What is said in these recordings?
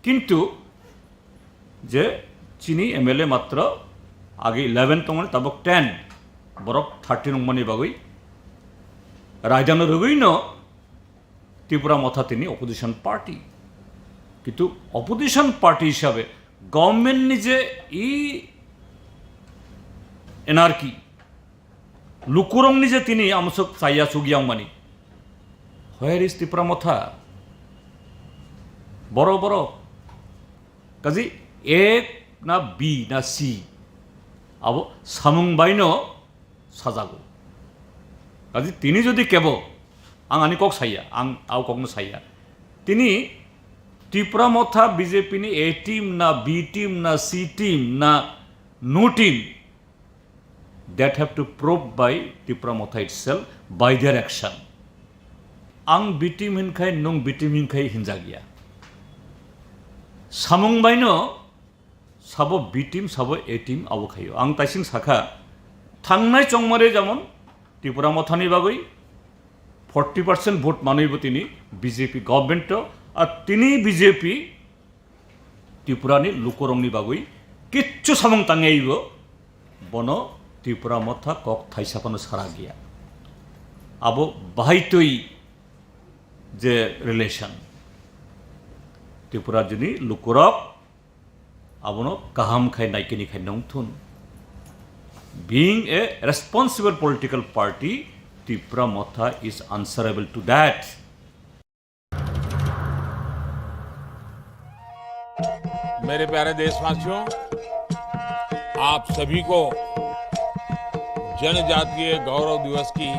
কিন্তু যে চিনি MLA মাত্র আগে 11 তংমানে তাবক 10 বরক 30 নংমানি বাগৈ রায়দানো রগৈন ত্রিপুরা মথা তিনি অপোজিশন পার্টি কিন্তু অপোজিশন পার্টি হিসাবে গভর্নমেন্ট নিজে ই এনার্কি লুকুরং নিজে তিনি আমসক সাইয়া সুগিয়াং মানি হোয়ার ইজ ত্রিপুরা মথা বড় বড় কাজী A না B না C আবো সামুং বাইনো সাজাগো কাজী তিনি যদি কেব আং আনি কক সাইয়া আং আও ককনো সাইয়া তিনি ত্রিপুরা মথা বিজেপি নি A টিম না B টিম না C টিম না no team that have to prove by Tipra Motha itself by their action. Ang bitim hinkai nong bitim hinkai hinjagia. Samung baino sabo bitim sabo A team abo khayo. Ang taising sakha thangnai chongmare jamon Tipura Mothani bagoi 40% vote manoibo tini BJP government to ar tini BJP Tipura ni lukorongni bagoi kichu samung tangeibo bono Tripura Motha কক থাইসাপানো সারা গিয়া আবো বাহাইতই যে relation Tripura যিনি লুকুরক আবনো কাহাম খাই নাইকেনি খাই নংথুন বিং a responsible political party Tripura Motha is answerable to that मेरे प्यारे देशवासियों आप सभी को जनजातीय गौरव दिवस की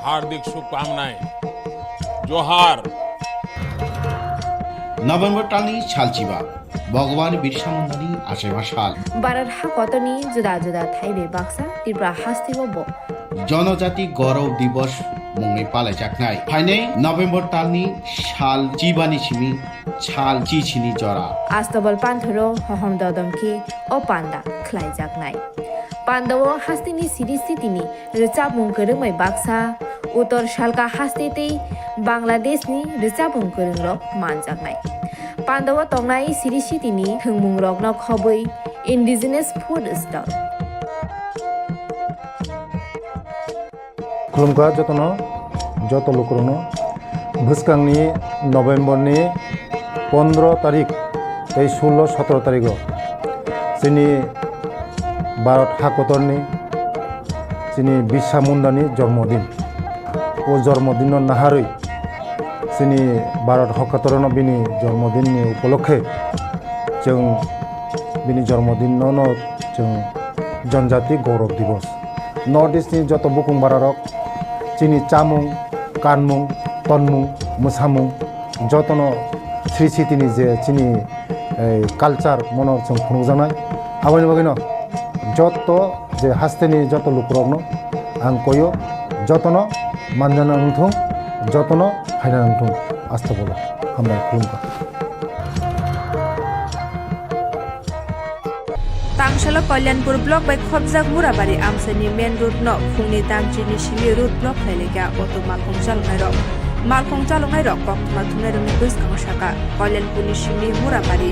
हार्दिक शुभकामनाएं जोहार नवेम्बर टालनी छालचिबा भगवान बिरसा मुंडानि आशेमा साल भारत हाकतनी जुदा जुदा थाइबे बाक्सा त्रिपुरा हास्तिबो जनजाति गौरव दिवस मुंगै पालायजाकनाय फाइनै नवेम्बर टालनि साल चिबानि सिमी छाल चिचिनि जरा आस्तबल पान्थरो हहम ददमके ओ पान्दा ख्लाइजाकनाय पांडव हास्तिनि सिरिस्थितिनि रिचाबुं गोरोंमै बाक्सा उत्तर सालका हास्तिते बांग्लादेशनि रिचाबुं गोरोंरक मानजाकनाय पांडव तंगनाय सिरिस्थितिनि थोंमुं रकन खबै इन्डिजिनास फुड स्टल खुलुमका जतनो जत लोकरनो भुसकांनि नवेम्बरनि 15 तारिख 16-17 तारिख जोंनि भारत हाकतरनि जोंनि बिरसा मुंडानि जन्मदिन ओ जन्मदिन नाहारै जोंनि भारत हाकतरनो बिनि जन्मदिननि उपलक्षे जों बिनि जन्मदिनावनो जों जनजाति गौरव दिवस नर्थ इस्टनि जत बुकुं बारारक जोंनि चामुं कानमुं तनमुं मोसामुं जतनो स्रिसितिनि जे जोंनि कालचार मनो जों खुंजानाय आबानि बागैनो যত যে হাস্তেনি যত লোকরগ্ন আং কয় যতন মানজানা নথুং যতন ফাইনা নথুং আস্তে বলো আমরা খুলুমকা तांगशाला कल्याणपुर ब्लॉक बाय खबजाक मुराबारी आमसानि मेन रोड न फुंनि दांचिनि सिलि रोड ब्लॉक खायलेगा अटो मालखं चालनाय रक मालखं चालनाय रक कक्मा थुनाय रंनि गोसखां शाखा कल्याणपुरनि सिलि मुराबारी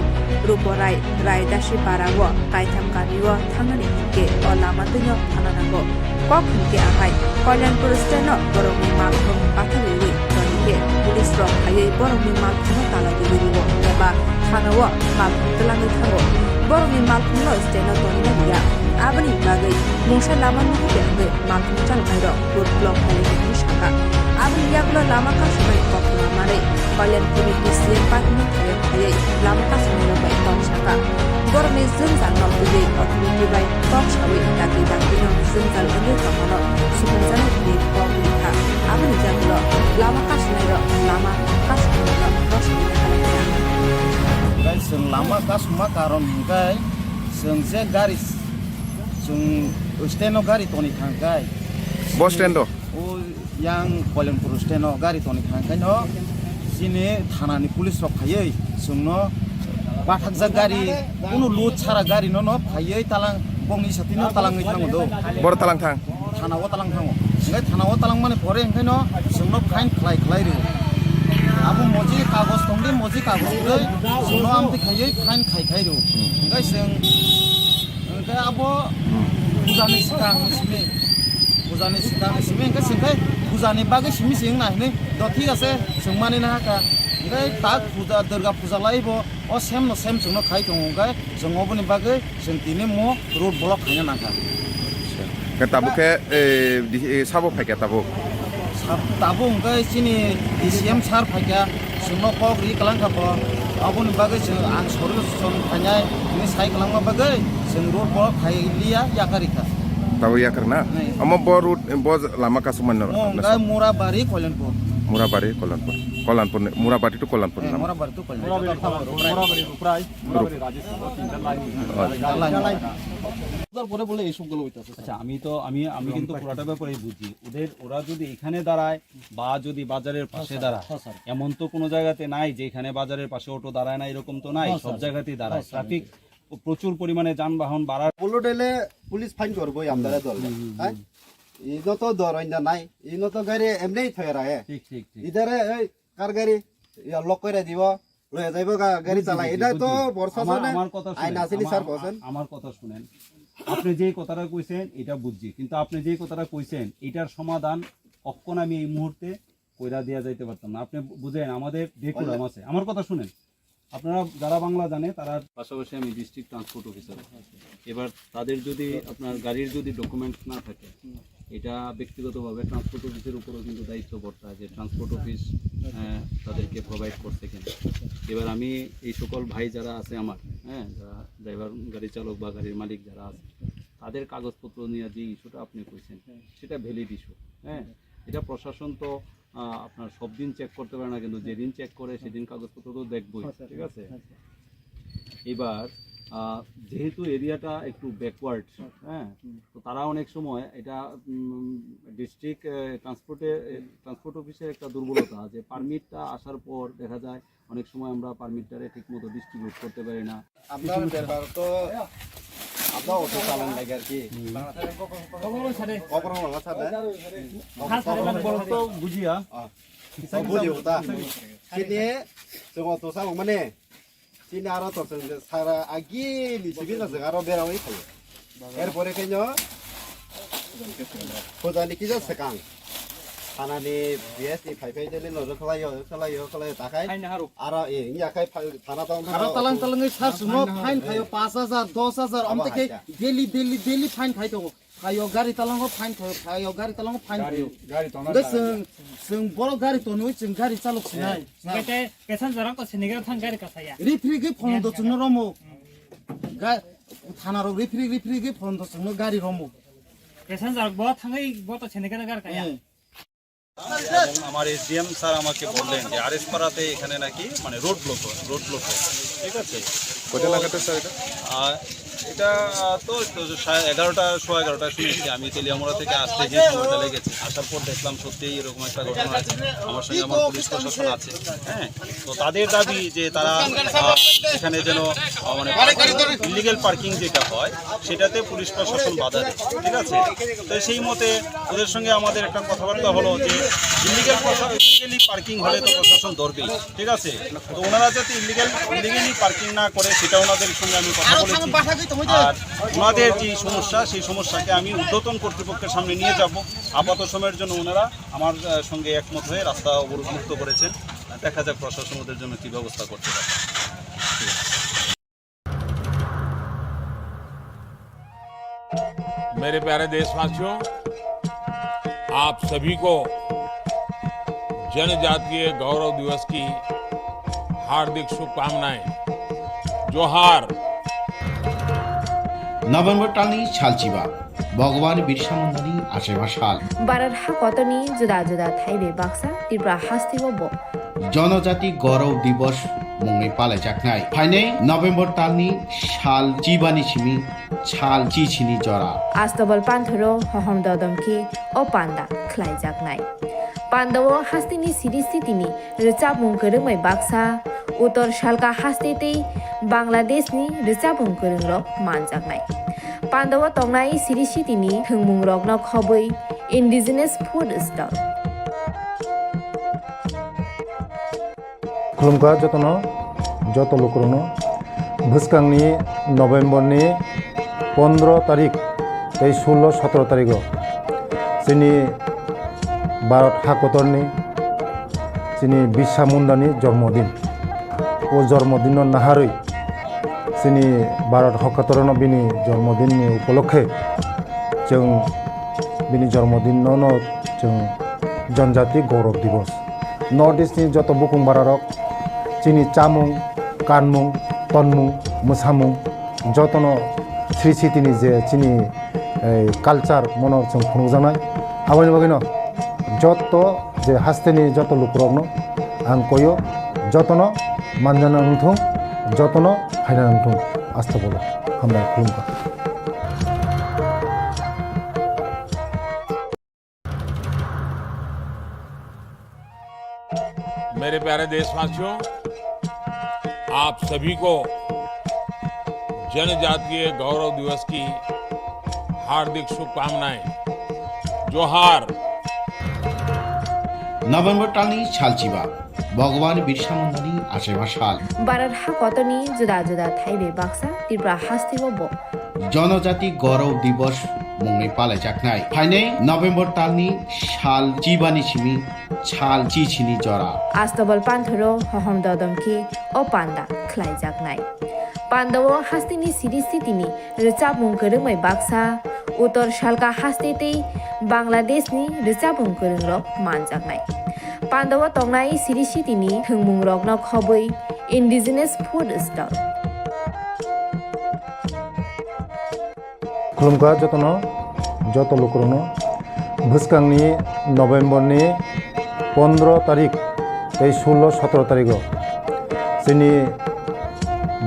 रुपराय रायदासि बाराव कायथाम गानिव थांनानै हिके अ लामा दैनो थानानांगौ कक हिके आहाय कल्याणपुर स्टेन बरंनि मालखं बाथालि तनिके पुलिस रक हायै बरंनि मालखं तालादिरिव एबा थानाव मालखं तलाङै थांगौ बरंनि मालखंनो स्टेन तनिया आबनि बागै मुंसा लामा नुबेंगै मालखं चालनाय रक रोड ब्लॉक खायलेनि शाखा आबनि यागलो लामा कासुनाय कक्मा मारै कल्याणपुरनि डिसिएम पार्टीनि थायै लामा कासुनाय रक बाय शाखा बरंनि जोंजालनाव दै अथरिटि बाय कक सावै दाखि दाखिनो जोंजालनि खामानो सुबुंजानाय नि kokphiroklaikha आबनि यागलो लामा कासुनाय रक लामा कासुनाय रक रसनि खालामनाया जों लामा कासुमा कारन हिंखाय जों जे गारि जों स्टेनो गारि तनि थांखाय बस स्टेन्ड ओ यां कल्याणपुर स्टेनो गारि तनि थांखाय न जिने थानानि पुलिस रक खायै जोंनो बाथाकजा गारि कुनु लुट सारा गारि न फायै तालां गंनि साथिनो तालाङै थांगो बर तालां थां थानाव तालां थांगो ओंखाय थानाव तालां माने परे ओंखायनो जोंनो फाइन खालाय रे abo moji kagos tongde moji kagos roi sono amte khayoi fain khai ro ngai seng ngai abo pujani simi ngai sengkai pujani bagai simi sing na ne do thik ase sengmani na ka ngai tak puja durga puja laibo o sem sungno khai tong ngai sengoboni bagai seng tini mo road block khanya na ka Tabu ke sabo pakai tabu. Tabu ngai sini DCM sar phakya sungno kok ri kalang ka bo aboni bagai seng ang soru son khanyai ini sai kalang ma bagai seng road block khai liya yakarika Tahu ya karena. Amo borut bor lama kasuman. ngai Murabari Kolanpur Murabari Kolanpur Murabari itu Kolanpur. Murabari tu Kolanpur আচ্ছা আমি কিন্তু পুরোটা ব্যাপারেই বুঝি ওরা যদি এখানে দাঁড়ায় বা যদি বাজারের পাশে দাঁড়ায় এমন তো কোনো জায়গাতে নাই যে এখানে বাজারের পাশে অটো দাঁড়ায় না এরকম তো নাই সব জায়গাতেই দাঁড়ায় ট্রাফিক প্রচুর পরিমাণে যানবাহন বাড়ার বলো ডেলে পুলিশ ফাইন করবো আমরা দল হ্যাঁ ইনো তো দরইন্দা নাই ইনো তো গাড়ি এমনি থয়রা হে ঠিক ঠিক ঠিক ইদারে এই কার গাড়ি লক করে দিব লয়ে যাইবো গাড়ি চালাই এটা তো প্রশাসন আমার কথা আইন আসেনি স্যার বলেন আমার কথা শুনেন আপনি যেই কথাটা কইছেন এটা বুঝছি কিন্তু আপনি যেই কথাটা কইছেন এটার সমাধান কখন আমি এই মুহূর্তে কইরা দেয়া যাইতে পারতাম না আপনি বুঝেন আমাদের ডেকুরাম আছে আমার কথা শুনেন আপনারা যারা বাংলা জানে তারা পাশাপাশি আমি ডিস্ট্রিক্ট ট্রান্সপোর্ট অফিসার এবার তাদের যদি আপনার গাড়ির যদি ডকুমেন্টস না থাকে এটা ব্যক্তিগতভাবে ট্রান্সপোর্ট অফিসের উপরও কিন্তু দায়িত্ব বর্তায় যে ট্রান্সপোর্ট অফিস তাদেরকে প্রোভাইড করছে কিনা এবার আমি এই সকল ভাই যারা আছে আমার যারা ড্রাইভার গাড়ি চালক বা গাড়ির মালিক যারা আছে তাদের কাগজপত্র নিয়ে যে ইস্যুটা আপনি কইছেন সেটা ভ্যালিড ইস্যু এটা প্রশাসন তো আপনার সব দিন চেক করতে পারে না কিন্তু যেদিন চেক করে সেদিন কাগজপত্র তো দেখবই ঠিক আছে এবার যেহেতু এরিয়াটা একটু ব্যাকওয়ার্ড তো তারা অনেক সময় এটা ডিস্ট্রিক্ট ট্রান্সপোর্ট অফিসের একটা দুর্বলতা যে পারমিটটা আসার পর দেখা যায় অনেক সময় আমরা পারমিটটারে ঠিকমতো ডিস্ট্রিবিউট করতে পারি না আপনার ব্যাপার তো আপনার অটো চালান লাগে আর কি তো বুঝিয়া বুঝিওতা সিনে जों অটো চালাং মানে সিনে আরো তো সারা আগিলি সিবিনা जों আরো বেরাওই থাকে এরপরে কেন ফজানি কি যা সেকাং থানানি বিএসনি ফাইফাই দিলে লজ খালাयो তাকাই আরো ইয়াকাই থানা talang sar sungno fain khayo 5000 10000 amteke daily fain khaito khayo gari talango fain khayo gari talango fain khayo gari sung boro gari to noi sung gari chalok sinai gate pesan jarang ko sinigar thang gari kasaya refri ge phone do chungno romo থানা ro refri ge phone do chungno gari romo pesan jarang bo thangai bo to sinigar gar kaya আমার SDM sir আমাকে বললেন যে RS পাড়াতে এখানে নাকি মানে road block হয় ঠিক আছে কোথায় লাগাতে স্যার এটা এটা তো 11:11 শুনেছি আমি তেলিয়ামুড়া থেকে আসতে যে সময়টা লেগেছে আসার পর দেখলাম সত্যিই এরকম একটা ঘটনা আছে আমার সঙ্গে আমার পুলিশ প্রশাসন আছে তো তাদের দাবি যে তারা এখানে যেন মানে ইলিগাল পার্কিং যেটা হয় সেটাতে পুলিশ প্রশাসন বাধা দেয় ঠিক আছে তো সেই মতে ওদের সঙ্গে আমাদের একটা কথাবার্তা হলো যে ইলিগালি পার্কিং হলে তো প্রশাসন ধরবেই ঠিক আছে তো ওনারা যাতে ইলিগালি পার্কিং না করে সেটা ওনাদের সঙ্গে আমি কথা বলেছি আর ওনাদের যে সমস্যা সেই সমস্যাকে আমি ঊর্ধ্বতন কর্তৃপক্ষের সামনে নিয়ে যাব আপাতত সময়ের জন্য ওনারা আমার সঙ্গে একমত হয়ে রাস্তা অবরোধ মুক্ত করেছেন দেখা যাক প্রশাসন ওদের জন্য কী ব্যবস্থা করতে পারে मेरे प्यारे देशवासियों आप सभी को जनजातीय गौरव दिवस की हार्दिक शुभकामनाएं जोहार নভেম্বর টানি সালচিবা ভগবান বিরসা মুন্ডানি আশেবা সাল বারার হা কতনি জুদা জুদা থাইবে বাক্সা ত্রিপুরা হাস্তিগো ব জনজাতি গৌরব দিবস মুঙে পালে জাকনাই ফাইনে নভেম্বর টানি সাল জিবানি সিমি সাল চিছিনি জরা আস্তবল পান্থরো হহম দদমকি ও পান্ডা খ্লাই জাকনাই পান্ডাও হাস্তিনি সিরিস্থিতিনি রিচাবুং করুমাই বাক্সা উত্তর শালকা হাস্তিতেই বাংলাদেশনি রিচাবুং করুংরক মানজাকনাই পান্ডাও তংনাই সিরিস্থিতিনি থংমুং রকন খবই ইন্ডিজিনাস ফুড স্টল खुलुमखा जतनो जत लोकरनो भुस्कांनि नवेम्बरनि 15 तारिख 16-17 तारिख जोंनि भारत हादरनि जोंनि बिरसा मुंडानि जन्मदिन ओ जन्मदिन नाहारै जोंनि भारत हादरनो बिनि जन्मदिननि उपलक्षे जों बिनि जन्मदिनावनो जों जनजाति गौरव दिवस नर्थ इस्टनि जत बुकुं बारारक जोंनि चामुं कानमुं तनमुं मोसामुं जतनो श्री सिटिनि जे जोंनि कालचार मनर जों खुंजानाय आबानि बागैनो जत जे हास्तेनि जत लुकरकनो आं कयो जतनो मानजाना नंथों जतनो फायना नंथों आस्था बोलो हामबाय खुलुमबाय। मेरे प्यारे देशवासियों, आप सभी को जनजातीय गौरव दिवस की हार्दिक शुभकामनाएं। जोहार। नभेम्बर तालनि सालचिबा भगवान बिरसा मुंडानि आसेबा साल भारत हादरनि जुदा जुदा थाइबे बाक्सा त्रिपुरा हास्तिगो जनजाति गौरव दिवस मुङै पालायजानाय फाइनै नभेम्बर तालनि साल चिबानि सिमी साल चिचिनि जरा आस्तबल पान्थरो हहम ददमखि ओ पान्दा खलायजानाय पान्डव हास्तिनि सिरि सिटिनि रिचाबुं गोरोङै बाक्सा उत्तर सालका हास्तेतै बांलादेशनि रिचाबुं गोरोंरक मानजानाय पान्डव तंनाय सिरि सिटिनि थोंमुं रकनो खबै इन्डिजिनियास फुड स्टल खुलुमखा जतनो जत लोकरनो भुस्कांनि नवेम्बरनि 15 तारिख 16-17 तारिख जोंनि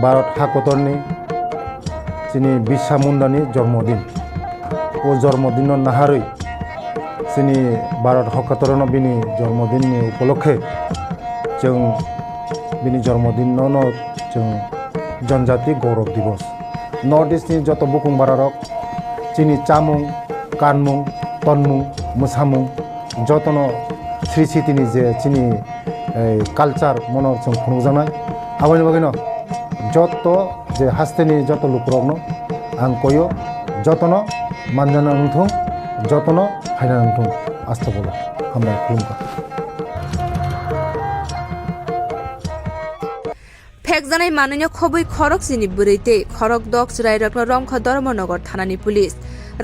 भारत हादरनि जोंनि बिरसा मुंडानि जन्मदिन ओ जन्मदिन नाहारै जोंनि भारत हादरनो बिनि जन्मदिननि उपलक्षे जों बिनि जन्मदिनावनो जों जनजाति गौरव दिवस नर्थ इस्टनि जत बुकुं बारारक जोंनि चामुं कानमुं तनमुं मोसामुं जतनो श्री सिटिनि जे जोंनि कालचार मनर जों खुंजानाय आबानि बागैनो जत जे हास्तेनि जत लुकरकनो आं कयो जतनो मानजाना नंथों जतनो फायना नंथों आस्था बोलो हामबाय खुलुमबाय। फेकजानाय माननीय खबै खरक सिनि बुरैते खरक दक रायरकनो रंख धर्मनगर थानानि पुलिस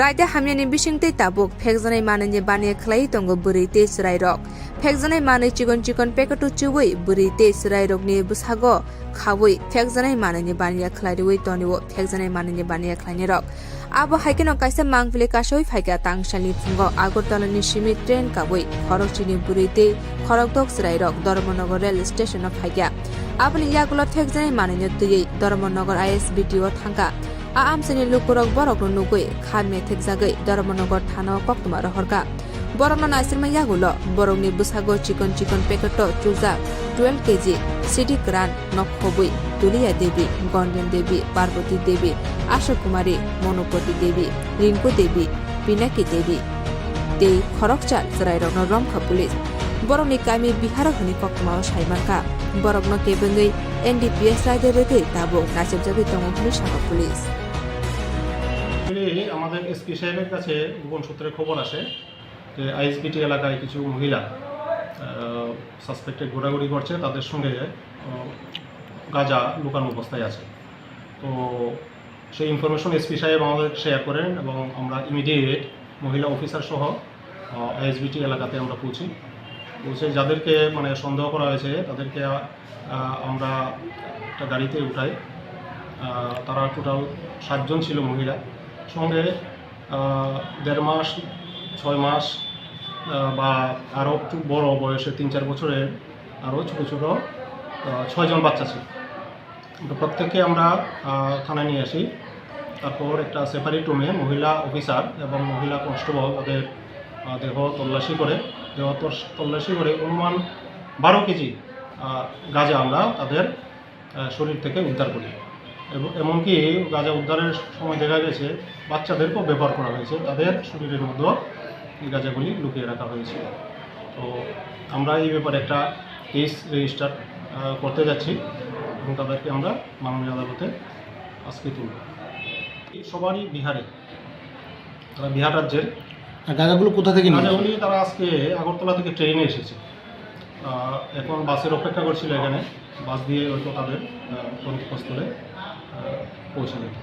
रायते हामियानि बिसिंते ताबुक फेकजानाय माननीय बानिया खलाई तंगो बुरैते रायरक फेकजानाय मानै चिकन चिकन पेकेटु चुवै बुरैते रायरकनि बुसागो खावै फेकजानाय माननीय बानिया खलाइवै तनिवो फेकजानाय माननीय बानिया खलाइनि रक आबो हाइकेनो काइसा मांगफिले कासै फाइका तांसालनि फुंगो आगरतलानि सिमी ट्रेन कावै खरक सिनि बुरैते खरक दक रायरक धर्मनगर रेल स्टेशन फाइका आबनि यागुलो फेकजानाय माननीय तुयै धर्मनगर आईएसबीटीओ थांगा आमसेनि लुकुरक बरकनो नुगै खामे थेकजागै धर्मनगर थाना कक्तमा रहरका बरकनो नासिरमा यागुलो बरकनि बुसागो चिकन चिकन पेकेटो चुजा 12 केजी सिटी क्रान नखबुई दुलिया देवी गणेन देवी पार्वती देवी आशा कुमारी मनोपति देवी रिंकू देवी पिनाकी देवी ते खरकचाल जराइरकनो रंखा पुलिस बरकनि कामी बिहार हनि कक्तमा साइमानका बरकनो केबंगै एनडीपीएस राइडे रेगै ताबो नासिबजागै तंगो पुलिस पुलिस আমাদের এসপি সাহেবের কাছে গোপন সূত্রে খবর আসে যে আইএসবিটি এলাকায় কিছু মহিলা সাসপেক্টেড ঘোরাঘুরি করছে তাদের সঙ্গে গাঁজা লুকানো অবস্থায় আছে তো সেই ইনফরমেশন এসপি সাহেব আমাদের শেয়ার করেন এবং আমরা ইমিডিয়েট মহিলা অফিসার সহ আইএসবিটি এলাকাতে আমরা পৌঁছে যাদেরকে মানে সন্দেহ করা হয়েছে তাদেরকে আমরা একটা গাড়িতে উঠাই তারা টোটাল 7 জন ছিল মহিলা সঙ্গে 1.5 মাস 6 মাস বা আরও একটু বড় বয়সে 3-4 বছরের আরও ছোটো ছোটো 6 জন বাচ্চা ছিল তো প্রত্যেককে আমরা থানায় নিয়ে আসি তারপর একটা সেপারেট রুমে মহিলা অফিসার এবং মহিলা কনস্টেবল তাদের দেহ তল্লাশি করে অনুমান 12 কেজি গাঁজা আমরা তাদের শরীর থেকে উদ্ধার করি এবং এমনকি গাঁজা উদ্ধারের সময় দেখা গেছে বাচ্চাদেরকেও ব্যবহার করা হয়েছে তাদের শরীরের মধ্যে এই গাঁজাগুলি লুকিয়ে রাখা হয়েছিল তো আমরা এই ব্যাপারে একটা কেস রেজিস্টার করতে যাচ্ছি এবং তাদেরকে আমরা মাননীয় আদালতে আজকে তুলব। সবারই বিহারে, তারা বিহার রাজ্যের। আর গাঁজাগুলো কোথা থেকে নিয়ে গাঁজাগুলি তারা আজকে আগরতলা থেকে ট্রেনে এসেছে, এখন বাসের অপেক্ষা করছিল এখানে, বাস দিয়ে হয়তো তাদের গন্তব্যস্থলে পৌঁছে দেবে।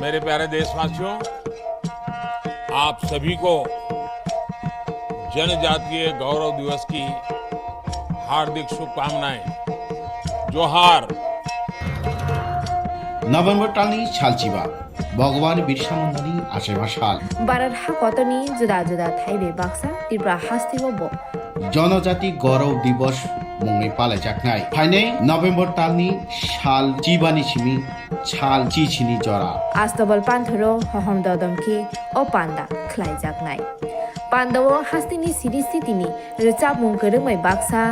मेरे प्यारे देशवासियों, आप सभी को जनजातीय गौरव दिवस की हार्दिक शुभकामनाएं। जोहार। নভেম্বর টালনি সালচিবা ভগবান বিরসা মুন্ডানি আশেমা সাল বারার হা কতনি জুদা জুদা থাইবে বাক্সা ত্রিপুরা হাস্তিব জনজাতি গৌরব দিবস মুংনি পালাইজাকনাই ফাইনে নভেম্বর টালনি সাল চিবানি সিমি ছাল চিছিনি জরা আস্তবল পান্থরো হহম দদমকে ও পান্ডা খ্লাইজাকনাই পান্ডব হাস্তিনি সিরিস্থিতিনি রিচাবুং করংমাই বাক্সা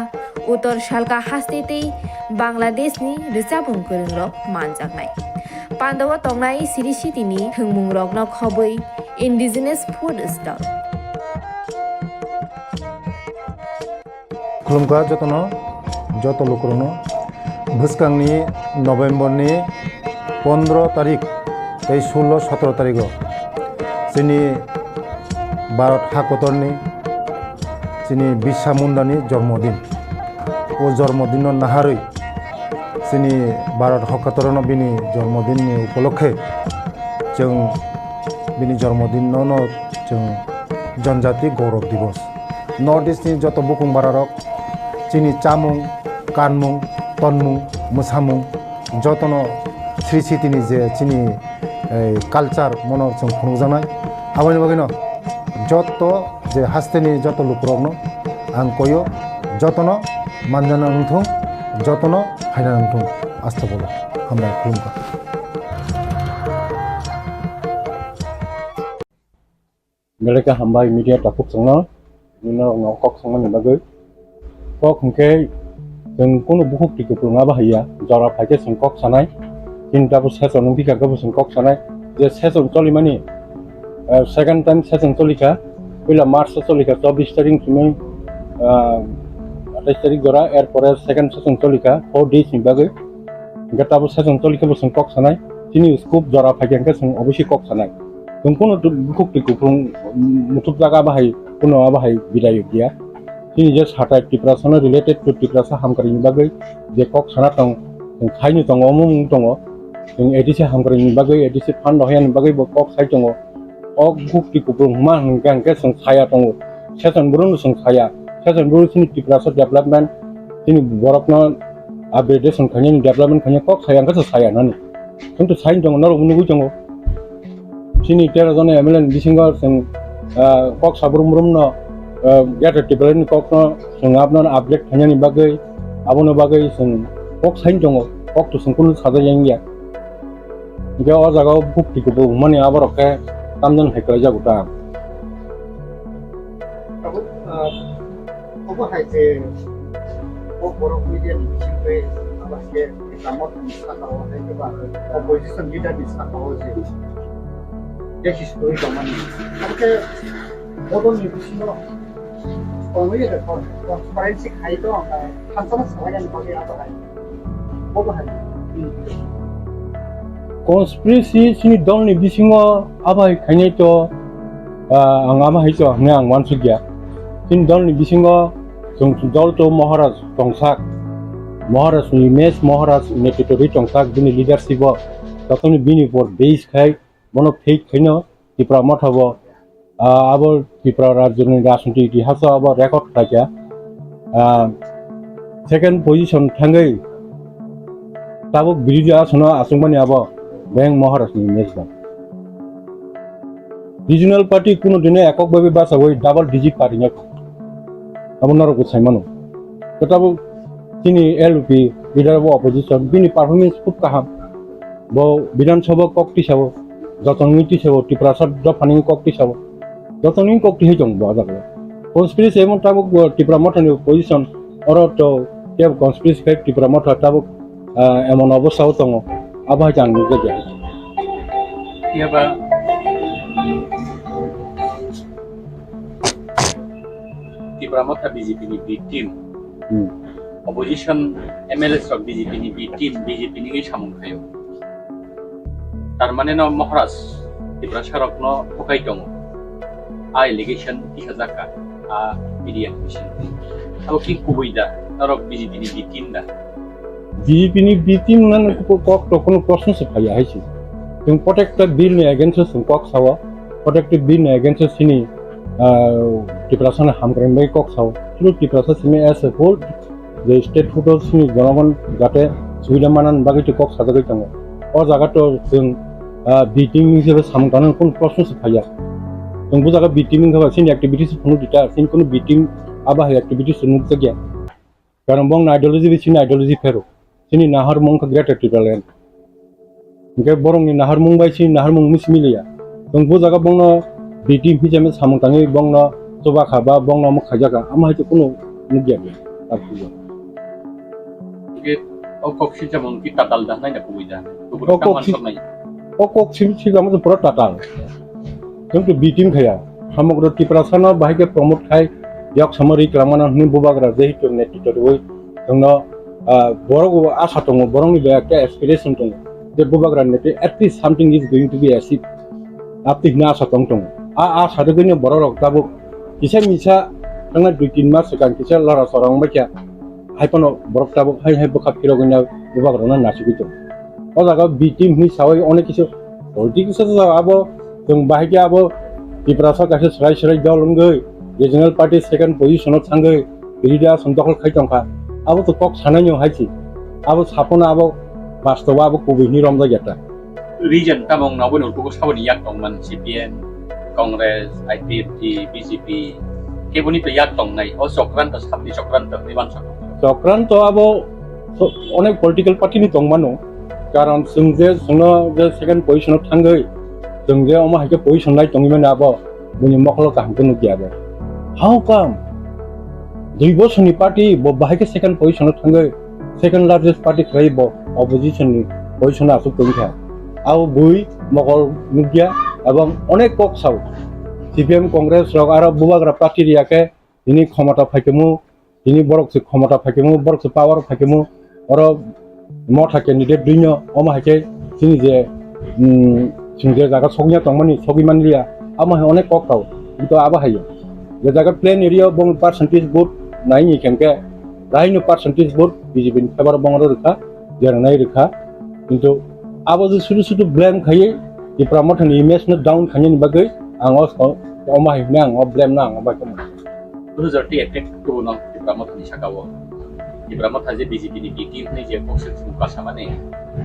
উত্তর শালকা হাস্তেতেই বাংলাদেশনি রিচাবুং করংরক মানজাকনাই পান্ডব তংনাই সিরিস্থিতিনি থংমুং রকন খবৈ ইন্ডিজিনাস ফুড স্টল खुलुमका যত লোকরনো ভুসকাংনি নভেম্বরনি 15 তারিখ এই 16-17 তারিখ চিনি ভারত হাকতরনি চিনি বিরসা মুন্ডানি জন্মদিন ও জন্মদিন নাহারই চিনি ভারত হাকতরন বিনি জন্মদিননি উপলক্ষে जों बिनि जन्मदिन जों जनजाति गौरव दिवस नर्थ इस्टनि जत बुकुं बारारक चिनि चामुं कानमुं तनमुं मोसामुं जतन श्री सिटिनि जे चिनि कालचार मन जों खुंजानाय आबानि बागैनो जत जे हास्तेनि जत लुकरकनो आं कयो जतन मानजाना नंथुं जतन फायना नंथुं आस्था बोलो हामबाय खुलुमबाय mereka hamba media takut sengno nino ngokok sengno nibagai kok hengke जों कोनो बुहुक टिको पुंगा बाहाया जरा फाइके संकक सानाय चिन्ता बु सेसन बिका गबु संकक सानाय जे सेसन चलि माने सेकेंड टाइम सेसन चलिका पहिला मार्च चलिका 24 तारिख सिमै 28 तारिख जरा एर परे सेकेंड सेसन चलिका 4 डेज नि बागै गताबु सेसन चलिका बु संकक सानाय चिनि स्कोप जरा फाइके जों अबसि कक सानाय जों कोनो बुहुक टिको पुं मुथुब जागा बाहाय कोनो बाहाय बिलाय गया ini je satai Tipra sana related to Tipra hamkari bagai je kok sana tong khaini tong omung tong ing edisi hamkari bagai edisi fan doyan bagai bo kok sai tong ok gukti kupung ma hangkang ke song saya tong season burung song saya season burung sini Tipra development sini borokno upgrade song khanya development khanya kok saya ka saya nani tentu sai tong naro unugu tong sini tera jone MLA bisinga song kok saburum burum no gata tibalen kokno sung apnon update khanyani bagai abono bagai sung kok sain jongo kok to sung kun sada yangya ge o jaga bukti ko mani abaroke tamjan hekla jaguta obo haise kokborok media bisingbe abasye kamot sakao haike ba opposition leader sakao je deshi story kamani abke odon ni bisino Konspirasi konspirasi itu hantar sebagian bagi apa lagi? Apa lagi? Konspirasi sini dong ni bisingo apa kayaknya itu apa itu ni angwan sugia. Sini dong ni bisingo dol tu Maharaj tongsak Maharaj ni mes Maharaj ni tutori tongsak bini leadership bo. Tapi ni bini for base kai mono fake kayaknya di Motha bo. আবার ত্রিপুরা রাজ্যের রাজনৈতিক ইতিহাস আবার record থাকে second position থাঙ্গাই তাবো বিরোধী আসন আসংমানি আবার bank Maharashtra মেজবান regional party কোনো দিনে এককভাবে বাসা ওই ডাবল ডিজিট পার্টি না আপনার গোসাইমানো তো তাবো তিনি এলপি লিডার অফ অপোজিশন বিনি পারফরমেন্স খুব কাহাম ব বিধানসভা ককটি সাব যতন নীতি সাব ত্রিপুরা সদ্য ফানি ককটি সাব যতনি kokti hejong bo jago conspiracy emon tabuk Tipra Mothani position oro to keb conspiracy kai Tipra Motha tabuk emon obostha tongo aba jang ni jage iya ba Tipra Motha BJP ni B team opposition MLA sok BJP ni B team BJP ni samung khayo tar mane no Maharaj Tipra sarok no pokai dong a allegation Silchajakka a media mission abo ki kubuida tarok BJP ni B team da BJP ni B team nan kok to kono প্রশ্ন se phaya haisi tung protected bill ni against sung kok sawa protected bill ni against sini Tipra sana hamkren bai kok saw through Tipra simi as a whole the state photos sini jonamon jate suida manan bagiti kok sajagai tango o jaga to sung beating hisebe samkanan kon প্রশ্ন se phaya tung bu jaga beating ka sini activities phunu dita sin kono beating aba activities sunu tagya karon bong ideology bi sini ideology fero sini nahar mong ka great Tipra land ke borong ni nahar mong bai sini nahar mong mismilia tung bu jaga bong no BTM হিসেবে সামংতাঙে বংন চবা খাবা বংন মো খাজাকা আমা হইতে কোনো মুগিয়া বে তারপর ke okok si jamon ki tatal da nai na kubuida okok si jamon পুরো turtle কিন্তু BTM খায়া সমগ্র ত্রিপুরা সানো বাহিকে প্রমোট খাই ইয়াক সামরি ক্লামানা হনি বুবাগরা যেহিত নেতৃত্ব ওই জন্য বড় আশা দङ বরংনি বে একটা এক্সপেক্টেশন দङ যে বুবাগরা নেতে at least something is going to be achieved আপনি না আশা দङ সাদগৈনি বড় রক দাবো কিসা মিছা थांना 2-3 मास सिगां किसा लरा सरang बायखा हायपनो बरफ दाबो हाय kokphiroklaikha बुबाग्राना नासिगैतो ओ जागा BTM नि सावै अनेक किसु पलिटिक्स आबो जों बाहायके आबो Tipra सा गासे सराय दलंगै रिजनल पार्टी सेकेंड पोजिशनाव थांगै बिदिदा सन्दखल खायतंखा आबो तो कक सानायनि हायसि आबो सापना आबो बास्तवा आबो कोबिनि रमजा गेटा region tamong na bon ko saboni yak tong man CPN Congress IPFT BJP ke boni to yak tong nai o sokrant sabni sokrant niban sokrant abo onek political party ni tong mano karon sungje sungno je second position of thangai sungje oma haike position nai tongi mane abo buni moklo kaham ko nukiabe how come dui boshoni party bo bahike second position of thangai second largest party khaibo opposition ni position asu tongkha আও বই মকল মুগিয়া এবং অনেক কক সাউ CPM Congress রক আর বুবাগ্রা পার্টি রিয়াকে যিনি ক্ষমতা ফাইকেমু যিনি বরকসে ক্ষমতা ফাইকেমু বরকসে পাওয়ার ফাইকেমু আর মথা ক্যান্ডিডেট দুইন অমা হাইকে যিনি যে সিংজে জায়গা সগিয়া তংমানি সগিমানলিয়া আমা অনেক কক সাউ কিন্তু আবা হাইয়া যে জায়গা প্লেন এরিয়া বং পার্সেন্টেজ ভোট নাইনি কেনকে রাইনো পার্সেন্টেজ ভোট বিজেপি ফেভার বংর রেখা জেরানাই রেখা কিন্তু abo je sudu blame khaye Tipra Mothani image na down khanye ni bagai angos oma hibna ang blame na ang ba kam 2030 effect to no Tipra Mothani sakawo Tipra Motha je BJP ni BTM ni je kokse suka samane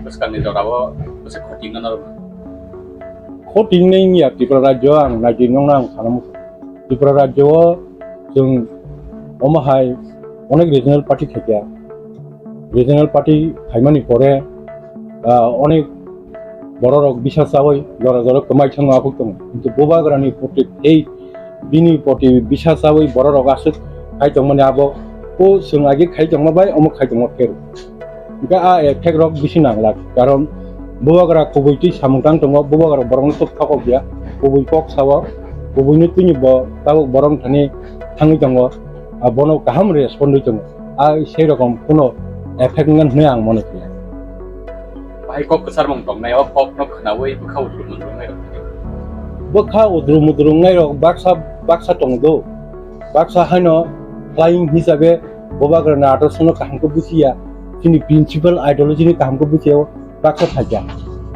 baskan ni dorawo bose khoting na khoting nei ni Tipra rajyo ang naji nong nang khanamu Tipra rajyo jung oma hai onek regional party thekya regional party khaimani pore অনেক বড় rock বিশ্বাস চাওয়াই লড়া জড় কমাই থাকা আপক দङ কিন্তু বুবাগ্রানি প্রতি এই বিনি প্রতি বিশ্বাস চাওয়াই বড় রক আছে খাইতং মানে আবো ও जों আগে খাইতং মাবাই অমুক খাইতং ফের ইকা আ এফেক্ট রক বেশি নাংলা কারণ বুবাগ্রা কবইটি সামুতাং দङ বুবাগ্রা বরং তো থাকক গিয়া কবই কক চাওয়া কবইনি তুনি ব তাও বরং থানি থাङै দङ বনো কাহাম রেসপন্ড দङ সেই রকম কোনো এফেক্ট গান হনে আं মনে করি ai kok kesar mong tong nai ok ok no khnawi bukha udrum nai bukha udrum nai rok baksa tong do baksa haino flying hisabe bobagra na ato sono kaham ko busia sini principal ideology ni kaham ko busia baksa thaja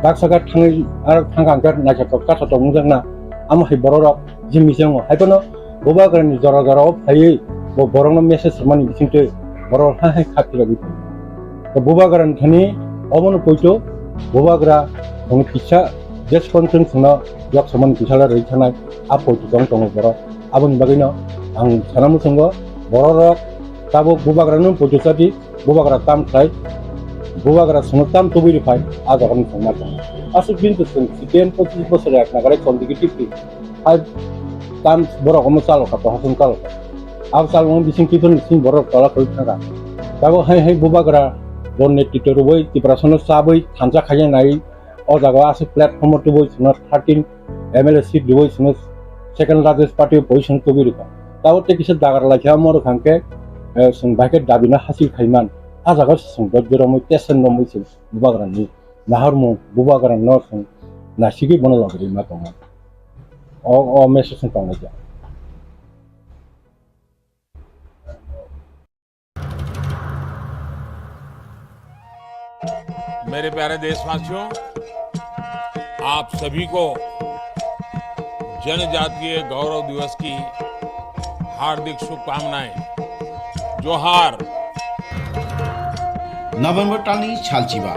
baksa ka thangai ar thangang ka na ka ka tong jangna am hai borok jimisang hai kono bobagra ni jora phai bo borong no message mani bisingte borok hai khati lagi to bobagra thani 어머는 보이죠? 보바그라 동 피차 제스콘튼 스나 역 서만 피차라 레이차나 아포 주정정을 벌어 아버님 바기나 ang 사람을 선거 버러럭 따보 보바그라는 보조사디 보바그라 땀 트라이 보바그라 스노 땀 도비리 파이 아가는 정말 아수 빈트 슨 시겐 포지 버스라 나가래 컨디기티피 아 땀 버러 어머 살로 가도 하선 깔로 아 살로 비신 기분 신 버러 떨어 걸다가 따보 하이 보바그라 bon netito boi Tipra sono saboi thansa khaye nai o jaga ase platform to boi sono 13 MLA seat boi sono second largest party position to bi rika tahu te kisah dagar lagi amor kangke sung baket dabina hasil khaiman ajagar sung dot beromoy tesen nomoy sing bubagaran ni nahar mo bubagaran no sung nasigi bono lagri ma tonga o message sung tonga ja मेरे प्यारे देशवासियों, आप सभी को जनजातीय गौरव दिवस की हार्दिक शुभकामनाएं। जोहार। नभेम्बर टालनि सालचिबा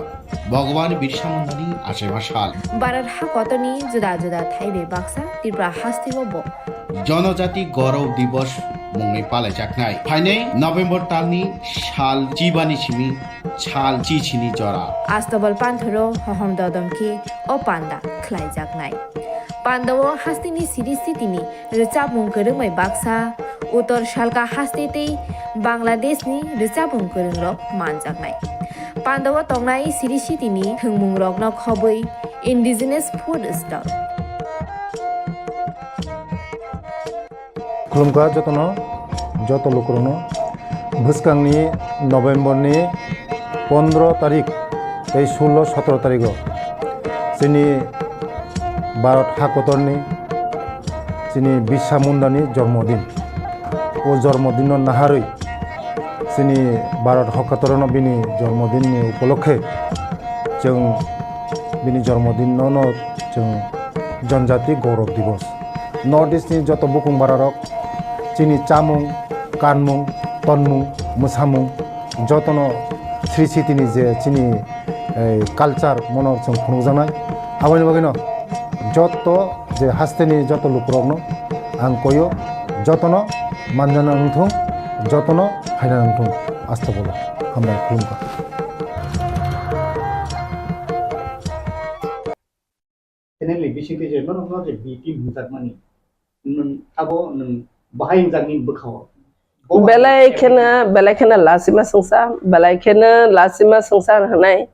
भगवान बिरसा मुंडानि आसेबा साल भारत हाकतनि जुदा जुदा थाइबे बाक्सा त्रिपुरा हास्तिबो जनजाति गौरव दिवस मुंगै पालायजाखनाय फाइनै नभेम्बर टालनि साल जिबानि सिमि साल चिचिनि जरा आस्तबल पान्थरो हहम ददमखि ओ पान्दा ख्लाइजाखनाय पान्दाव हास्तिनि सिरिस्थितिनि रोचाबुं गोरोंमै बाक्सा उत्तर सालका हास्तितै बांलादेशनि रोचाबुं गोरोंरक मानजाखनाय पान्दाव तंनाय सिरिस्थितिनि थोंमुं रकन खबै इन्डिजिनास फुड स्टल खुलुमखा जतनो जत लोकरनो भुसकांनि नभेम्बरनि 15 तारिख 16-17 तारिख जोंनि भारत हाकतरनि जोंनि बिरसा मुंडानि जन्मदिन ओ जन्मदिन नाहारै जोंनि भारत हाकतरनो बिनि जन्मदिननि उपलक्षे जों बिनि जन्मदिनावनो जों जनजाति गौरव दिवस नर्थ इस्टनि जत बुकुं बारारक जोंनि चामुं कानमुं तनमुं मोसामुं जतनो स्रिसितिनि जे जोंनि कालचार मनो जों खुंजानाय आबानि बागैनो जत जे हास्तेनि जत लुकरकनो आं कयो जतनो मानजाना नंथों जतनो हायना नंथों आस्तबलो हामबाय खुलुमखा Kenali bisi ke je mana mana je biti mutak mani, abo bahaya jangin berkau. Belai kena lasima sengsa, belai kena lasima sengsa hanai.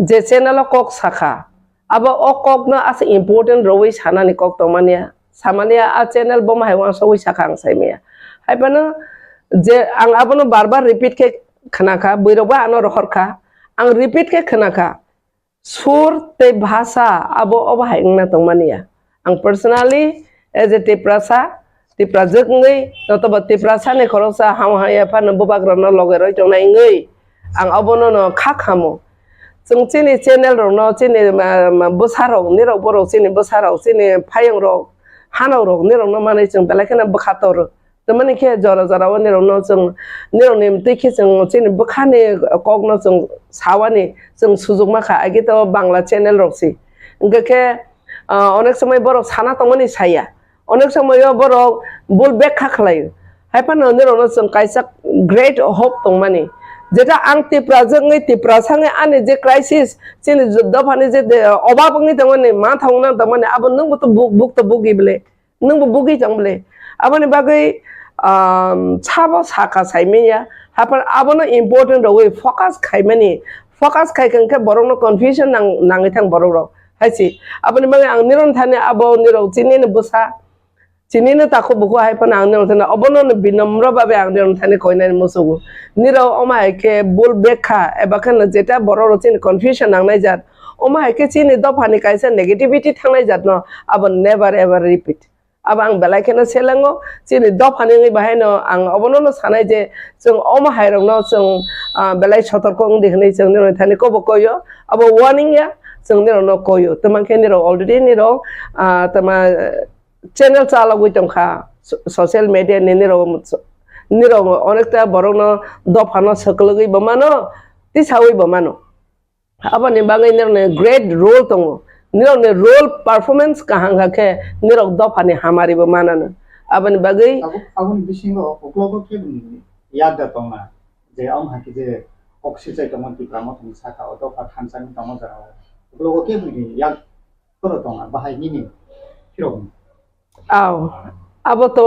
Je channel kok sakha, abo kok na as important role sana ni kok tomania, samania a channel bom haiwan sawi sakha ang sai mea. Hai pana je ang abo no barbar repeat ke khanaka, biroba ano rohor ka, ang repeat ke khanaka. Sur te bahasa abo haingna tomania. Ang personally as a Tipra ngai notoba Tipra sane khorosa ham haya pa no bubagrana logero jona ngai ang abono no khakhamo chung chini channel ro no chini busaro ni ro boro chini busaro chini phayang ro hano ro ni ro no mane chung belakena bukhator tamani ke jora jora ni ro no chung ni ro nim te ke chung chini bukhane kogno chung sawani chung sujug makha age to bangla channel ro si ngake onek সময় বড় সানা তমনি সাইয়া অনেক সময় বড় বুল ব্যাখ্যা খালাयो হাইপানো নিরনো जों কাইसा great hope তংমানি যেটা আং টিপ্রা সাङै आनि जे क्राइसिस चिनि दफानि जे अबाबनि तमनि मा थांना तमनि अब नंबो तो बुक तो बुगिबले नंबो बुगि जंबले abani bagai छाबो साखा साइमिया हापर abनो इम्पोर्टेन्ट वे फोकस खाइमानि फोकस खाइखंखे बरनो कन्फ्युजन नाङै थां बररो हाइसि abani bagai ang niron thane abo niro चिनिने Busa चिनिने ताको बुको हाइपन आं निरो थने अबनो बिनम्र भाबे आं निरो थने कोइनानि मुसुगु निरो अमायके बुल बेखा एबाखन जेटा बररो चिन कन्फ्युजन नांनाय जात अमायके चिनि दफानि काइसा नेगेटिविटी थांनाय जात न अब नेभार एभार रिपीट अब आं बेलायखेनो सेलाङो चिनि दफानि बाहायनो आं अबनो सानाय जे जों अमाहायरनो जों बेलाय सतर्क दिखनै जों निरो थने को बकयो अब वार्निंग या जों निरो कयो तमाखे निरो अलरेडी निरो तमा channel chala gui tongkha social media ni niro onekta borokno dofano saklugui bamano tisawi bamano abani bangai niro great role tongo niro ne role performance kahanga ke niro dofani hamari bamanano abani bagai abun bisingo oklogo ke yada tonga je am haki je oxygen tomon ti pramo thong saka oto pa khansani tomo jara oklogo ke buni yak toro tonga bahai nini kiro Aw, abo to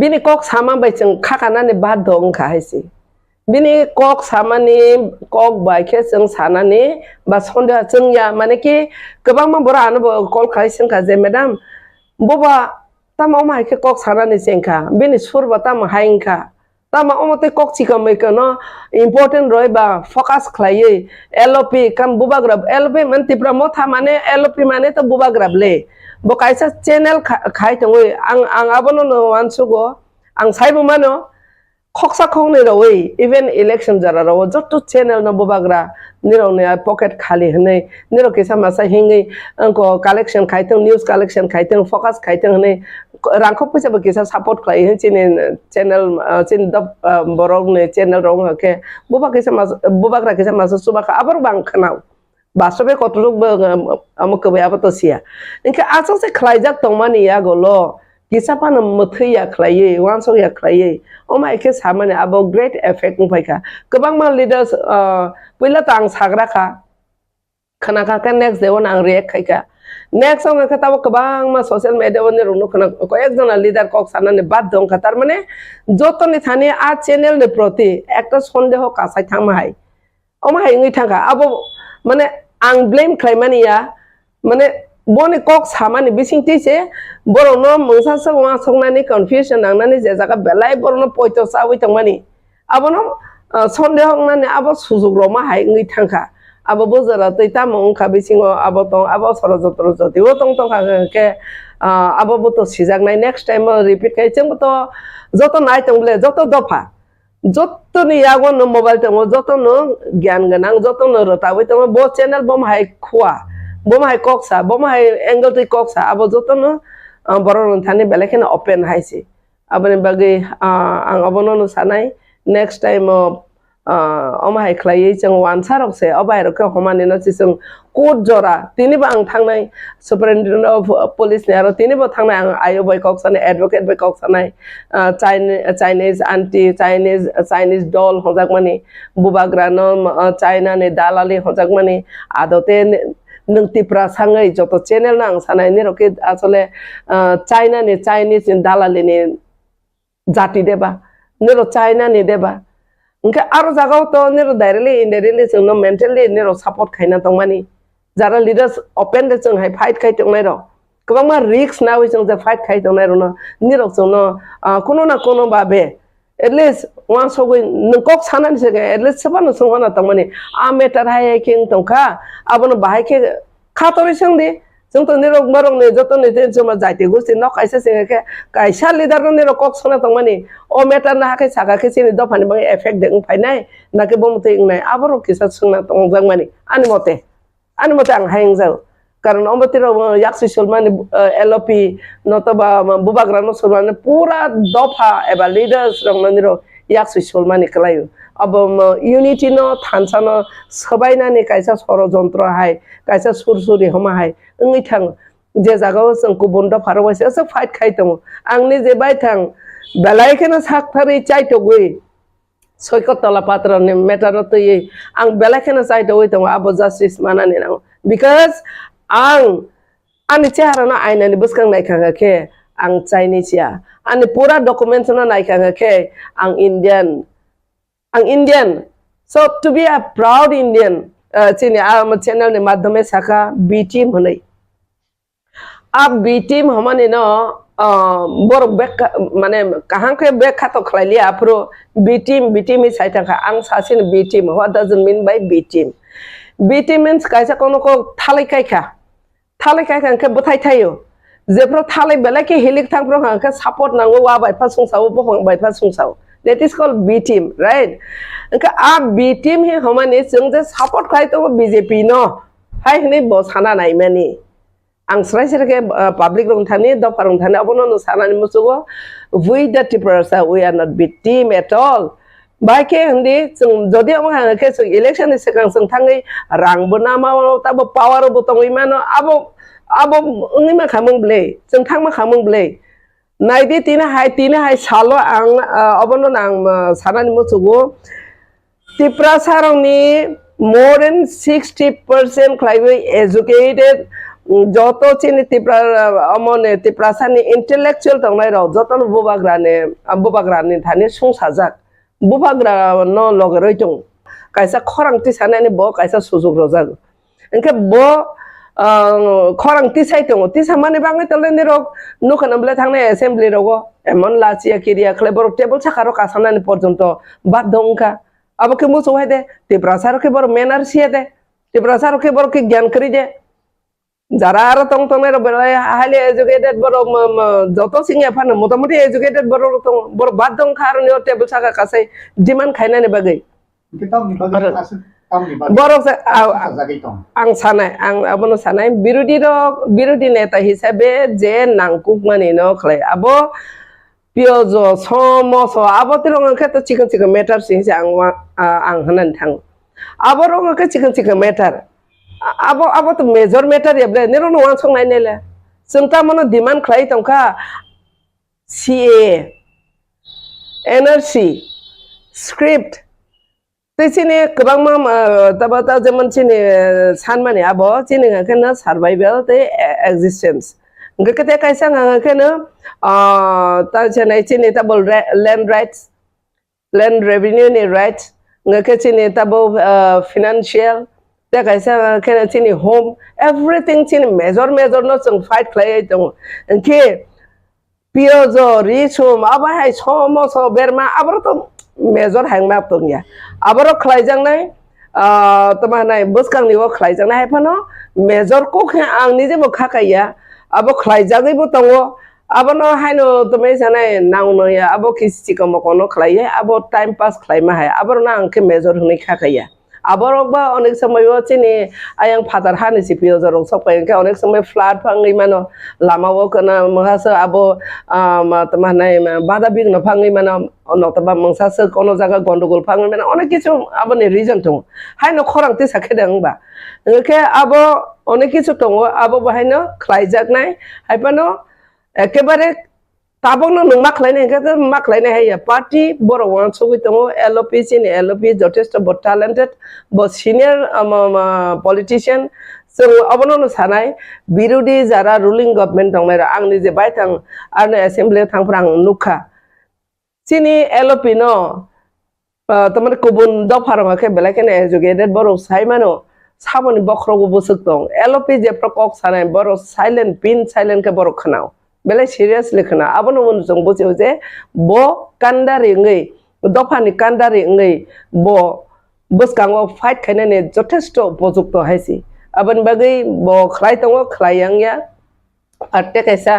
bini kok sama bai chung khakana ni bad dong kha haisi bini kok sama ni kok bai khe chung sana ni ba sonda chung ya mane ki gobang ma bora anu kol khai chung kha je madam boba tama omai ke kok sana ni sengka bini surba tama haingka tama omote kok chika meka no important roi ba focus khlaiye LOP kan bubagrab LOP man Tipra Motha mane LOP mane to bubagrab le bo kaisa channel khai tongoi ang abono no wansugo ang saibu mano khoksa khongne roi even election jara ro jotto channel no bubagra niro ne pocket khali hne niro kisa masa hingi ko collection khaitong news collection khaitong focus khaitong hne rangkhok pisa kisa support khlai hin chin channel chin the borok ne channel rong ke bubagra kisa masa subaka abar bang khanau basobe kotruk amuk be abato sia inka aso se khlaijak tongmani ya golo kisa pan muthi ya khlaiye wanso ya khlaiye oma eke samane abo great effect ngpaika kobang ma leaders pila tang sagra kha khana ka next day on ang react khaika next song ka tabo kobang ma social media on rungno khana ko ekjona leader kok sanane bad dong khatar mane joto ni thani a channel ne proti ekta sondeho kasai thangma hai oma hai ngi thanga abo mane ang blame khlaimani ya mane boni kok samani bising tise borono mungsa sangwa songnani confusion nangnani je jaga belai borono poito sawi tangmani abono sonde hongnani abo sujugroma hai ngi thangka abo bozara teita mongka bisingo abo tong abo sorojotro joti o tong tong ke abo boto sijagnai next time repeat kai chengboto joto nai tongle joto dofa joto ni yago no mobile tong joto no gyan ganang joto no rotawi tong bo channel bom hai khwa bom hai koksa bom hai angle ti koksa abo joto no boron thani belekena open haisi abane bagi ang abono no sanai next time hai khlai chang wan sarok se abai ro ka homani no chisung court jora tini bang thangnai superintendent of police ne aro tini bo thangnai ang ayo boy koksa ne advocate boy koksa nai Chinese anti Chinese doll hojak bubagra no China ne dalali hojak adote nung Tipra sangai joto channel nang sanai ni roke asole China ni Chinese in dalali ni jati deba niro China ni deba ngka aro jagao to niro directly indirectly sungno mentally niro support khaina tongmani jara leaders open de chung hai fight khai tongnai ro kwbangma risk na wi chung je fight khai tongnai ro no niro sungno kono na kono babe at least one so going kok sanan se at least saban so hona tongmani a meter hai king tongkha abono bahai ke khatori sangdi जों तो निरो मरंग ने जतो ने ते जमा जाइते गुस्ति न काइसा से के काइसा लिडर ने कक सना तंगमानि ओ मेटर ना के सागा के सिनि दफानि बे इफेक्ट दें फाइनाय ना के बमते इंनाय आबरो किसा संना तंगजांगमानि आनि मते आं हायं जाव कारण अमतिरो याक्सि सलमानि एलओपी नतबा बुबाग्रा न सलमानि पूरा दफा एबा लिडर्स रंग निरो याक्सि सलमानि कलायो अब यूनिटी न थानसा न सबायनानि काइसा षड़यंत्र हाय काइसा सुरसुरि हमा हाय ओंगै थां जे जागाव जों गुबुन दफाराव एसे फाइट खाय दङ आंनि जे बाय थां बेलायखेनो साखथारि चाइटगै सयकतला पात्रनि मेटार तयै आं बेलायखेनो चाइटगै दङ आबो जस्टिस मानानि नांगौ बिकज आंनि चेहाराना आयनानि बुसखां नायखाङाखे आं चाइनिसिया आंनि पुरा डकुमेन्ट्सना नायखाङाखे आं Indian. So to be a proud Indian, channel ne madhyame saka B team honai. Ab B team हमने ना बोर बैक माने कहाँ के बैक खातो खलाइली आपरो B team इस साइड का आंग सासिन B team. What does it mean by B team? B team means कैसा कोनो को थाले काय के बताई थायो. जेप्रो थाले बेला के हिलिक थांग प्रो के सपोर्ट नांगो वा बाय पास सुंसाव बफां बाय पास सुंसाव. That is called B team, right? Enka a B team hi हमने जों जे सपोर्ट खाय तो BJP no. हाय हने बस हाना नाय माने. आं स्राइसर के पब्लिक रंग थाने दफा रंग थाने अबनो न सानानि मुसुगो we the Tipura we are not B team at all. बाइके हंदी जों जदि हम के जों इलेक्शन सिगां जों थाङै रांबो नामा ताबो पावारबो तंगै मानो आबो ओंनि मा खामंब्ले जों थां मा खामंब्ले नाइदि तीन हाय सालो आं अबनो नां सानानि मुसुगो Tipra sarangni more than 60% claiwe educated joto chini Tipra amone Tipra sani intellectual tangnai ro joto bubagrani thani sungsajak bubagra no logoroi tung kaisa khorang ti sanani bo kaisa sujug rojak enke bo khorang tisai tongo tisa mani bangai tole ni rok nukan amble thang ne assembly rogo emon lachi akiria khle borok table sakaro kasana ni porjonto bad dongka abo ke muso hede Tipra saro ke bor menar siede Tipra saro ke bor ke gyan kri je যারা আর তং তংের highly educated বড় যত সিংহে fun মোটামুটি educated বড় বড় বাদ দং কারণ table সাকা কাছে demand খাইনানি বাগৈ বড় আং সানাই আং আবনো সানাই বিরোধী নেতা হিসাবে যে নাংকুক মানি ন খলাই আবো পিওজ সমস আবো তিরং ক্ষেত্রে চিকন চিকন ম্যাটার সিংসে আং হানানি থাং আবো রং চিকন চিকন matter abo to major matter yeble nero no wan song nai nele sungta mono demand khlai tongkha CA NRC script tisini kwbang ma tabata jemon chini sanmani abo chini khana survival te existence ngakete kaisa ngakene ta chenai chini tabol land rights land revenue ni rights ngake chini tabo financial ta kaisa kena chini home everything chini major no chung fight khlai tong ke piozo richum aba hai somo so berma abro to major hangma tongya abro khlai jang nai tama nai buskang ni wo khlai jang nai phano major ko khe ang ni je bo khakaya abo khlai jagai bo tongo abo no haino tome sanai nang no ya abo kisi ko mokono khlai abo time pass khlai ma hai abro na ang ke major hni khakaya আবরক বা অনেক সময় চিনি আয়াং father হানি CPO জরং সকাইকে অনেক সময় flood fungi মানো লামাও কনা মহাসা আবো তমানাই বাধা বিঘ্ন ফাঙ্গি মানো নতবা মংসাসে কোনো জায়গা গন্ডগোল ফাঙ্গি মানো অনেক কিছু আবনি রিজন দङ হাইনো খরাংতে সাখেদং বা একে আবো অনেক কিছু দङ আবো বাহাইনো খ্লাইজাকনাই হাইপানো একেবারে তাবংনো নং মাখলাইনে একে মাখলাইনে হাইয়া পার্টি বড় ওয়ান সগৈ দङ LOP চিনি LOP যথেষ্ট বড় ট্যালেন্টেড বড় সিনিয়র পলিটিশিয়ান जों अबनो सानाय बिरोधी जारा रुलिं गभर्नमेंट दङ आंनि जे बायथां आरो एसेम्बली थांफ्रां नुखा चिनि LOP नो तमने गुबुन दफारङाखे बेलाखेने एजुकेटेड बर' साइमानो साबनि बख्रगो बोसक दं LOP जे प्रकक सानाय बर' साइलेंट पिन साइलेंट के बर' खनाव बेले सिरियासलि खना अबनो मन जों बुझियो जे बो कान्दारि ngै दफानि कान्दारि ngै बो बसकांगो फाइट खायनाने जथेष्ट उपयुक्त हायसि अबन बागै बो खलाय दङ खलायांया आटे कैसा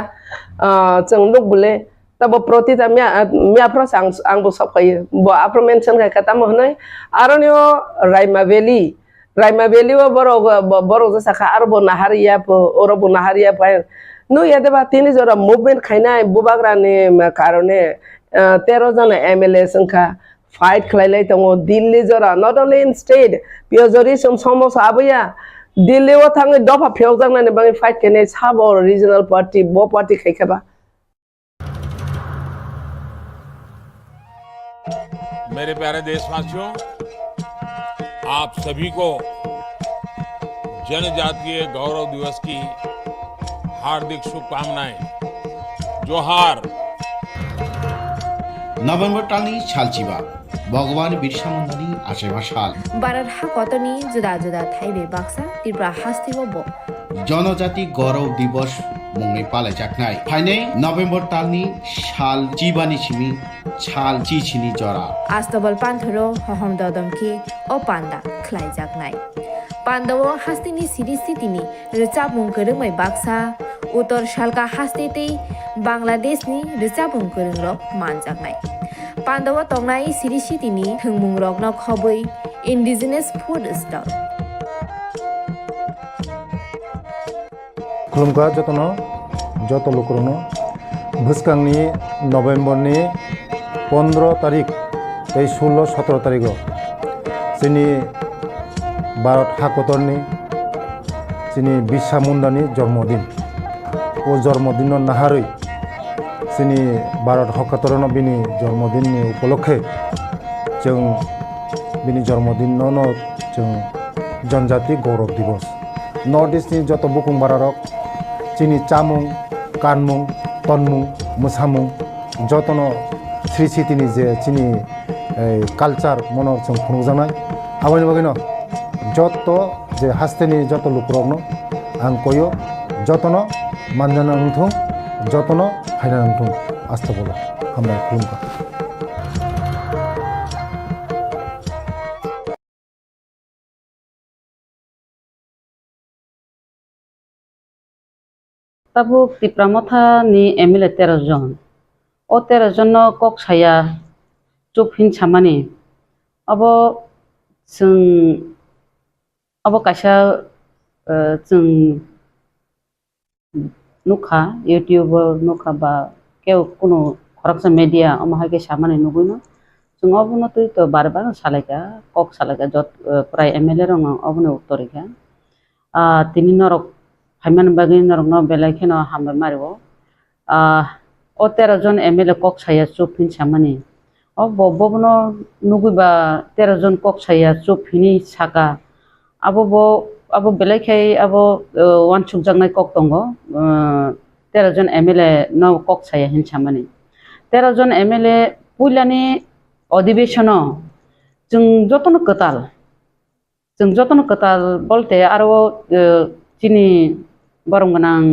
जों लुबले तब प्रतिता म्याफ्रा आंबो सफायो बो आफ्रो मेंशन खाय खाता महनै आरनियो रायमा भेली बरो जसाखा आरबो नाहारिया ओरबो नाहारिया पाय नु यादेबा तिनि जरा मुभमेंट खायनाय बुबाग्रानि कारणे 13 जन MLA संखा फाइट खलायलाय दङ दिल्ली जरा नट ओनली इन स्टेट पियजरी समस आबैया दिल्ली वो थांगे दफा फेव जांनानै बाङै फाइट केने साबो रीजनल पार्टी बो पार्टी खायखाबा मेरे प्यारे देशवासियों आप सभी को जनजातीय गौरव दिवस की हार्दिक शुभकामनाएं जोहार नभेम्बर टालनि सालचिबा भगवान बिरसा मुंडानि आसेबा साल भारत हाकतनि जुदा जुदा थाइबे बाक्सा त्रिपुरा हास्तिबो जनजाति गौरव दिवस मुङै पालायजानाय फाइनै नभेम्बर टालनि साल चिबानि सिमी साल चिचिनि जरा आस्तबल पान्थरो हहम ददमखि ओ पान्दा खलायजानाय पान्दाव हास्तिनि सिरिस्थितिनि रिचाबुं गोरोङै बाक्सा उत्तर सालका हास्तेतै बांलादेशनि रिचाबुं गोरोंरक मानजानाय पान्दाव तंनाय सिरिस्थितिनि थोंमुं रकन खबै इन्डिजिनास फुड स्टल खुलुमगा যত লোকরনো ভুসকাংনি নভেম্বরনি 15 তারিখ এই 16-17 তারিখ চিনি ভারত হাকতরনি চিনি বিরসা মুন্ডানি জন্মদিন ও জন্মদিন নাহারই চিনি ভারত হাকতরন বিনি জন্মদিনनि উপলক্ষে जों बिनि जन्मदिननो जों जनजाति गौरव दिवस नर्थ इस्टनि जत बुकुं बारारक चिनि चामुं कानमुं तनमुं मोसामुं जतनो स्रिसितिनि जे चिनि कालचार मनर जों खुंजानाय आबानि बागैनो जत जे हास्तेनि जत लुकरकनो आं कयो जतनो मानजाना नोंथुं जतनो फायना नोंथुं आस्था बोलो हामबाय खुलुमबाय Tabuk Tipra Motha ni MLA 13 জন o 13 জন kok saya chuphin chamani abo kaisa जों नुखा YouTube नुखा बा केउ कुनो खरकसा मीडिया अमहाके सामाने नुगुनो जों अबनो तो बार बार सालायका कक सालायका जत प्राय MLA रंग अबनो उत्तरिका तिनि नरक फाइमान बागै नरक न बेलायखेनो हामबाय मारिबो o 13 জন MLA kok saya chuphin chamani o bobno नुगुबा 13 জন kok saya chuphini saka abo belaikai abo wansuk jangnai kok tongo 13 জন MLA no kok saya hin chamani 13 জন MLA puilani अधिवेशनो जों जतनो कताल बोलते आरो चिनि बरंगनां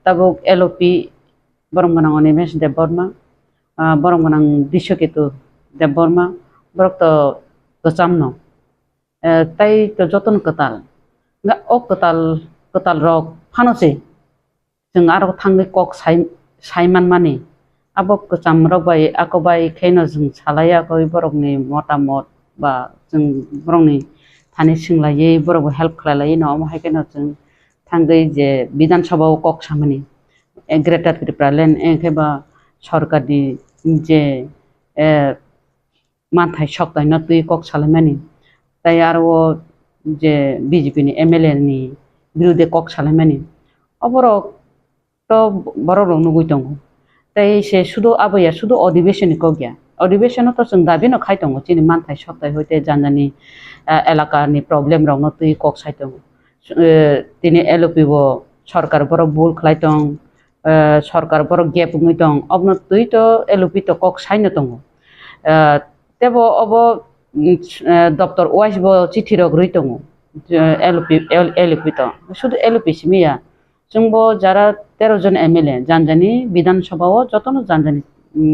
tabuk LOP बरंगनां अनिमेश देबबर्मा बरंगनां दिशकेतु देबबर्मा बरक तो गचामनो ताई तो जतन कताल कताल रक फानोसे जों आरो थांगे कक साइमान माने अब गचाम रबाय आकबाय खेनो जों सालाया गय बरकनि मतामत बा जों बरंनि थानि सिंलायै बरक हेल्प खालायै न अमहायकेनो जों थांगे जे विधान सभाव कक सामानि ग्रेटर त्रिपुरा लेन एखेबा सरकारनि जे मानथाय सप्ताह न तुई कक सालायमानि ताई आरो जे BJP नि MLA नि बिरुद्धे कक सालायमानि अबरक तो बरक नुगुइ दङ ताई से सुदु आबैया सुदु अधिवेशन को गया अधिवेशन तो जों दाबि न खाइ दङ चिनि मानथाय सप्ताह होते जानजानि एलाकानि प्रब्लेम रङ तुई कक साइ दङ तिनि LOP बो सरकार बर भुल खालाय दं सरकार बर गेप ngui दं अबनो तुई तो LOP तो कक साइनो दङ तेबो अब दप्तर वाइस बो चिठी रग रइ दङ LOP तो शुद्ध LOP सिमिया जोंबो जारा 13 জন MLA जानजानि विधान सभाव जतनो जानजानि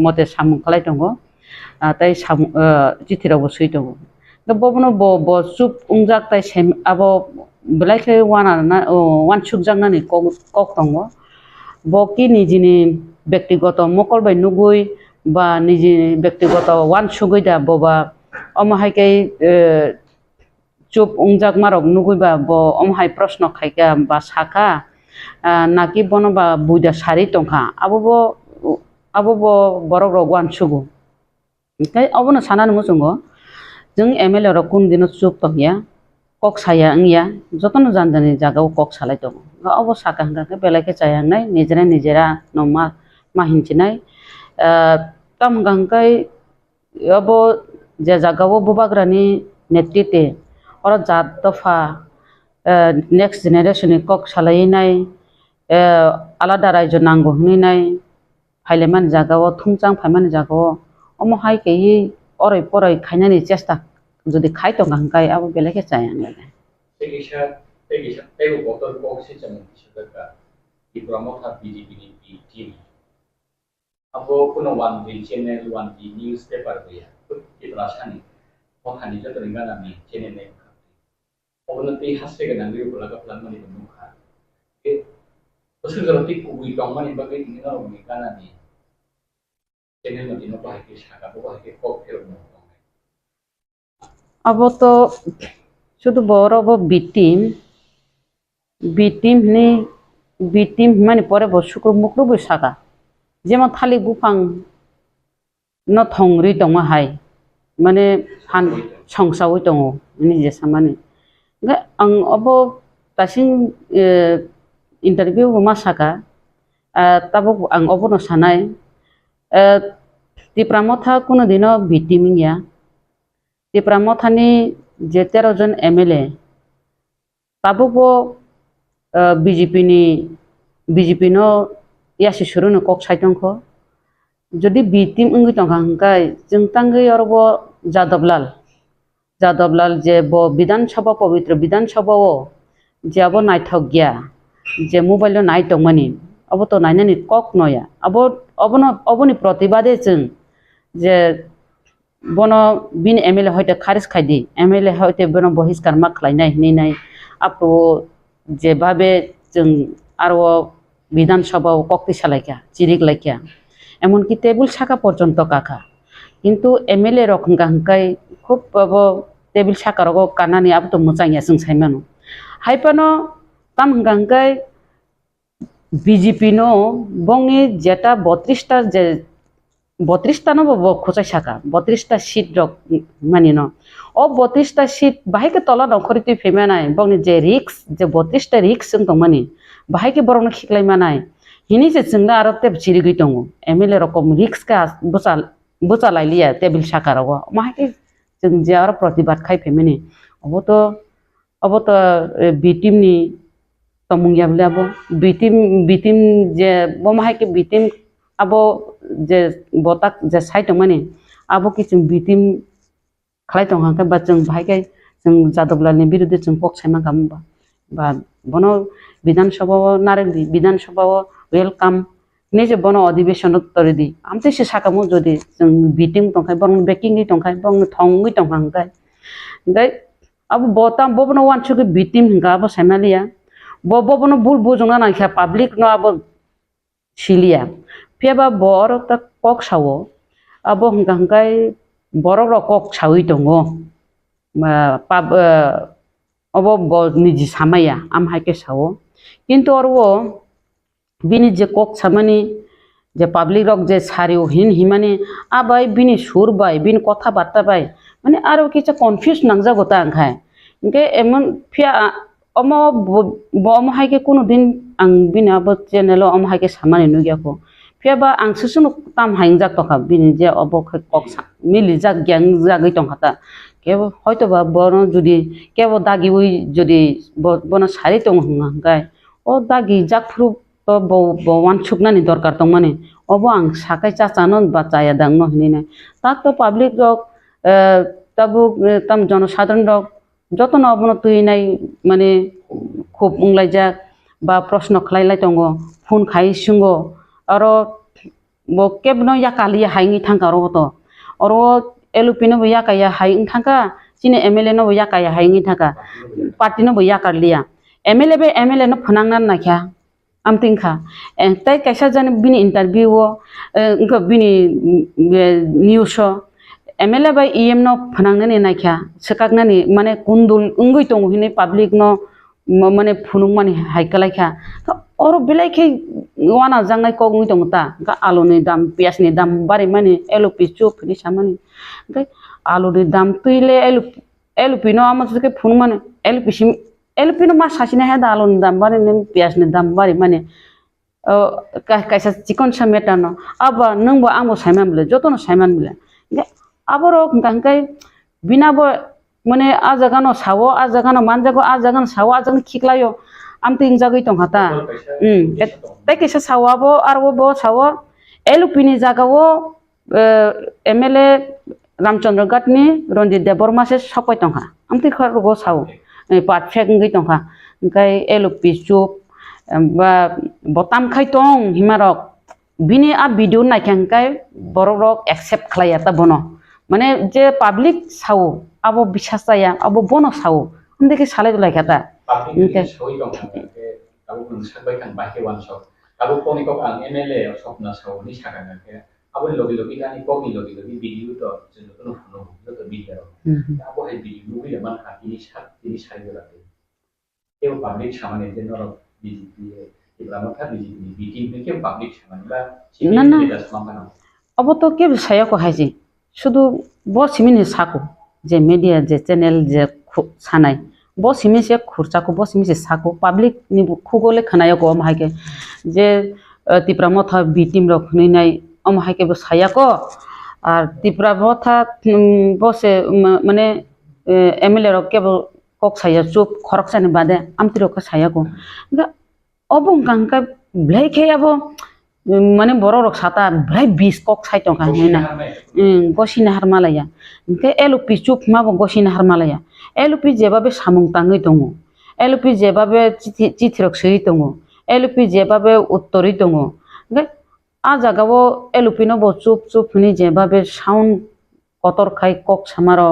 मते सामु खालाय दङ ताई चिठी रग सै दङ द बबनो बो चुप उंजाक ताई सेम आबो बेलायखे वान सुक जांनानि कक दङ बकि निजिनि व्यक्तिगत मकल बाय नुगुइ बा निजि व्यक्तिगत वान सुगै दा बबा अमहायकै चुप उंजाक मारक नुगुइबा बो अमहाय प्रश्न खायका बा साका नाकि बनबा बुइदा सारि टंखा आबो बरक रग वान सुगु ओंखाय अबनो साना नङो जों MLA रक कुन दिन चुप तंगिया कक साया अंगिया जतनो जानजानि जागाव कक सालाय दङ अब साका हंगाके बेलायके चायांनाय निजेरा नमा माहिनचिनाय तम गंगाय अब जे जागाव बुबाग्रानि नेतृत्वे और जात दफा नेक्स्ट जेनेरेशन कक सालायनाय आलादा रायजो नांगौ हनिनाय फाइलेमान जागाव थुंजां फाइमान जागाव अमहाय केyi अराय पराय खायनानि चेष्टा जुदि खाय दं हंगाय अब बेलायके चायांनाय तेगो बतर कक system बिसोरका Tipra Motha BJP ni team abo kuno one channel one newspaper ya Tipra sani Mothani jotoni gana ni channel ne obno tei hasse gana ngi bolaga plan mani nukha e osul garoti kubui tongmani bagai ni na ni gana ni channel mati no bahai ke shaka bo bahai ke kokphiroklaikha abo to শুধু বড় B team মানে পরে শুক্র মুক্রব সাকা যেমন থালি গুফাং ন থংরি দङ हाय माने फान संसावै दङ निजे सामानि आं अब दासिम इंटरभिउ मा साका ताबो आं अबनो सानाय Tipra Motha कुनो दिन बिटिमिया Tipra Mothani जे 13 জন MLA ताबो BJP no यासि सुरुनो कक साइटंखो जदि बिटिम अंगि टंखा हंकाय जों तांगै अरबो जादबलाल जे बो विधान सभा पवित्र विधान सभाव যে আবো নাইথক গিয়া যে মোবাইল নাইতংমানি আবো তো নাইনানি কক নয়া অবনি প্রতিবাদে जों যে বন বিন MLA হয়তো খারিজ খাইদি MLA হয়তো বন বহিষ্কার मा খাইনাই হিনাই আপু যেভাবে जों আরো বিধানসভাও কক্তিশালাইকা চিরিকলাইকা এমনকি টেবিল শাখা পর্যন্ত কাকা কিন্তু MLA রকম গাঙ্কাই খুব টেবিল শাখার কানানি আবো তো মোজাইয়া जों সাইমানো হাইপানো তাম গাঙ্কাই BJP नो बंगे जेटा 32टा जे 32टा नो खोचाई शाखा 32टा सीट रक मानि न ओ 32टा सीट बाहायके तला नखरिति फेमानाय बंगे जे रिक्स जे 32टा रिक्स जों दं मानि बाहायके बरनो खिखलाय मानाय हिनि जे जोंना आरो टेब चिरिगै दङ MLA रकम रिक्स का बोचा लाइलिया टेबिल शाखा रग माहायके जों जे आरो प्रतिबाद खाय फेमानि अब तो बी टीम नि तमुंगिया बले अब बी टीम जे बमाहाय के बी टीम अब जे बताक जे साइट माने अब कि जों बी टीम खालाय दं हांका बा जों बाहाय के जों जादबलानि बिरुद्धे जों पक सायमा गामबा बा बनो विधानसभा नारेंगि विधानसभा वेलकाम ने जे बनो अधिवेशन तरिदि आमते से साकामु जदि जों बी टीम दंखाय बंग बेकिंग नि दंखाय बंग थंगै दंखाय दै अब बता बबनो वानसु के बी टीम हिंगा अब सायमालिया बबनो बुल बुजोंना नाखा पब्लिक न अब सिलिया फेबा बर त कक सावो अब हंगाय बर र कक सावै दङ अब निजि सामाया आम हायके सावो किन्तु अरवो बिनि जे कक सामानि जे पब्लिक रक जे सारियो हिमानि आबाय बिनि सुर बाय बिनि कथा बार्ता बाय माने आरो किछ कन्फ्यूज नांजागोता आंखाय इनके एमन फिया अम हायके कोनो दिन आं बिनि अब चेनेल अम हायके सामानि नुगियाखौ फेबा आं सुसुनु ताम हायं जातखा बिनि जे अब कक मिलि जा ग्यां जागै दंखाता केब हयतोबा बनो जुदि केब दागि उइ जुदि बनो सारि दं हंगाय ओ दागि जाखफ्रु बवान सुकनानि दरकार दं माने अब आं साकाय चाचानो बाचाया दां न हिने ताक तो पब्लिक रक ताबु ताम जनसाधारण रक যতন অবনত তুইনাই মানে খুব উংলাইজা বা প্রশ্ন খালাইলাই দङ ফোন খাইসুঙ্গ আর কেবনো ইয়াকালিয়া হাইङि थांगा रबत और LP नो याकाया हाइङ थांगा चिने MLA नो याकाया हाइङि थांगा पार्टी नो याकालिया MLA नो फनांना नाख्या आमतिंखा ताइ कैसा जाने बिनि इंटरव्यू इनको बिनि न्यूज MLA बाय EM नो फनांनानै नाख्या सकागनानै माने कुन्दुल उंगै दङ हिने पब्लिक नो माने फुनुं माने हाइकलायखा और बेलायखे वाना जांनाय कगै दङ ता गा आलुनि दाम पियासनि दाम बारे माने LP चुपनि सामानि ओमफ्राय आलुनि दाम तुइले LP नो आमसके फुनुं माने LP नो मा सासिना हे आलुनि दाम बारे पियासनि दाम बारे माने कैसा चिकन समेटा न अब नंबो आंबो सायमान बिले जतनो सायमान बिले आबरो गांकाय बिनाबो माने आ जगानो सावो आ जगानो मानजागो आ जगानो सावो आ जगानो खिखलायो आमतिं जागै दंखाता ताइ कैसा सावाबो आरो बो सावो LP नि जागावो MLA रामचंद्र गाटनि रन्जित देबबर्मा से सपाय दंखा आमति खरगो सावो पाट फेंगै दंखा ओंखाय LP चुप बा बटाम खाय दं हिमारक बिनि आ भिडिअ नायखांकाय बररक एक्सेप्ट खालाया ता बनो माने जे पब्लिक सावो अब विश्वास जाया अब बनो सावो उनदेके सालाय लायखाता इनके सही दं के अब नोंसबाय खान बाहे वान सक अब कोनिको आं MLA सपना सावनि सागानके अब लगे गानि कोनि लगे भिडिअ तो जों नो तो भिडिअ अब हे भिडिअ बिले मान हातिनि साइड लाते एव पब्लिक सामाने जे नर BJP Motha BJP के पब्लिक सामाने बा अब तो के साया को हाइजी शुधु ब सिमिनि साको जे मीडिया जे चैनल जे सानाय ब सिमि से खुरचाको ब सिमि से साको पब्लिक नि खुगोले खनाया को माहायके जे तिप्रा Motha बी टीम रो खनैनाय अमाहायके ब सायाको आर तिप्रा Motha बसे माने MLA रो के कक साया चुप खरकसानि बादे आमतिरो को सायाको अब गांका ब्लाइखे अब माने बर रक साता ब्लाइ 20 कक साइट दंखा हैना गसिना हारमालाया इनके LP चुप माबो गसिना हारमालाया LP जेबाबे सामुं ताङै दङ LP जेबाबे चिथिरक सही दङ LP जेबाबे उत्तरी दङ आ जागाव LP नो बो चुप चुप नि जेबाबे साउन्ड कतर खाय कक सामारो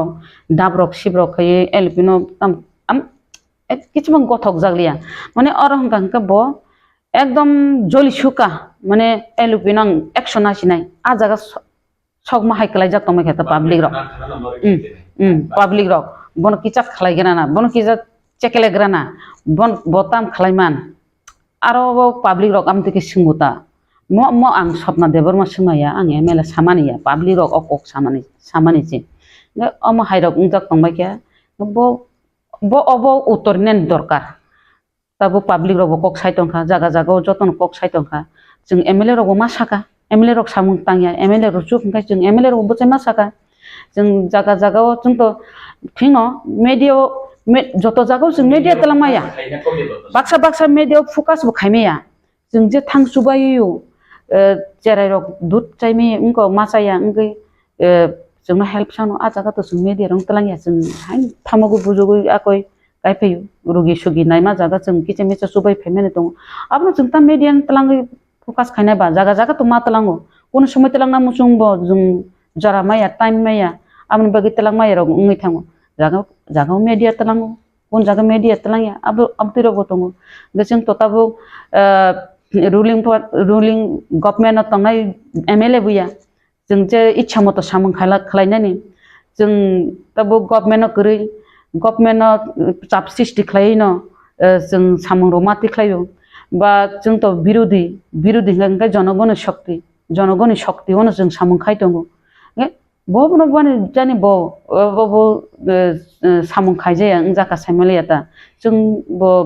दाब्रक सिब्रक खाय LP नो आम किछुमान गथक जागलिया माने अरहंका बो एकदम जलि सुका माने LP नं एक्शन आसिनाय आ जागा सग माहाय खलाय जातो मे खेता पब्लिक रक पब्लिक रक बन किचा खलाय गेना बन किचा चेकेले ग्राना बन बोताम खलायमान आरो पब्लिक रक आम तिके सिंगुता म आं सपना देबर मा सिमाया आं MLA सामानिया पब्लिक रक अक सामानि जे अम हायरक उंजाक तंबाय के बो अबो उत्तरनेन दरकार तबो पब्लिक रक कक साइतंखा जागा जागा जतन कक साइतंखा जों MLA रक मा साका MLA रक सामुं तांया MLA रक जुफंखाय जों MLA रक बो मा साका जों जागा जागा जों तो फिङो मेडिया जत जागा जों मेडिया तलामाया बाक्सा मेडिया फोकस बो खायमेया जों जे थांसुबायो जेराय रक दुत चाइमे उनको मासाया उनकै जोंनो हेल्प सानो आ जागा तो जों मेडिया रं तलांया जों हाय थामगु बुजुगु आकय गायफैयो रुगि सुगि नायमा जागा जों किचे मेचे सुबाय फेमेने दं आपनो जों ता मेडिया तलांगै फोकस खायनाय बा जागा जागा तो मा तलांगो कोन समय तलांना मुसुंबो जों जरा माया टाइम माया आमन बगै तलां माया रग उङै थांगो जागा मेडिया तलांगो कोन जागा मेडिया तलांया अब तिरबो दङ जों तताबो रुलिं गभर्नमेन्ट तंगाय MLA बुया जों जे इच्छा मतो सामं खालायनानै जों तबो गभर्नमेन्ट करै गभर्नमेन्ट चाप सृष्टि खालायनो जों सामं रमाति खालायो बा जों तो विरोधी हंगाय जनगण शक्ति होनो जों सामं खाय दङ बबनो बाने जानि बो सामं खाय जाया जाका सायमालिया ता जों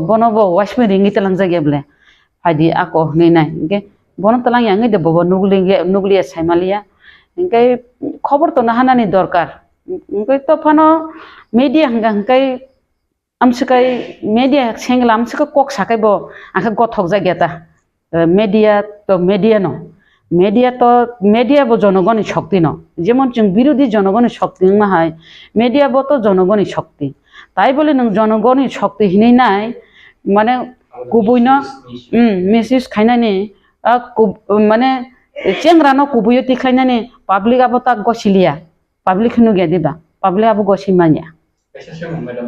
बनो बो वासमे रिंगि तलां जायगाब्ले फायदि आको नैनाय के बनो तलां यांगै दे बो नुगलिया सायमालिया इंकाय खबर तो नाहानानि दरकार इंकाय तो फानो मीडिया हंगाय आमसकाय मीडिया सेंगला आमसका कक साकाय बो आखा गथक जायगाता मीडिया नो मीडिया बो जनगण शक्ति न जेमन जों विरोधी जनगण शक्ति माहाय मीडिया बो तो जनगण शक्ति ताई बोले नों जनगण शक्ति हिनै नाय माने गुबुयनो मेसेज खायनानि माने चेंग्रा न कुबुयो तिखायनानि पब्लिक आबो ता गसिलिया पब्लिक नु गेदिबा पब्लिक आबो गसिमानिया पेशेंट मैडम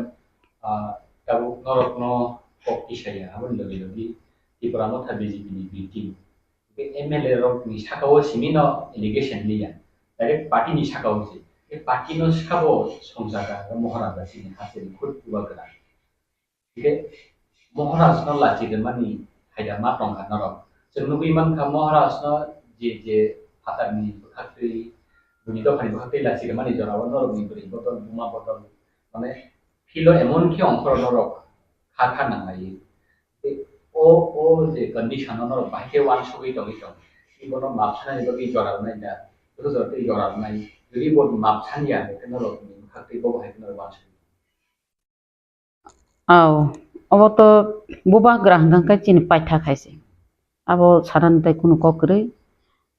दाबो नरकनो ककपिसाया आबो लोगि त्रिपुरा मथा BJP नि बिटिम बे MLA रकनि साकाव सिमिनो एलिगेशन लिया डाइरेक्ट पार्टी नि साकाव से बे पार्टी नो साकाव संजागा महाराजा सिनि हासेनि खुद बुबागरा के महाराज न लाजिगन मानि हायदा मा टंगा नरक जों नुगैमान का महाराज न जे फातारनि बखाख्रि बुनि दखानि बखाख्रि लाजिगन मानि जराव नरकनि बरि बटल बुमा बटल माने फिलो एमन कि अंकर नरक खा नांगायो ओ जे कंडीशन नरक बाहिके वान सबै दं इबनो मापसानाय बगै जरानाय दा रुजरते जरानाय जुदि बन मापसानिया नरकनि बखाख्रि बहायखन वान अब तो बुबा ग्राहंगां का चिन पाइथा खायसे अब साधारणतः कोनो ककरै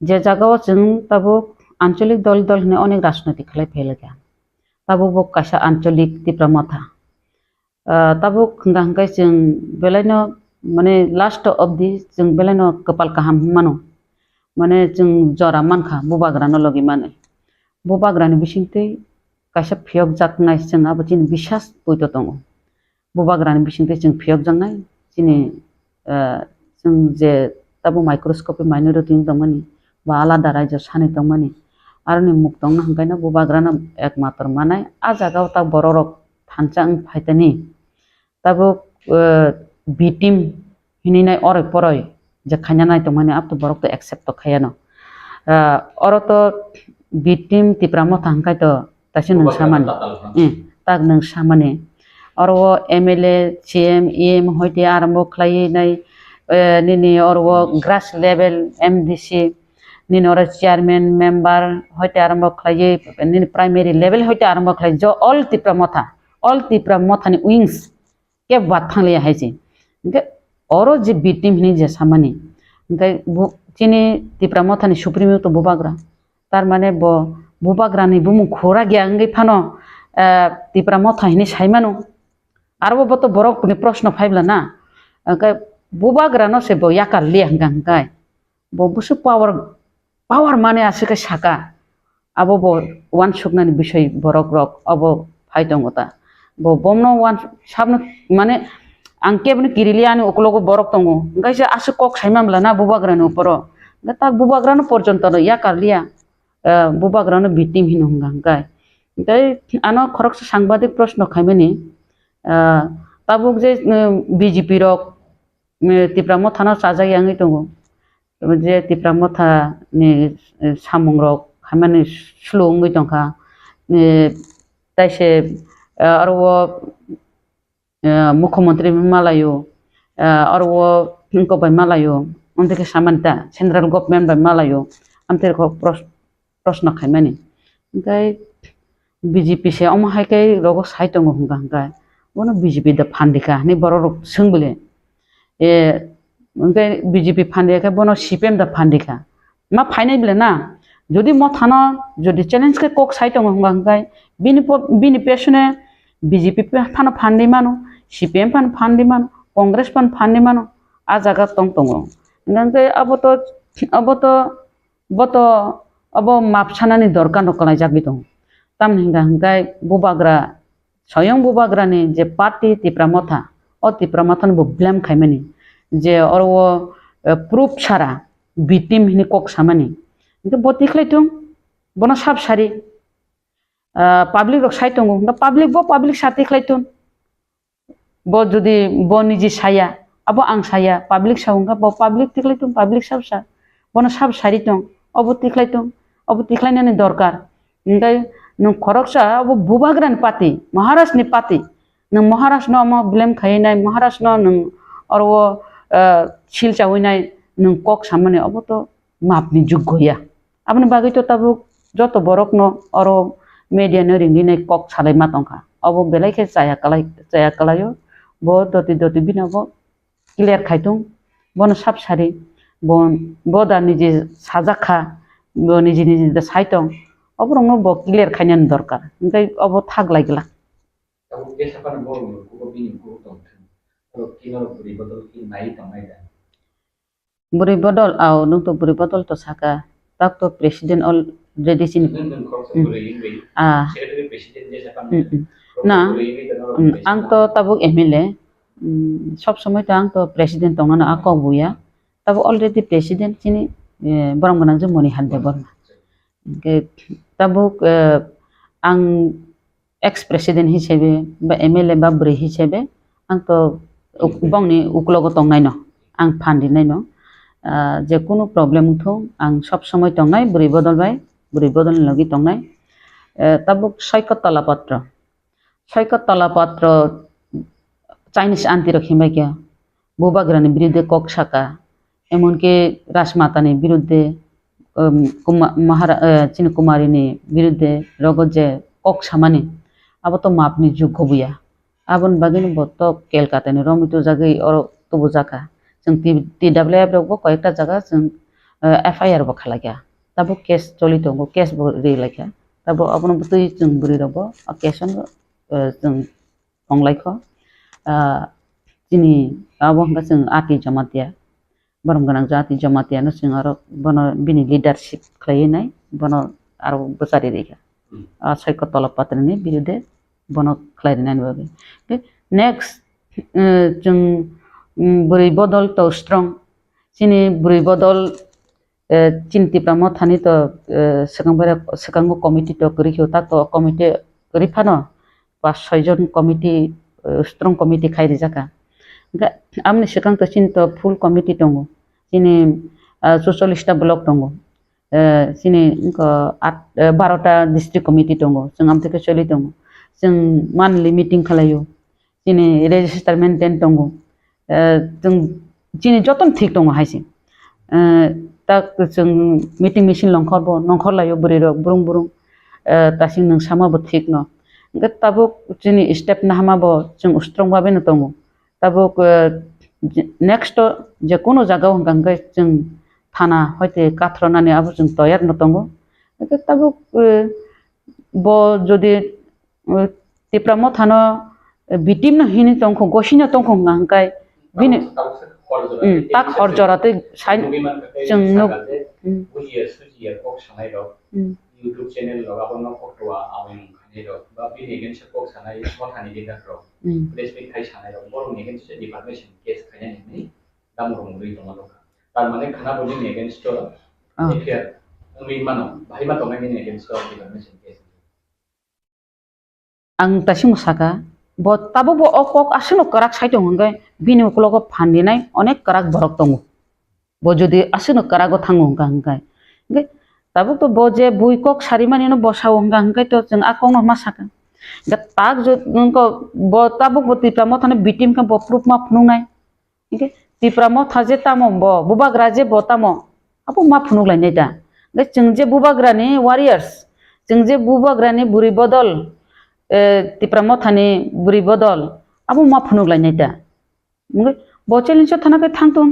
जे जागाव जों तबो आंचलिक दल ने अनेक राजनैतिक खालाय फैलगा तबो बो कासा आंचलिक त्रिपुरा मथा तबो खंगांगाय जों बेलायनो माने लास्ट अफ दि जों बेलायनो कपाल काहाम मानो माने जों जरा मानखा बुबाग्रानो लगे माने बुबाग्रानि बिसिंतै कासा फियक जाकनाय जों अब चिन बिसास बयतो दङ बुबाग्रानि बिसिंतै जों फियक जांनाय चिनि जों जे तबो माइक्रोस्कोपि माइनरिटी दंमोनि बा आलादा राज्य सानै दंमोनि आरो नि मुख दंना हंगायना बुबाग्रानो एकमात्र मानाय आ जागाव ता बररक थानचां फायतनि तबो बिटिम हिनिनाय अरे परय जे खायनाय दंमोनि अब तो बरक तो एक्सेप्ट तो खायानो अरो तो बिटिम त्रिपुरा मथा हंगाय तो तासे नों सामानि ताग नों सामानि और वो MLA CM EM होते आरंभ खालायनाय निनी और वो ग्रास लेवल MDC निनी और चेयरमैन मेंबर होते आरंभ खालाये निनी प्राइमरी लेवल होते आरंभ खालाय जो ऑल त्रिपुरा मथानि विंग्स के बात थांलिया है जी इनके और जे बिटिम नि जे सामानि इनके चिनि त्रिपुरा मथानि सुप्रीम तो बुबाग्रा तार माने बो बुबाग्रानि बुमु खोरा गया इंगे फानो त्रिपुरा मथा हिनि सायमानो आरो बो तो borok ni प्रश्न फाइबला ना ओंखाय बुबाग्रा न से बो याकार लिया हंगाय बो बुसु पावर माने आसिके साका abo bo wan suknani বিষয় borok rok abo फाइदंगता bo bomno wan sabno माने आं केबनि किरिलियानि उकलोगो borok tongo ओंखायसो आसु कक साइमामला ना बुबाग्रानि उपरो ता बुबाग्रानो पर्यन्त याकार लिया बुबाग्रानो victim हिनो हंगाय ओंखाय आनो खरकस सांबादिक प्रश्न खाइमानि ताबुक जे बीजेपी रक तिप्रा मथाना साजाय आंगै दंगो जे तिप्रा मथा नि सामुं रक खामानि स्लुंगै दंखा ताइसे आरो मुख्यमंत्री मालायो आरो इनको बाय मालायो उनके सामानता सेंट्रल गवर्नमेंट बाय मालायो आमतेर को प्रश्न खाइमानि ओंखाय बीजेपी से अमहायकै रगो साइतंगो हंगाय बोनो बीजेपी द फान्दिका नि बरो सोंबले ए ओंखाय बीजेपी फान्दिका बोनो सीपीएम द फान्दिका मा फाइनाय बिले ना যদি মথানো যদি চ্যালেঞ্জ কে কক সাইটং হंगाय बिनि पेशने बीजेपी फानो फान्दी मानो सीपीएम फानो फान्दी मानो कांग्रेस फानो फान्दी मानो आ जागा तंग तंग ओंखाय अब मापसानानि दरकार नकलाय जागि दं ताम हंगाय बुबाग्रा स्वयं बुबाग्रानि जे पार्टी तिप्रा मथा ओ तिप्रा मथान बो ब्लेम खाइमानि जे और वो प्रूफ छारा victim हिनि कक सामानि itu botiklaitung bono sab sari public rok saitung da public sati klaitun bo jodi bo niji saya abo ang saya public saunga bo public tiklaitung public sabsa bono sab sari tung abo tiklainani dorkar ngai nung khoroksa abo bubagran pati maharashtra ni pati nung maharashtra no mo blame khainai maharashtra no nung orwo silchahuinai nung kok samane abo to mapni juggoya আপনি বাকি তো তাবু যত বরক ন or media ন রিঙ্গি নাই cock Salai মাতংখা of বেলাইকে চায়া কালাयो ব দতি বিনাব clear খাইতুং বন সাব সারি বন বদা নিজে সাজাখা ব নিজে নিজে সাইতং অবরং ব ক্লিয়ার খাইনান দরকার ओमफ्राय অব থাক লাগলা তাবু কেসাপান বড় কোকো বিনি কোকো তং তো কিনো বুড়ি বদল কি নাই তংনাই দা বুড়ি বদল আও নং তো বুড়ি বদল তো সাকা tak to presiden already sin na ang to tabuk MLA sob somoy to ang to presiden tongana ako buya tabuk already presiden sini borong ganang je moni hadde borna tabuk ang ex president hisebe ba MLA ba bri hisebe ang to bongni uklogo tongnai no ang phandi nai no যে কোনো problem উঠো আং সব সময় টংনাই বুড়ি বদল লগি টংনাই তাবুক সৈকত তলাপত্র Chinese আন্তি রখিমাই কিয়া বুবাগ্রানি বিরুদ্ধে কক সাকা এমনকি রাজমাতানি বিরুদ্ধে চিনি কুমারিনি বিরুদ্ধে রগত যে কক সামানি আবো তো মাপনি যোগ্য বুয়া আবন বাগিনি বত কেলকাতানি রমিতো জাগি অর তবু জাকা जों TWF रखबो कयटा जागा जों FIR बो खालाया ताबो केस चलि दंगो केस बो रिलाखा ताबो आपन बुतै जों बुरि रबो केसन जों फंलाइखो जिनि आबो हंगा जों आति जमातिया बरम गनां जाति जमातिया न जों आरो बनो बिनि लिडारशिप खालायनाय बनो आरो बसारि रेखा सैको तलपत्रनि बिरुद्धे बनो खालायनाय बागै नेक्स्ट जों बुरै बदल तो स्ट्रं सिनि बुरै बदल चिन्तिप्रा मथानि तो सेकांगो कमिटि तो करिखियो ता तो कमिटि करिफानो 5-6 जन कमिटि स्ट्रं कमिटि खाइरि जाका आमनि सेकांग तो चिन तो फुल कमिटि दंगो सिनि 44टा ब्लक दंगो सिनि 12टा डिस्ट्रिक्ट कमिटि दंगो जों आमतेके चलि दंगो जों मानलि मिटिं खालायो सिनि रेजिस्टार मेंटेन दंगो जों जिनि जतन ठीक दङ हायसि ता जों मिटिं मिसिन नंखर लायो बुरै रक बुरुं तासिं नों सामाबो ठीक न ताबो जिनि स्टेप नाहामाबो जों स्ट्रं भाबे न दङ ताबो नेक्स्ट जे कोनो जागाव हंगांगै जों थाना हयते काथ्रनानि आबो जों तयार न दङ ताबो ब जदि Tipra मथानो bitim no hini tongko gosina tongko ngangkai bini tak hor jorate sain jeng no YouTube channel lo abon no kokwa awin khani ro ba bi negen se kok sanai Mothani digar ro Facebook khai sanai ro bor negen se defamation case khani ni dam ro muri to malo tar mane khana boli negen sto efer mi mano bhai ma tongai ni negen sto defamation case ang tasing saka bo tabo bo okok asino karak saito ngai bini uklogo phandi nai onek karak borok tongo bo jodi asino karago thango ngai ngai tabo to bo je bui kok sarimani no bosao ngai to jeng akong no masaka ga tak jo nko bo tabo bo Tipra Mothani bitim ka bo proof ma phunu nai ngai Tipra Motha je tamo bo bubagra je bo tamo apo ma phunu lai nai da ngai jeng je bubagra ni warriors jeng je bubagra ni buri bodol Tipra Mothani buri bodol apo ma phunu lai nai da ngai bo challenge thana ka thangtung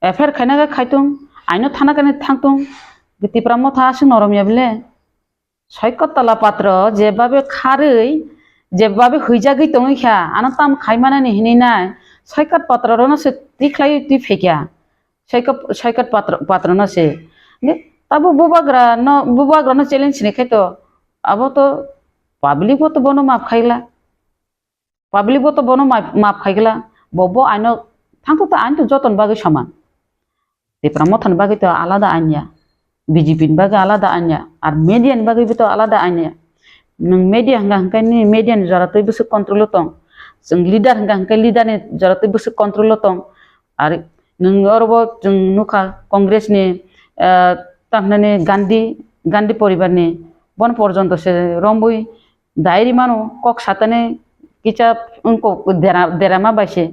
affair khaina ka khaitung aino thana ka thangtung Tipra Motha asing noromia bile soikotala patra jebabe kharei jebabe huijagi tongi kha anatam khaimana ni hini nai soikat patra rona se tiklai ti fekya soikat patra na se tabo bubagra no challenge ne khaito abo to public bo to bono map khaila bobo aino thangto ta ain to joton bagi saman Tipra Mothani bagi to alada anya BJP bagi alada anya ar media bagi to alada anya nang media hangkai ni media ni jara to bisu control tong jeng leader hangkai leader ni jara to bisu control tong ar nang orbo jeng nuka congress ni tamnani gandhi poribar ni bon porjonto se rombui dairi mano kok satane kicha unko derama baise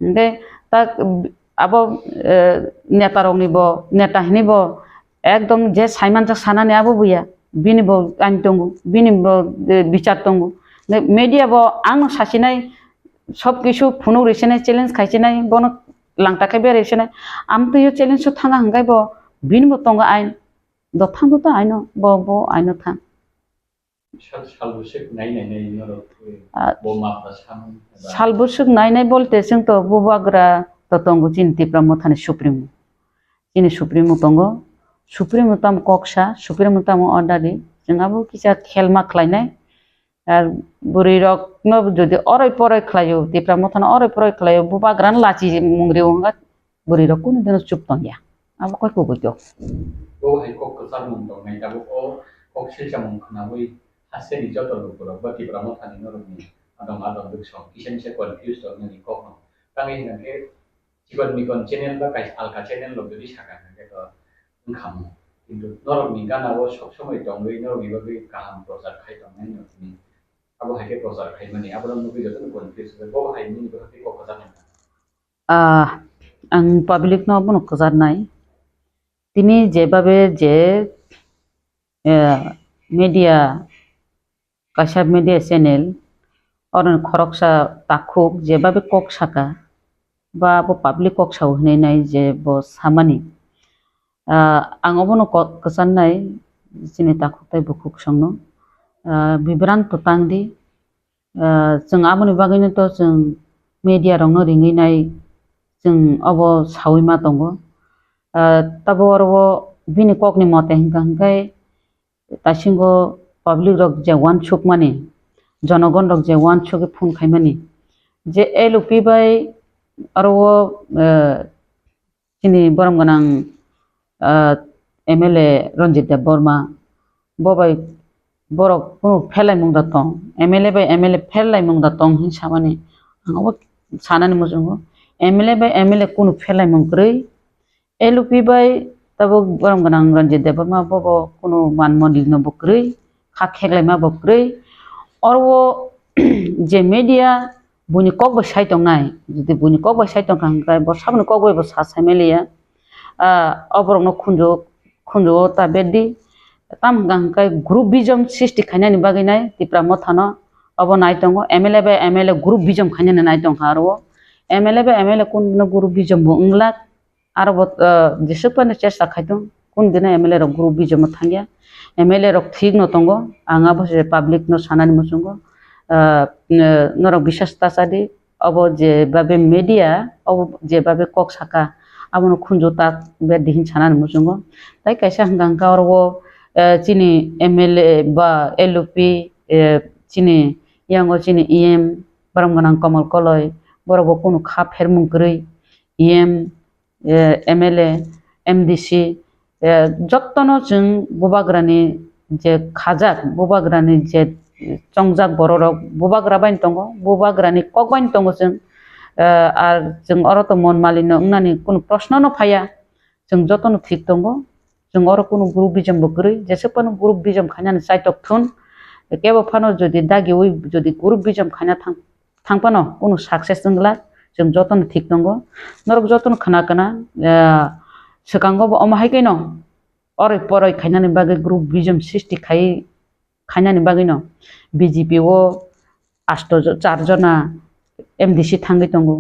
nde tak abo netarong ni bo neta hini bo ekdom je saiman jak sanani abo buya bini bo antongu bini bo bichar tongu media bo ang sasinai sob kisu phunu resene challenge khaisinai bono langta khabe resene am to yo challenge thanga hangai bo bini bo tonga ain do thang to aino bo aino thang salbursuk nai bolte sing to bubagra to tongu chin Tipra Mothani supremo tongo supremo tam koksa supremo tam ordari jengabo kisa khelma khlainai ar buri rok no jodi oroi poroi khlayo Tipra Mothani oroi poroi khlayo bubagran lachi mungri onga buri rok kun den chup tongya abo koi ko gjo bo hai kok ko sar mung dong nai tabo kok Silchajakmano khana boi hase ni joto lukuro ba Tipra Mothani no ni adong dukso kisen se confused dong ni kok no tangi nge mikon channel ba kai alka channel lo jodi saka nge to ngkham কিন্তু নরমি গানাও সব সময় দংই নরমি বাকি কাহাম প্রচার খাই দংই নরমি আবো হাইকে প্রচার খাই মানে আবরন নবি যতন কনফিউজ গো হাইনি বাকি কথা না ang public no bono kazar nai tini jebabe je media kasab media channel oron khoroksa takhuk jebabe kok saka ba bo public kok sau hnei nai je bo samani ang obono kasan nai sini takhuk tai bukhuk sangno bibran to tangdi jeng amoni bagini to jeng media rong no ringi nai jeng obo sawi ma tongo tabo orbo bini kokni mote hingkai tasingo public rok je wan chuk mani জনগণ rock যে one ছকে phone খাইমানি যে LP by আরো চিনি বরম গনাং MLA রঞ্জিত দেব বর্মা ববাই বরক কোনো ফেলাই মুংদা তং MLA বাই MLA ফেলাই মুংদা তং হিসামানি আঙব সানানি মজঙ্গ MLA বাই MLA কোনো ফেলাই মুংগ্রই এলপি বাই তাবো বরম গনাং রঞ্জিত দেব বর্মা বব কোনো মান মন্দির ন বক্রই খা খেগলাই মা বক্রই और वो जे media बुनी कॉक बसाई तो नाई जिते बुनी कॉक बसाई तो कहाँ का बसाब न कॉक बस सास है मेलिया अब रोग न खुंजो ता बेडी तम कहाँ का ग्रुप बीजम सिस्टी खाने नि बागी नाई Tipra Mothani अब नाई तो गो MLA बे MLA ग्रुप बीजम खाने न नाई तो कहाँ रो MLA बे MLA कुन न ग्रुप बीजम बोंगला आर वो जिसे पर न चेष्टा खाई तो कुन दिन MLA रो group बीजम थांगिया MLA rok thik no tongo anga bose public no sanani musungo নরক বিশ্বাস তাসাদি অব যেভাবে মিডিয়া অব যেভাবে কক সাকা আবনো খুঁজো তাক বে দিহিন ছানান মুসুঙ্গ তাই কাইসা হাঙ্গাঙ্কা অরবো চিনি MLA বা LOP চিনি ইয়াঙ্গো চিনি EM বারমগানাং কমল কলয় বরবো কোনো খা ফেরমুগ্রৈ EM MLA MDC যত্তনো जों बुबाग्रानि जे खाजाक बुबाग्रानि जे चंजाक बररक बुबाग्रा बाइन दंगो बुबाग्रानि कक बाइन दंगो जों आर जों अरतो मन मालिनो उंनानि कोनो प्रश्न न फाया जों जतनो ठीक दंगो जों अर कोनो ग्रुप बिजम बग्रै जेसेपन ग्रुप बिजम खानानि साइटक थुन केबो फानो जदि दागि उइ जदि ग्रुप बिजम खाना थांपानो कोनो सक्सेस जोंला जों जतनो ठीक दंगो नरक जतनो खाना खाना सेकांगो अमाहायकैनो अरै परै खायनानि बागै ग्रुप बिजम सृष्टि खायनानि बागैनो BJP ओ 4 जना MDC थांगै दंगो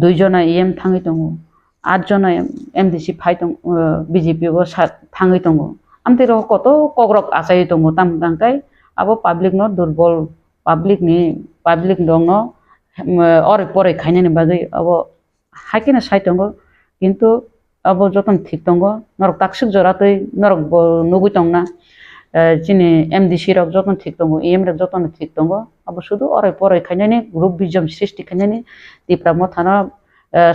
2 जना EM थांगै दंगो 8 जना MDC फाइ दं BJP ओ थांगै दंगो आमतेरो कत कग्रक आसाय दंगो ताम गांकाय आबो पाब्लिक न दुर्बल पाब्लिक दंग अरै परै खायनानि बागै अब हाकिना साइ दंगो किन्तु अब जतन ठीक दंगो नरक ताकसिक जरातै नरक नुगै दंना चिनि MDC रक जतन ठीक दंगो EM रक जतन ठीक दंगो अब शुधु अरै परै खायनानि ग्रुप बिजम सृष्टि खायनानि तिप्रा मथाना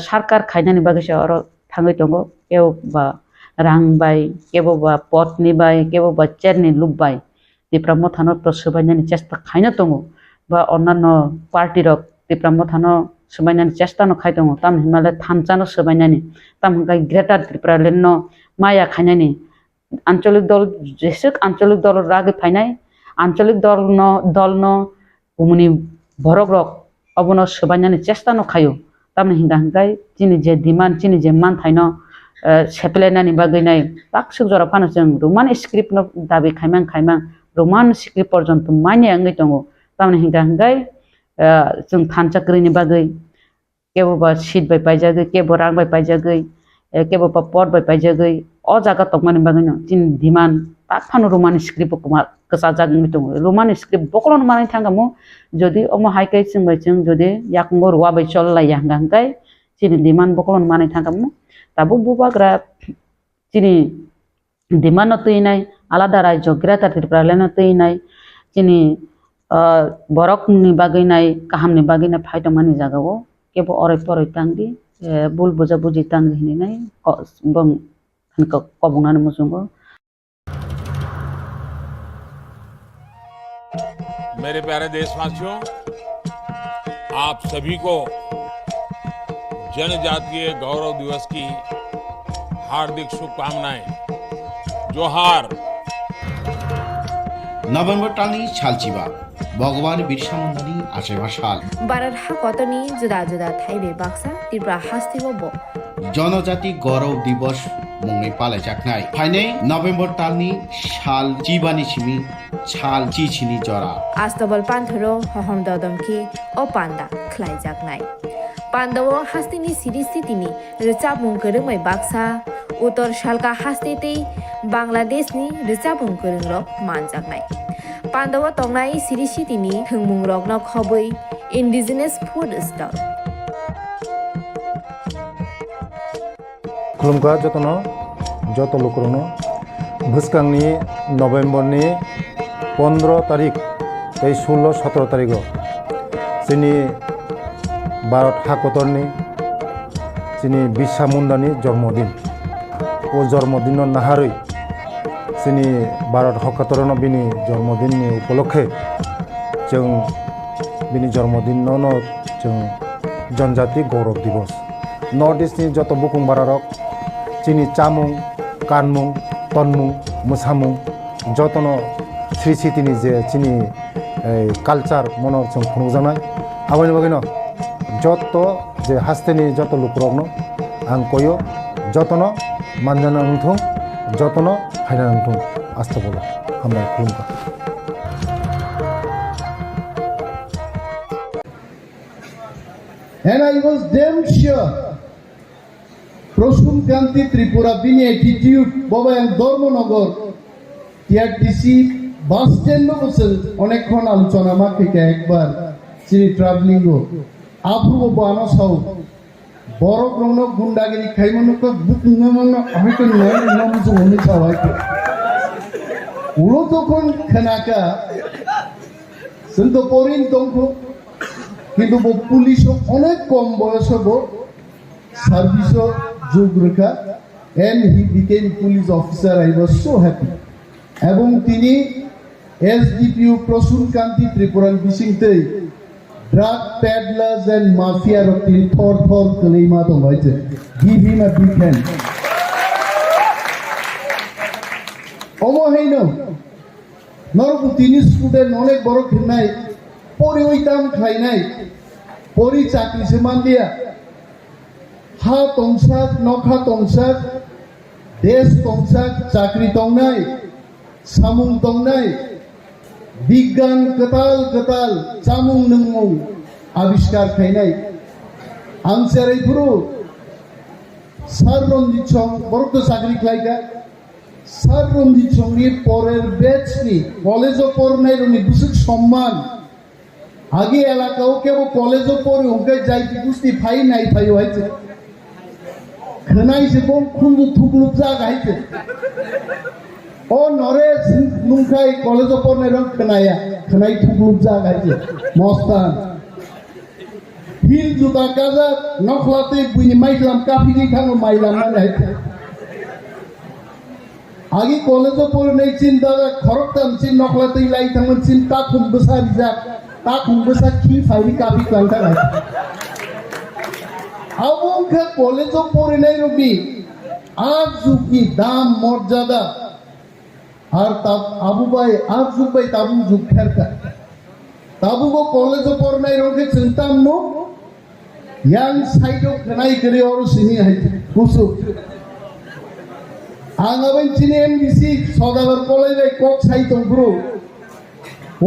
सरकार खायनानि बागैसो अर थांगै दंगो केबा रां बाय केबा पदनि बाय केबा चेरनि लुब बाय तिप्रा मथाना तो सबायनानि चेष्टा खायना दंगो बा अन्नान्य पार्टी रक तिप्रा मथाना सबायनानि चेष्टा न खाय दंगो ताम हिमालय थानचानो सबायनानि ताम गाय ग्रेटार त्रिपुरा लेन माया खायनानि आंचलिक दल जेसेक आंचलिक दल रागे फायनाय आंचलिक दल न उमुनि भरक रक अबन सबायनानि चेष्टा न खायो ताम हिंगाय चिनि जे डिमान्ड चिनि जे मान थायनो सेप्लेनानि बागैनाय ताकसिक जरा फानो जों रोमान स्क्रिप्ट न दाबि खायमां रोमान स्क्रिप्ट पर्यन्त माने आंगै दंगो ताम हिंगाय जों थानचाक्रिनि बागै केबा सीट बाय पाइजागै केबा रां बाय पाइजागै केबा पद बाय पाइजागै अ जागा तकमानि बागैनो जिन डिमान्ड ताक फानो रोमान स्क्रिप्ट कुमार कसा जागै दंगो रोमान स्क्रिप्ट बकलन माने थांगामो जदि अम हाइकै जों जदि याकंगो रुवा बाय चललाय हांगांगाय जिन डिमान्ड बकलन माने थांगामो ताबो बुबाग्रा जिनि डिमान्ड तैनाय आलादा राज्य ग्रेटार त्रिपुरा लेन तैनाय जिनि बरकनि बागैनाय काहामनि बागैनाय फायदमानि जागावो केबो अरै परै तांगि बुल बुजा बुजि तांगि हिनाय बं हनक कबुंनानि मुसुंगो मेरे प्यारे देशवासियों, आप सभी को जनजातीय गौरव दिवस की हार्दिक शुभकामनाएं। जोहार। नभेम्बर टालनि सालचिबा भगवान बिरसा मुंडानि आसेबा साल भारत हाकतनि जुदा जुदा थाइबे बाक्सा त्रिपुरा हास्तिबो जनजाति गौरव दिवस मुङै पालायजानाय फाइनै नभेम्बर टालनि साल चिबानि सिमी साल चिचिनि जरा आस्तबल पान्थरो हहम ददमखि ओ पान्दा ख्लायजानाय पान्दावो हास्तिनि सिरिस्थितिनि रिचाबुं गोरोंमै बाक्सा उत्तर सालका हास्तितै बांलादेशनि रिचाबुं गोरोंरक मानजानाय पान्दाव तंनाय सिरिस्थितिनि थोंमुं रकन खबै इन्डिजिनास फुड स्टल खुलुमगा जतनो जत लोकरनो भुसकांनि नभेम्बरनि 15 तारिख 16-17 तारिख जोंनि भारत हाकतरनि जोंनि बिरसा मुंडानि जन्मदिन ओ जन्मदिन नाहारै जोंनि भारत हाकतरनो बिनि जन्मदिननि उपलक्षे जों बिनि जन्मदिनावनो जों जनजाति गौरव दिवस नर्थ इस्टनि जत बुकुं बारारक जोंनि चामुं कानमुं तनमुं मोसामुं जतनो स्रिसितिनि जे जोंनि कालचार मनर जों खुंजानाय आबायनि बागैनो जत जे हास्तेनि जत लुकरकनो आं कयो जतनो मानजाना नोंथों जतनो फायना नोंथों आस्था बोलो हामबाय खुलुमगा And I was damn sure Proshum Kanti Tripura Bini attitude Baba and Dormonogor TRTC bus stand বসে অনেকক্ষণ আলোচনা মাকে একবার চিনি ট্রাভেলিং আপ্রুব বানো সাউ বড় গ্রহণ গুন্ডাগিরি খাইমানুক বুক নমন হয়তো নয় নাম জমি খাওয়াই উলো যখন খানাকা সন্ত পরিন দংখ কিন্তু পুলিশ অনেক কম বয়স হব সার্ভিস যোগ রেখা and he became police officer. I was so happy. এবং তিনি SDPU প্রসূনকান্তি ত্রিপুরান বিশিংতে ড্রাগ প্যাডলার্স এন্ড মাফিয়ার তিনি থর থর কলেইমা দং হয়েছে give him a big hand. অমহাইন নরকু তিনি স্টুডেন্ট অনেক বড় খেলনাই পরে ওই দাম খাই নাই পরি চাকরি সমান দিয়া হা তংসাক নখা তংসাক দেশ তংসাক চাকরি তংনাই সামুং তংনাই বিজ্ঞান কতাল কতাল চামুং নংমৌ আবিষ্কার খাইনাই আংসারাই পুরো সার রঞ্জিত সং বরক চাকরি খাইকা সার রঞ্জিত সঙ্গে পরের ব্যাচ নি কলেজও পড়নাই রনি দুসুক সম্মান আগে এলাকাও কেবল কলেজও পড়ে ওকে যাইতে বুঝতে ফাই নাই ফাই হয়েছে খানাইছে কোন খুন্দু থুকলুক যা গাইছে ও নরে নুনখাই কলেজও পড়নাই রং খানাইয়া খানাই থুকলুক যা গাইছে মস্তান হিল জুতা কাজা নখলাতে বুইনি মাইলাম কাফিরি খানো মাইলাম না গাইছে আগে কলেজও পড়ে নেই চিন্তা খরকতাম চিন নখলাতেই লাই থামন চিন তা খুম্বসা রিজা তা খুম্বসা কি ফাইলি কাফি কালটা গাইছে আবংখা কলেজও পড়ে নাই রবি আর যুগি দাম মর্যাদা আর আবু ভাই আর যুগ ভাই তাবু যুগ খেরকা তাবুগো কলেজও পড়ে নাই রোগে চিন্তাম নো ইয়াং সাইডও খানাই করে ওর সিনি হাইতে কুসু আঙাবাই চিনি এমবিসি সদাগর কলেজে কক সাইতো ব্রো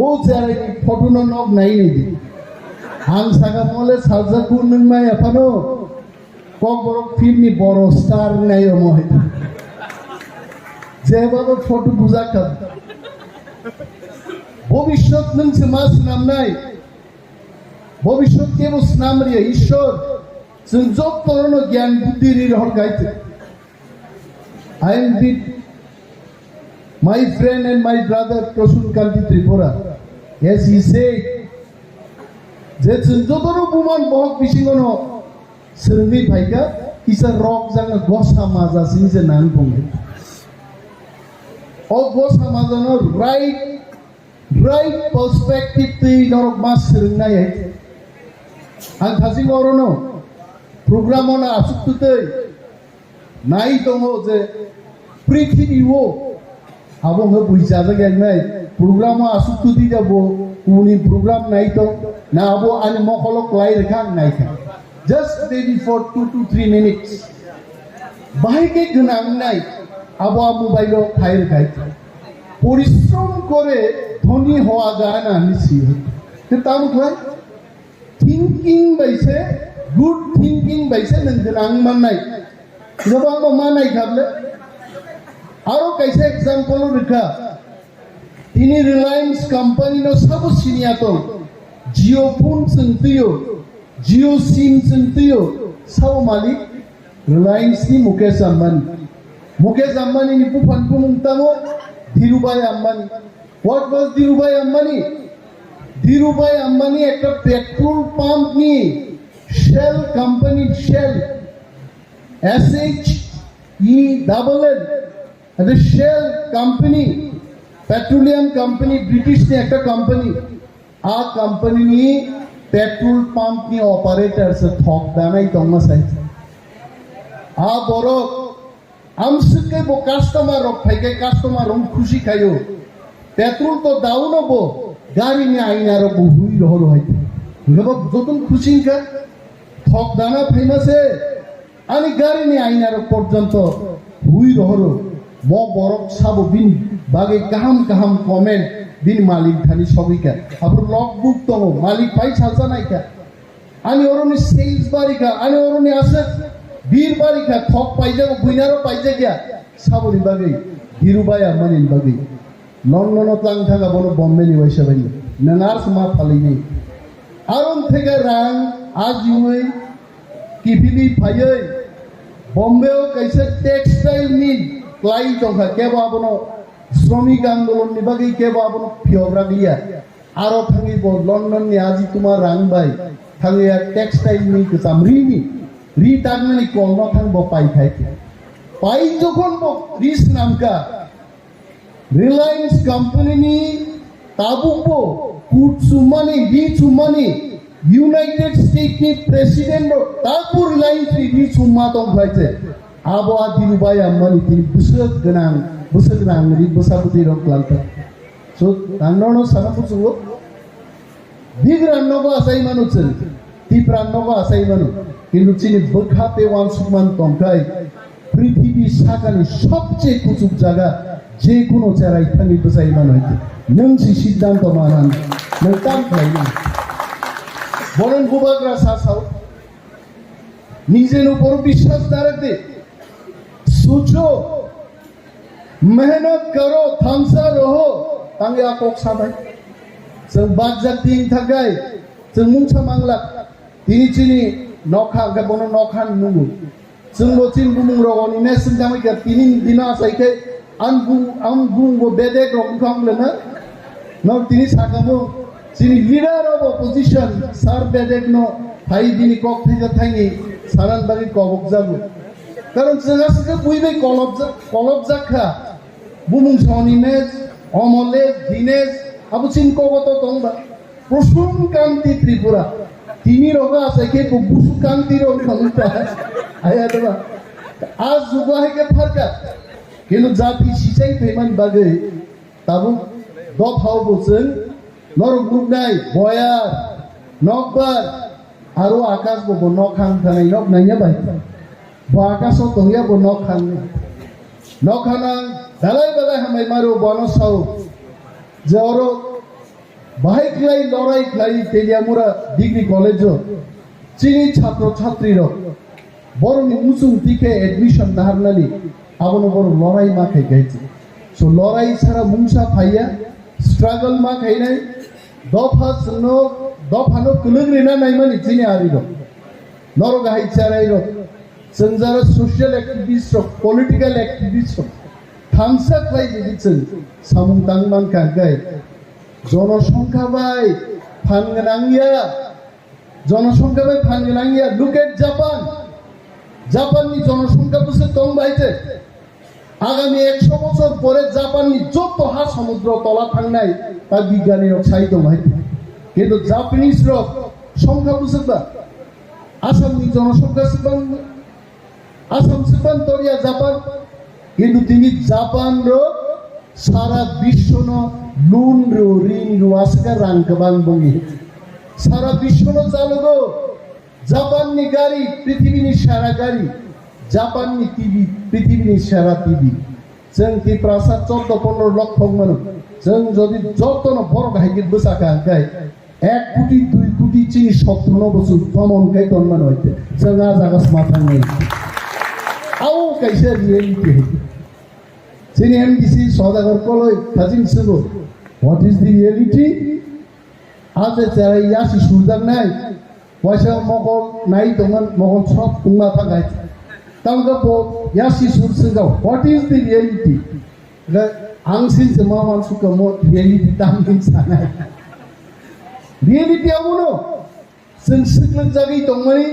ও চারে ফটো নক নাই নেই আং সাগা মলে সাজা কুনন মাই আপানো kokborok filmni boro star নাই মহে যেভাবে ফটো বুঝা কাজ ভবিষ্যৎ নংসে মাস নাম নাই ভবিষ্যৎ কেবল নাম রে ঈশ্বর সংযোগ করণ জ্ঞান বুদ্ধি হর গাইতে I am with my friend and my brother Prasunkanti Tripura as he said যে যতর বুমান বহক বিশিঙ্গন Servi baika isa rock janga gosa maza sinse nan pungge. Oh gosa maza no right perspective ti norok mas sering na yai. Ang khasing orono program ona asuk tute nai tongo je prithvi wo abo nge buisa jaga nai program asuk tuti jabo uni program nai to na abo ani mokolok lai rekhang nai kha. Just maybe for 2 to 3 minutes. Bahike gunang nai abo mobile খাইর খাইতে পরিশ্রম করে ধনী হওয়া যায় না নিশ্চিত কিন্তু তাম কয় থিংকিং বাইছে গুড থিংকিং বাইছে নং মাননাই জবাব মানাই খাবলে আরো কাইছে एग्जांपल রেখা তিনি রিলায়েন্স কোম্পানি নো সব সিনিয়াতো জিও ফোন সন্তিও Jio SIM sentiyo sao malik Reliance ni Mukesh Ambani ni pufan pumungtamo Dhirubhai Ambani. What was Dhirubhai Ambani? Dhirubhai Ambani ekta petrol pump ni Shell company Shell SHELL the Shell company petroleum company British ni ekta company a company ni petrol pump नि operator से थोक दानाई तंग size आ बरो हम सके बो customer रख फाइके customer हम खुशी खायो पेट्रोल तो दाउ न बो गाड़ी में आईना रो हुई रहरो है गब जतन खुशी का थोक दाना फेमस है आनी गाड़ी में आईना रो पर्यंत हुई रहरो मो बरक साबो बिन बागे काहम कमेंट बिन मालिक खानी सबिका अब लॉग बुक तो मालिक पाई छालसा নাই কা আমি ওরনি সেলস বারিকা আমি ওরনি আছে বীর বারিকা থক পাই যাব বুইনারো পাই যা গিয়া সাবরি বাগে ধীরুভাই আম্বানি বাগে লন্ডনত লাং থাকা বড় বম্বেনি বৈশা বাইনি নানার্স মা ফালিনি আরন থেকে রাং আজ ইউই কিপিবি ফাইयै বম্বেও কাইসে টেক্সটাইল নি ক্লাই দংখা কেবো আবনো শ্রমিক আন্দোলন নি বাগै কেবো আবনো ফিয়গ্রা গিয়া আরো থাঙ্গিব লন্ডন নি আজি তোমার রাং বাই থাঙ্গিয়া টেক্সটাইল নি কসাম রি তাগনানি কলন থাঙ্গব পাই খাই পাই যখন রিস নামকা রিলায়েন্স কোম্পানি নি তাবুকো কুট সুমানি রি সুমানি ইউনাইটেড স্টেট ni প্রেসিডেন্ট তারপর রিলায়েন্স রি সুমা দং খাইছে আবো দিলুবাই আম্মানি তিনি বুসক গনাং রি বসাবুতি রং ক্লান্তা সো তান্ননো সানাপুসুগো বিগ্রান্নগো আসাই মানুছেন টিপ্রান্নগো আসাই মানু কিন্তু চিনি বখাতে ওয়ান সুমান তংকাই পৃথিবী সাকানি সবচেয়ে কুচুক জায়গা যে কোনো চেরাই থানি বসাই মানু হইতে নংসি সিদ্ধান্ত মানান নতাম খাইনি বরং গুবাগ্রা সাসাও নিজের উপর বিশ্বাস না রাখতে सोचो मेहनत करो थामसा रहो तांगे आकोक साबाय जों बागजा तिं थाखाय जों मुंसा मांगला तिनि चिनि नखा गबनो नखान नुगु जों लचिन बुमुं रगनि नेसन दामैका तिनि दिना साइखे आं बुंगो बेदे रं खामलेना न तिनि सागामो चिनि लीडर ऑफ ऑपोजिशन सार बेदेक नो थाइ दिनि कक थैजा थाइनि सारान बागै कबक जागु কারণ জায়গা বুঝবে কলব জাখা বুমুং সনিমেজ অমলে দিনেজ আবু চিনকগত তংবা প্রসুম কান্তি ত্রিপুরা তিনি রগা আছে কে বুসু কান্তি রং খমতা আয়া দেবা আজ যুগাহেকে ফারকা কিন্তু জাতি সিসাই ফেমান বাগে তাবু দফাও বসেন নরক গুগনাই বয়ার নকবার আরো আকাশ বব নখাং থানাই নক নাইয়া বাই বাকাশো তংয়া বো নখানা দালাই বেলায় হামাই মারো বনসাও যে ওরো বাহাই ক্লাই লড়াই ক্লাই তেলিয়ামুরা ডিগ্রি কলেজ চিনি ছাত্র ছাত্রীর বরনি মুসুং দিকে এডমিশন নাহারনালি আবনো বড় লড়াই মা খাই গাইছে সো লড়াই ছাড়া মুংসা ফাইয়া স্ট্রাগল মা খাই নাই দফানো কুলগ্রিনা নাইমানি চিনি আরির নরগাহাই চারাইর जों যারা সোশ্যাল অ্যাক্টিভিস্ট পলিটিক্যাল অ্যাক্টিভিস্ট থামসা ক্লাই দিছেন সামুং তাংমান কাগাই জনসংখ্যা বাই ফানগনাঙ্গিয়া লুক এট জাপাননি জনসংখ্যা বসে কম বাইছে আগামী 100 বছর পরে জাপাননি যত হা সমুদ্র তলা থাংনাই তা বিজ্ঞানীর সাহিত্য মাইতে কিন্তু জাপানিজ রক সংখ্যা বসে আসামনি জনসংখ্যা সিবাং আসাম সিবান তরিয়া জাপান কিন্তু তিনি জাপান রো সারা বিশ্ব ন লুন রো রিন রো আসকা রাং কবাং বঙ্গি সারা বিশ্ব ন চালগো জাপাননি গাড়ি পৃথিবীনি সারা গাড়ি জাপাননি টিভি পৃথিবীনি সারা টিভি जों टिप्रा 14-15 লক্ষ মানুষ जों যদি যতন বড় গাইগির বসাকা গাই 1 কোটি 2 কোটি চিনি 17 বছর ভ্রমণ গাই তন্মান হইতে जों আজ আগাস মাথা নেই আও কাইসে রিয়েলিটি চিনি এমডিসি সদাগর কলই কাজিন সুগো হোয়াট ইজ দি রিয়েলিটি আজ যারা ইয়াসি সুরদার নাই পয়সা মকল নাই তোমার মকল সব তুঙ্গা থাকায় তাঙ্গা পো ইয়াসি সুরসিগাও হোয়াট ইজ দি রিয়েলিটি আংসিন সেমা মানসুকা মো রিয়েলিটি তাঙ্গিন সানাই রিয়েলিটি আমনো जों सिगलन जागै दंमानि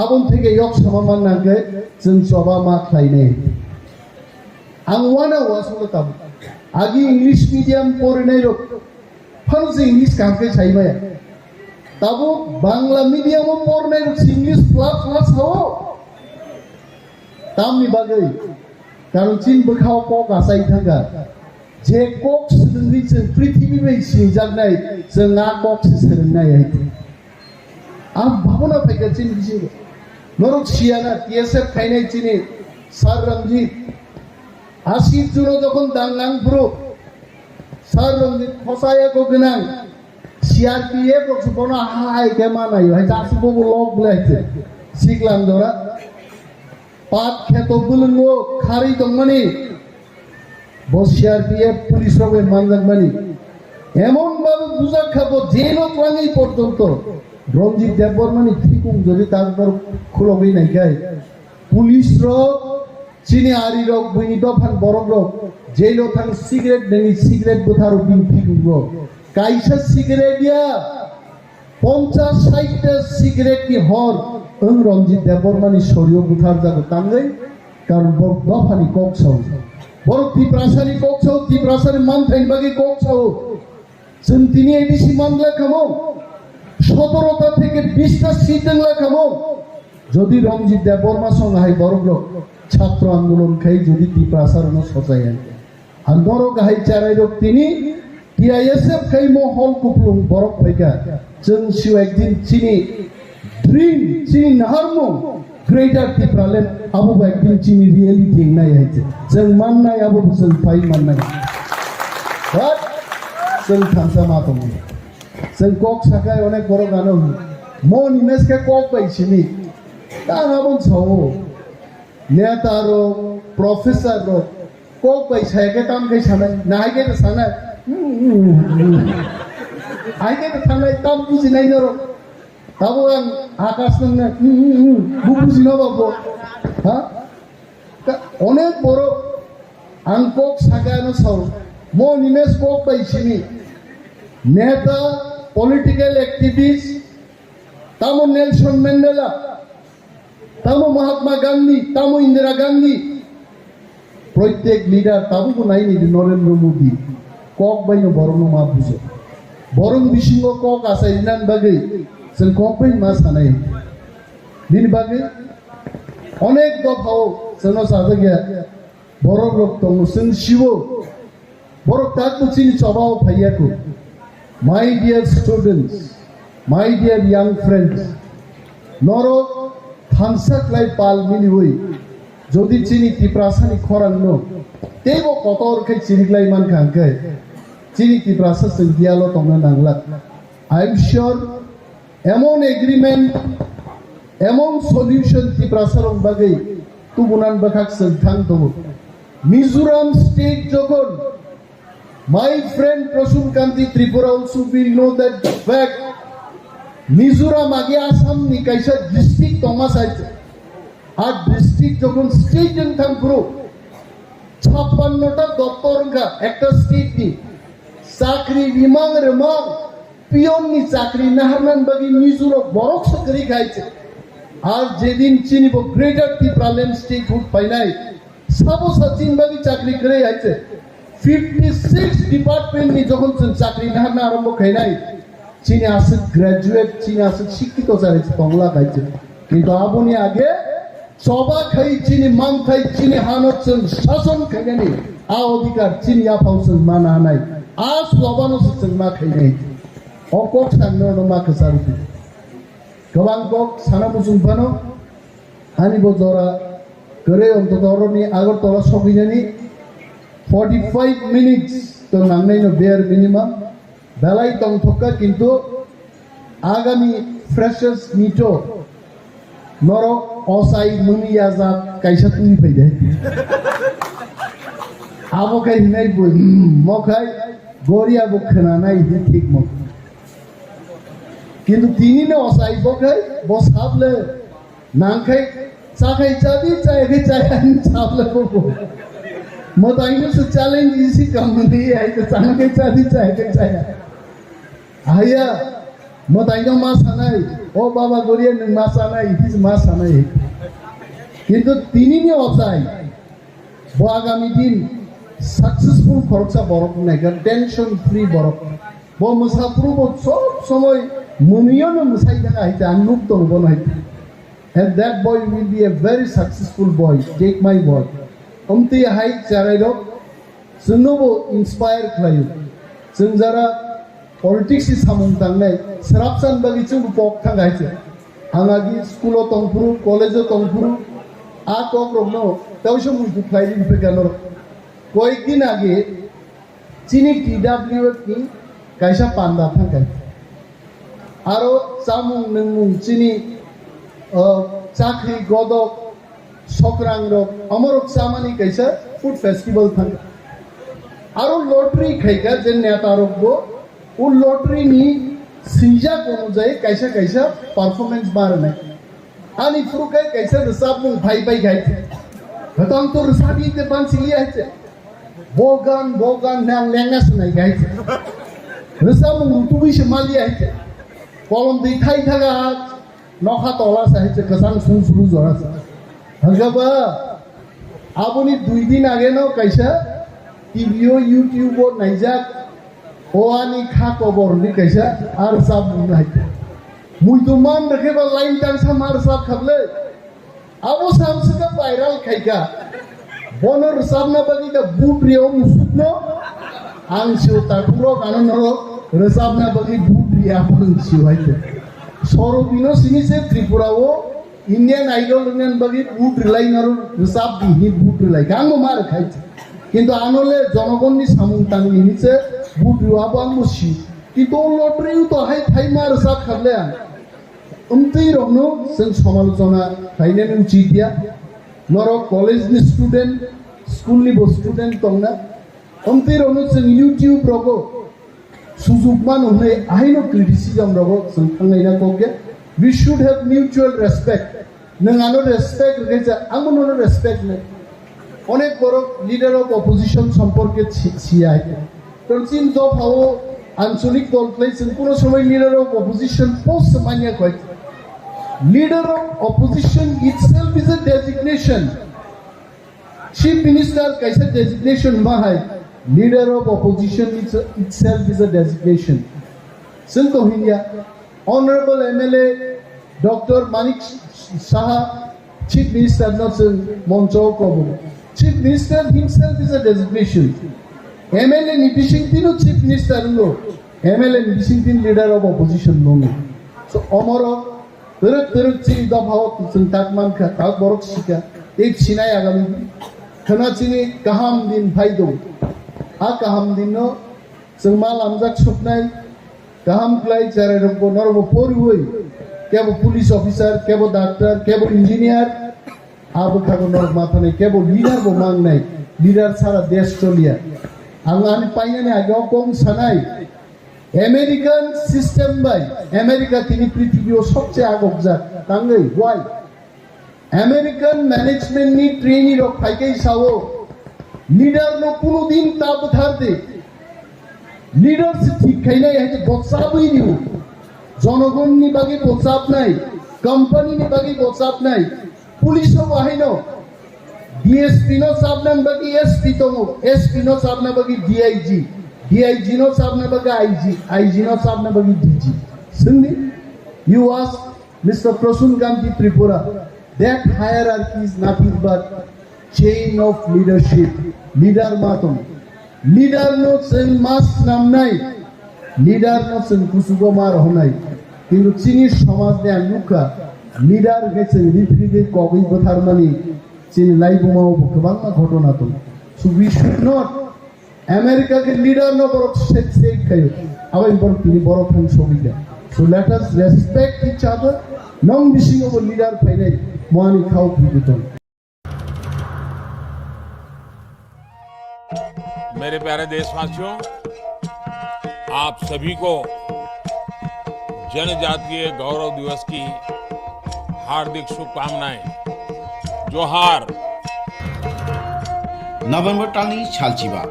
आबन থেকে ইয়ক সমামান নাগে जों সবা মা খাইনে आं वाना वासुल ताब आगे इंग्लिश मीडियम पढ़नाय रक फानो से इंग्लिश कांके छाइबाय ताबो बांग्ला मीडियम पढ़नाय रक इंग्लिश क्लास हो तामनि बागै कारण चिन बखाव कक आसाय थांगा जे कक सोलोंनाय जों पृथ्वी बाय सिजागनाय जों आ कक सोलोंनाय आं भावना फैगा चिन बिसि नरक सियाना टीएसएफ खाइनाय चिनि सार रंजीत 80 जुनो যখন দাংলাং পুরো সার রঞ্জিত ফসায়া গোগনাং সিআরপিএফ রসুপনা হাই কেমানাই হাই চাসুবো লক বলাইছে সিগলাম দরা পাট খেত বুলঙ্গো খারি দংমানি সিআরপিএফ পুলিশ রবের মানজাকমানি এমন ভাবে বুঝা খাবো যে লোক রাঙেই পর্যন্ত রঞ্জিত দেববর্মানি ঠিকুম যদি তারপর খুলবেই নাই গাই পুলিশ রক চিনি আরি রক বইনি দফান বড় রক যে লোক থাং সিগারেট নেই সিগারেট বোথার বিন ঠিকুম কাইসা সিগারেট ইয়া 50-60টা সিগারেট কি হর রঞ্জিত দেববর্মানি শরীয় বুথার যাবে তাঙ্গাই কারণ দফানি কক সাউ বড় ত্রিপ্রাসারি কক সাউ ত্রিপ্রাসারি মান থাইন বাকি কক সাউ जों दिनै एडिसि मानला खामो 17টা থেকে 20টা সিট দেংলা খামো যদি রঞ্জিত দেববর্মা সঙ্গে বড়গ্রক ছাত্র আন্দোলন খাই যদি ত্রিপ্রাসারণ সজাই আন্দোলন গাহাই চারাইরক তিনি টিআইএসএফ খাই মহল কুপলুং বরক ফাইকা जों सिउ একদিন চিনি ড্রিম চিনি নাহারমো গ্রেটার ত্রিপ্রালেন আবু একদিন চিনি রিয়েলিটি নাই আইছে जों মাননাই আবু जों ফাই মাননাই বাট जों थांसा मातम जों कक साखाय अनेक बर' गानो मन इमेजके कक बायसिनि ताङाबन सावो नेता रो प्रफेसर रो कक बायसायके तामके सानाय नायके सानाय आयके थांनाय ताम बुजिनाय रो ताबो आं आकाश नंना बुजिनो बाबो हा अनेक बर' आं कक साखायानो सावो मन इमेज कक बायसिनि नेता political activist तामो Nelson mandala तामो Mahatma Gandhi तामो Indira Gandhi प्रत्येक लीडर ताबो को नाई नि नरेंद्र मोदी कक बायनो बरनो मा बुझो बरन बिसिंगो कक आसा इनान बागै जों ककबै मा सानाय बिनि बागै अनेक दफाव जोंनो साजागिया बर' लोक दङ जों सिवो बर' ताकु चिनि चबाव फाइयाखौ My dear students, my dear young friends, noro thansaklai pal mini hui jodi chini tiprasani khorang no tebo kotor khai chiniklai man khangkai chini tiprasa sengdialo tongna nangla I am sure emon agreement emon solution tiprasarong bagai tubunan bakhak sengthang tobo Mizoram state jokhon My friend Prasun Kanti Tripura also will know that fact. Mizoram age Assam ni kaisa district Thomas aise. Ar district যখন state জন থাম পুরো 56টা দপ্তর কা একটা state ni চাকরি রিমাং রেমাং peon ni চাকরি নাহারনান বাগি মিজোরাম বরক সকরি খাইছে আর যেদিন চিনিব গ্রেটার ত্রিপুরাল্যান্ড স্টেট হুড পাইনাই সাবো সচিন বাগি চাকরি করে আইছে 56 ডিপার্টমেন্ট নি যখন চাকরি নাহারনা আরম্ভ খাইনাই চীনে আছে গ্রাজুয়েট চীনে আছে শিক্ষিত চাইছে বাংলা খাইছে কিন্তু আপনি আগে সবা খাই চীনে মান খাই চীনে হানছেন শাসন খাইনি আ অধিকার চীনে আপাউছেন মানা নাই আজ লবানো সছেন মা খাইনাই অকক সাংনো মা খসারুতি গোবাং কক সানা মুসুম পানো আনি বজরা করে অন্ততরনি Agartala সবিনানি 45 minutes to nangnai no bare minimum belai tong thokka kintu agami freshers mito noro osai muniya za kaisa tuni paide abo kai hinai bo mokai goria bukhna nai thik mo kintu tini ne osai bokai bo sable nangkai sakai chadi chai ani sable ko Mothani se challenge isi company hai to sangai chadi chai ke chai aya Mothani ma sanai o baba goria nang ma sanai it is ma sanai kintu tini ni osai bo agami din successful khorcha borok nai ga tension free borok bo musapru bo sob somoy muniyo no musai daga hai ta anuk to bon hai and that boy will be a very successful boy take my word Omti hai charairo sunnobo inspire khlayo sunjara politics is samung tangnai sarapsan bagi chung pok thangai che angagi school o tongpuru college o tongpuru a kokrok no tawsho mu khlai din pekano koi din age chini TWF ki kaisa panda thangai aro samung nungmung chini chakri godok Sokrang rok amorok samani kaisa food festival thang आरो lottery खायका जे नेतारबो उ lottery नि सिजाक अनुजायै कैसा कैसा performance बारनाय आनी फ्रुकै कैसा रसाब मुं भाई भाई गायते हतां तो रसाबी ते बांसिली आयते बोगान नां लेंगास नाय गायते रसाब मुं तुबि समाली आयते कलम दै थाइ थागा नखा तला साहित्य कसां सुनसुलु जरासा हंगाबा आबुनि 2 दिन आगे न कैसा टीवीओ यूट्यूबो नायजाक ओआनी खा खबर नि कैसा आर साब बुंनाय मुइदुमान रखेबा लाइन टांसा मार साब खबले आबो सामसका वायरल खायका बनर साबना बागि दा बुट्रियो मुसुकनो आंसो ताकुरो काननरो रसाबना बागि बुट्रिया फुंसियो हायते सरोबिनो सिनिसे त्रिपुराओ इंडियन आइडल इंडियन बागि बुट्रिलाइनारो रसाब बिहि बुट्रिलाइ गांगो मार खायते কিন্তু আনলে জনগণনি সামুং টাঙ্গি নিচে বুটুয়া বাংমুসি কিন্তু লটারিও তো হাই থাই মার সাত খাবলে আন উমতেই রহনো जों সমালোচনা ফাইনাল উচিতিয়া নর কলেজ नि স্টুডেন্ট স্কুল नि স্টুডেন্ট তংনা উমতেই রহনো जों ইউটিউব রগো সুযোগ মান হই আইনো ক্রিটিসিজম রগো जों থাঙ্গাইনা কগে we should have mutual respect नों आनो रेसपेक्ट रेजा आंबो नो रेसपेक्ट ने অনেক বড় লিডার অফ অপোজিশন সম্পর্কে ছিয়ায় কারণ চীন দফাও আঞ্চলিক দল প্লেছেন কোনো সময় লিডার অফ অপোজিশন পোস্ট মানিয়া কয় leader of opposition itself is a designation chief minister কাইসা ডেজিগনেশন মাহাই leader of opposition itself is a designation जों তো হিয়া honourable MLA doctor Manik Saha chief minister not মঞ্চও কবল Chief Minister himself is a designation. MLA Nibishingtino Chief Minister no. MLA Nibishingtin leader of opposition no. So Omoro teruk chini da bhawat Silchajakmano ka KOKBOROK sika ek chinai agami khana chini kaham din phaido a kaham din no sengmal amjak supnai kaham klai chare roko norbo porui kebo police officer kebo doctor kebo engineer आबो खागो नर माथाने cable leader बो मांगनाय leader सारा देश चलिया आंगानि पाइनाने आगाव कम सानाय American system by America तिनि पृथ्वीयाव सबसे आगबजा तांगै वाय American management नि ट्रेनी रक फाइकै सावो लीडर नो कुनो दिन ताब थारदे लीडर से ठीक खाइनाय हाते बचाबै दिउ जनगणनि बागै बचाब नाय कंपनी नि बागै बचाब नाय पुलिस बाहिनो DSP नो साबनान बगी SP तो SP नो साबना बगी DIG नो साबना बगी IG नो साबना बगी DG Sindhi you ask Mr. Prasun Gandhi Tripura that hierarchy is nothing but chain of leadership leader matom leader no sen mas namnai leader no sen kusugomar honai কিন্তু চীনের সমাজ দেয়া Luka leader গেছে রিফ্রিজে কগই কথার মানে চীন লাইবুমাও গোবাংলা ঘটনা তো so we should not America কে লিডার ন বড় সেট খায় আবার বড় তিনি বড় ফ্যান সবিকা so let us respect each other নং বিশিং অফ লিডার ফাইনাল মোয়ানি খাও পিটন मेरे प्यारे देशवासियों, आप सभी को जनजातीय गौरव दिवस की हार्दिक शुभकामनाएं। जोहार। नवेम्बर टालनि सालचिबा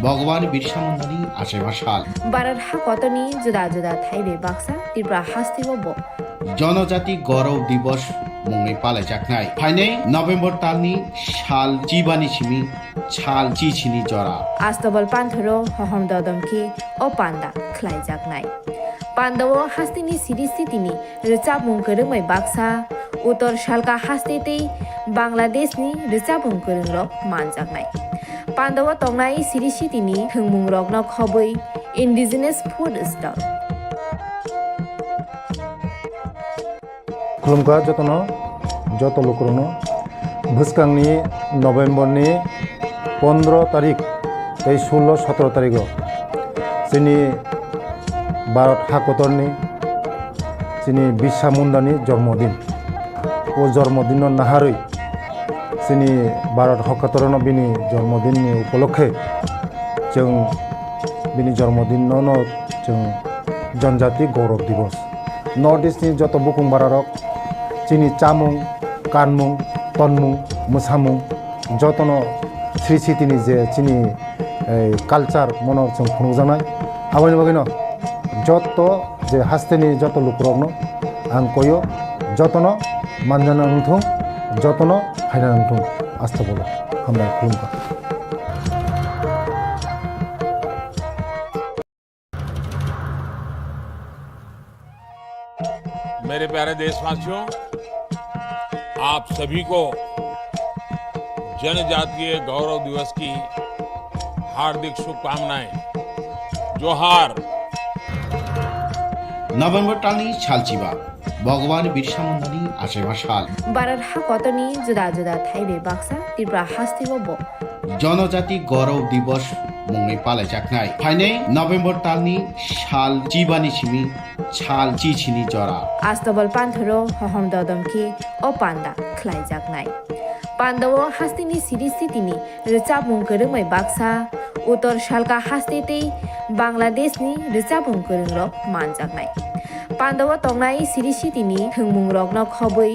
भगवान बिरसा मुंडानि आसेबा साल भारत हाकतनि जुदा जुदा थाइबे बाक्सा त्रिपुरा हास्तिगबो जनजाति गौरव दिवस मुङै पालायजानाय फाइनै नवेम्बर टालनि साल चिबानि सिमि साल चिचिनि जरा आस्तबल पान्थरो हहम ददमखि ओ पान्दा ख्लायजानाय पान्दाव हास्तिनि सिरिस्थितिनि रोचाबुं गोरोङै बाक्सा उत्तर सालका हास्तेतै बांलादेशनि रोचाबुं गोरोंरक मानजानाय पान्दाव तंनाय सिरिस्थितिनि थोंमुं रकनो खबै इन्डिजिनास फुड स्टल खुलुमखा जतनो जत लोकरनो भुसकांनि नवेम्बरनि 15 तारिख 16-17 तारिख जोंनि भारत हाकतरनि जोंनि बिरसा मुंडानि जन्मदिन ओ जन्मदिन नाहारै जोंनि भारत हाकतरनो बिनि जन्मदिननि उपलक्षे जों बिनि जन्मदिन जों जनजाति गौरव दिवस नर्थ इस्टनि जत बुकुंबारारक चिनि चामुं कानमुं तनमुं मोसामुं जतनो श्री सिटिनि जे चिनि कालचार मनर जों खुंजानाय आबानि बागैनो जत जे हास्तेनि जत लुकरकनो आं कयो जतनो मानजाना नोंथुं जतनो फायना नोंथुं आस्था बोलो हामबाय खुलुमबाय। मेरे प्यारे देशवासियों, आप सभी को जनजातीय गौरव दिवस की हार्दिक शुभकामनाएं। जोहार। नभेम्बर टालनि सालचिबा भगवान बिरसा मुंडानि आसेबा साल भारत हाकतनि जुदा जुदा थाइबे बाक्सा त्रिपुरा हास्तिबो जनजाति गौरव दिवस मुङै पालायजानाय फाइनै नभेम्बर टालनि साल जिबानि सिमी साल चिचिनि जरा आस्तबल पान्थरो हहम ददमखि ओ पान्दा ख्लाइजाकनाय पान्दाव हास्तिनि सिरि सितिनि रिचाबुं गोरोङै बाक्सा उत्तर सालका हास्तेते बांलादेशनि रिचाबुं गोरोंरक मानजाकनाय पान्दाव तंनाय सिरि सितिनि थोंमुं रकन खबै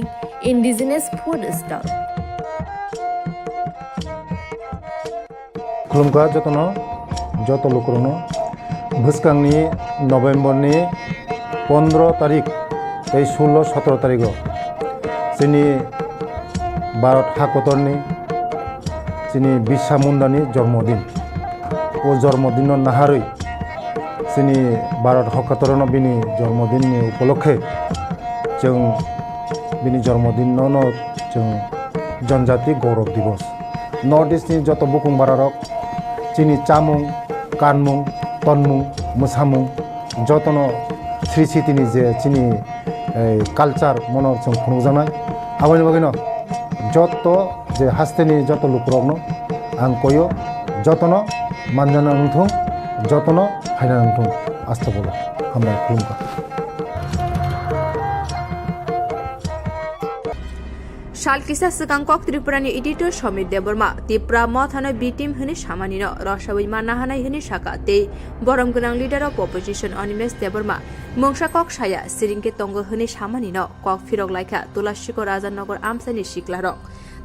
इन्डिजिनियास फुड स्टल खुलुमका जतनो जत लुकरनो भुसकांनि नभेम्बरनि 15 तारिख 16-17 तारिख जोंनि भारत हाकतरनि जोंनि बिरसा मुंडानि जन्मदिन ओ जन्मदिन नाहारै जोंनि भारत हाकतरनो बिनि जन्मदिननि उपलक्षे जों बिनि जन्मदिन जों जनजाति गौरव दिवस नर्थ इस्टनि जत बुकुंबारारक चिनि चामुं कानमुं तनमुं मोसामुं जतनो श्री सिटिनि जे चिनि कालचार मनर जों खुंजानाय आबानि बागैनो जत जे हास्तेनि जत लुकरकनो आं कयो जतनो मानजाना नोंथुं जतनो फायना नोंथुं आस्था बोलो हामबाय खुलुमबाय। शालकिसा सिगांकक त्रिपुरानि editor Samit Debbarma Tipra मथानो B team होने सामानिनो रसावै मानना हानाय होने साका ते बरम गोनां leader of opposition Animesh Debbarma मंसा कक साया सिरिंके तंग होने सामानिनो kokphiroklaikha तुलासिको राजानगर आमसानि सिक्लारक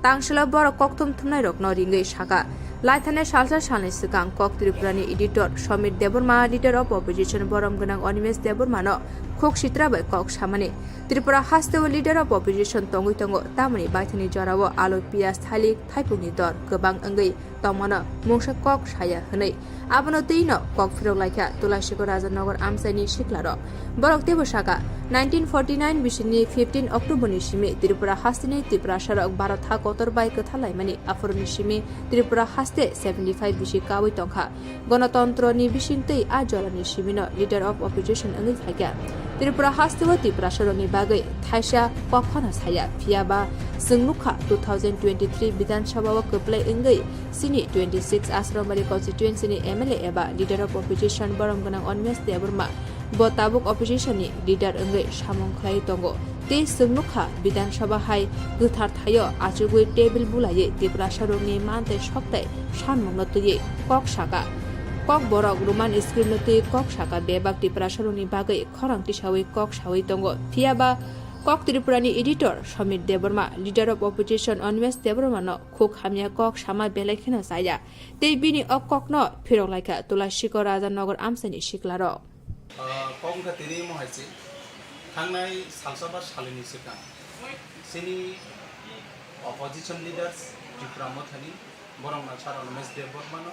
तांसला बर कक्थुम थुमनाय रकनो रिंगै साका लाइथाने सालसा सालनि सिगां कक त्रिपुरानि editor Samit Debbarma leader of opposition बरम गोनां अनिमेश देबरमानो खोक सित्राबाय कक सामानि त्रिपुरा हास्तेव लिडार अफ अपोजिशन तंगै तंग तामनि बायथानि जराव आलु पियाज थालिक थाइपुनि दर गोबां अंगै तमनो मंसा कक साया हनै आबनो दैनो kokphiroklaikha तुलासिको राजानगर आमसानि सिक्लारक बरक तेबो साका 1949 बिसिनि 15 अक्टोबरनि सिमे त्रिपुरा हास्तेनि त्रिपुरा सड़क भारत हाकतर बाय कथालायमानि आफरनि सिमे त्रिपुरा हास्ते 75 बिसि कावै तंखा गणतन्त्रनि बिसिंतै आजरनि सिमिनो लिडार अफ अपोजिशन अंगै थाग्या त्रिपुरा हास्तेव त्रिपुरा सड़कनि बागै थाइसा कफाना साया फियाबा जोंनुखा 2023 विधानसभाव कप्लाय अंगै सिनि 26 आश्रमबारी कन्स्टिट्युएन्सिनि MLA एबा लिडार अफ अपोजिशन बरम गोनां अनिमेश देबरमा बताबुक अपोजिशननि लिडार अंगै सामुं ख्लाय तंगो ते जोंनुखा विधानसभा हाय गोथार थायो आचुगुइ टेबिल बुलायै त्रिपुरा सड़कनि मानथाय सप्ताय सानमुंनो तुयै कक साका KOKBOROK रोमान स्क्रिप्ट नतुयै कक साका बेबाग त्रिपुरा सड़कनि बागै खरांथि सावै कक सावै तंगो फियाबा कक त्रिपुरानि editor Samit Debbarma leader of opposition Animesh देबरमानो खोक हामिया कक सामा बेलायखिनो साया ते बिनि अककनो phiroklaikha तुलासिको राजानगर आमसानि सिक्लार कमका तिनि महायसि थांनाय सालसाबा सालिनि सिगां सिनि अपोजिशन लिडार्स त्रिपुरा मोथानि बरंना सार अनिमेश देबरमानो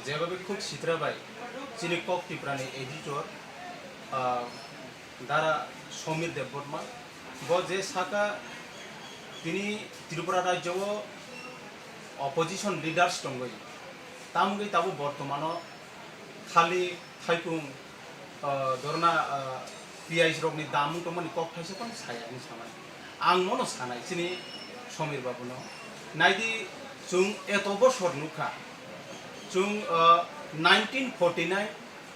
जेबाबे खुब सित्राबाय सिनि कक त्रिपुरानि एडिटर दारा समित देबबर्मा ब जे साका तिनी त्रिपुरा राज्यव अपोजिशन लिडार्स दंगै तामगै ताबो बर्तमानो खाली थाइपुं दरना पियाइस रकनि दामुं तमनि कक थाइसे पण सायानि सामान आं मनो सानाय सिनि समिर बाबुनो नायदि जों एत बছर नुखा जों 1949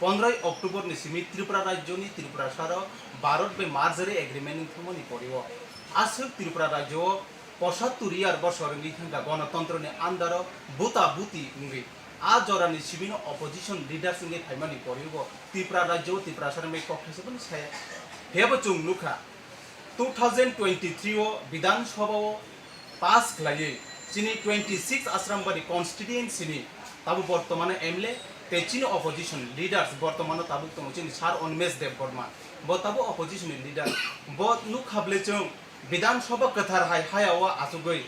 15 अक्टोबर निसिमी त्रिपुरा राज्यनि त्रिपुरा सार भारत बे मार्जरी एग्रीमेंट थमनि परिव आसक त्रिपुरा राज्य 75 यार बছर नि थांगा गणतंत्रनि आन्दार बुता बुति मुंगै आ जरानि सिबिनो अपोजिशन लीडर संगे फाइमानि परिबो त्रिपुरा राज्य त्रिपुरा सरमे कक्सेबन साया हेबो जों नुखा 2023 विधानसभा पास खलाये चिनी 26 आश्रमबारी कन्स्टिट्युएन्सी ताबु बर्तमान MLA तेचिन अपोजिशन लीडर्स बर्तमान ताबु तंग चिनी सार उन्मेष देव बर्मा ब ताबु अपोजिशन लीडर ब नुखाबले जों विधानसभा कथार हायावा आसुगै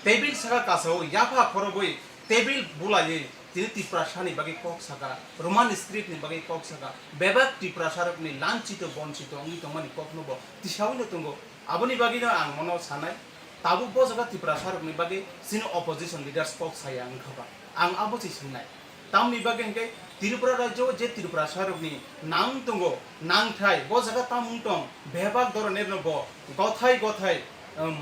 टेबिल सागा कासाव याफा खरबै टेबिल बुलाये तिनि त्रिपुरा सानि बागै कक सागा रोमान स्क्रिप्ट नि बागै कक सागा बेबाक त्रिपुरा सारकनि लांचित बंचित अंगि तंमानि कक नुबो तिसावनो तंगो आबनि बागैनो आं मनो सानाय ताबु ब जागा त्रिपुरा सारकनि बागै सिन अपोजिशन लीडर्स कक साया अंखाबा आं आबोसि सोंनाय तामनि बागै हंगे त्रिपुरा राज्य जे त्रिपुरा सारकनि नां तंगो नांथाय ब जागा तामुं तं बेबाक दरनेर ब गथाय गथाय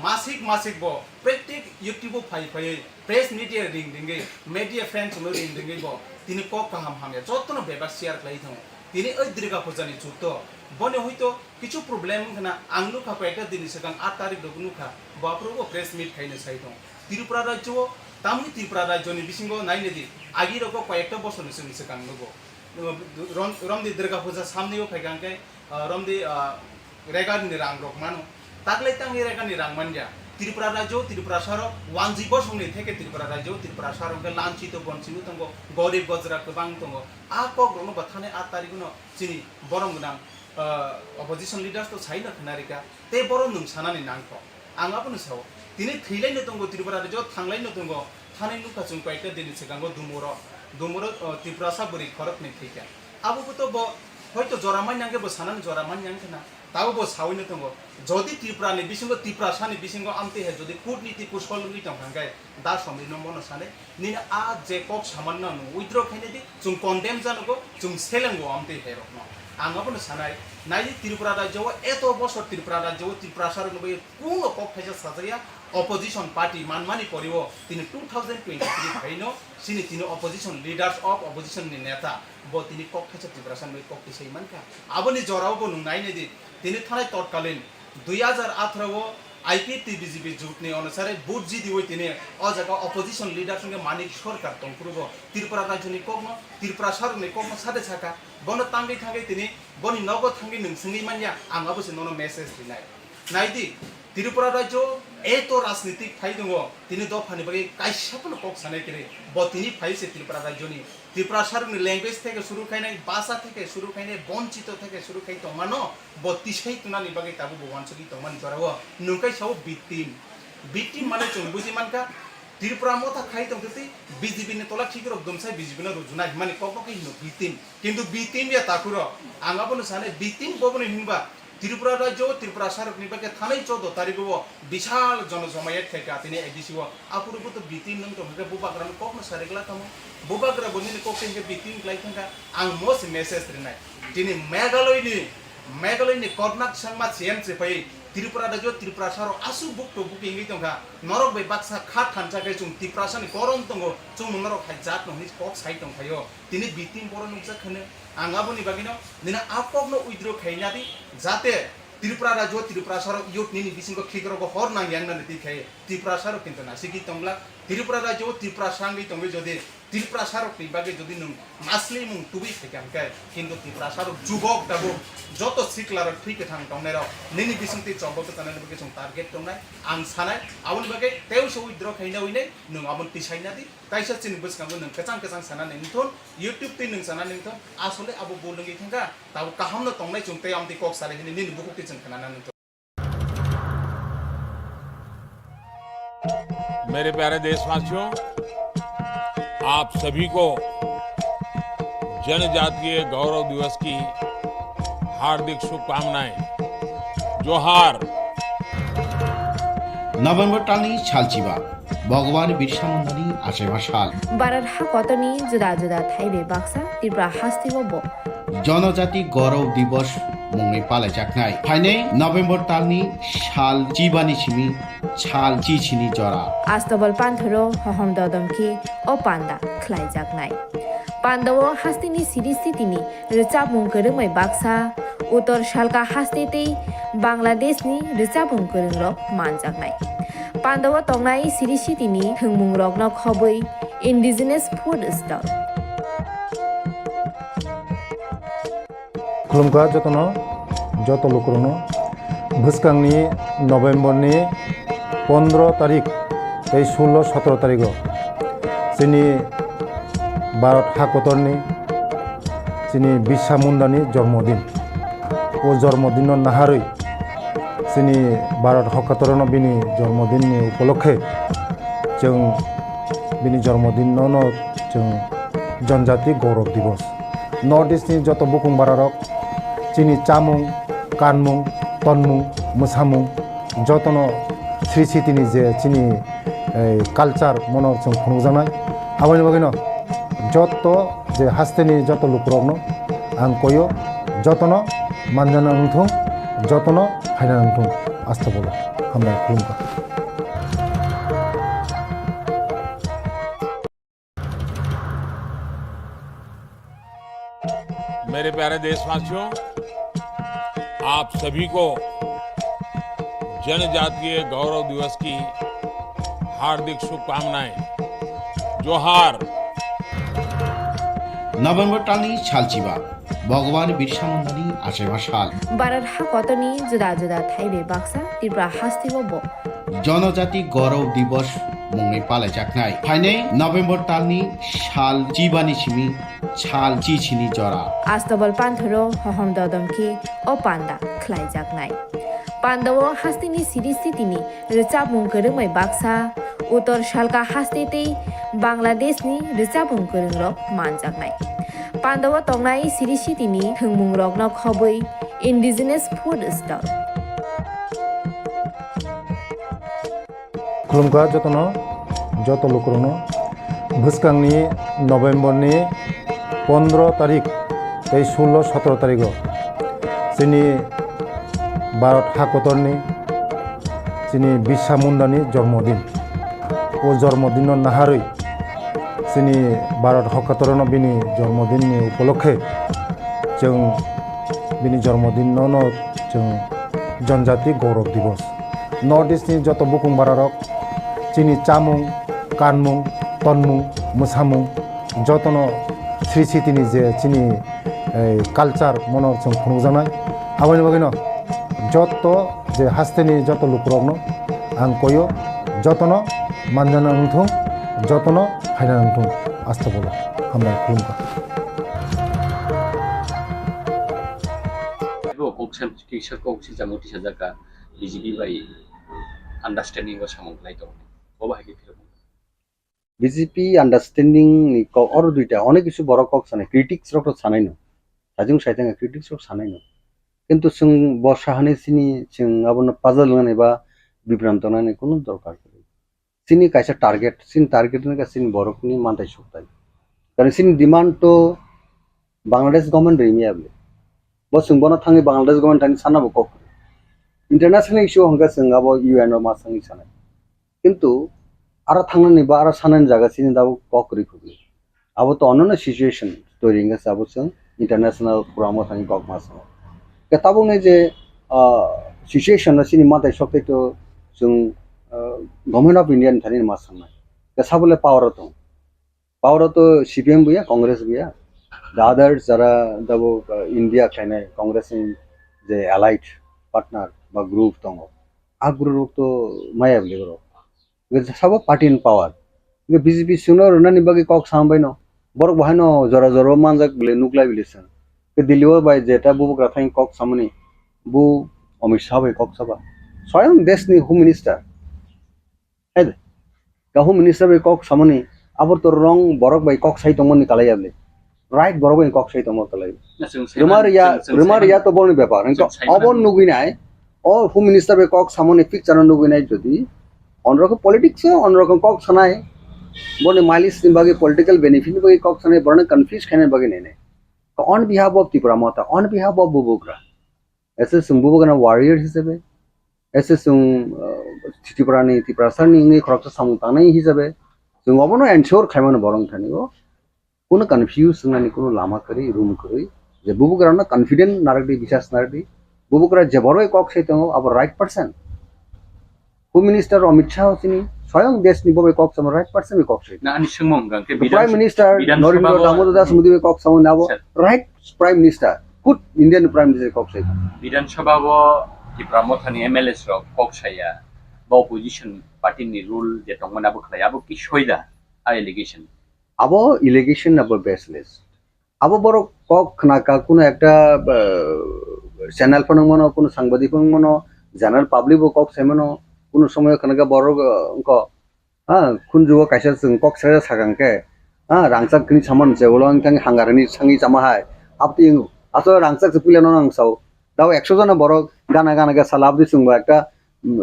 मासिक मासिक बो प्रत्येक यूट्यूब फाइ फाइ प्रेस मीडिया रिंग दिंगे मीडिया फ्रेंड्स नो रिंग दिंगे बो तिनि को काहाम हामे जतनो बेबा शेयर खाइ थौ तिनि ओइ द्रिगा फजानि जुतो बने होइतो किछु प्रॉब्लेम खना आंनु खा कयटा दिनि सगां 8 तारिख दगनु खा बाप्रबो प्रेस मीट खाइनो साइ थौ त्रिपुरा राज्य तामनि त्रिपुरा राज्यनि बिसिंगो नाइनेदि आगि रको कयटा बसनो सगां नगो रमदि द्रिगा फजा सामनियो फाइगांके रमदि रेगानि रांग्रक मानो तागलाई तांगे रेगानि रांमानया त्रिपुरा राज्य त्रिपुरा सारो वानजी बसंनि थेके त्रिपुरा राज्य त्रिपुरा सारो के लांचितो बनसिनु तंगो गरीब गजरा गोबां तंगो आ कग्रनो बाथाने 8 तारिखनो चिनि बरम गुनां अपोजिशन लीडर्स तो साइना खनारिका ते बरम नुं सानानि नांखो आंगाबोनो साव तिनि थैलायनो तंगो त्रिपुरा राज्य थांलायनो तंगो थानै नुखा जों कयटा दिनि सिगांगो दुमुरो त्रिपुरा साबुरि खरकनि थैका आबोबोतो ब हयतो जरामान नांगे बो सानानि जरामान नांखना ताबो बो सावैनो तंगो जदि त्रिपुरानि बिसिंगो त्रिपुरा सानि बिसिंगो आमते हे जदि कूटनीति कुशलनि तंगाय दा समरिनो मनो साने निना आ जे कक सामान्य नु उइद्र खाइनेदि जों कन्डेम जानगो जों सेलेंगो आमते हे रखनो आंगाबोनो सानाय नाइ त्रिपुरा राज्यव एतो बसर त्रिपुरा राज्यव त्रिपुरा सारनो बे कोनो कक फाइजा साजाया अपोजिशन पार्टी मानमानि परिवो तिनि 2023 फाइनो सिनि तिनि अपोजिशन लीडर्स ऑफ अपोजिशन नि नेता बो तिनि कक फाइजा त्रिपुरा सान बे कक तिसै मानका आबोनि जरावबो नुनाइनेदि तिनि थानाय तत्कालीन 2018 आईपीटी बीजेपी जुटनि अनुसार बुद्धि दिवै तिनि अ जगा अपोजिशन लीडर संगे मानिक सरकार तंपुरबो त्रिपुरा राज्यनि ककनो त्रिपुरा सारनि ककनो सादे छाका बनो तांगै थांगै तिनि बनि नगो थांगै नोंसंनि मानिया आंगाबोसो ननो मेसेज दिनाय नाइदि त्रिपुरा राज्य एतो राजनीतिक फाइ दंगो तिनि दफानि बागै काइसापनो कक सानाय केरे ब तिनि फाइसे त्रिपुरा राज्यनि त्रिपुरा सारनि लैंग्वेज थेके शुरू खाइनाय भाषा थेके शुरू खाइनाय वंचित थेके शुरू खाइ तमानो ब तिसै तुनानि बागै ताबु बवानसुगि तमान जराव नुंकाइ साव बिटिम माने जों बुजि मानका त्रिपुरा मोथा खाइ तंगति बीजेपी ने तोला खिगरो दमसाय बीजेपी ने रुजुनाय माने कक हिनो बिटिम या ताकुरो आंगाबोनो साने बिटिम बबनो हिनबा त्रिपुरा राज्य त्रिपुरा सारकनि बागै थानाय 14 तारिखआव विशाल जनजमायत थेका तिनि एडिसिव आपुरबो तो बिटिम नंग तंगे बुबाग्रान ककनो सारेगला तमो बुबाग्रा बनिनि ककटिंगे बिटिम क्लाइथंगा आं मोस मेसेज रिनाय दिनि मेघालयनि कर्नाक संमा सीएम सेफाय त्रिपुरा राज्य त्रिपुरा सारो आसु बुकतो बुकिंगै तंगा नरक बे बाक्सा खाट थानसागै जों त्रिपुरा सानि करन तंगो जों नरक हाय जात नहनि कक साइ तंखायो तिनि बिटिम बर नुजा खने आंगाबोनि बागिनो दिना आपकनो उइद्रो खाइनादि जाते त्रिपुरा राज्य त्रिपुरा सारो युटनि बिसिंगो खिग्रगो हर नांग्याननानै दिखाय त्रिपुरा सारो किन्तु नासिगि तंगला त्रिपुरा राज्य त्रिपुरा सांगै तंगै जदि त्रिपुरा सारकनि बागै जदि नों मासलि मुं तुबि फेकामकाय किन्तु त्रिपुरा सारो जुबक दाबो जत सिक्लार थैके थां तंनाय नैनि बिसिंति जबक तानानै बागै जों टार्गेट तंनाय आं सानाय आउन बागै तेवसो उइद्र खाइनावैनै नों आबन तिसाइनादि काइसा चिन बसकांगो नों कचां सानानै निथन यूट्यूब ते नों सानानै निथन आसले आबो बोलंगै थांगा ताबो काहामनो तंनाय जों ते आमति कक साले हिनि निनि बुकुति जों खानानै मेरे प्यारे देशवासियों, आप सभी को जनजातीय गौरव दिवस की हार्दिक शुभकामनाएं। जोहार। नभेम्बर टालनि सालचिबा भगवान बिरसा मुंडानि आसेमा साल भारत हाकतनि जुदा जुदा थाइबे बाक्सा त्रिपुरा हास्तिबो जनजाति गौरव दिवस मुंगै पालायजाखनाय फाइनै नभेम्बर टालनि साल जिबानि सिमि साल चिचिनि जरा आस्तबल पान्थरो हहम ददमखि ओ पान्दा खलायजाखनाय पान्दाव हास्तिनि सिरिस्थितिनि रिचाबुं गोरोमै बाक्सा उत्तर सालका हास्तेतै बांलादेशनि रिचाबुं गोरोंरक मानजाखनाय पान्दाव तंनाय सिरिस्थितिनि थोंमुं रगन खबै indigenous food stall. खुलुमखा जतनो जत लोकरनो भुसकांनि नभेम्बरनि 15 तारिख 16-17 तारिख जोंनि भारत हादरनि जोंनि बिरसा मुंडानि जन्मदिन ओ जन्मदिन नाहारै जोंनि भारत हादरनो बिनि जन्मदिननि उपलक्षे जों बिनि जन्मदिनावनो जों जनजाति गौरव दिवस नर्थ इस्टनि जत बुकुंबारारक जोंनि चामुं कानमुं तनमुं मोसामुं जतनो श्री सिटिनि जे जोंनि कालचार मन जों खुंजानाय आबानि बागैनो जत जे हास्तेनि जत लोकरनो आं कयो जतनो मानजाना नंथों जतनो फायना नंथों आस्था बोलो हामबाय खुलुमबाय। मेरे प्यारे देशवासियों, आप सभी को जनजातीय गौरव दिवस की हार्दिक शुभकामनाएं। जोहार। नभेम्बर तालनि सालचिबा भगवान बिरसा मुंडानि आसेबा साल भारत हादरनि जुदा जुदा थाइबे बाक्सा त्रिपुरा हास्तिबो जनजाति गौरव दिवस मुङै पालायजानाय फाइनै नभेम्बर तालनि साल चिबानि सिमी साल चिचिनि जरा आस्तबल पान्थरो हहम ददमखि ओ पान्दा ख्लाइजागनाय पान्दाव हास्तिनि सिरि स्थितिनि रिचाबुं गोरोङै बाक्सा उत्तर सालका हास्तेतै बांलादेशनि रिचाबुं गोरोंरक मानजागनाय पान्दाव तंनाय सिरि स्थितिनि थोंमुं रकन खबै इन्डिजिनियास फुड स्टल खुलुमखा जतनो जत लोकरनो भुसकांनि नभेम्बरनि 15 तारिख 16-17 तारिख जोंनि भारत हादरनि जोंनि बिरसा मुंडानि जन्मदिन ओ जन्मदिन नाहारै जोंनि भारत हादरनो बिनि जन्मदिननि उपलक्षे जों बिनि जन्मदिनावनो जों जनजाति गौरव दिवस नर्थ इस्टनि जत बुकुंबारारक जोंनि चामुं कानमुं तनमुं मोसामुं जतनो श्री सिटिनि जे जोंनि कालचार मन जों खुंजानाय आबानि बागैनो जत जे हास्तेनि जत लोकरनो आं कयो जतनो मानजाना नंथों जतनो फायना नंथों आस्था बोलो हामबाय खुलुमबाय। Silchajakmano BJP by understanding was among like BJP understanding or দুইটা অনেক কিছু বড় কক সানে ক্রিটিক্স রক সানাই ন রাজুং সাইতাং ক্রিটিক্স রক সানাই ন কিন্তু जों বর্ষাহানি সিনি जों আবন পাজল গানে বা বিভ্রান্ত নানে কোনো দরকার নেই সিনি কাইসা টার্গেট সিন টার্গেট না সিন বড়কনি মানতাই সপ্তাহ কারণ সিন ডিমান্ড তো বাংলাদেশ গভর্নমেন্ট রিমিয়াবলে বস जों বনা থাঙ্গি বাংলাদেশ গভর্নমেন্ট থানি সানাবো কক ইন্টারন্যাশনাল ইস্যু হংগা जों আবো ইউএন ও মাসাঙ্গি সানাই কিন্তু आरो थांनानै बा आरो साननानै जागासिनो दाबो ककरि खुबि आबो तो अन्य सिचुएशन तोरिंगा साबो जों इंटरनेशनल फोराम थांनि कक मास के ताबो ने जे सिचुएशन सिनि माथाय सकते तो जों गभर्नमेंट ऑफ इंडिया थानि मास साननाय के साबले पावर तो सीपीएम गया कांग्रेस गया द अदर्स जरा दाबो इंडिया खायनाय कांग्रेस जे एलाइड पार्टनर बा ग्रुप दङ आ ग्रुप तो मायाबले गरो साबो पार्टी इन पावर बीजेपी सुनो रनानि बागे कक सामबाय न बरक बहाय न जरा जरा मानजाक बिले नुक्लाय बिलेसन के दिल्लीवर बाय जेटा बुबुग्रा थां कक सामनि बु अमित शाह बाय कक साबा स्वयं देशनि होम मिनिस्टर हेद का होम मिनिस्टर बाय कक सामनि आबर तो रंग बरक बाय कक साइ तमनि कालायाबले राइट बरक बाय कक साइ तम कालाय रुमारिया तो बरनि व्यापार अबन नुगिनाय ओ होम मिनिस्टर बाय कक सामनि पिक्चर नुगिनाय जदि অন্যরকম পলিটিক্স অন্যরকম কক সানাই বনে মাইলিস বাগে পলিটিক্যাল বেনিফিট বাগে কক সানাই বনে কনফিউজ খানে বাগে নেনে on behalf of Tripura Motha on behalf of বুবুগ্রা এসে সুং বুবুগ্রা ওয়ারিয়ার হিসেবে এসে সুং ত্রিপুরানি ত্রিপুরা সানি ইংনি খরকটা সামুতানাই হিসেবে जों অবনো এনশোর খাইমানো বরং থানিও কোনো কনফিউজ নানি কোনো লামা করি রুম করি যে বুবুগ্রা না কনফিডেন্ট নারদি বিশ্বাস নারদি বুবুগ্রা যে বড়ই কক সাইতো আবার right person home minister Amit Shah सिनी Soyang Desni Bobe Kok Sama right person we Kok Sai. Na ani sungmong gang ke Prime Minister Narendra Damodar Das Modi Kok Sama Nabo right Prime Minister good Indian Prime Minister Kok Sai. Bidan Sabha bo Tipra Mothani MLA rok kok saya ba opposition party ni rule je tongmana bo khlai abo ki soida a allegation Abo allegation abo baseless. Abo boro Kok Naka kuno ekta channel phone mono kuno সাংবাদিক mono general public bo Kok Sai mono kuno somoy kanaka boro ko kunjuo kaisa sung Kok Sai sagangke rangsak kini saman je ulong kang hangarani sangi jama hai apti aso rangsak sepile no nangsau দাও 100 জন বড় গানা গানা গে Salab দি সুংবা একটা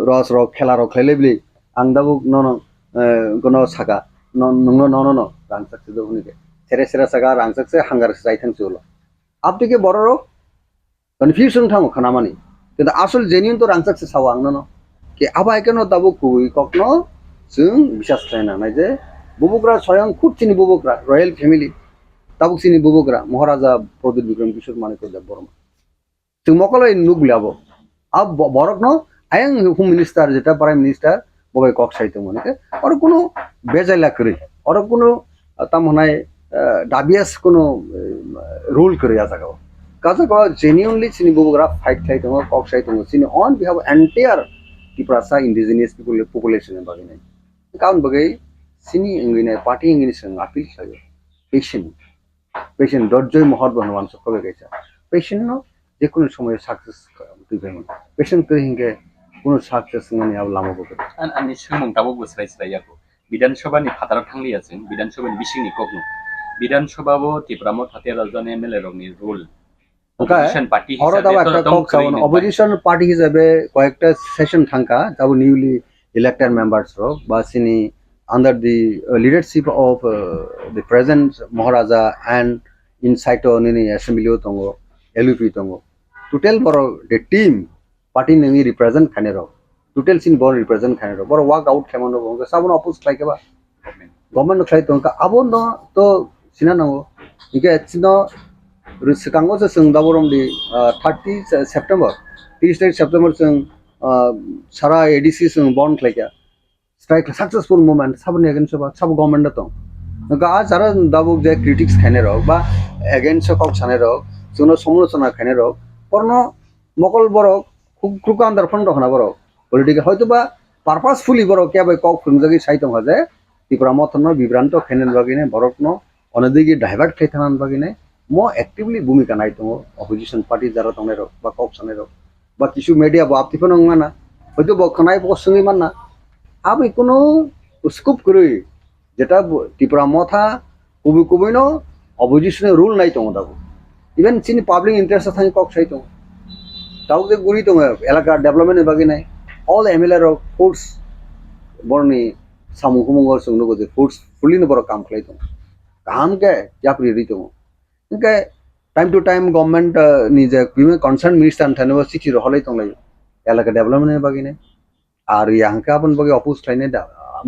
রস rock খেলা rock খেলেবলি আং দাবু নন কোন সাকা নন নন নন রাংসাকছে দহুনিকে সেরে সেরে সাকা রাংসাকছে hunger যাইথাং চুলো আপটিকে বড় রক কনফিউশন থামো খানামানি কিন্তু আসল জেনুইন তো রাংসাকছে সাও আং নন কে আবা কেন দাবু কুই কখনো जों বিশ্বাস খায় না যে বুবুকরা স্বয়ং খুব চিনি বুবুকরা রয়্যাল ফ্যামিলি তাবুক চিনি বুবুকরা মহারাজা প্রদীপ বিক্রম কিশোর মানিক বর্মা जों मकलय नुगलाबो अब बरक न आयं होम मिनिस्टार जेटा प्राइम मिनिस्टार बबे कक साइतो मनेके और कोनो बेजाइला करी और कोनो तामहनाय दाबियास कोनो रूल करी आ जागा काजा को जेन्युइनली सिनि बबुग्रा फाइट थाइतो कक साइतो सिनि ऑन बिहाफ एंटायर टिप्रासा इंडिजिनियस पपुलेशन बागिनाय काउन बगै सिनि इंगिनाय पार्टी इंगिनि संग अपील खायो पेशेंट दर्जय महर बनवान सकबे गैसा पेशेंट न যে কোনো সময় সাকসেস দিবেন পেশেন্ট করে হিংগে কোনো সাকসেস মানে আব লামা বকে ani sungmong tabo bo srai srai yako বিধানসভা ni phatara thangli achen বিধানসভা ni bising ni kokno বিধানসভা bo Tipra Motha 13 জন MLA rok ni rule opposition party হিসাবে opposition party হিসাবে কয়েকটা সেশন থাকা তাবো নিউলি ইলেক্টেড মেম্বারস রক বা সিনি under the leadership of the present Maharaja and inside ni assembly tongo LUP tongo total boro the team party nami represent khanero total sin boro represent khanero boro work out khamono bonga sabon oppose khlaike ba government khlai tonka abon no to sinanango ike chino rusikango se sung daborom di 30 September 30 September sung sara ADC sung bond khlaike strike successful movement sabon against sab government to tonka a jara dabuk je critics khanero ba against kok chanero जोंनो समालोचना खाने रक परनो मकल बरक खुक under fund खना बरक political হয়তোবা purposefully বরক কেবে cock ফুংজাগি সাইতং হাজে Tripura মথন বিভ্রান্ত খেনেন বাগিনে বরকন অনদিকে divert খাইথানান বাগিনে ম actively ভূমিকা নাইতং অপোজিশন পার্টি যারা তংনে রক বা কক সানে রক বা কিছু মিডিয়া বা আপতিফন মানা হয়তো বখনাই বসঙ্গি মানা আবি কোনো স্কুপ করি যেটা ত্রিপুরা মথা কবি কবিনো অপোজিশনের রুল নাই তং দাবো even sini public interest thang kok sai to tau de guri to elaka development bagi nai all MLA of force borni samu humongor sungno go de force fully no bor kam khlai to kam ke ya pri ri to ke time to time government ni je concerned minister thane ba city ro holai to lai elaka development bagi nai ar yang ka bon bagi oppose thaine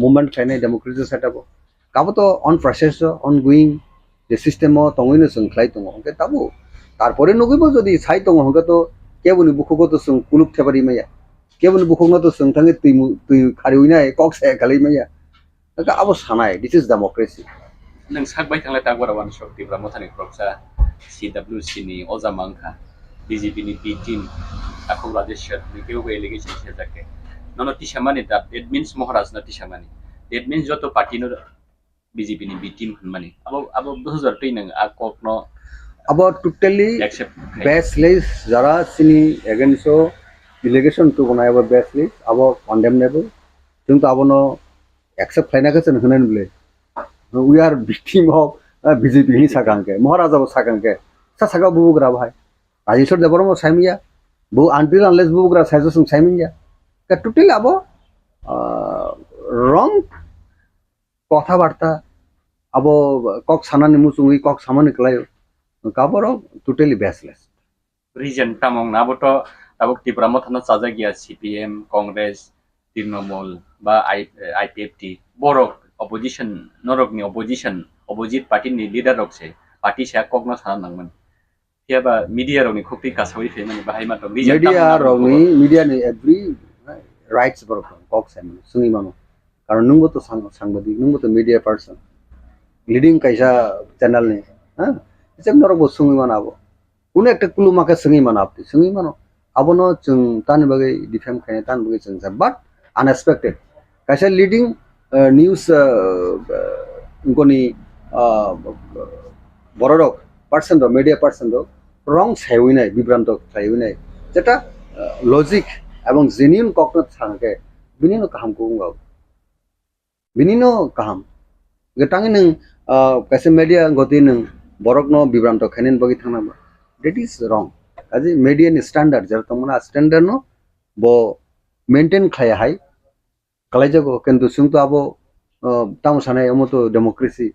movement thaine democracy setup kabo to on process ongoing যে system তংইনো song খ্লাই তং হকে তাবো তারপরে নগিব যদি ছাই তং হকে তো কেবনি বুখগত song কুলুপ থেবারি মাইয়া কেবনি বুখগত song থাঙ্গে তুই খারি উইনাই cock সাই খালি মাইয়া কা আবো সানাই this is democracy nang sakbai thanglai tagwarawan sok Tipra Mothani proksa CWC ni ozamangkha BJP ni B team akho rajeshwar ni keu allegation se jake nono tisamani that means Maharaj na tisamani that means joto party no BJP ni B team hanmani abo 2003 nang akok no abo totally baseless jara sini against allegation to gonai abo baseless abo condemnable কিন্তু abo no accept খাইনা গেছেন হনেন বলে we are victim of BJP ni sakanke Maharaja bo sakanke sa saka bubugra bhai Rajeshwar debormo saimiya bu until unless bubugra saijo sung saimiya ka totally abo wrong কথা বার্তা আবো কক সানানি মুসুঙ্গি কক সামানি ক্লায় কাবর টোটালি বেসলেস রিজন তামং নাবতো তাবক Tipra Motha চাজা গিয়া CPM কংগ্রেস তৃণমূল বা IPFT বড় অপোজিশন নরকনি অপোজিশন অপোজিট পার্টি নি লিডার রকছে পার্টি সে ককনা সানা নাংমান কিবা মিডিয়া রনি খুবই কাছাবি ফেমানি বাহাই মাত্র মিডিয়া রনি মিডিয়া নি এভরি রাইটস বড় কক সাইম সুনি মানো karon nungbo to sangbadik nungbo to media person leading kaisa channel ni ha jem norok bo sungi mana abo kuno ekta clue maka sungi mana apni sungi mano abono chung tani bagai defame khaine tan bagai chung but unexpected kaisa leading news goni borok person ro media person ro wrong সাইউই নাই বিভ্রান্ত সাইউই নাই যেটা logic এবং genuine ককনত সানকে বিনিনো কাহাম কুঙ্গাও বিনিনো কাহাম গটাঙ্গে নং কাছে media গতি নং বরকনো বিভ্রান্ত খানিন বগি থানা that is wrong আজি মিডিয়ান স্ট্যান্ডার্ড যেটা তোমরা স্ট্যান্ডার্ড নো ব মেইনটেইন খায় হাই কালাই যাগো কিন্তু সুংতো আবো তাম সানাই আমতো ডেমোক্রেসি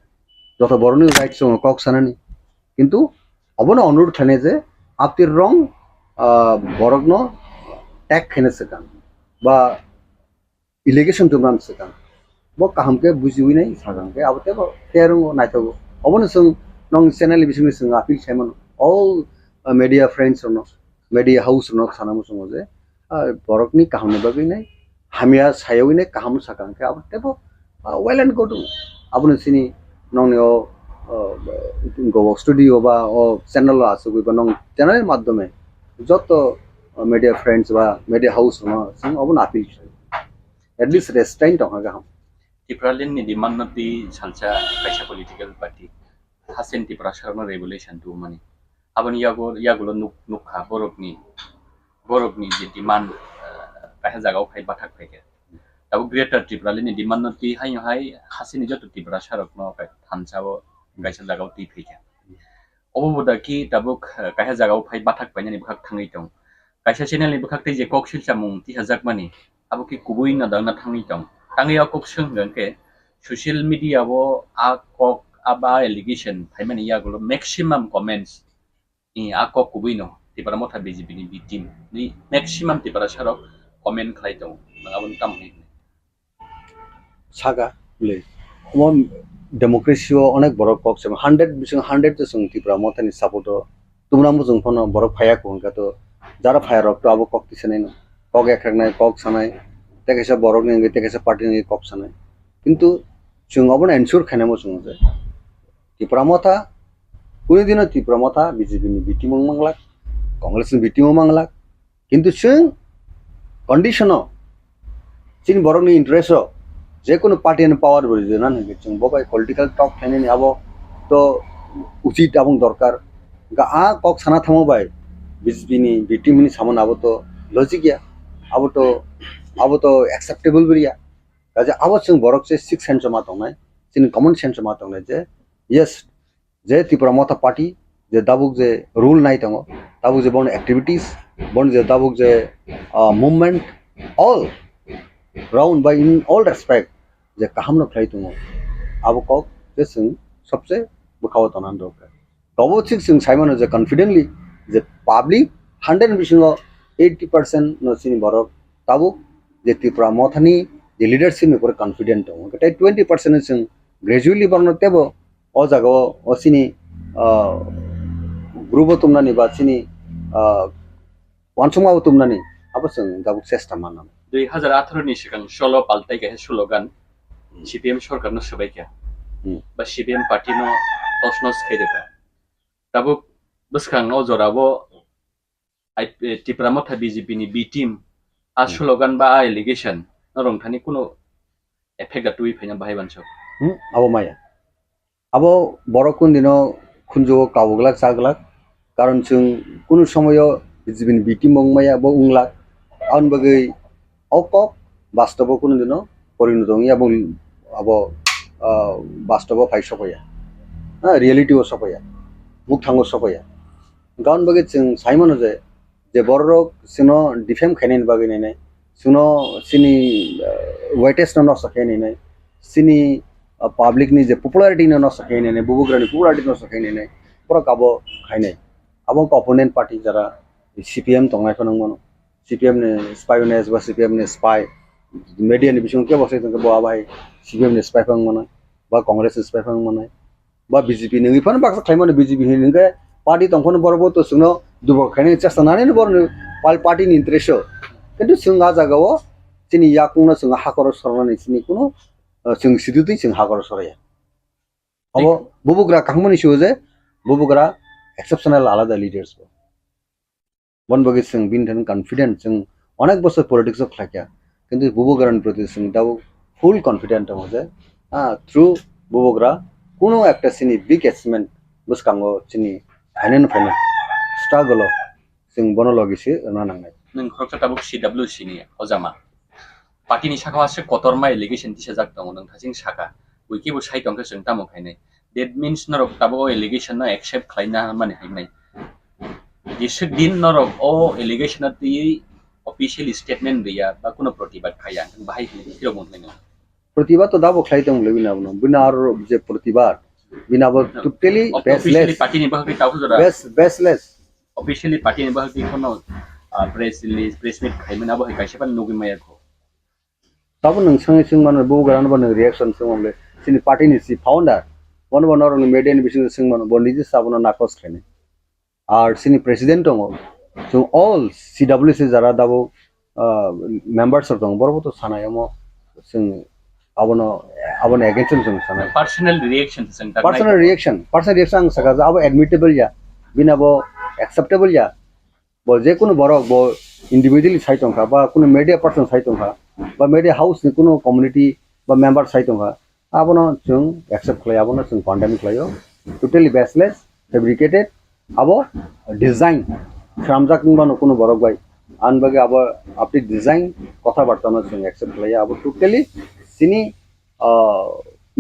যত বড় রাইটস কক সানানি কিন্তু অবনো অনুরোধ খানে যে আপনি রং বরগ্ন ট্যাগ খেনে সেকান বা ইলিগেশন তুমরান সেকান ব কাহামকে বুঝিউই নাই সাগামকে আবতে তেরং নাইতাগো অবনো সং নং চ্যানেল বিসিনি সং আপিল সাইমন অল মিডিয়া ফ্রেন্ডস ন মিডিয়া হাউস ন সানামু সং যে বরকনি কাহামনি বাগৈ নাই হামিয়া সাইউই নাই কাহাম সাগামকে আবতে ওয়েল এন্ড গুড আবনো সিনি নংনিও গো স্টুডিও বা ও চ্যানেল আছে বা নং চ্যানেলের মাধ্যমে যত মিডিয়া ফ্রেন্ডস বা মিডিয়া হাউস সং অবন আপিল at least restraint tong ga ham Tipralin ni dimannati salcha kaisa political party hasen tipra sharma regulation tu mani abon yagulo nukha borokni je demand kaisa jagao khai bathak pheke tabu greater Tipralin ni dimannati hai hasini joto tipra sharakno thanchao gaisa jagao ti pheke oboda ki tabuk kaisa jagao phai bathak painani bkhak thangai tong kaisa channel ni bkhak te je kok silchamung Silchajakmani abo ki kubui na dang na thangi tong tangi akok sunggan ke social media bo akok aba allegation phaimani yagulo maximum comments I akok kubui no tipara Motha BJP ni team ni maximum tipara sharok comment khlai tong abon tam ni saga le mon democracy o onek boro kok sem 100 bising 100 to sung tipra Mothani support tumra mo jung phono boro phaya ko ka to jara phaya rok to abo kok tisenai no kok ekrak nai kok sanai tekesa borok ni tekesa party ni kok sanai কিন্তু जों अबन ensure खानामो जों जे त्रिपुरा मथा कुनै दिन त्रिपुरा मथा BJP नि बिटिम मंगलाक कांग्रेस नि बिटिम मंगलाक কিন্তু जों कन्डिशन चिन borok ni interest जे कोनो पार्टी नि पावर बरि ना ने जों बबाय पॉलिटिकल टॉक खाने नि आबो तो उचित आबं दरकार गा आ कक साना थामो बाय बीजेपी नि बिटिम नि सामन आबो तो लॉजिक या आबो तो एक्सेप्टेबल बरिया kaje abo chung borok se 6 sense ma tongnai sin common sense ma tongnai je yes je Tripura Motha party je dabuk je rule nai tongo dabuk je bon activities bon je dabuk je movement all round by in all respect je kaham no khlai tongo abo kok je sung sabse bukhaw tonan dok tobo chik sung saimano je confidently je public 100 bisingo 80% no sin borok tabuk je Tripura Mothani the leadership me pura confident ho tai 20% sing gradually barno tebo o jago o sini group tumna ni ba sini wansuma tumna ni abasang gabuk chesta manam 2018 ni sikang solo paltai ke slogan CPM sorkar no sabaika ba CPM party no tosnos khaideka tabuk buskang no jorabo Tripura Motha BJP ni B team a slogan ba allegation rong thani kuno effect gatui phaina bahai bancho abo maya abo borokun dino khunjo kawglak saglak karon chung kuno samoyo bijibin biti mongmaya bo unglak aun bagai okok bastobo kuno dino porinodongi abo bastobo phai sokoya reality o sokoya mukthango sokoya gaun bagai chung saimano je borok sino defame khainen bagai nei suno sini weightage no sakhe nei sini public ni je popularity no sakhe nei bubugrani popularity no sakhe nei pura kabo khainai abo opponent party jara CPM tongnai phonong mono CPM ne spionage ba CPM ne spy media ni bisong ke bose to bo abai CPM ne spy phang mono ba congress spy phang mono ba BJP ni phon ba khaimano BJP ni ke party tongphon borbo to suno dubo khainai chesta nani borno party ni interest কিন্তু সিংহা জাগাও sini yakungna sung hakor sornani sini kuno sung sidutui sung hakor soraya abo bubugra kahmani suje bubugra exceptional alada leaders bon bagi sung bintan confident sung onek bosor politics of khlakya kintu bubugraন প্রতি sung দাও ফুল confident হয়ে through বুবুগ্রা কোনো একটা সিনি big achievement বুসকাঙ্গো সিনি ফাইনেন ফাইনেন struggle जों बनलगिसो नांनाय नों खरखताबुक CWC नि अजामा पार्टीनि साखावासो कतरमा एलिगेशन दिसा जागदङ नों थासिं साखा उइकिबो साइटंखौ जों तामखायने दैट मीन्स नरक ताबो एलिगेशन ना एक्सेप्ट खालायना माने हायनाय दिस दिन नरक ओ एलिगेशन ति ऑफिशियल स्टेटमेंट दिया बा कोनो प्रतिबाद खाया बाहाय हिरो मोनलायनो प्रतिबाद तो दाबो खालायदों लबिना बिनार जे प्रतिबाद बिनाबो टोटली बेसलेस पार्टीनि बाहागो तावखो जरा baseless officially party ni bahagi kono press release press meet khaimana bahi kaisipan nugi mayakho tabo nang sangi sing mano bugaran ban reaction sing amle sini party ni si founder one nor media ni bising sing mano boniji sabona nakos khene ar sini president ong so all CWC jara dabo members of dong borbo to sanayamo sing abono against sing sanay personal reaction personal reaction sakaza abo admittable ya binabo acceptable ya bo je kono borok bo individually saitongkha ba kono media person saitongkha ba media house ni kono community ba member saitongkha abono chung accept khlai abono chung condemn khlaio totally baseless fabricated abo design samjak bano kono borok bai anbage abo apni design kotha bartano chung accept khlai abo totally sini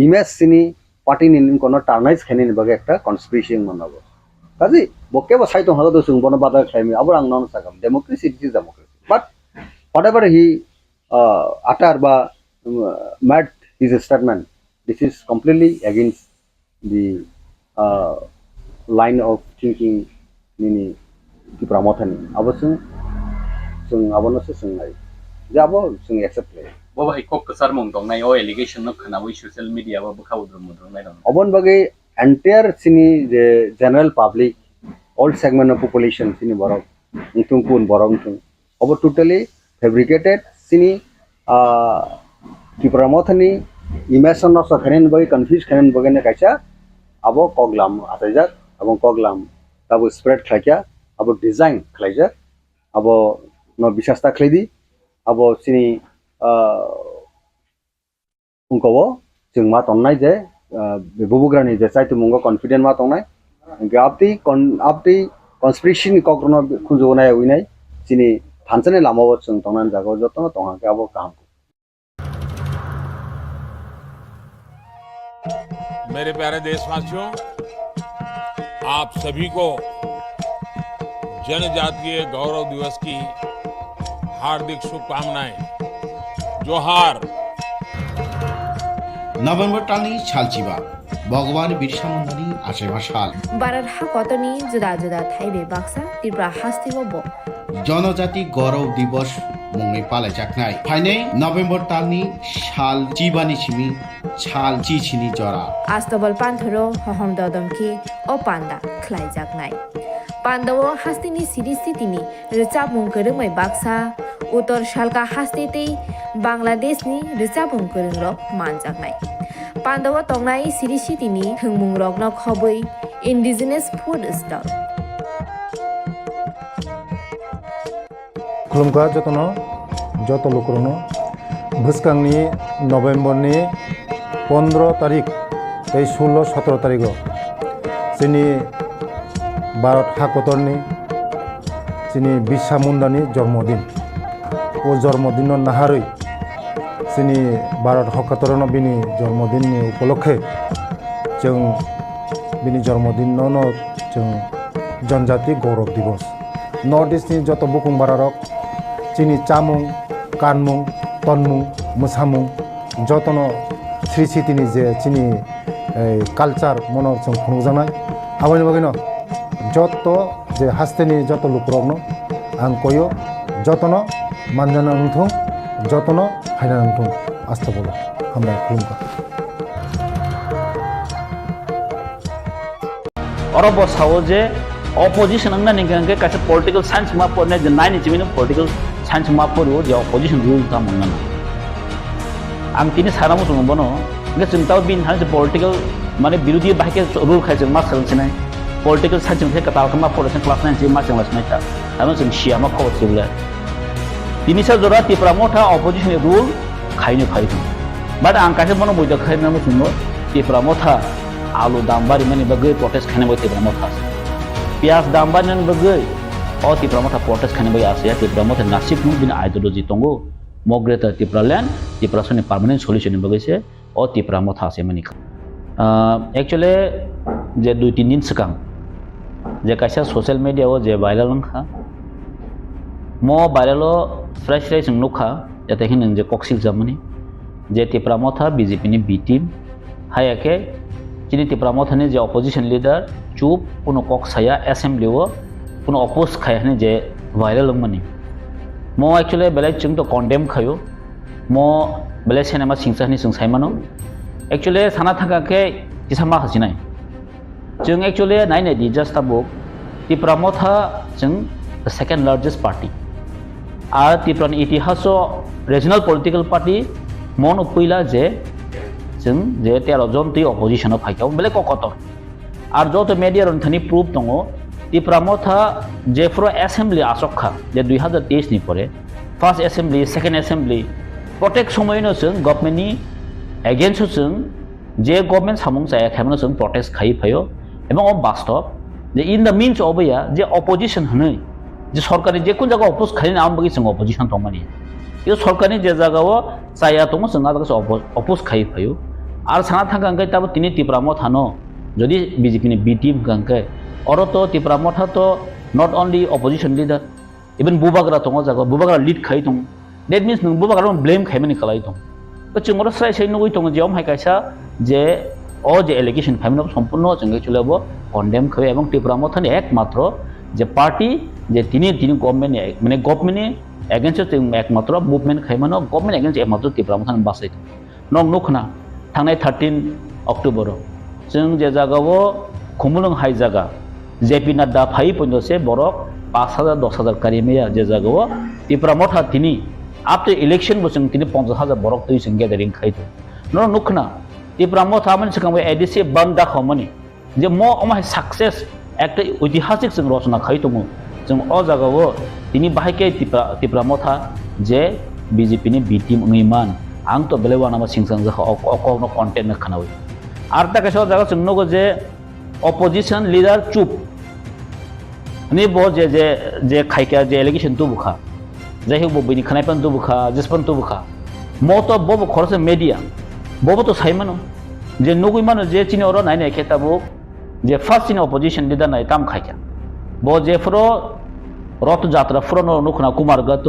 image sini party ni kono tarnish khene bage ekta conspiracy manabo kaji bokebo saitong hado sung bono badar claim aborang non sakam democracy is democracy but whatever he utter ba mad his statement this is completely against the line of thinking nini Tipra Mothani abosung sung abono se sung nai jabo sung accept le bo bai kok kasar mong dong nai o allegation no khana wi social media ba bukha udrum mudrum nai dong obon bage entire sini the general public all segment of population sini borok tung kun borok tung over totally fabricated sini Tipra Mothani imagine no sakhanen bagi confuse khanen bagi ne kaisa abo koglam atajak abong koglam abo spread khlakya abo design khlaija abo no bisasta khledi abo sini ungkobo jeng ma tonnai je bubugrani je saitu mungo confident ma tongnai apti conspiracy ni kokrono khunjonai uinai sini phanchane lamabo chung tongnan jago jotno tonga ke abo kam मेरे प्यारे देशवासियों आप सभी को जनजातीय गौरव दिवस की हार्दिक शुभकामनाएं जोहार नभेम्बर टालनि सालचिबा भगवान बिरसा मुंडानि आसेबा साल भारत हाकतनि जुदा जुदा थाइबे बाक्सा त्रिपुरा हास्तिबो जनजाति गौरव दिवस मुङै पालायजानाय फाइनै नभेम्बर टालनि साल चिबानि सिमि साल चिचिनि जरा आस्तबल पान्थरो हहम ददमखि ओ पान्दा ख्लाइजानाय पान्दाव हास्तिनि सिरिस्थितिनि रिचाबुं गोरोमै बाक्सा उत्तर सालका हास्तितै बांलादेशनि रिचाबुं गोरोंरक मानजानाय पान्दाव तंनाय सिरिस्थितिनि थोंमुं रगन खबै इन्डिजिनास फुड स्टल खुलुमखा जतनो जत लोकरनो भुसकांनि नभेम्बरनि 15 तारिख 16-17 तारिख जोंनि भारत हाकतरनि जोंनि बिरसा मुंडानि जन्मदिन ओ जन्मदिन नाहारै जोंनि भारत हाकतरनो बिनि जन्मदिननि उपलक्षे जों बिनि जन्मदिनावनो जों जनजाति गौरव दिवस नर्थ इस्टनि जत बुकुं बारारक जोंनि चामुं कानमुं तनमुं मोसामुं जतनो स्रिसितिनि जे जोंनि कालचार मनर जों खुंजानाय आबानि बागैनो जत जे हास्तेनि जत लुकरकनो आं कयो जतनो मानजाना नंथों जतनो हायना नंथों आस्था बोलो हामबाय खुलुमबाय अरब सावो जे opposition ang nani kan ke kasi political science ma por ne je nai ni chimino political science ma por je opposition rule ta mong na ang tini sara mo sung bono nge chung taw bin han political mane birudhi bahike rule khai jeng ma sal chinai political science ng ke katal ma por class 9 ji ma chang las nai ta amo chung sia ma ko chule tini sa jora Tipra Motha opposition rule khai ni khai but ang kasi bono boy da khai na mo sung Tipra Motha alu dambari mani bagai protest khane boy Tipra Motha pias dambari nan bagai o Tipra Motha protest khane boy asia Tipra Motha nasib nu bin ideology tongo mogreta Tipra land Tipra sone permanent solution bagai se o Tipra Motha ase mani actually je 2-3 din sekang je kaisa social media o je viral ngkha mo viral o fresh nukha jate hin je koksil jamani je Tipra Motha BJP ni B team hayake chini Tipra Motha ni je opposition leader chup puno kok saya assembly o puno oppose khaya ni je viral mani mo actually belai chung to condemn khayo mo belai cinema singsa ni sung saimano actually sana thaka ke kisama hasinai chung actually nai ne di just abok Tipra Motha chung the second largest party R Tipra ইতিহাস regional political party মন উপইলা যে जों जे 13 জন তি opposition ফাইকাও বেলে ককত আর যত মিডিয়ার অন্থানি proof দङ Tipra Motha যে ফ্র assembly আসখা যে 2023 নি পরে ফার্স্ট অ্যাসেম্বলি সেকেন্ড অ্যাসেম্বলি প্রত্যেক সময়নো जों গভর্নমেন্টনি এগেইনস্ট जों যে গভর্নমেন্ট সামুং চায়া খামনো जों প্রটেস্ট খাই ফাयो এবং বাস্তব যে ইন দ্য মিনস অবয়া যে অপোজিশন হनै যে সরকারি যে কোন জায়গা অপোজ খাইনা আম বগি जों অপোজিশন দङমানি यो सरकारनि जे जागाव चाया दङ जों आदागस अपोज खाइ फायो আর সানা থাকাঙ্কে তাব তিনি Tipra Motha no যদি বিজেপি নি বি টিম গাঙ্কে অর তো Tipra Motha তো not only opposition leader even বুবাগরা দङ জাগো বুবাগরা লিড খাই দङ দ্যাট মিন্স नों बुबागरा ब्लेम खाइमानि खालाय दङ তো जों मरो साइ साइ नगै दङ जे हाय कायसा जे ओ जे एलिगेशन फाइमनो সম্পূর্ণ जों चुलाबो কন্ডেম খাই এবং Tipra Motha नि एकमात्र যে পার্টি যে তিনি গভর্নমেন্ট মানে গভর্নমেন্ট এগেইনস্ট जों एकमात्र मुभमेंट खाइमानो गभर्नमेंट एगेइनस्ट एकमात्र Tipra Motha बासाय नं नुखना थांनाय 13 अक्टोबर जों जे जागाव खुमुलुं हाय जागा जेपी नाड्डा फाइ पन्जसे बरक 5000 10000 कारिमेया जे जागाव Tipra Motha तिनी आफ्टर इलेक्शन बसं तिनी 50000 बरक तै जों गैदारिं खाइतो नं नुखना Tipra Motha मन सिगांबो एडिसि बन्दा खमनि जे म अमाय सक्सेस একটা ঐতিহাসিক जों रचना खाइतो जों अ जागाव तिनी बाहायके Tipra Motha जे बीजेपी नि बी टीम ngैमान आं तो बेलेवा नामा सिंसां जा अकनो कन्टेन्ट खानावै आर ता केसो जागा जों नगो जे अपोजिशन लीडर चुप नि बो जे खाइका जे एलिगेशन तो बुखा जाय हो बबिनि खानायपन तो बुखा जिसपन तो बुखा म तो बबो खरसे मीडिया बबो तो साइमानो जे नगै मानो जे चिनि अर नायनाय खेताबो जे फार्स्ट इन अपोजिशन लीडर नाय ताम खाइका बो जे फ्रो रथ যাত্রা ফুরনো নুখনা কুমারগত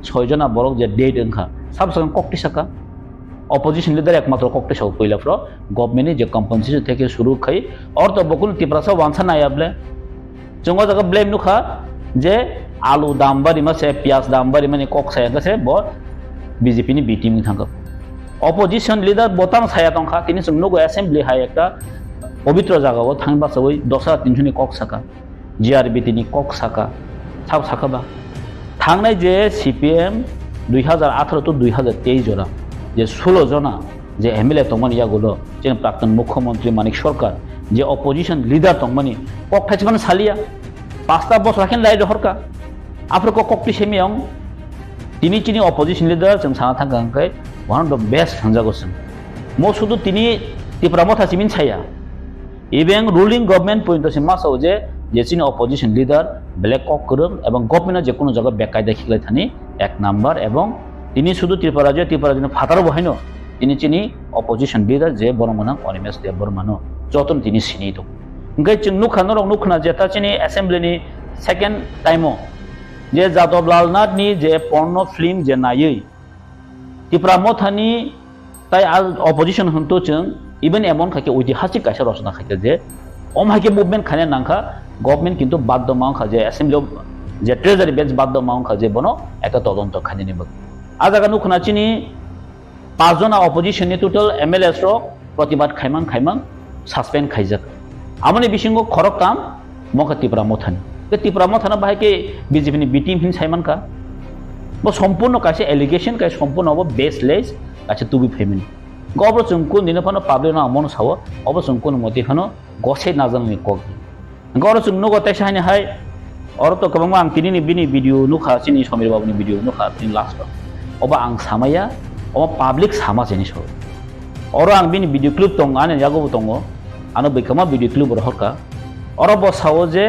6 जना বরক যে ডেট ওংখা সাবসং ককটি সাকা অপোজিশন লিডার একমাত্র ককটি সাও কইলা ফ্র গভর্নমেন্ট যে কম্পেনসেশন থেকে শুরু খাই और तो बकुल Tipra सा वांसा नायाबले जोंगा जागा ब्लेम नुखा जे आलु दाम बारि मासे पियाज दाम बारि माने कक साया गसे ब बीजेपी नि बी टीम थांगा অপোজিশন লিডার বতাম ছায়া তংখা তিনি जों नगो असेंबली हाय একটা पवित्र জায়গাও থাংবা সবই 10300 नि कक साका জিআরবি তিনি कक साका साब साखाबा थांनाय जे सीपीएम 2018 तो 2023 जरा जे 16 जना जे MLA तंगमानि यागुलो जे प्राक्तन मुख्यमंत्री मानिक सरकार जे अपोजिशन लीडर तंगमानि कक थाइसमान सालिया 5टा बस राखेन लाई दहरका आफ्रको ककपि सेमियां तिनी चिनि अपोजिशन लीडर जों साना थांगांकै वन अफ द बेस्ट हानजागोसों मो सुदु तिनी Tipra Motha सिमिन छाया इबें रुलिंग गवर्नमेंट पॉइंट से मासाव जे जेसिनि अपोजिशन लीडर ब्लैक कक करम एवं गवर्नमेंट जे कोनो जगह बेकायदा खिगलाय थानि एक नम्बर एवं तिनी सुदु Tipra जन फातार बहायनो तिनी चिनि अपोजिशन लीडर जे बरमना अनिमेश देव बर्मानो जतन तिनी सिनि दं ओंखाय जों नुखना जे ताचिनि असेंबलीनि सेकेंड टाइमो जे जादव लालनाथनि जे पर्न फिल्म जे नायै Tipra Mothani ताइ अपोजिशन हंतो जों इवन एमन खाके ঐতিহাসিক कायसा रचना खाके जे अमहाके मुभमेंट खाने नांखा गवर्नमेंट किंतु बाध्य मांखा जे असेंबली जे ट्रेजारी बेंच बाध्य मांखा जे बनो एक तदন্ত खाने निबक आजागा नुखनाचिनि 5 जना अपोजिशन नि टोटल MLA रो प्रतिबाद खाइमां सासपेंड खाइजाक आमनि बिसिंगो खरक काम maka Tipra Mothani ke Tipra Mothana bahai ke BJP ni B team hin saiman ka bo সম্পূর্ণ কাছে এলিগেশন কাছে সম্পূর্ণ অব বেসলেস কাছে তুবি ফেমিনি গবর চুমকু নিনফানো পাবলিক না আমন সাও অব চুমকু মতি খানো গছে নাজানি কক গবর চুমনো গতাই সাইনে হাই অর তো কবং আং তিনি বিনি ভিডিও নুখা চিনি সমীর বাবুনি ভিডিও নুখা তিন লাস্ট অবা আং সামায়া অবা পাবলিক সামা জিনিস হয় অর আং বিনি ভিডিও ক্লিপ দং আনে জাগো দङ আনো বেকমা ভিডিও ক্লিপ হরকা অর বসাও যে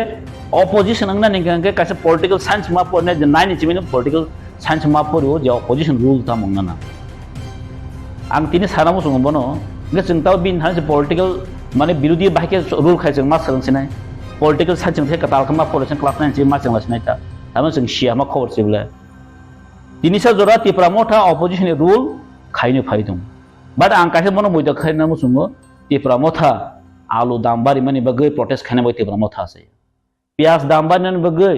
অপোজিশন আংনা নিগাঙ্গে কাছে পলিটিক্যাল সায়েন্স মা পড়নে যে নাইনি চিমিনো পলিটিক্যাল साइंस मापरियो जे अपोजिशन रूल था मंगना आं तिनी सानामो संगबनो गे चिंताव बिन हान पॉलिटिकल माने विरोधी बाइके रूल खाइ जों मा सोलोंसिनाय पॉलिटिकल साइंस जों कताल खमा पॉलिटिक्स क्लास 9 जे मा जोंलासिनाय ता तामो जों सिया मा खबर सिबले तिनी सा जरा Tipra Motha अपोजिशन रूल खाइनो फाइ दं बाट आं कासे मनो मोइदा खाइनामो संगो Tipra Motha आलु दामबारि माने बगै प्रोटेस्ट खाइना बय Tipra Motha आसे पियाज दामबारि माने बगै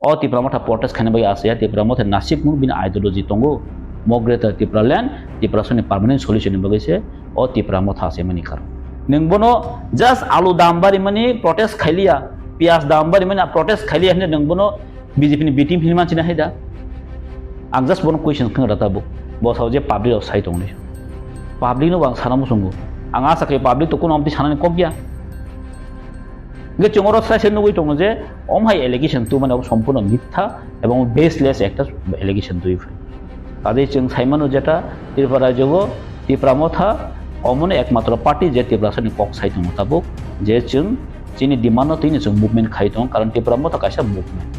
o Tipra Motha protest khane bai ase Tipra Motha nasib mu bin ideology tongo mogreta Tipra land Tipra sone permanent solution bagai se o Tipra Motha ase mani kar ningbono just alu dambari mani protest khailia pias dambari mani protest khailia hne ningbono BJP ni B team hilman china haida ang just bono question khang rata bu bo saw je public of site ongni public no bang sanamu sungu ang asa ke public to kono amti sanani kobya গে চুমরত সাইসেন নগৈ দङ যে অমহাই allegation তু মানে সম্পূর্ণ মিথ্যা এবং baseless একটা allegation দুই friend তাদের जों সাইমানো যেটা ত্রিপুরা যোগ Tipra Motha অমনে একমাত্র পার্টি যে Tipra সনি কক সাইত মোতাবক যে जों চিনি ডিমান্ড তিনি जों মুভমেন্ট খাই দङ কারণ Tipra Motha কাইসা মুভমেন্ট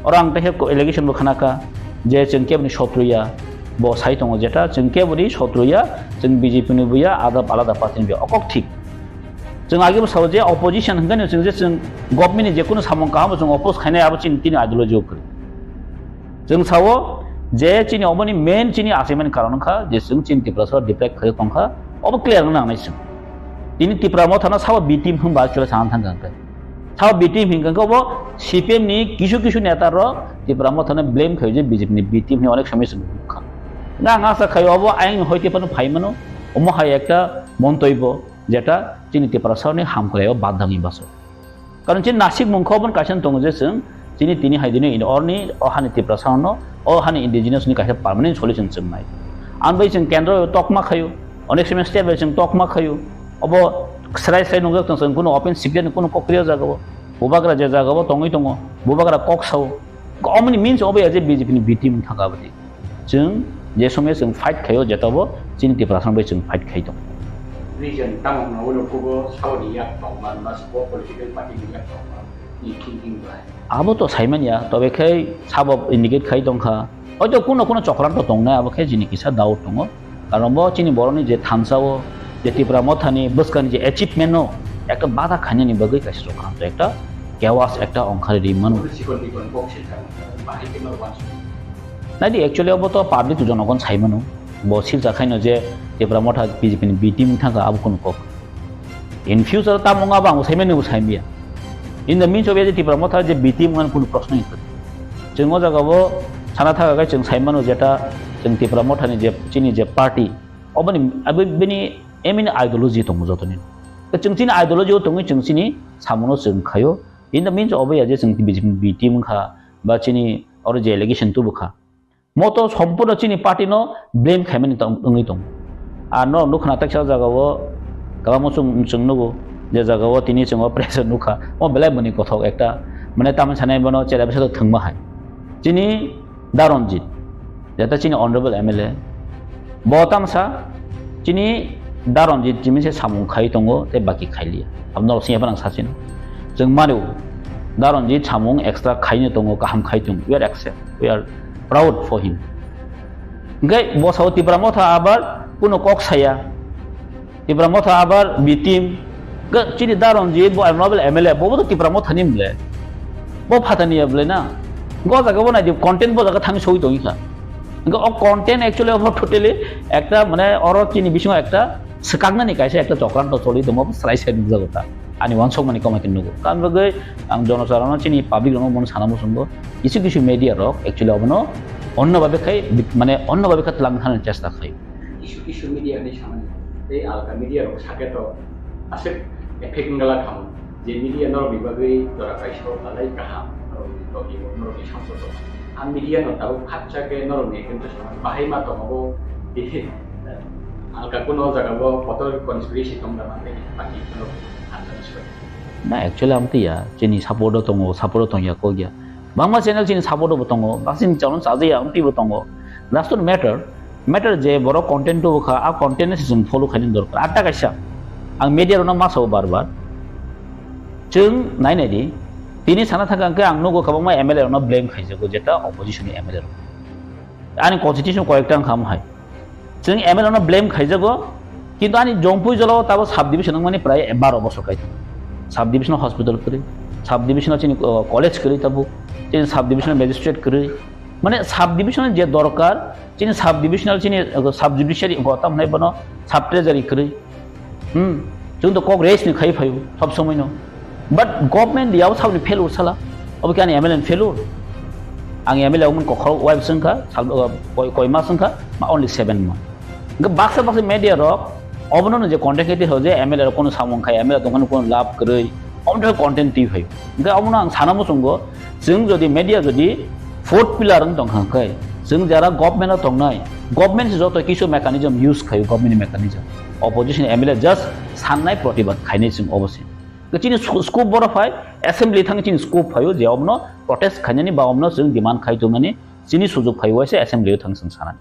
और आं तहे एलिगेशन बखानाका जे जों केबनि शत्रुया ब साइत दङ जेटा जों केबनि शत्रुया जों बीजेपी नि बुया आलादा पार्टी नि अकक ठीक जों आगे साव जे अपोजिशन हंगन जों जे जों गभर्नमेन्ट नि जेकुनु सामं काम जों अपोज खायनाय आबो चिन तिनि आइडियोलॉजी अफ जों साव जे चिनि अबनि मेन चिनि आसेमन कारण खा जे जों चिन Tipra सर डिफेक्ट खय तंखा अब क्लियर नांनाय जों तिनि Tipra Motha ना साव बि टीम हम बाचले सान थांगन साव बि टीम हिंगन को सीपीएम नि किछु नेता र Tipra Motha ने ब्लेम खय जे बीजेपी नि बि टीम नि अनेक समय जों खा ना आसा खय अब आइन हयते पन फाइमानो अम हाय एकटा मन्तब्य जेटा चिनि Tipra सरनि हामखलायाव बादाङि बासो कारण चिन नासिक मुंखौबन कासन दङ जे जों चिनि तिनि हायदिनो इन अरनि अहानि Tipra सरनो अहानि इन्डिजिनियास नि कासे पार्मानेन्ट सल्युशन जों नाय आन बै जों केन्द्र तकमा खायो अनेक समय स्टेप जों तकमा खायो अब स्राय नंगो जों कुनो ओपन सिक्रेट कुनो कक्रिया जागाव बुबाग्रा जे जागाव तङै दङ बुबाग्रा कक साव गमनि मीन्स अबे जे बीजेपी नि बि टीम थागाबदि जों जे समय जों फाइट खायो जेताबो चिनि Tipra सरबै जों फाइट खाय दङ region tamong na ulo kubo saudi yak tongman mas po political party yak tongman ni thinking bai abo to saiman ya tobe khai sabab indicate khai dongkha hoyto kono chokran to tongnai abo khai jini kisa doubt tongo karon bo chini boroni je thansao je Tipra Motha ni buskani je achievement no ekta bada khani ni bagai kaisa chokran to ekta chaos ekta onkhari ri manu nadi actually abo to public to jonogon saimano bo silchajakmano je Tipra Motha BJP ni B team thanga abu kono kok in future ta monga bang saimani u saimia in the means of je Tipra Motha je B team ngan kono प्रश्न हि जों जगाबो साना थागा जों साइमानो जेटा जों Tipra Motha नि जे चिनि जे party अबनि बेनि amine ideology दङ जतनि जों चिनि ideology दङ जों चिनि सामनो जों खायो in the means of जे जों BJP B team खा बा चिनि और जे एलिगेशन तु बखा मतो सम्पूर्ण चिनि पार्टी नो ब्लेम खाइमानि दङै दङ আর নুখনা তাকসা জাগাও গামো जों नुगो जे জাগাও तिनि जों प्रेसार नुखा ओ बेलाय बनि कथक एकटा माने तामन सानाय बनो चेला बेसा थंमा हाय चिनि दारनजित जेता चिनि ऑनरेबल MLA बतामसा चिनि दारनजित जिमिसे सामुं खाइ दङो ते बाकी खाइलिया हमनो सियाबन सासिन जों मानो दारनजित सामुं एक्सट्रा खाइनो दङो गाहाम खाइ दङ we are accept we are proud for him gai बसाव Tipra Motha आबार कुनो कक साया Tipra Motha आबार बि टीम ग चिनि दारनजित बो ऑनरेबल MLA बो तो Tipra Motha नि मले बो फातानि अबले ना ग जागा बनाय दि कंटेंट बो जागा थांग सई दङिखा ग a content actually of totally एकटा माने अर चिनि बिसिङाव एकटा सकागनानि कायसे एकटा चक्रान्त चलि दङ स्राय साइड जागोता आनि वानसक माने कमाइति नुगो कान बगै आं जनसाधारण चिनि पाब्लिक रनो मन सानामो संगो किछु मीडिया रक एक्चुअली अबनो अन्नभावे खाय माने अन्नभावे खाय लांखानो चेष्टा खाय isu media ni samani ei alka media ro saketo asep efek ngala kham যে মিডিয়া নরমি বাগৈ জরা কাইসো তালাই গাহাম নরমি তগি নরমি সম্পর্ক আর মিডিয়া নতাও খাচ্চাকে নরমি কিন্তু সমান বাহাই মা তমাবো দেখে আলকা কোনো জায়গাবো কত কনস্পিরেসি তোমরা মানে বাকি কোনো আনসার সই না অ্যাকচুয়ালি আমি তিয়া চিনি সাপোর্ট দङ সাপোর্ট দङ या को गया बांमा चैनल चिनि सापোर्ट दङ बासिन चाउन साजे आम टिबो दङ that's not matter जे बर कन्टेन्ट दङ खा आ कन्टेन्ट जों फलो खायनो दरकार आटा कायसा आं मिडिया रनो मासाव बार जों नायनायदि तिनि साना थाखांके आं नगो खाबांमा MLA रनो ब्लेम खायजोगो जेता अपोजिशन MLA आनि कन्स्टिट्यूशन करेक्ट आं खाम हाय जों MLA रनो ब्लेम खायजोगो किन्तु आनि जंपुइ जलाव ताबो सब डिविजन माने प्राय 12 बছর खायतो सब डिविजनल हॉस्पिटल करे सब डिविजनल चिनि कलेज करे ताबो चिनि सब डिविजनल मजिस्ट्रेट करे माने सब डिविजनल जे दरकार चिनि सब डिविजनल चिनि सब जुडिशियारि गौतम है बनो सब ट्रेजारि करे जों तो कक रेस नि खाइ फायो सब समय नो बट गवर्नमेंट दियाव साबनि फेलुर साला अब कानि MLA फेलुर आं MLA मन कखर वाइब संखा कयमा संखा मा ओनली 7 मा बाक्सा मीडिया रक अबनो जे कन्टेक्ट हो जे MLA कोनो सामं खाय MLA दंखान कोनो लाभ करै अमथ कन्टेन्ट ति फाय गा अबनो आं सानामो संगो जों जदि मीडिया जदि फोर्थ पिलार दंखांखाय जों जारा गवर्नमेन्ट दंनाय गवर्नमेन्ट जत किसु मेकानिजम यूज खायो government mechanism opposition MLA just साननाय प्रतिबाद खायनै जों अबसे गचिनि स्कोप बरफाय एसेम्बली थांनि चिनि स्कोप फायो जे अबनो प्रोटेस्ट खायनानि बा अबनो जों डिमान्ड खायतो माने चिनि सुजुग फायो एसे एसेम्बली थां जों साना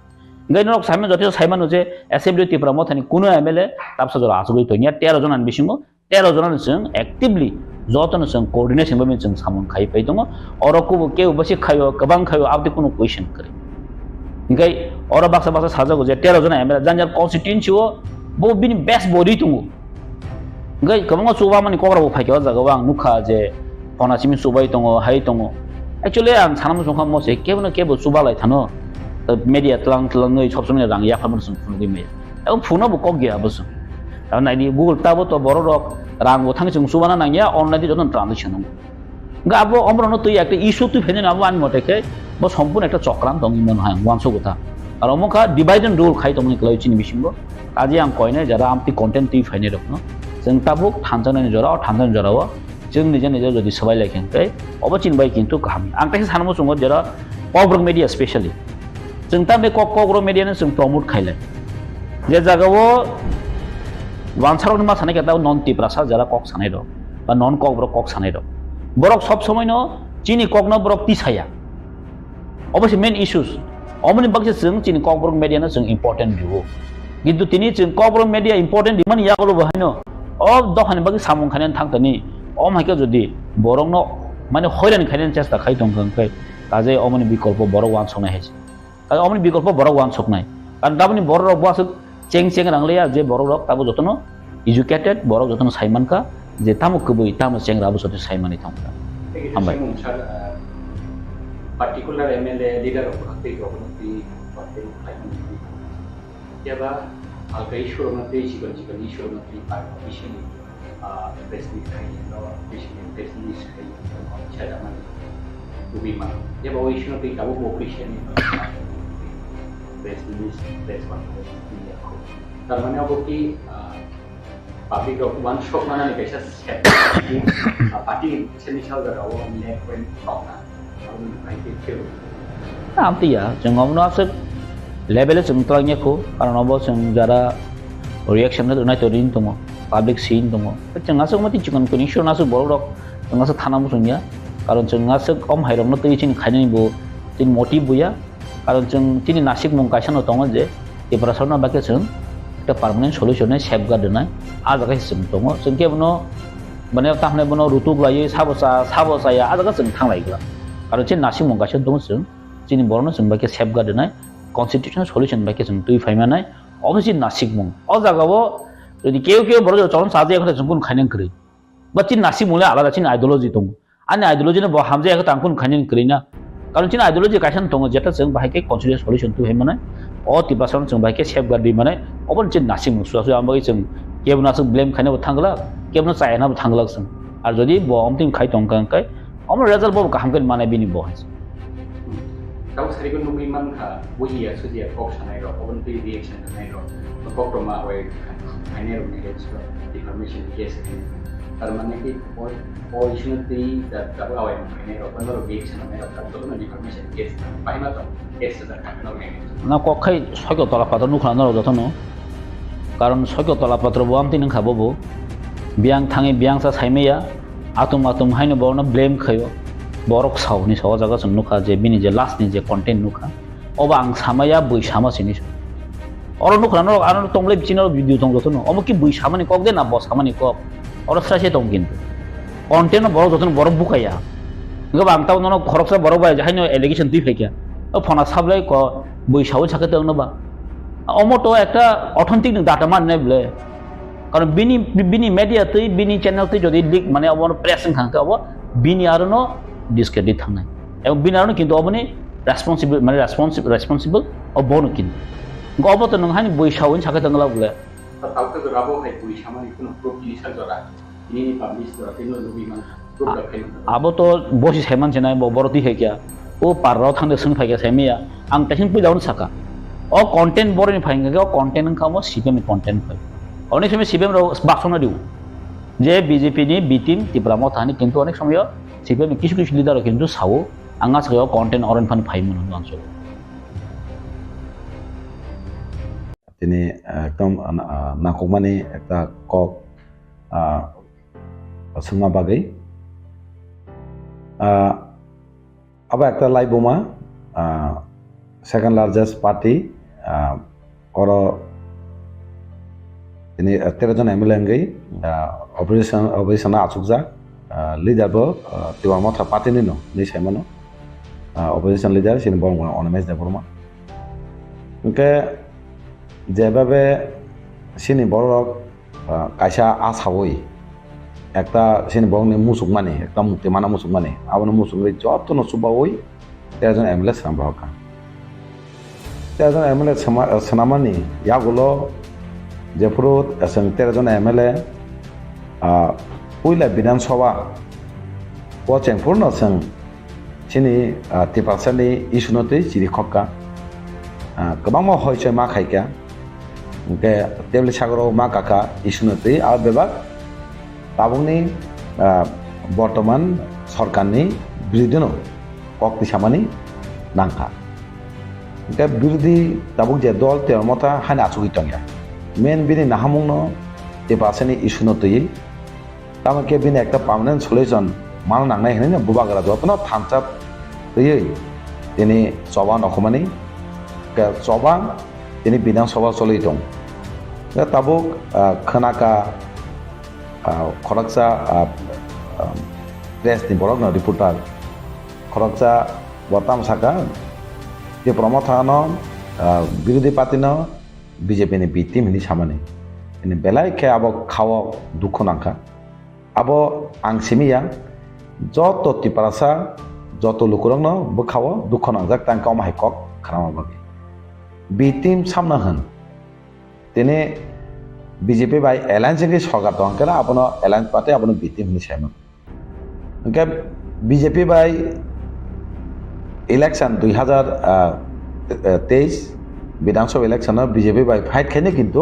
गाइनरक साइमन जति साइमन जे एसेम्बली टिप्रा मथानि कुनो MLA ताबसा जरा आसुगै तनिया 13 जन बिसिङो 13 जन जों एक्टिभली जतन जों कोअर्डिनेशन बमे जों सामन खाइ फै दङ अरको के बसि खायो गोबां खायो आबदि कुनो क्वेश्चन करे गाइ अर बाक्सा साजागो जे 13 जन MLA जानजार कन्स्टिट्युएन्सी हो बो बिनि बेस्ट बडी दङ गाइ गोबां सुबा माने कबराबो फाइके जागो आं नुखा जे फनासिमि सुबाय दङ हाय दङ एक्चुअली आं सानामो संखा मसे केबो सुबालाय थानो media telang-telangoi सब समय rang ya famon sung phunu gime au phunu bo kok gya bosu ta naini google tabo to boro rok rang bo thang sung subana nangya online joton transaction ng ga abo omrono tui ekta issue tui phene abo an moteke bo সম্পূর্ণ একটা চক্রান্ত দং মন হয় ওয়ানসো কথা আর অমকা divide and rule খাই তমনি ক্লাই চিনি বিসিংগো কাজে আং কয়নে যারা আমতি কন্টেন্ট তি ফাইনে রকনো जों ताबो थानजानायनि जरा थानजानायनि जराव जों निजे जदि सबाय लायखेंखाय अबचिन बाय किन्तु गाहाम आं ताइसे सानमो संगो जरा कोकब्रोक मीडिया स्पेशली जों ता बे कोकब्रोक मीडियानो जों प्रमोट खायलाय जे जागावो वानसारनि मा सानाय केता नन टिप्रासा जरा कक सानाय दं बा नन कोकब्रोक कक सानाय दं बरक सब समयनो चिनि ककनो बरक तिसाया अबसे मेन इश्यूज अमनि बागसे जों चिनि कोकब्रोक मीडियानो जों इम्पोर्टेन्ट दिवो किन्तु तिनि जों कोकब्रोक मीडिया इम्पोर्टेन्ट दिमान यागलो बहायनो अब दखान बागै सामं खायनानै थांतनि अमाइका जुदि बरंनो माने हयरान खायनानै चेष्टा खाय दंखाय काजे अमनि बिकल्प बर वान संनाय हैसे काजे अमनि बिकल्प बर वान सकनाय कारण दाबनि बर रक बासो चें रांगलेया जे बर रक ताबो जतनो एजुकेटेड बर जतनो साइमानका जे तामु कबुइ तामु चेंग्राबो जतनो साइमानै थांता हामबाय particular MLA leader of KOKPIN याबा alga issue na te chikan issue na te partition president khai no president khai Silchajakmano dubi ma ya ba issue na te tabo cooperation president press one ya ko tar mane abo ki public of one shop na ni kaisa party cheni chal da ro ni ek point talk na abo kai ke kero amti ya jengom no asek लेभेले जों तलांनियाखौ कारण अब जों जरा reaction होनाय तरिन दङ public scene दङ जोंहासो मति chicken कोनि शोनासो बरक जोंहासो थानामो जोंनिया कारण जोंहासो कम हाइरमनो तैचिन खायनायबो दिन मोटिभ बुया कारण जों तिनि नासिक मुं गायसानो दङ जे एप्रासरना बाके जों একটা পার্মানেন্ট সলিউশনে সেফগার্ড নাই আজাगा जों दङ जों केबनो माने ताहने बनो रुतुक लायो साबसाया आजागा जों थांलायग्रा कारण जे नासिक मुं गायसानो दङ जों जिनि बरनो जों बाके सेफगार्ड নাই constitutional solution बाके जों दुइ फाइमानाय अबसे नासिक मुं अ जागावो जदि केउ बर चलन साजे एखा जों कोन खायनान करै बा चिन नासिक मुले आलादा चिन आइडियोलॉजी दङ आनि आइडियोलॉजी ने ब हामजे एखा तांकुन खायनान करैना कारण चिन आइडियोलॉजी गायसान दङ जेता जों बाहायके constitutional solution दुइ फाइमानाय अ तिबासन जों बाहायके सेफगार्ड दै माने अबन चिन नासिक मुं सुआसु आमबागै जों केबनासो ब्लेम खायनाबो थांगला केबना चायनाबो थांगला जों आरो जदि ब अमतिन खाय दंकांकाय अम रिजल्ट ब गाहामगन माने बिनि ब tahu sari pun mungkin man kah buaya sudia kok sana iro, open pi reaction sana iro, kok roma away, ini rumah dia juga information case ini, tamarmane ki position tei dapat awal ini open baru base nama dapat tu nanti information case paling macam case sedang nak na kokai sogyo tola patra nukha na rodo thono karon sogyo tola patra bo amti nang khabo bo biang thangi biang sa saimeya atum haino bo na blame khayo borok saw ni saw jaga chung nukha je bini je last ni je content nukha oba ang samaya bui sama sini oro nukha no aro tongle bichino video tong thono omo ki bui samani kok de na boss samani kok oro frase tong kintu content no boro joton boro bukaya ngo bang taw no khorok sa boro bai haino allegation tui fekya o phona sablai ko bui saw chake tong no ba omo to ekta authentic data man ne bলে কারণ বিনি মিডিয়াতে বিনি চ্যানেলতে যদি leak মানে অবন pressing থাকতে of বিনি আরনো discredit থাকনাই এবং বিনি আরনো কিন্তু অবনি রেসপন্সিবল মানে রেসপন্সিবল অবন কিন্তু গবত নং হানি বই সাউন সাকে তংলা বলে তাউকে রাবো হাই বই সামানি কোনো প্রুফ জিনিস জরা ini publish jora tino lubi man proof dakhai abo to bosi saiman jenai boroti hekya o parro thangde sung phaiya saimia ang tahin pujaun saka o content borin phainga o content ang khamo sipem content phai অনেক সময় CPM বাসনা দিও যে BJP নি B team Tripura মথানি কিন্তু অনেক সময় CPM কিছু লিডার কিন্তু সাও আঙা সাও কন্টেন্ট অরেন ফান ফাইমন অঞ্চল তিনি একদম নাকমানি একটা কক সুমা বাগৈ আবার একটা লাইবোমা সেকেন্ড লার্জেস্ট পার্টি অর ini 13 জন MLA ngai operation achukja leader bo tiwa Motha party ni no ni saimano opposition leader sin bong onemes de borma ke jebabe sini borok kaisa asawoi ekta sini bong ni musuk mani ekta mukti mana musuk mani abono musuk ri jotno subawoi 13 জন MLA sambahaka 13 জন MLA sanamani yagulo যেফুরুত a song 13 জন MLA পুইলা বিধানসভা পচেংপুর্ণ song চিনি তিপাসানি ইসুনতে চিরি খক্কা গোबां হইছে মা খাইকা কে table সাগর মা কাকা ইসুনতে আর বেবাক তাবুনি বর্তমান সরকারনি বিরোধীন কক্তি সামানি নাংখা কে বিরোধী তাবুক যে দল তের মতা হানি আচুকি টংয়া মেন বিনি নাহামুংনো তে পাসেনি ইস্যুনো তৈরি তামাকে বিনি একটা পার্মানেন্ট সলিউশন মান নাংনাই হেনে বুবাগরা যতন থামচাপ তৈরি তিনি চবান অখমানি চবান তিনি বিধানসভা চলি দं তাবুক খনাকা খরকসা প্রেস নি বরক না রিপোর্টার খরকসা বর্তাম সাকা যে প্রমথানো বিরোধী পার্টি ন BJP ni bi team ni samane ini belai ke abo khawa dukho nangka abo ang simia joto tiparasa joto lukurang no bo khawa dukho nangjak tang kaum hai kok khrama bagi bi team samna han tene BJP বাই alliance ke sorkar dong kera abono alliance party abono bi team ni saimon ke BJP বাই election 2023 বিধানসভা ইলেকশনে BJP by fight খাইনে কিন্তু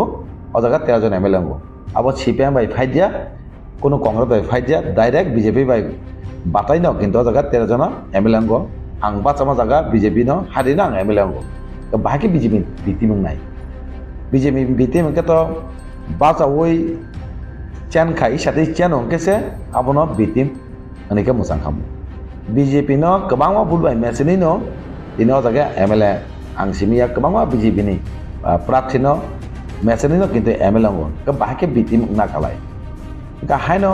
অজাগা 13 জন MLA আঙ্গো আবার CPM by fight দিয়া কোনো কংগ্রেস বাই ফাইট দিয়া ডাইরেক্ট বিজেপি বাই বাতাই নাও কিন্তু অজাগা 13 জন MLA আঙ্গো আং বাচামা জায়গা বিজেপি ন হারি না MLA আঙ্গো বাকি বিজেপি বিটিম নাই বিজেপি বিটিম কে তো বাচা ওই চ্যান খাই সাথে চ্যান অঙ্কেছে আবনো বিটিম অনেকে মোসাং খামো বিজেপি ন গোबां বুলবাই মেসেনি ন ইনো জায়গা MLA ang simia kebangwa BJP ni praktino mesenino kintu MLA ngo ke bahake bitim na kalai ka haino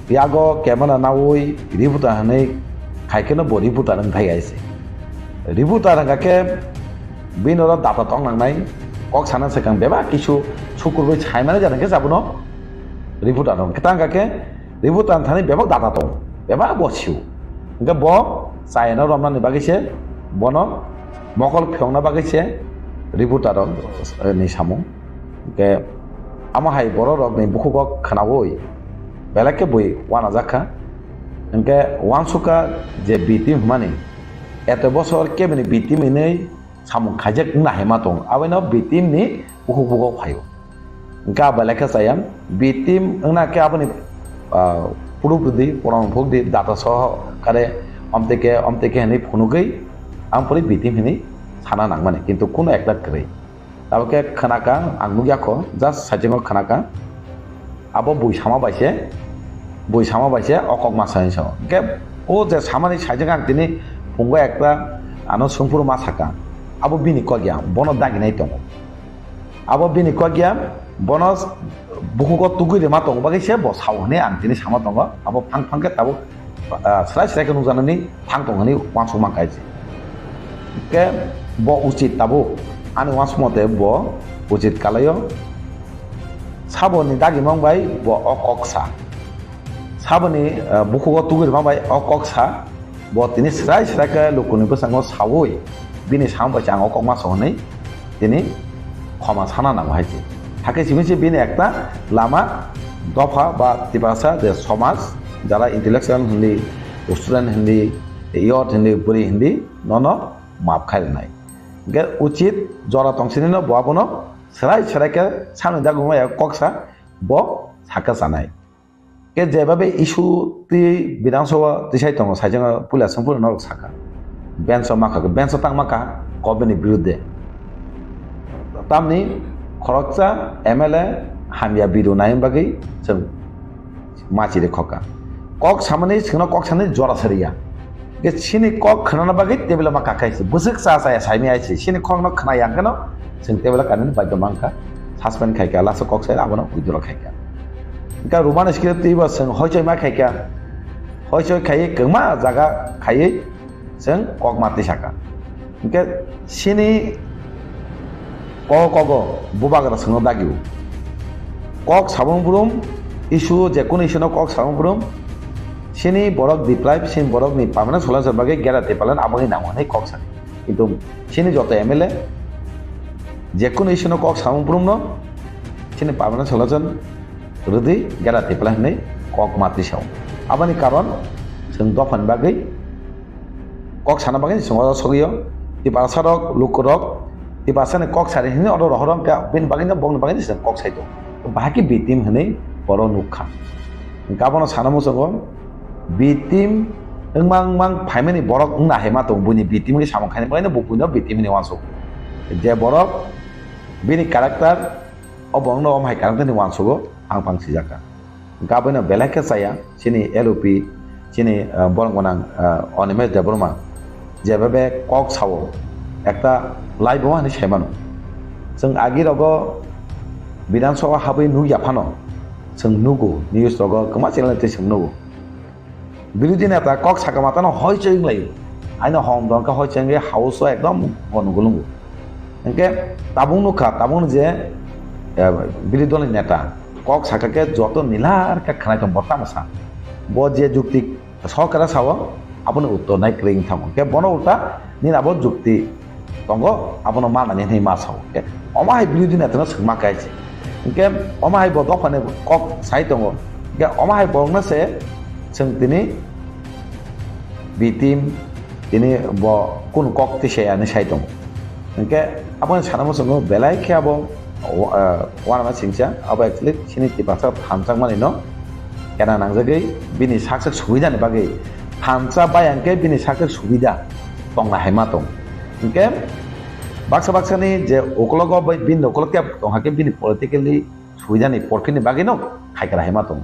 yago kemana nawoi ributa hanai khaikeno bori buta nang thai aise ributa nang ke binoro data tong nang nai kok sana sekang beba kisu sukurbai chaimana jana ke sabuno ributa nang ketang ke ributa thani beba data tong beba bosiu ke bo China romna ni bagise bono mokol phongna bagise reporter ni samu ke ama hai boro rok ni bukhuk khanawoi belake boi wana jakha enke wansuka je bitim mani eto bosor kemini bitim nei samu khajak na hema tong abaino bitim ni bukhuk phayo ga balaka sayam bitim na ke apni puru prudi porang phok di data so kare omteke hani phunugai ang pori bitim hini sana nang mane kintu kono ekta krei tabake khanaka ang nugyako just sajingo khanaka abo buisama baise okok masai so ke o je samani sajinga tini phunggo ekta ano sungpuru masaka abo bini ko gya bono dagi nai tongo abo bini ko gya bono bukugo tugui de ma tongo bagi se bo sawhne ang tini sama tongo abo phang ke tabo srai ke nujanani phang tongani wangsuk mangkaiji ke bo ucit tabo ani wangsmote bo ucit kalayo saboni dagi mangbai bo okoksa saboni bukugo tugui de mangbai okoksa bo tini srai ke lukuni besango sawoi bini sampai jangan okok masuk nih ini koma sana nama haji hakai sih bini ekta lama dofa ba tipasa de somas jala intelektual hindi student hindi iot hindi puri hindi nono maaf kali nai ge ucit jora tongsini no bo abono serai ke sana jagung ya koksa bo haka sanai ke jebabe isu ti bidang sawa tisai tongo sajang pula sempurna norok saka benso tang maka KOKBIN biruddhe tamni khoroksa MLA hamya biru naim bagi जों माचिरे खका कक सामने सिंगनो कक सामने जरा सरिया के सिनि कक खनाना बagi टेबल मा काकाइसि बुसुक सा साइमी आइसि सिनि खंनो खना यांगनो जों टेबल कानन बायद मांका सस्पेंड खाइका लासो कक साइ आबनो उइद्र खाइका का रुमान स्किल तिबा जों होइचय मा खाइका होइचय खाइ गमा जागा खाइ जों कक माति साका के सिनि कक बुबागरा संग दागिउ कक साबुं बुरुम इशु जेकुन इशुनो कक साबुं बुरुम सिनि बरक दिप्लाइब सिनि बरक नि पामना सलासर बागे गेरा तेपालन आबनि नामने कक सानि किन्तु सिनि जत MLA जेकुन इशुनो कक साबुं बुरुम न सिनि पामना सलासन रुदि गेरा तेपालन नै कक माति साव आबनि कारण जों दफान बागे कक साना बागे संग सगियो तिपासारक लुकरक तिपासाने कक सारि हिनि अदर रहरम का बिन बागे न बंग बागे जों कक साइतो बाहाकी बितिम हनै बर' नुखा गाबोनो सानामु जोङो बितिम mang फाइमेनि बरक ना हेमा तो बुनि बितिम के सामं खाने बायनो बुकुनो बितिम नि वानसो जे बरक बिनि कारेक्टार अबंनो अमहाय कारेक्टार नि वानसो आं फांसि जाका गाबोनो बेलाके जाया सिनि LOP सिनि बरंगनां अनिमे देबरमा जेबे कक सावो एकटा लाइभ हानि सेमानो जों आगिरावगो विधानसभा हाबै नुयाफानो जों नुगो निउस रग कमा चेनेल ते जों नुगो बिरोधी नेता कक साकामातानो हयचों लायो आइनो हम दं का हयचों गे हाउस एकदम गनुगुलुंगो एंके ताबुं नुखा ताबुं जे बिरोधी दल नेता कक साकाके जत निलार का खानाय तो बर्तामसा ब जे जुक्ति सरकार सावो आपन उत्तर नाय क्रिं थामो के बनो उल्टा निनाबो जुक्ति तंगो आपन मानानि नै मासाव के अमाय बिरोधी नेता समा कायसे के अमाय बदफाने कक साइतंगो के अमाय बंगनासे जों दिनै बिटिम दिनै ब कुन कक तिसेयानो साइतंगो के आपन सानामो जोङो बेलायखे आबो वाना सिंचा आबो एक्चुअली सिनि तिपासा थामसांमानि न केना नांजगै बिनि साक्सेस सुबिदानि बागै थामसा बायांके बिनि साक्सेस सुबिदा तंना हेमा दं के बाक्सा जे ओकलग बिन ओकलके तंहाके बिनि पलिटिकली सुबिदानि परफिटनि बागै न खायग्रा हेमा दं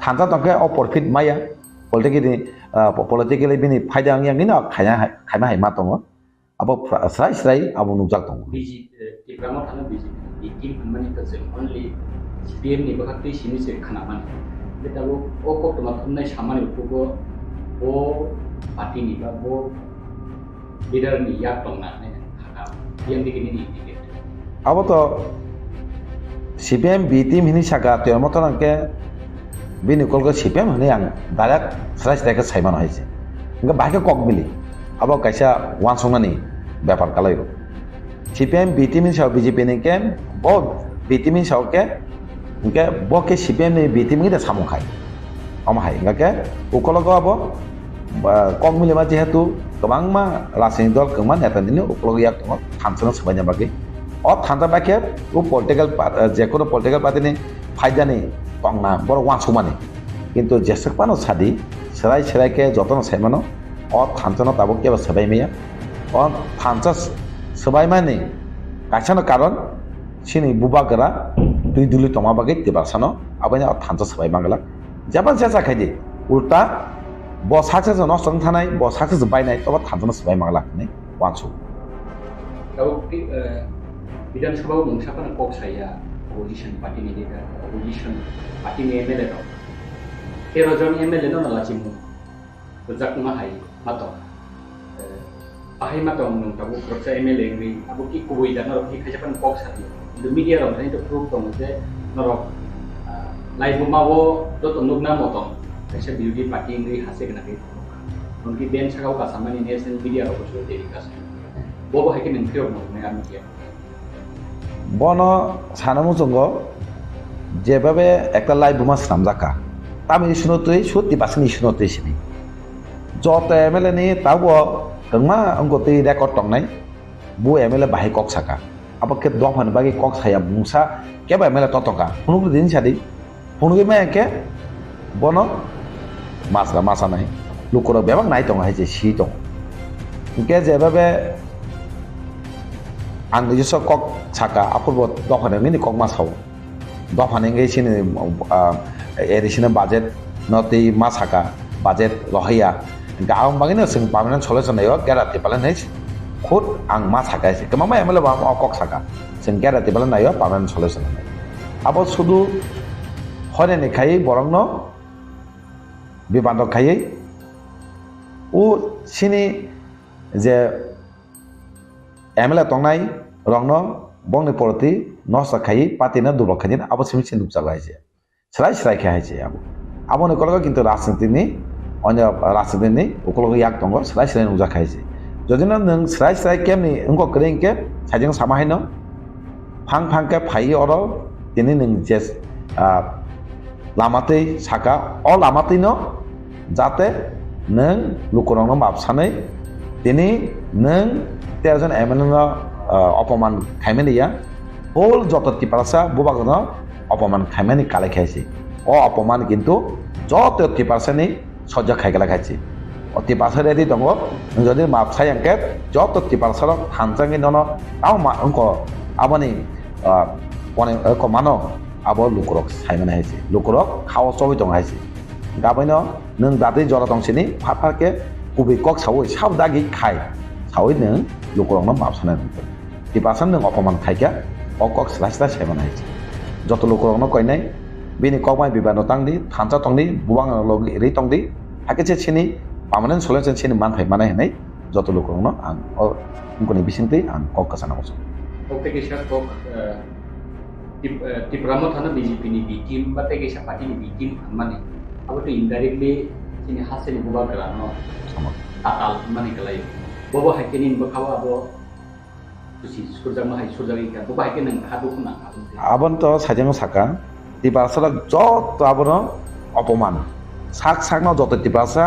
थांजा तंके अ परफिट माया पलिटिकली बिनि फायदा आंनि न खायमा हेमा दं अब स्राय अब नुजाक दं टिप्रामा थानो बिटिम खामानि जों अनलि CPM नि बाहागै सिनिसे खानामान बेटाबो ओ कक्टमा थुननाय सामानिखौबो ओ पार्टीनि बा ओ लिडारनि याक दंना खाना बियां दिगिनि अब तो CPM बिटिम हिनि सागा तेरमतनके बिनि कलको CPM हने आं डाइरेक्ट स्रायस्रायके सायमान हायसे इनका बाहाके कक मिलि अब कायसा वानसंनानि व्यापार कालायो CPM बिटिम नि साव BJP नि के ब बिटिम नि साव के इनके ब के CPM नि बिटिम नि सामखाय अमहाय इनके उकलको अब कक मिलि मा जेहेतु गोबां मा राजनीतिक दल गोबां नेतानिनो उकलको याक दङ थामसना सबायना बागै ও থানতা বাকে ও পলিটিক্যাল যে কোনো পলিটিক্যাল পার্টিনি ফাইদানি টংনা বড় ওয়ানসুমানি কিন্তু যেসেকপানো সাদি সেরাই সেরাইকে যতন সাইমানো ও থানচানো তাবো কেবা সবাই মেয়া ও থানচা সবাই মানে কাছানো কারণ সিনি বুবাগরা দুই দুলি টমা বাগে টিপারসানো আবাইনা ও থানচা সবাই বাংলা যেমন চেষ্টা খাইদি উল্টা ব সাকসেস নষ্ট থানায় ব সাকসেস বাইনায় তবে থানচানো সবাই বাংলা ওয়ানসু বিধানসভাও मोनसाफोरा कक साया अपोजिशन पार्टीनि लिडार अपोजिशन पार्टीनि MLA दं 13 जन MLA दं लाचिमु जाकमा हाय मातो बाहाय मातो नोंथाबो प्रचा MLA नि आबो कि कुबै दानो रखि खायजापान कक साथि किन्तु मीडिया रं थानि तो प्रूफ दं जे नरक लाइव मावो दत नुगना मतम खायसे बिउटी पार्टी नि हासे गनाखै उनकी बेन सागाव कासामानि नेशनल मीडिया रं बसो देरिकास बबो हायके नोंथियाव मोननाय आमिया বন সানামু জঙ্গ যেভাবে একটা লাইভ বোমা সামজাকা তামি ইস্যুনতই 70% ইস্যুনতই সিনি যত MLA ni tawo tengma angkoti rekod tongnai bu MLA bahai kok saka apa ke dofan bagi kok saya bungsa ke ba MLA totoka hunu din sadi hunu ge ke bono masra masa nai lukoro bebang nai tong hai je si tong ke jebabe ang just kok saka apurbo dofan ni kok masau dofan ngai sini additional budget noti masaka budget lohia gaung bagina sing permanent solution ayo garati palan hai khud ang ma sakai se kemama MLA ba kok saka sing garati palan ayo permanent solution abo sudu hone ne khai borongno bibando khai u sini je MLA tongnai rongno bongni poroti nosa khai patina dublokhanin abo simi sin dukja bai je srai srai khai je abo ne kologo kintu rajniti ni অন্য রাজনীতি ওগুলো ইয়াক দङ সেলাই সেলাই নুজাखायसे যদি না नों সেলাই সেলাই কেমনি अंको क्रेंके साइजों सामाहायनो फां फांके फायो अर दिनै नों जे लामातै साका अ लामातैनो जाते नों लुकुरंनो माबसानै दिनै नों 13 जन MLA अपमान खायमेनिया होल যত টিপারসা বুবাগনো अपमान खायमेनि कालायखायसे अ अपमान किन्तु যত টিপারসাनि সহ্য খাইগেলা খাইছি অতি পাশারেদি দङ যদি মাপসাই আংকে যত তি পাশার হানজাঙ্গি নন তাও মা অঙ্ক আবনি পনে কমানো আবো লুকুরক সাইমানা হাইছে লুকুরক খাও সবই দङ হাইছে গাবैनो नों दादै जरा दंसिनि फाफाके कुबि कक सावै साव दागि खाय सावै नों लुकुरकनो मापसाना ति पासान नों अपमान खाइका अकक स्लास्ला साइमाना हाइছে যত লুকুরকनो কইनाय बिनि कमाय बिबानो तांदि थानसा तंदि बुबां लगे रै तंदि हाकेचे सिनि permanent solution सिनि मानफाय माने हनै जत लुकुरनो आं उनकोनि बिसिंतै आं कक कासानावसो ओके केसा कक टिप्रा मथाना BJP नि बि टीम बा तेगेसा पार्टी नि बि टीम माने अब तो इनडाइरेक्टली सिनि हासेनि बुबा गरानो आताल माने गलाय बबो हाकेनि बखावा अब खुशी सुरजामा हाय सुरजागि का बबो हाके नों खादु खुना आबन तो साजों साका टिपासरा যত আবনো অপমান সাক সাকনো যত টিপাসা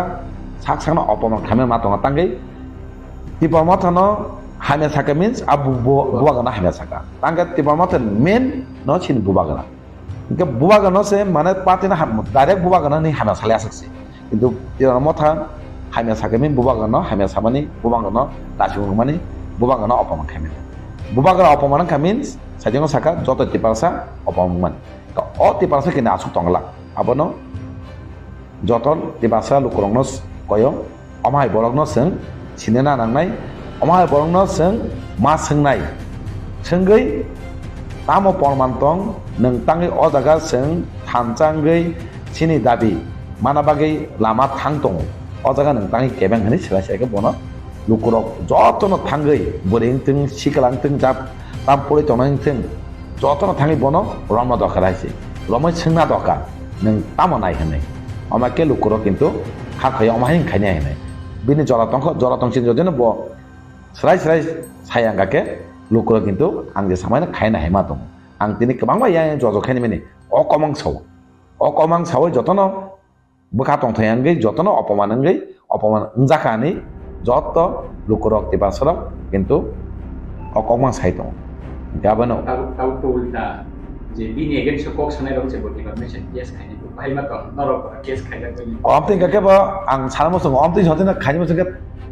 সাক সাকনো অপমান খামে মাতঙ্গা তাঙ্গै টিপামথানো হামে সাকা মিন্স আবু বুবাগানা হামে সাকা তাঙ্গা টিপামথান মেন ন চিন বুবাগানা ইনকে বুবাগানা সে মানে পাতিনা ডাইরেক্ট বুবাগানা নি হামে সালে আসছে কিন্তু টিপামথা হামে সাকা মিন বুবাগানা হামে সামানি বুবাগানা লাচিং মানে বুবাগানা অপমান খামে বুবাগানা অপমান খামিন্স সাজों সাকা যত টিপাসা অপমান o tipasa kini asuk tongla abono joton tipasa lukurongno koyo omai borokno seng sinena nangnai omai borokno seng ma sengnai senggei tamo pormantong neng tangi o jaga seng thanjanggei sini dabi mana bagai lama thangtong o jaga neng tangi kebeng hani sila sila bono lukurok jotono thanggei boring ting sikalang ting jap tam pori tonang ting যতনো থাঙি বনো রম দরকার আছে রমই ছিংনা দরকার নং তামো নাই হনে আমাকে লুকুরো কিন্তু হাখাই অমাহিং খাইনে হনে বিনি জলাতংসি যদি ব স্রাই স্রাই সায়াঙ্গাকে লুকুরো কিন্তু আং যে সামাইনা খাইনা হেমা দङ आं दिनै गोबां या जज खाइने माने अकमां सावै যতনো बोखा तंथायांगै যতনো अपमानंगै अपमान जाखानि যত লুকুরক টিপাসরক কিন্তু অকমাं সাই दङ Gabano. Tahu ulta je bini against kok sanai rong cebot information yes kayaknya tuh bahaya mah kalau norok case kayaknya tuh Om ting kakek ba ang salam sung om ting jontin khaji mo sung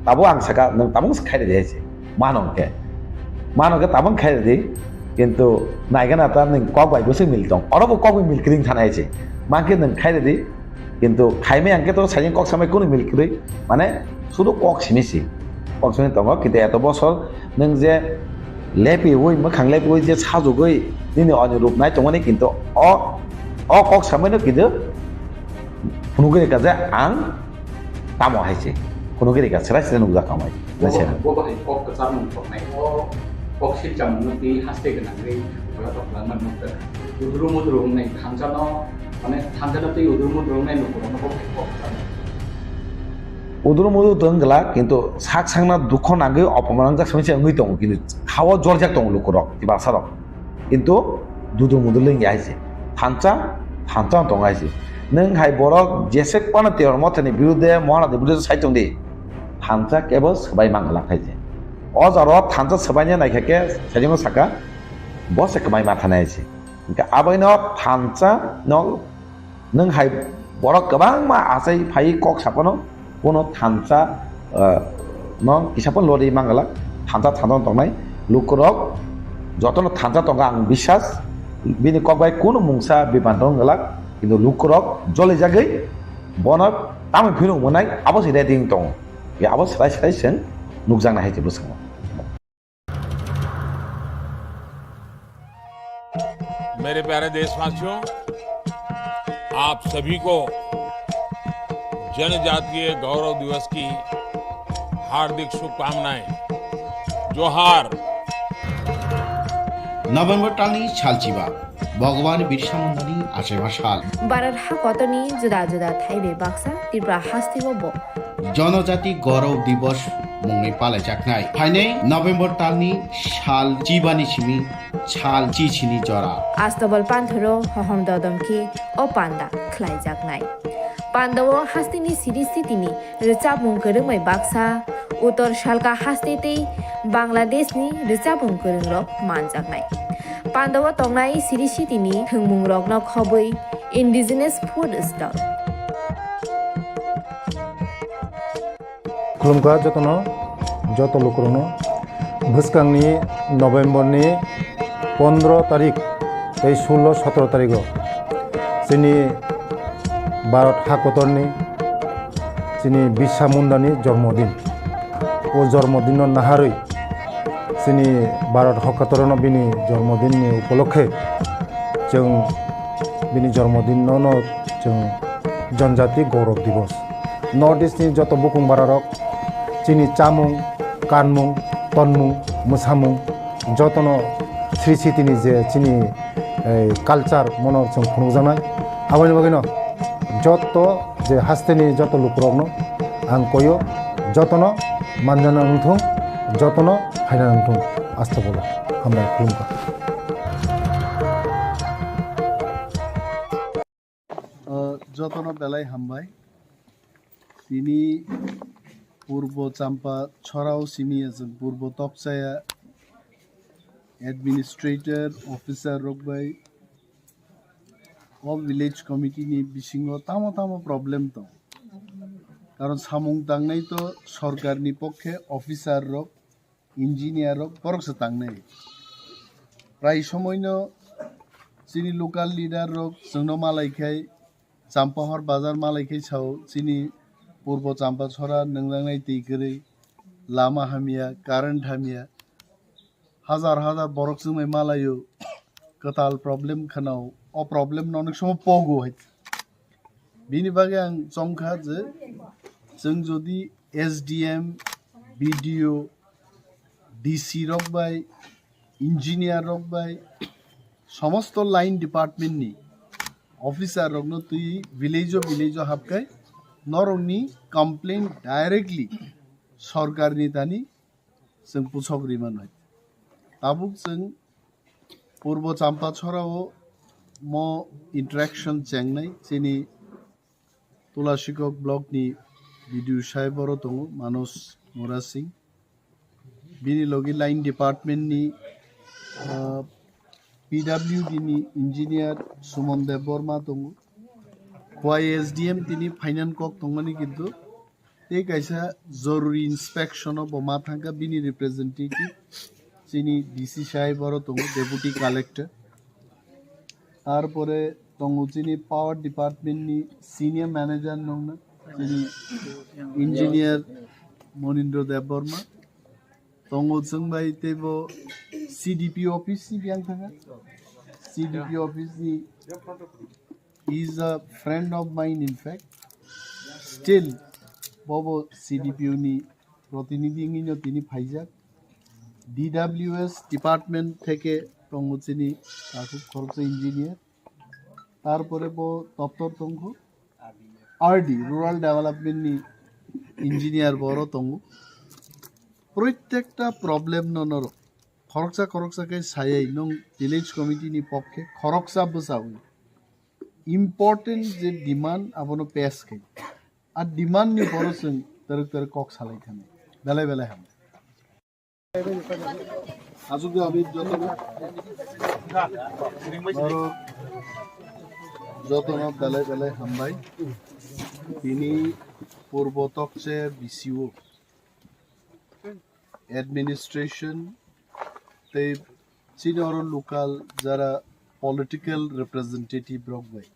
tabo ang saka nang tabong khai de je manong ke tabong khai de কিন্তু নাইগানা তা ning kok bai bosing mil tong orobo kok mil kring thanai je mangke nang khai de কিন্তু Jaime আঙ্কে তো sign cock সামে কোন মিল করি মানে শুধু cock সিমিসি cock Simi দङ কিন্তু এত বছর নং যে লেপি ওই মোখাং লেপি ওই যে সাজুগৈ নিনি অনি রূপ নাই দङনি কিন্তু অ কক সামেনো কিন্তু ফুনুগেরি কাজে আং তামো হাইছে ফুনুগেরি কাজ সেরা সেরা নুগা কামাই নাছে gua bahaya kok kecamun kok naik kok sih jam nanti haste kena gay kalau tak lama nanti udrum naik hanjano মানে থানজানা তুই উদুরমুদুরম নাই নকরম কok উদুরমুদু দংগলা কিন্তু সাক সাংনা দুঃখ নাগে অপমান যা সমস্যা হই দङ কিন্তু খাওয়া জল যাক দङ লুকরক দিবা সারক কিন্তু দুদুমুদু লই আইছে থানচা দङ আইছে নং হাই বরক যেসে পানা তের মথনি বিরুদ্ধে মহারাজের বিরুদ্ধে সাইতং দি থানচা কেবল সবাই মাংলা খাইছে অজার থানচা সবাইনে নাইখাকে সাইজং সাকা বসে কমাই মাথা নাইছে আবাইন থানচা ন नों हाय बरक गोबां मा आसाय फाय कक सापनो कोनो थानसा न किसापन लरि मांगला थानसा दंनाय लुकरक जतन थानसा दंगा आं বিশ্বাস बिनि कक बाय कोनो मुंसा बिबान दंगला किन्तु लुकरक जले जागै बनक ताम फिरु मोनाय आबो सिदा दिं दं बे आबो साय जों नुकजांना हायजे बुसङ मेरे प्यारे देशवासियों आप सभी को जनजातीय गौरव दिवस की हार्दिक शुभकामनाएं जोहार नभेम्बर टालनि सालचिबा भगवान बिरसा मुन्डानि आसेबा साल भारत हाकतनि जुदा जुदा थाइबे बाक्सा त्रिपुरा हास्तिबो जनजाति गौरव दिवस मुङै पालायजानाय फाइनै नभेम्बर टालनि साल चिबानि सिमि साल चिचिनि जरा आस्तबल पान्थरो हहम ददमखि ओ पान्दा ख्लाइजाकनाय पान्दावो हास्तिनि सिरिस्थितिनि रिचाबुं गोरोंमै बाक्सा उत्तर सालका हास्तेतै बांलादेशनि रिचाबुं गोरोंरक मानजाकनाय पान्दावो तंनाय सिरिस्थितिनि थोंमुं रकनो खबै इन्डिजिनास फुड स्टल खुलुमखा जत लुकरनो भुसकांनि नभेम्बरनि 15 तारिख 16-17 तारिख जोंनि भारत हाकतरनि जोंनि बिरसा मुन्डानि जन्मदिन ओ जन्मदिन नाहारै जोंनि भारत हाकतरनो बिनि जन्मदिननि उपलक्षे जों बिनि जन्मदिनावनो जों जनजाति गौरव दिवस नर्थ इस्टनि जत बुकुं बारारक जोंनि चामुं कानमुं तनमुं मोसामुं जतनो श्री सिटिनि जे जोंनि कालचार मनर जों खुंजानाय आबायनि बागैनो जत जे हास्तेनि जत लुकरकनो आं कयो जतनो मानजाना नंथों जतनो फायना नंथों आस्था बोला हामबाय खुलुमखा जतनो बेलाय हामबाय তিনি পূর্ব চাম্পা ছড়াও সিমিয়া जों পূর্ব তপসায়া एडमिनिस्ट्रेटर अफिसार रकबाय अ विलेज कमिटिनि बिसिङाव तामो प्रब्लेम दं कारण सामुं दांनाय तो सरकारनि पक्षे अफिसार रक इन्जिनियार रक बरकसो दांनाय प्राय समयनो जोंनि लोकाल लिडार रक जोंनो मालायखाय चाम्पाहर बाजार मालायखाय साव जोंनि पूर्व चाम्पा छरा नंलांनाय दैगोरै लामा हामिया कारेन्ट हामिया हाजार बरक जोंनाय मालायो कताल प्रब्लेम खानाव अ प्रब्लेम ननेक समाव पगो है बिनि बागै आं चंखा जे जों जदि एसडीएम बीडीओ डीसी रकबाय इन्जिनियार रकबाय समस्त लाइन डिपार्टमेन्टनि अफिसार रकनो तुई विलेजो हाबखाय नरंनि कमप्लेन डाइरेक्टली सरकारनि दानि जों पुछग्रिमान है ताबुक जों पूर्व चाम्पा छराव म इंटरेक्शन चेंनाय जोंनि तुलासिकक ब्लकनि बिडिउ साहेबर दङ मानस मुरा सिंह बिनि लगे line डिपार्टमेन्टनि PWD ni engineer Sumon Deborma tongu Kwai SDM tini finance kok tongmani kintu এই কাইসা জরুরি ইন্সপেকশন ও বোমা থাকা বিনি রিপ্রেজেন্টেটিভ চিনি ডিসি সাহেব বড় তঙ্গু ডেপুটি কালেক্টর তারপরে তঙ্গু চিনি পাওয়ার ডিপার্টমেন্ট নি সিনিয়র ম্যানেজার নং না চিনি ইঞ্জিনিয়ার মনীন্দ্র দেববর্মা তঙ্গু जोंबाय তেবো সিডিপি অফিস সি বিয়াং থাকা সিডিপি অফিস নি is a friend of mine in fact still Bobo CDPU ni প্রতিনিধি ইঞ্জিনিয়ার তিনি ফাইজাক DWS ডিপার্টমেন্ট থেকে তঙ্গুচিনি কাকু খরচ ইঞ্জিনিয়ার তারপরে বো দপ্তর তঙ্গু আরডি রুরাল ডেভেলপমেন্ট নি ইঞ্জিনিয়ার বড় তঙ্গু প্রত্যেকটা প্রবলেম ননর খরকসাকে সায়াই নং ভিলেজ কমিটি নি পক্ষে খরকসা বসাও ইম্পর্টেন্ট যে ডিমান্ড আবনো পেস খাই আর ডিমান্ড নি বড়ছেন তার কক সালাই খানে বেলায় বেলায় হাম আজকে আমি যত বেলায় বেলায় হামবাই তিনি পূর্বতকচে বিসিও অ্যাডমিনিস্ট্রেশন তে সিনিয়র লোকাল যারা পলিটিক্যাল রিপ্রেজেন্টেটিভ রকবাই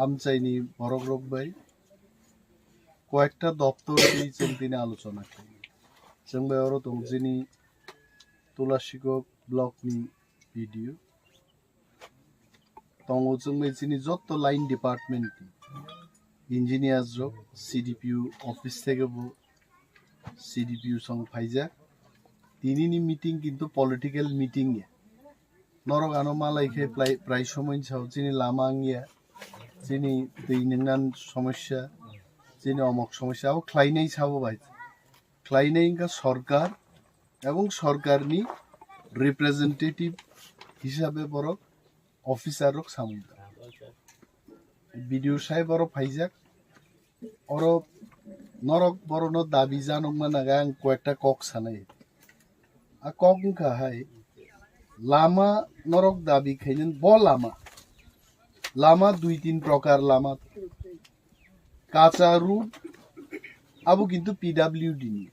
আমচাইনি বরক রকবাই কয়েকটা দপ্তর দিয়েছেন তিনি আলোচনা করেন जोंबाय आरो तंजिनी तुलासिकक ब्लकनि भिडियो तंगो जोंबाय जिनि जत्त लाइन डिपार्टमेंट इंजिनियार्स रक सीडीपीयू ऑफिस থেকেবো सीडीपीयू सं फाइजा तिनिनि मीटिंग किन्तु पलिटिकल मीटिंग नरगानो मालायखे प्राय समय साव जिनि लामांगिया जिनि दैनंगान समस्या जिनि अमक समस्या अब ख्लाइनाय सावो बाय ख्लाइनाय का सरकार एवं सरकारनि रिप्रेजेंटेटिव हिसाबे बरक अफिसार रक सामुदा भिडियो साहेब बरक फाइजाक और नरक बरनो दाबि जानकमानागा आं कयेकटा कक सानाय आ कक हाय लामा नरक दाबि खायन ब लामा दुई तीन प्रकार लामा काचा रूट आबो किन्तु पीडब्ल्यूडी नि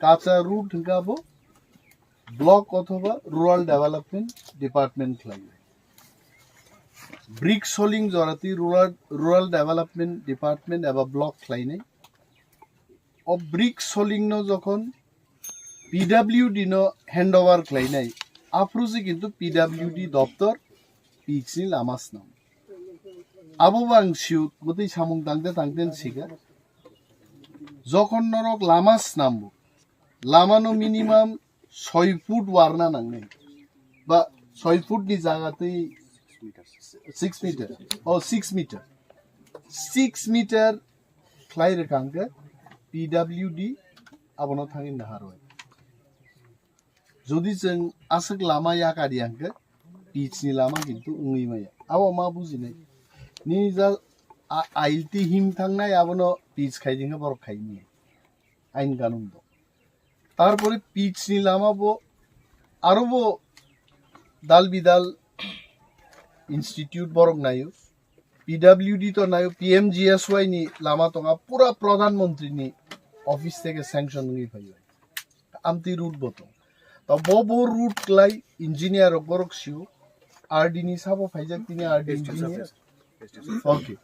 काचा रूट हिंगाबो ब्लक अथवा रूरल डेवलपमेंट डिपार्टमेंट खालायो ब्रिक सोलिंग जराती रूरल डेवलपमेंट डिपार्टमेंट एबा ब्लक खालायनाय अ ब्रिक सोलिंग न जखन पीडब्ल्यूडी न हैंडओवर खालायनाय आफ्रुजे किन्तु पीडब्ल्यूडी दफ्तर पिक्सनि लामास नाम आबो बांसिउ गतै सामुं तांते सिगा जखन नरक लामास नामबो लामानो मिनिमाम 6 फुट वारना नांनाय बा 6 फुट नि जागातै 6 मीटर ओ 6 मीटर फ्लाइ रखांगे पीडब्ल्यूडी आबनो थांगिन नाहारबाय जदि जों आसक लामा याकादियांगे पिचनि लामा किन्तु उंगैमाया आबो मा बुजिनाय नि जा आइलति हिम थांनाय आबनो पिच खाइदिंगे बरक खाइनि आइन कानुन दं तारपरे पिचनि लामाबो आरोबो दाल बिदाल इंस्टीट्यूट बरक नायो पीडब्ल्यूडी तो नायो पीएमजीएसवाई नि लामा तंगा पूरा प्रधानमंत्री नि ऑफिस থেকে স্যাংশন হই ফাইयो আমতি রুট বতো তো ববো রুট লাই ইঞ্জিনিয়ার বরক সিও আরডি নি সাবো ফাইজাক তিনি আরডি ইঞ্জিনিয়ার ওকে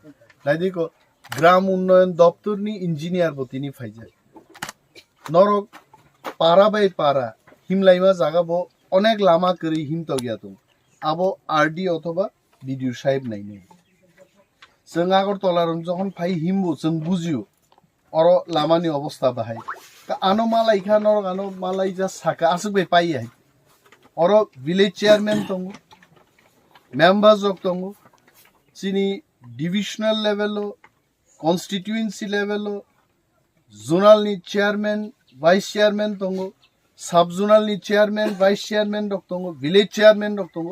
লাই দেখো গ্রাম উন্নয়ন দপ্তর নি ইঞ্জিনিয়ার বতিনি ফাইজাক নরক পারা বাই পারা হিমলাইমা জাগাবো অনেক লামা করি হিম তো গিয়াতো আবো আরডি অথবা ভিডিও সাহেব নাই নাই जों आगरतलारन जखन फाइ हिमबो जों बुजियो अर लामानि अवस्था बाहाय आनो मालायखा नरक आनो मालाय जा साका आसुबे पाइ हाय अर विलेज चेयरमैन दङ मेम्बार्स जक दङ सिनि डिविजनल लेवलो कन्स्टिट्युएन्सी लेवलो जोनल नि चेयरमैन वाइस चेयरमैन दङ सब जोनल नि चेयरमैन वाइस चेयरमैन दङ विलेज चेयरमैन दङ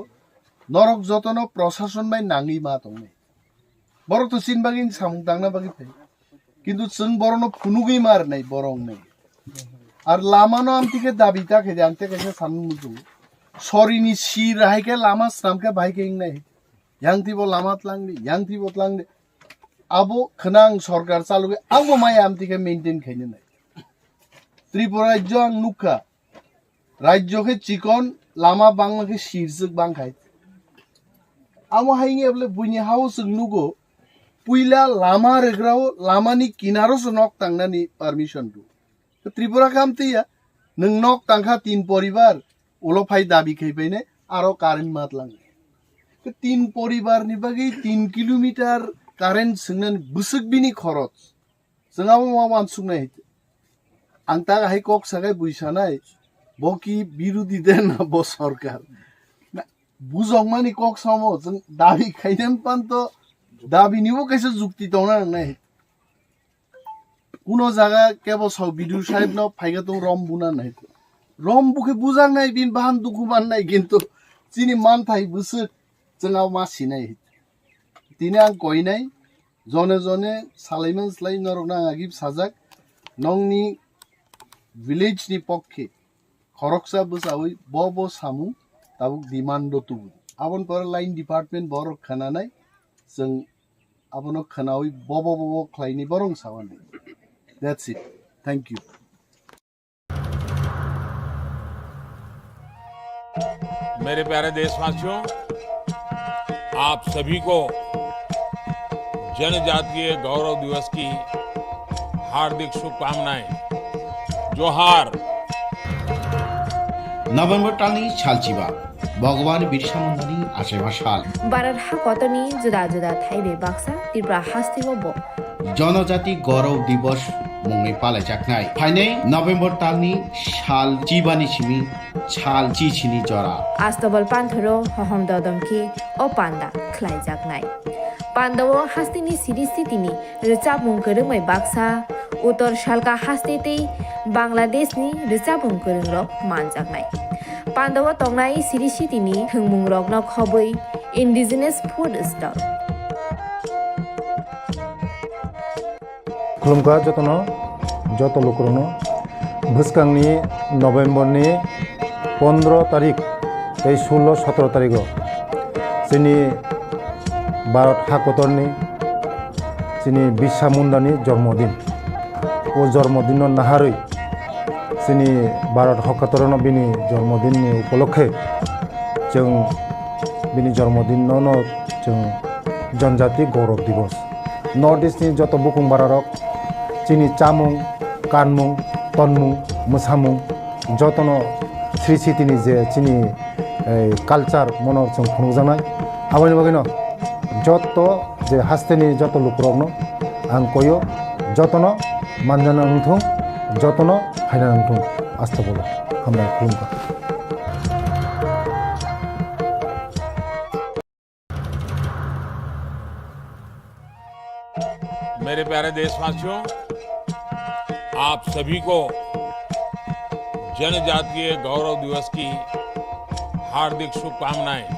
नरक जतनो प्रशासन माइ नाङि मा दङ बरक तो सिन बागिन सामुं दांना बागि फाइ किन्तु जों बरनो फुनुगै मार नाय बरं नाय आर लामानो आमतिके दाबिता खेदे आंते कैसे सानु मुजु सरिनि सि राहायके लामा स्रामके बाइके इंनाय yang tibo lamat langdi yang tibo langdi abo khenang sorkar chaluge abo mai amtike maintain khaine nai Tripura rajyo ang nukha rajyo ke chikon lama bangla ke shirsuk bang khai amo hainge able buini house nugo puila lama regrao lama ni kinaro so nok tangnani permission du Tripura kamtiya nung nok tangkha tin poribar ulo phai dabi khaipaine aro current mat lang तीन परिवार नि बागै 3 kilometre current सोंनानै बुसुक बिनि खरच जोंहाबो मा मानसुंनाय आं ता हाय कक सागाय बुइसानाय बकि बिरोधी देन ब सरकार बुजंमानि कक सामो जों दाबि खाइनेम पान्त दाबिनिबो कैसे जुक्ति दंना नाय कुनो जागा केबो साव बिदु साहेब न फाइगा तो रम बुना नाय रम बुखे बुजां नाय बिन बाहान दुखुमान नाय किन्तु जिनि मान थाइ बुसुक जोंनाव मा सिनाय दिनै आं गयनाय जने जने सालायमोन स्लाय नरगना आगिब साजाक नंनि विलेजनि पक्षे खरकसा बसावै बब सामु ताबुक डिमान्ड दतु आबन पर लाइन डिपार्टमेन्ट बर खानानाय जों आबनो खानावै बब ख्लायनि बरं सावानाय दैट्स इट थैंक यू मेरे प्यारे देशवासियों, आप सभी को जनजातीय गौरव दिवस की हार्दिक शुभकामनाएं। जोहार। नभेम्बर टालनि सालचिबा भगवान बिरसा मुंडानि आसेबा साल भारत हाकतनि जुदा जुदा थाइबे बाक्सा त्रिपुरा हास्तिगबो जनजाति गौरव दिवस मुङै पालायजानाय फाइनै नभेम्बर टालनि साल चिबानि सिमी साल चिचिनि जरा आस्तबल पान्थरो हहम ददमखि ओ पान्दा ख्लायजानाय पान्दाव हास्तिनि सिरिस्थितिनि रिचाबुं गोरोङै बाक्सा उत्तर सालका हास्तेतै बांलादेशनि रिचाबुं गोरोंरक मानजानाय पान्दाव तंनाय सिरिस्थितिनि थोंमुं रगन खबै इन्डिजिनास फुड स्टल खुलुमखा जतनो जत लोकरनो भुसकांनि नभेम्बरनि 15 तारिख 16-17 तारिख जोंनि भारत हाकतरनि जोंनि बिरसा मुंडानि जन्मदिन ओ जन्मदिन नाहारै जोंनि भारत हाकतरनो बिनि जन्मदिननि उपलक्षे जों बिनि जन्मदिनावनो जों जनजाति गौरव दिवस नर्थ इस्टनि जत बुकुं बारारक जोंनि चामुं कानमुं तनमुं मोसामुं जतनो श्री सिटिनि जे जोंनि कालचार मनर जों खुंजानाय आबानि बागैनो जत जे हास्तेनि जत लुकरकनो आं कयो जतनो मानजाना नंथों जतनो हायना नंथों आस्था बोलो हामबाय खुलुमबाय मेरे प्यारे देशवासियों, आप सभी को जनजातीय गौरव दिवस की हार्दिक शुभकामनाएं।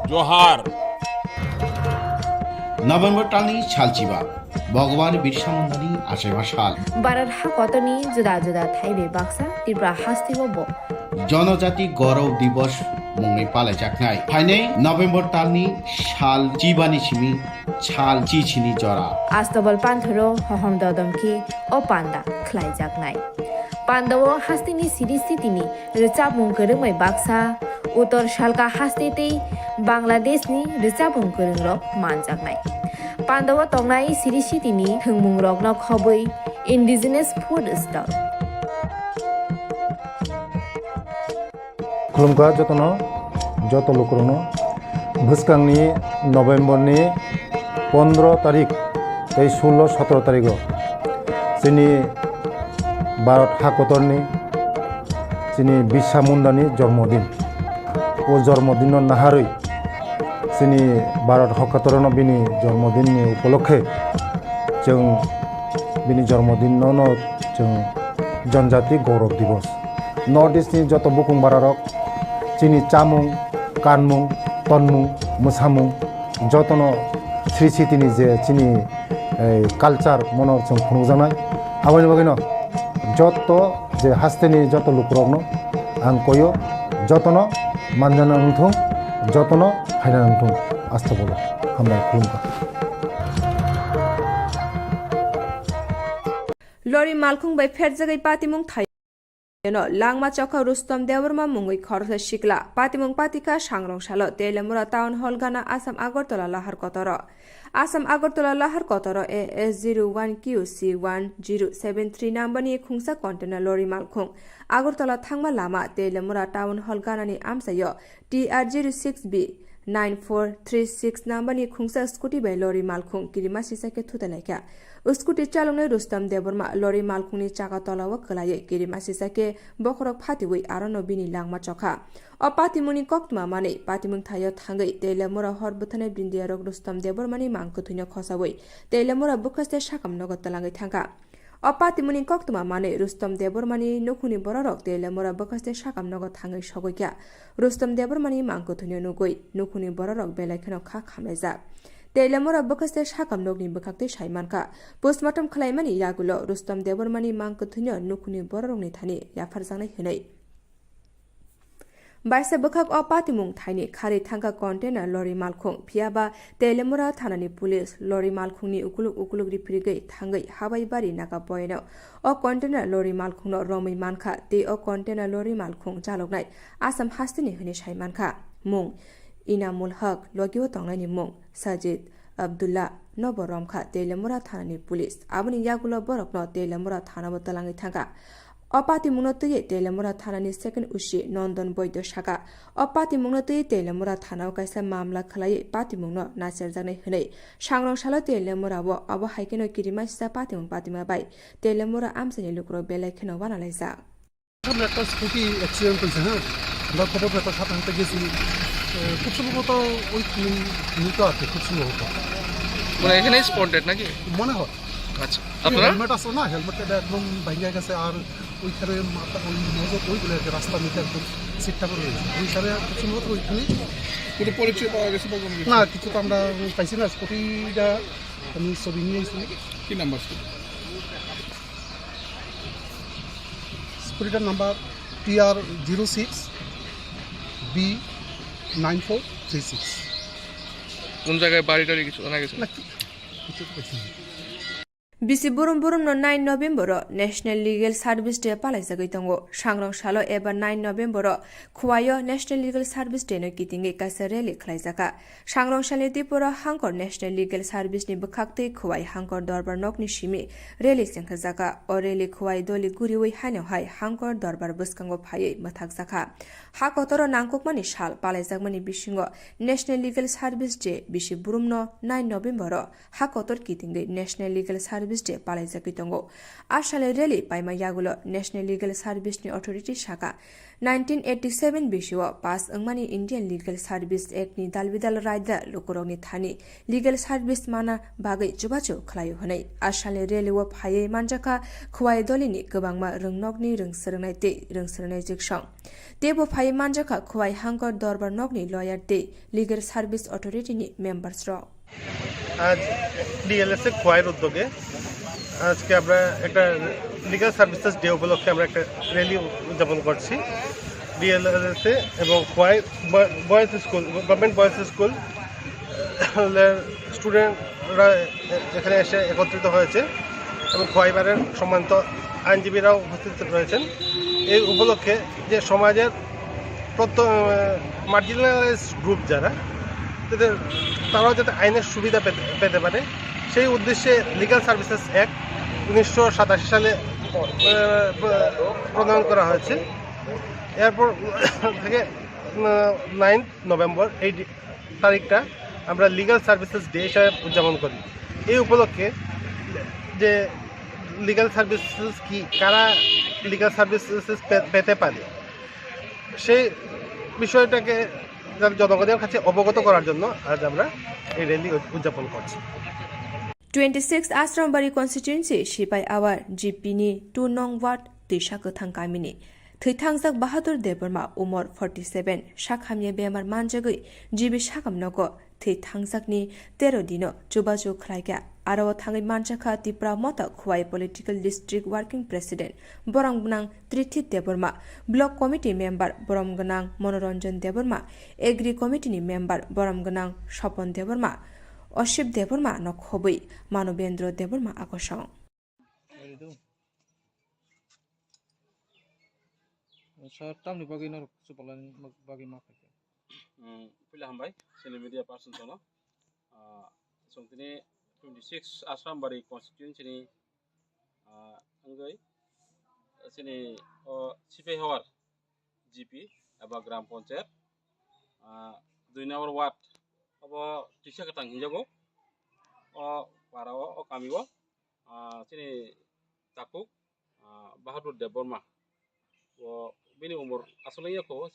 जोहार। नभेम्बर टालनि सालचिबा भगवान बिरसा मुंडानि आसेबा साल भारत हाकतनि जुदा जुदा थाइबे बाक्सा त्रिपुरा हास्तिगबो जनजाति गौरव दिवस मुङै पालायजानाय फाइनै नभेम्बर टालनि साल चिबानि सिमी साल चिचिनि जरा आस्तबल पान्थरो हहम ददमखि ओ पान्दा ख्लायजानाय पान्दाव हास्तिनि सिरिस्थितिनि रिचाबुं गोरोङै बाक्सा उत्तर सालका हास्तेतै बांलादेशनि रिचाबुं गोरोंरक मानजानाय पान्दाव तंनाय सिरिस्थितिनि थोंमुं रगन खबै इन्डिजिनास फुड स्टल खुलुमखा जतनो जत लोकरनो भुसकांनि नभेम्बरनि 15 तारिख 16-17 तारिख जोंनि भारत हाकतरनि जोंनि बिरसा मुंडानि जन्मदिन ओ जन्मदिन नाहारै जोंनि भारत हाकतरनो बिनि जन्मदिननि उपलक्षे जों बिनि जन्मदिनावनो जों जनजाति गौरव दिवस नर्थ इस्टनि जत बुकुं बारारक जोंनि चामुं कानमुं तनमुं मोसामुं जतनो श्री सिटिनि जे जोंनि कालचार मनर जों खुंजानाय आबानि बागैनो जत जे हास्तेनि जत लुकरकनो आं कयो जतनो মানজানা উঠুং যতন ফাইনা উঠুং আস্তে বলো হামলায় খুলুমকা লরি মালখুং বাই ফেরজাগাই পাতিমুং থাই langma chokha rustom dewarma mungui khorsa shikla patimung patika sangrongshalo telemura town hall gana asam agartala lahar kotoro asam agartala lahar kotoro AS01QC1073 number ni khungsa container lorry malkhung agartala thangma lama telemura town hall gana ni amsayo TR06B 9436 number ni khungsa scooty by lorry malkhung kirima sisake thutalaika scooty चालुने Rustam Debbarma lorry मालखुंनि चाका तलाव खलायै किरिमा सिसाके बखरक फातिवै आरनो बिनि लांमा चखा अ पातिमुनि कक्तमा माने पातिमुं थायो थांगै तेलेमुरा हरबथने बिन्दियारक रुस्तम देवरमानि मांखथुनो खसावै तेलेमुरा बुखस्ते साकाम नगत तलांगै थांगा अ पातिमुनि कक्तमा माने रुस्तम देवरमानि नखुनि बररक तेलेमुरा बुखस्ते साकाम नगत थांगै सगैक्या रुस्तम देवरमानि मांखथुनो नुगै नखुनि बररक बेलायखनो खा खामलायजा तेलेमुरा बखस्ते साकाम नगनि बखाक्ते साइमानका पोस्टमार्टम खलायमानि यागुलो रुस्तम देवरमानि मांखथुनो नखुनि बररकनि थानि याफारजांनाय होनाय बाइसे बखाक अ पातिमुं थाइनि खारि थांगा कन्टेनार लरी मालखुं फियाबा तेलेमुरा थानानि पुलिस लरी मालखुंनि उकुलुक उकुलुक रिफ्रिगै थांगै हाबाइबारि नागा बयनो अ कन्टेनार लरी मालखुंनो रमै मानखा ते अ कन्टेनार लरी मालखुं जालगनाय आसाम हास्तिनि होनि साइमानखा मुं इनामुल हक लगियो तंगनायनि मुं साजिद अब्दुल्ला नबरमखा तेलेमुरा थानानि पुलिस आबनि यागुलो बरकनो तेलेमुरा थानाबो तलाङै थांगा अपाति मुनतयै तेलेमुरा थानानि सेकेन्ड उसी नन्दन वैद्य शाखा अपाति मुनतयै तेलेमुरा थानाव कायसा मामला खलायै पातिमुंनो नासेरजानाय होनै सांग्रंशाला तेलेमुराबो अब हाइकेनो किरिमा सिसा पातिमुं पातिमा बाय तेलेमुरा आमसानि लुक्रो बेलायखेनो बानालायजा একটা স্কুটি অ্যাক্সিডেন্ট হয়েছে হ্যাঁ আমরা খবর পেতাম সাথে সাথে গেছি খুব সম্ভবত ওই মৃত আছে খুব সম্ভবত মানে এখানে স্পটেড নাকি মনে হয় আচ্ছা আপনারা হেলমেট আছে না হেলমেটটা একদম ভেঙে গেছে আর ওইখানে মাথা ওই নজর ওইগুলো রাস্তার নিচে একদম সিটটা করে রয়েছে ওইখানে খুব সম্ভবত ওইখানে কোনো পরিচয় পাওয়া গেছে না কিছু তো আমরা পাইছি না স্কুটিটা আমি ছবি নিয়ে এসেছি কি নাম্বার স্কুটিটার নাম্বার TR06B9436 কোন জায়গায় বাড়িটারি কিছু জানা গেছে बिसि बुरुम बुरुम नो 9 November national legal service day पालायजागै दंगो सांग्रंशालो एबा 9 नभेम्बर खुवायो नेशनल लीगल सर्विस डे नो कितिंगै कासे रेली खलायजाका सांग्रंशालि त्रिपुरा हांकर नेशनल लीगल सर्विस नि बखाक्तै खुवाय हांकर दरबार नकनि सिमि रेली सेंखजाका अ रेली खुवाय दलि गुरिवै हानेवहाय हांकर दरबार बसकांगो फायै मथाकजाका हाकतरो नांकुकमानि साल पालायजागमानि बिसिंगो नेशनल लीगल सर्विस डे बिसि बुरुम नो 9 नभेम्बर हाकतर कितिंगै नेशनल लीगल सर्विस डे पालायजागै दंगो आसाले रेली पाइमा यागुलो नेशनल लीगल सर्विस नि अथॉरिटी शाखा 1987 बिसिओ पास अंगमानि इंडियन लीगल सर्विस एक्ट नि दालबिदाल रायदा लोकरगनि थानि लीगल सर्विस माना बागै जुबाचु खलायो हनै आसाले रेलिओ फायै मानजाका खुवाय दलिनि गोबांमा रोंनगनि रोंसोरनाय ते रोंसोरनाय जिक्सं तेबो फायै मानजाका खुवाय हांकर दरबार नगनि लयार ते लीगल सर्विस अथॉरिटी नि मेंबार्स रो आज ডিএলএস এর খোয়াইয়ের উদ্যোগে আজকে আমরা একটা লিগাল সার্ভিসেস ডে উপলক্ষে আমরা একটা র্যালি উদযাপন করছি ডিএলএস এবং Khowai boys school government boys school স্টুডেন্টরা এখানে এসে একত্রিত হয়েছে এবং খোয়াইবারের সম্মানিত আইনজীবীরাও উপস্থিত রয়েছেন এই উপলক্ষে যে সমাজের মার্জিনালাইজ গ্রুপ যারা তারাও যাতে আইনের সুবিধা পেতে পারে সেই উদ্দেশ্যে লিগাল সার্ভিসেস অ্যাক্ট 1987 সালে প্রণয়ন করা হয়েছে এরপর থেকে 9 নভেম্বর এই তারিখটা আমরা লিগাল সার্ভিসেস ডে হিসাবে উদযাপন করি এই উপলক্ষে যে লিগাল সার্ভিসেস কি কারা লিগাল সার্ভিসেস পেতে পারে সেই বিষয়টাকে জনগণের কাছে অবগত করার জন্য আজ আমরা এই র্যালি উদযাপন করছি 26 आश्रमबारी कन्स्टिट्युएन्सि सिपाइ आवार जिपिनि 2 नং वार्ड दैसा गोथां गामिनि थैथांजाक बाहादुर देबरमा उमर 47 साखामिया बेमार मानजागै जिबि साखामनगो thei thangjakni 13 dino chubachu khlaika aro thangai manchakha Tipra Motha khwai political district working president boromgnang Trithit Deborma block committee member boromgnang Monoranjan Deborma agri committee ni member boromgnang Shopon Deborma Oship Deborma no khobui Manobendro Deborma akosang Sir, tamni bagi nor supalan bagi makai. Pila hambai sini media person sono. Songtini 26 Asram Bari constituency ni anggai sini Sipai Hawar GP aba Gram Panchayat 2 number ward aba Tisha Katang Hinjago Parawa Kamiwa sini Takuk Bahadur Deborma bini umur asalnya ko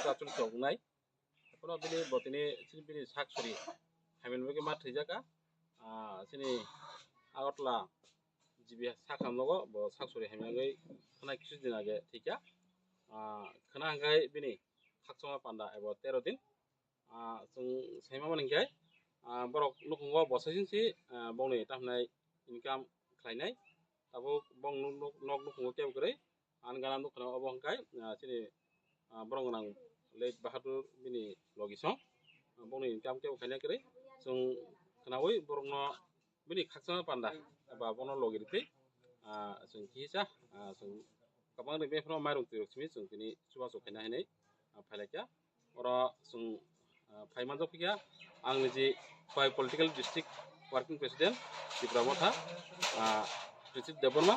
satu sognai kono bini sini bini saksuri hamen bagi mat hijaka sini agotla jibi sakam logo bo saksuri hamen ngai khana kisu din age thika khana ngai bini khaksoma panda ebo 13 din sung saima maning gai borok nukungo bosajin si bongni tamnai income khlainai tabo bong nok nukungo keu gre an ganan nuk kana obong kai sini borong nang late Bahadur bini logisong bongni income keu khana kre sung kanawai borong no bini khaksama panda aba bono logirite sung kisa sung kabang de befro mairung tiruk simi sung tini suba so khana hinai phalaka ora sung phaimanjo pika ang ji phai political district working president Tipra Motha Trithit Deborma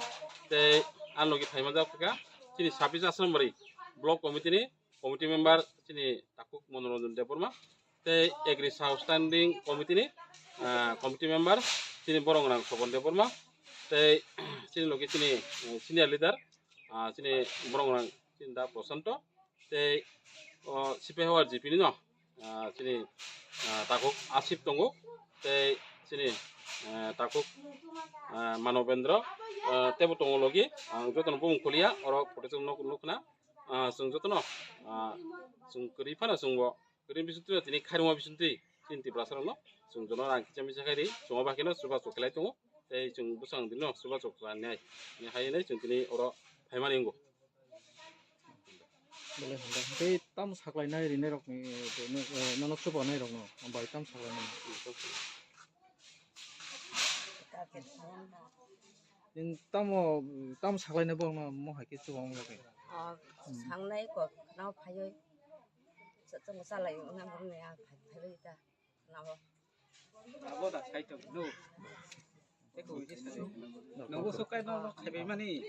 te anlogi phaimanjo pika sini 26 Asram Bari block committee ni committee member sini Takuk Monoranjan Deborma te agri outstanding committee ni committee member sini Borongrang Shopon Deborma te sini logi sini senior leader sini Borongrang Cinta Prosanto te Sipai Hawar GP ni no sini Takuk Asip Tongo te sini Takuk Manobendro tebo tongo logi jotono bung kuliah oro protection nok nukna sung jotono sung kuripana sungbo kurin bisuntu tini kharima bisunti tinti prasarang no sung jono rang chami sakari sungo bakino suba soklai tongo te sung busang dino suba sokla nai ni haine sung tini oro phaimaningo Boleh boleh. Tapi tam saklai nai rine rok ni nanok supa nai rok no. Ambai tam saklai nai. Ning tam saklai nai bong no mo haiki subang lo ke. Sangnai ko nau phayoi satong salai ngam ne a phayoi ta nau Abo da sai to no. Nunggu sukai no khabai mani.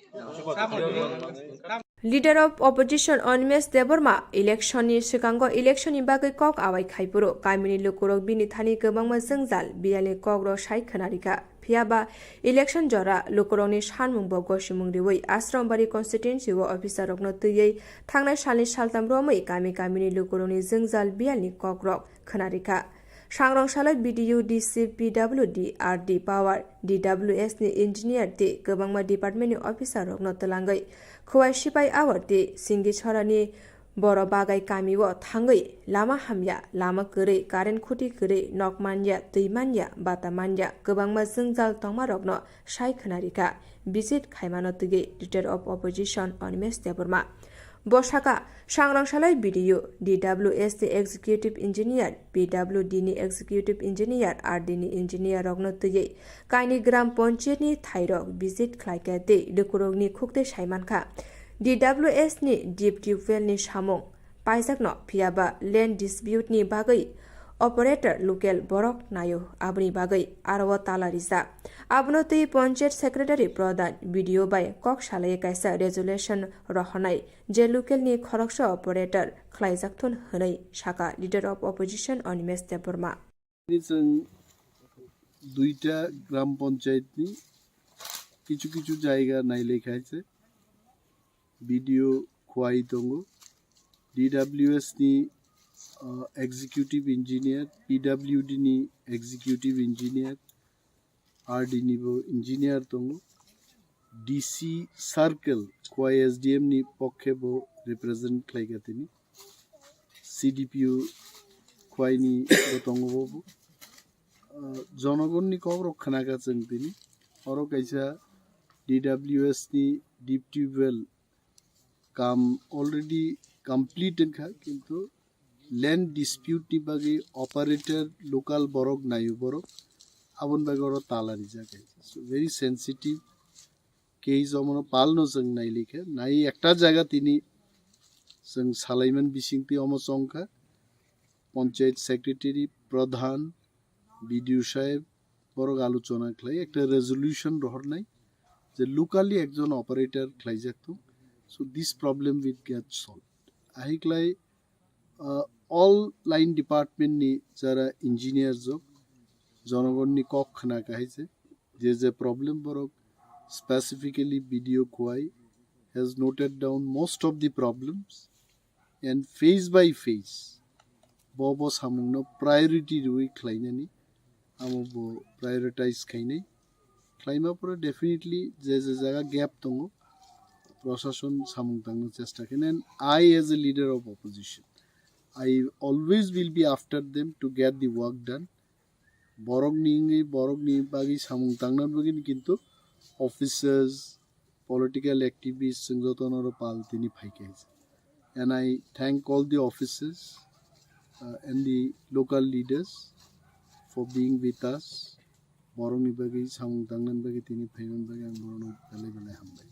Leader of Opposition Onmes Deborma election ni sikango election ni bagai kok awai khaipuro kamini lukurok bini thani gobangma jengjal biali kokro sai khanarika phiaba election jora lukurokni sanmung bo gosimung riwei Asrambari constituency o officer rokno tuyei thangnai salni saltam romai kamini lukurokni jengjal biali kokrok khanarika Sangrong Salai BDU DC PWD RD Power DWS ni engineer te gobangma department ni officer rokno telangai khwai sipai awar te singi chorani boro bagai kamiwo thangai lama hamya lama kore current khuti kore nokmanya tuimanya batamanya gobangma jengjal tongma rokno sai khanarika visit khaimano tuge leader of opposition Onmes Deborma Bosaka Sangrong Salai BDU DWS the executive engineer PWD ni executive engineer RD ni engineer rokno tuye kaini gram panchayat ni thairok visit khlaika te lukurok ni khukte saimankha DWS ni deep tubewell ni samung paijakno phiaba land dispute ni bagai operator local borok nayo abni bagai arwa talarisa abno tei panchayat secretary pradhan video by kok salai kaisa resolution rohanai je local ni khoroksa operator khlaijakthon hwnai saka leader of opposition Onmes Deborma দুইটা গ্রাম পঞ্চায়েত নি কিছু কিছু জায়গা নাই লেখাইছে video খোয়াই দঙ্গো DWS ni executive engineer PWD ni executive engineer RD ni bo engineer tongo DC circle khwai SDM ni pokkhe bo represent khlaiga tini CDPO খুয়াইনি দতঙ্গবাবু জনগণনি কক রক্ষণাকা जों তিনি অর কাইসা DWS ni deep tubewell কাম অলরেডি কমপ্লিট খা কিন্তু land dispute ni bagi operator local borok nayu borok abon bagi oro talari jaga so very sensitive case omono palno जों nailike nai ekta jaga tini जों सालाइमान बिसिंति अमसंखा panchayat secretary प्रधान BDO সাহেব বড় আলোচনা খাই একটা রেজলিউশন রহরনাই যে লোকালি একজন অপারেটর খাই যাতো so this problem will get solved আহিকলাই অল লাইন ডিপার্টমেন্ট নি যারা ইঞ্জিনিয়ার জব জনগণ নি কক খানা কাইছে যে প্রবলেম বড় specifically BDO কোয়াই has noted down most of the problems and phase by phase bobo samungno priority rui khlainani amo prioritize khainai khlaima pore definitely je jaga gap tongo proshashon samung tangno chesta khain and I as a leader of opposition I always will be after them to get the work done borok ni bagi samung tangnan bagin kintu officers political activists singjotonoro pal tini phaikaise and I thank all the officers and the local leaders for being with us. Borong bagi samung tangnan bagi tini phaiman bagi ang borong bale hambai.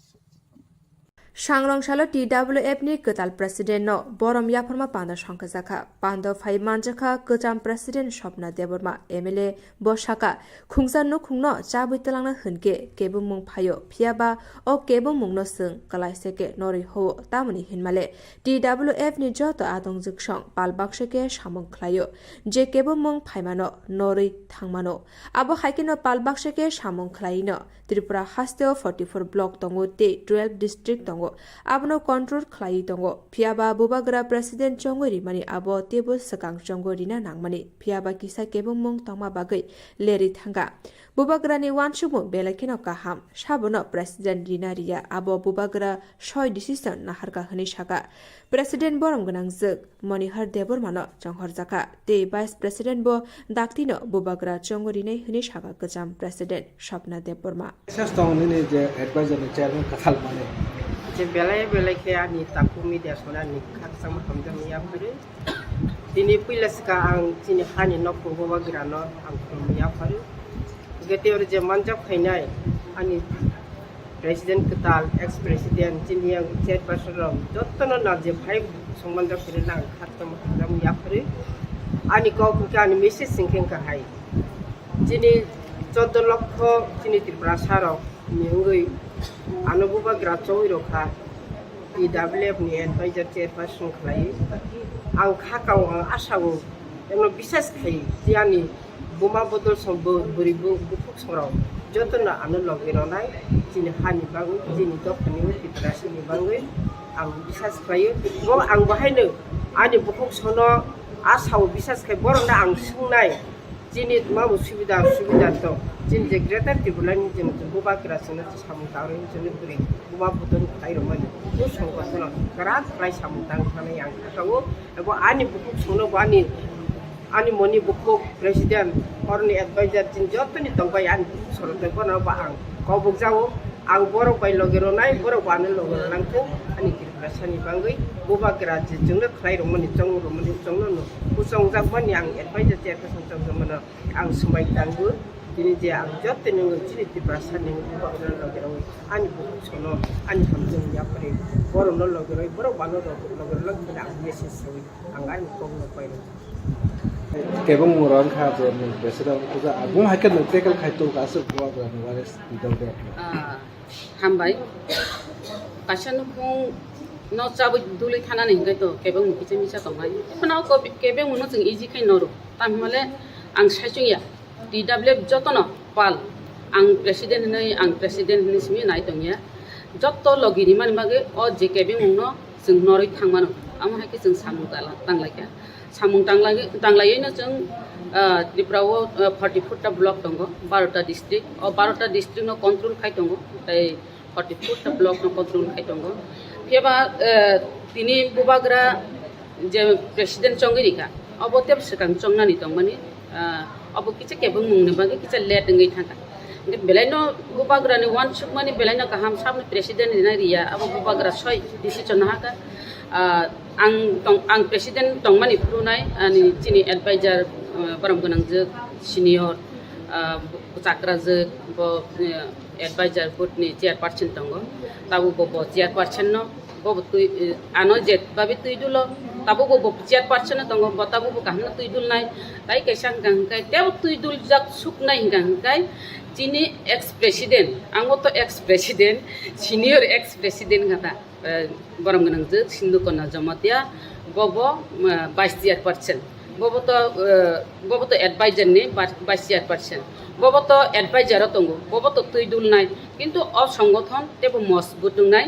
सांग्रंशालो TWF नि कताल president no बरम याफरमा पांदा संकजाखा पांदा फाइ मानजाखा कचाम president Swapna Debbarma MLA बसाका खुंसान नो खुंनो चाबैतलांना होनके केबो मुं फायो फियाबा ओ केबो मुंनो जों कलाइसेके नरि हो तामनि हिनमाले TWF नि जत आदंगजुक सं पालबाक्सके सामं खलायो जे केबो मुं फाइमानो नरि थांमानो आबो हाइकेनो पालबाक्सके सामं खलाइनो त्रिपुरा हास्तेओ 44 ब्लॉक दंगो ते 12 district दंगो abno control khlai tongo phiaba bubagra president chongori mani abo tebul sakang chongori na nangmani phiaba kisa kebong mong tama bagai leri thanga bubagra ni wansumo belakino kaham sabono president dinaria abo bubagra soy decision na harka hani saka president borom ganang jek monihar debor mano jonghor jaka te vice president bo daktino bubagra chongori nei hani saka kacham president swapna deborma sastong ni je advisor ni chairman kathal mane je belai ke ani tapu media sona ni khak sama hamdam ya pare dini pilas ka ang chini hani no ko ba grano ang ko ya pare gete or je manjab khainai ani president katal ex president chini yang chairperson ro jottono na je bhai sambandha pare lang khak sama hamdam ya pare ani ko ka ani message singking ka hai chini 14 লক্ষ chini tripura sarok নিঙ্গই আনুবুবা গ্রাচই রখা DWF ni advisor chairperson khlai ang khakau ang asau eno bisas khai jiani boma bodol sombo buribu bufuk sorau jotona anu logironai jini hani bangu jini dokani titrasi ni bangu ang bisas khai bo ang bahaino ani bufuk sono asau bisas khai borona ang sungnai jini mabu subida to jin je greater tribunal ni jin buba krasna samung tawre jin buri buba bodon khairo mani o songwasana karat prai samung tang khana yang khawo ebo ani bufuk sono bani ani moni bukuk president orni advisor jin jotoni tongbai an sorote kono ba ang kobuk jawo ang borok bai logero nai borok banu logero langke ani kirprasani bangui buba kraj jingna khlai romani chongno no usong jakban yang advisor chairperson chongmano ang sumai tanggu ini je ang jotoni ngo chiri tiprasani buba logero ani bukuk sono ani hamjeng ya pare borok no logero borok banu logero langke ang message soi ang an kongno pairo kebong muron kha je ni president ko ja agum hakel no tekel khai to ka asur buwa ga no wares didalde hambai kasan khong no chabu duli thana ni ngai to kebong muki che misa tongai phana ko kebong muno jing easy khai noru tamhale ang saichungya DWF jotono pal ang president ni simi nai tongya jotto logiri mani bage o je kebong muno jing noroi thangmano amo haike jing samung tanglaiya samung tanglaiino jing Tripura 44 ta block tongo 12 ta district o 12 ta district no control khai tongo tai 44 ta block no control khai tongo pheba tini bubagra je president chongirika abo tep sekang chongna ni tongmani abo kicha kebung mungni bagi kicha let ngai thanga belaino bubagra ni wan chukmani belaino kaham samne president ni ria abo bubagra soi decision haka ang president tongmani prunai ani chini advisor param gunang je senior chakra je bo advisor board ni chairperson tongo tabu bo chairperson no bo tui ano jet babi tui dulo tabu bo chairperson tongo bo tabu bo kahna tui dul nai tai kaisang gang kai teu tui dul jak suk nai gang kai chini ex president ango to ex president senior ex president ngata borom gunang je sindu kona jamatia bobo vice chairperson bobo to advisor ni vice chairperson bobo to advisor tongo bobo to tui dul nai kintu o সংগঠন tebo মজবুত নাই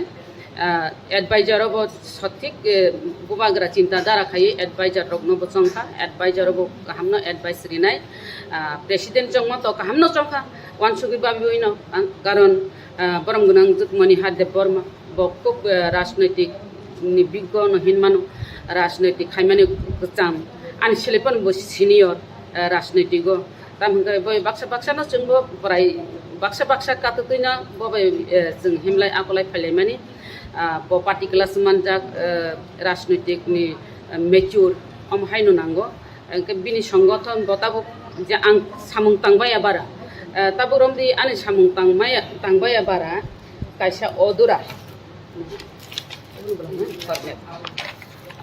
advisor bo সঠিক bubagra চিন্তা ধারা খাই advisor রগ্ন বচংখা advisor bo kahamno advisory নাই president jongma to kahamno chongkha wansugir babi oino karon borom gunang jukmani hadde borma bokok রাজনৈতিক ni biggo no hinmano রাজনৈতিক খাইমানি চাম ani silepan bo senior রাজনৈতিক tamhai boy baksa no chungbo prai baksa katutuina bobai jung himlai akolai phailai mani bo particular manjak রাজনৈতিক ni mature am haino nango bini সংগঠন botabo je ang samung tangbaya bara taburomdi ani samung tangbaya bara kaisa odura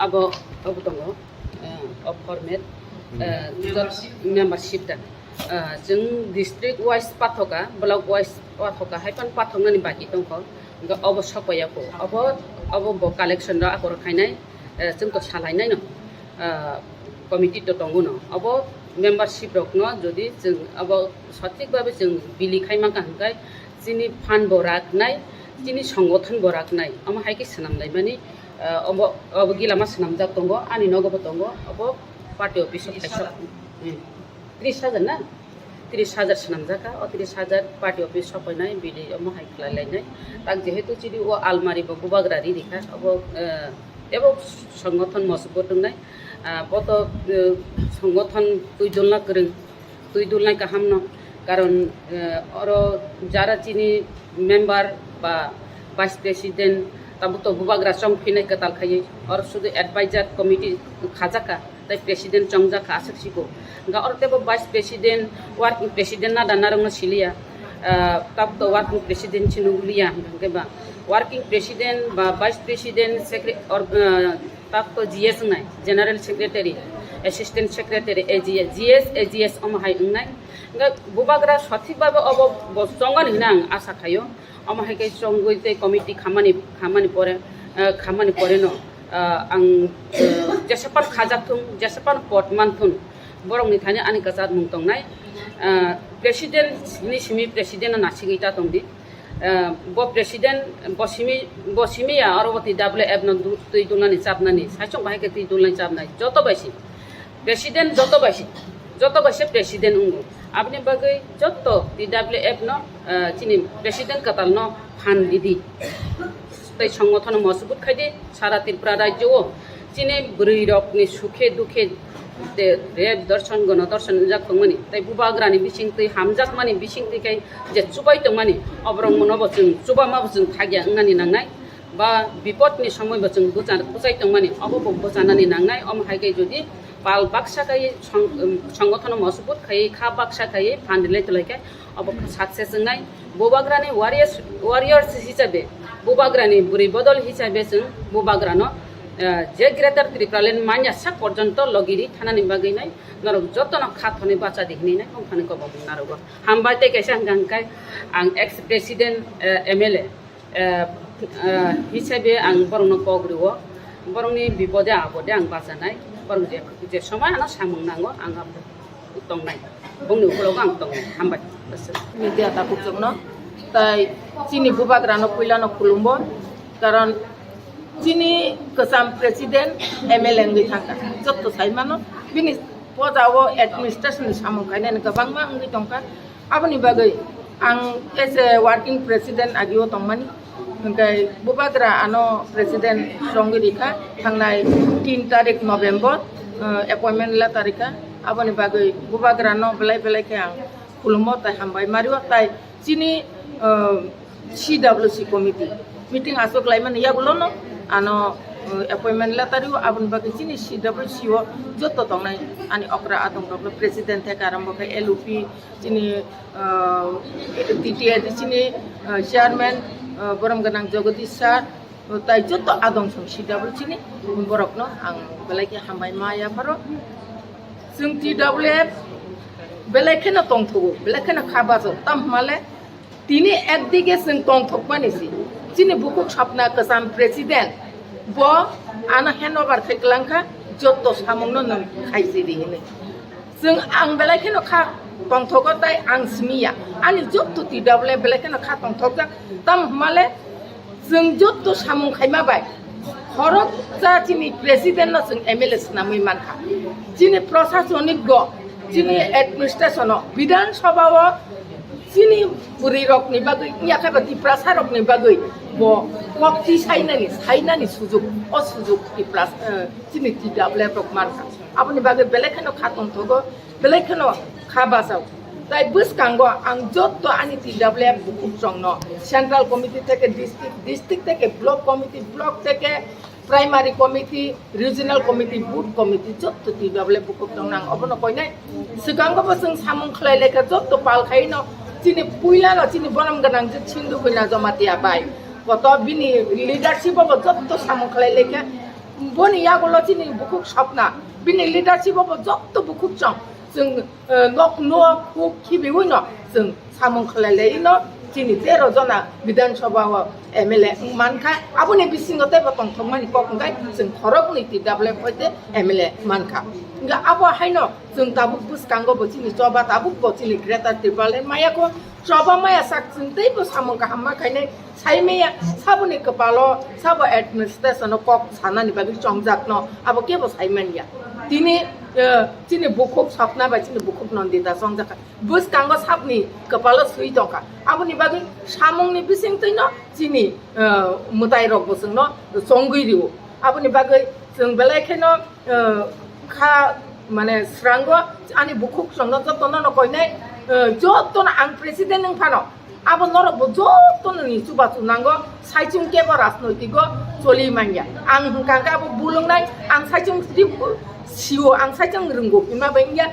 abo tongo of format membership da jung district wise pathoka block wise pathoka haipan pathongani baki tongko ga obo sapaya ko obo bo collection ra akor khainai jung to salainai no committee to tongo no obo membership rok no jodi jung obo sathik babe jung bili khaima kankai chini fund borak nai chini সংগঠন borak nai ama haiki sanam lai mani obo gilama sanam jak tongo ani nogobo tongo obo party office kaisa 30,000 na 30,000 sanam jaka o 30,000 party office sopainai bili omo haikla lainai tak jehetu chidi o almari bo bubagra ri dikha obo ebo সংগঠন মজবুত nai boto সংগঠন তুই dulnai kahamno karon oro jara chini member ba vice president tabu to bubagra chongphinai katal khai or sudu advisor committee khajaka tai president chongjaka asaksiko ga or tebo vice president working president na danarong silia tabu to working president chinugulia ngeba working president ba vice president secretary or tabu to gs nai general secretary assistant secretary AGS omahai ngai ga bubagra sathik babe obo chongan hinang asa khayo omahai kai chonggoite committee khamani pore no ang jesapan khajakthung jesapan potman thun borong ni thani ani kasat mungtong nai president ni simi president na sigita tongdi bo president bosimi ya arobati WF no tui dulani chapnani sachong bahai ke tui dulani chapnai joto baisi president joto baisi president ungu apni bagai joto TWF no chini president katal no phan didi tai সংগঠন মজবুত খাইদে সারা ত্রিপুরা রাজ্য chini buri rok ni sukhe dukhe de rev darshan gana darshan jak tongmani tai bubagrani bising tui hamjak mani bising tui kai je chubai tongmani obrong monobo chung chuba ma chung thagya ngani nangnai ba bipot ni samoy ba chung buchai tongmani obo bochanani nangnai om haikai jodi pal baksa kai সংগঠন মজবুত খাই খা baksa kai phandile tolaikai obo success ngai bubagrani warriors hisabe bubagrani buri bodol hisabe chung bubagrano যে greater ত্রিপুরালেন মাইনাসা পর্যন্ত লগিরি থানানি বাগৈ নাই নরক যতন খাথনি বাচা দেখনি নাই ওখানে কব নারগ হামবাইতে কেসে হাঙ্গাই আং এক্স প্রেসিডেন্ট MLA হিসাবে আং বরংনো কগ্রিও বরংনি বিপদে আপদে আং বাঁচানাই বরং যে সময় আনা সামুং নাঙ্গো আং তংনাই বংনি উপলগ আং তংনাই হামবাই মিডিয়া তাকুকজংনো তাই চিনি বুবাগ্রানো কইলানো খুলুমব কারণ chini kesam presiden MLA ngi thangka jotto saimano bini pojawo administration samung kainen gabangma ngi tongka aboni bagai ang as a working president agio tongmani ngai bubagra ano president songi dikha thangnai 3 tarik November appointment letter ka aboni bagai bubagra no belai ke ang khulmo tai hambai mario tai chini CWC committee meeting asok laiman ya gulono ano appointment letter yu abon bagai chini CWC o joto tongnai ani okra Adongrok president theka arambo kai LUP chini TTR chini chairman borom ganang jogoti sir tai joto adong som CWC ni borok no ang belai ke hambai maya paro sung TWF belai ke na tongthogo belai ke na khabaso tam male tini ekdige sung tongthok manisi chini bukuk sapna kasam president bo ana handover theklanka joto samung no nang khaisi dihine sung ang belai ke no kha tongthogo tai ang smia ani joto TWF belai ke no kha tongthok tam male sung joto samung khaima bai horok ja chini president no sung MLA namui manka chini prosasonik go chini administration no bidan sabha o chini puri rok ni bagai yaka ba Tipra sarok ni bagai bo kokti sainani sujuk o sujuk Tipra chini TWF rok manka apni bagai belekano khatong thogo belekano khabasau tai buskango ang joto ani TWF bukuk jongno central committee থেকে district থেকে block থেকে primary committee regional committee board committee joto TWF bukuk jongnang obono koinai sigango basung samung khlai leka joto pal khaino chini puila no chini bonam ganang je chindu kuina jamatia bai koto bini leadership obo joto samung khlai leka boni yagulo chini bukuk sapna bini leadership obo joto bukuk jong जों नक न किबिवै न जों सामं खलायलाय न chini 13 jona বিধানসভা MLA মানখা আপনি বিসিংতে বতং থংমানি ককংগাই जों খরকনি TWF হইতে MLA মানখা গা আবো হাইনো जों তাবুক বুসকাঙ্গ বচিনি চবা তাবুক বচিনি গ্রেটার ত্রিপুরা মায়াকো চবা মায়া সাক जों তৈব সামং কাহামা খাইনে সাইমেয়া সাবনি কপালো সাব অ্যাডমিনিস্ট্রেশন কক সানানি বাগি চংজাকন আবো কেবো সাইমানিয়া তিনি chini bukuk sapna ba chini bukuk nondita songjaka bus kango sapni kepala sui dongka aboni bagi samung ni bising tino chini mutai rok busung no songgui riu aboni bagi जों belai kheno kha mane srango ani bukuk songno jotono no koinai jotono ang president nang phano abo noro bo jotono ni suba sunango saijung kebo rajnoitigo choli mangya ang hangka abo bulungnai ang saijung siwo ang sajang renggo ima bengya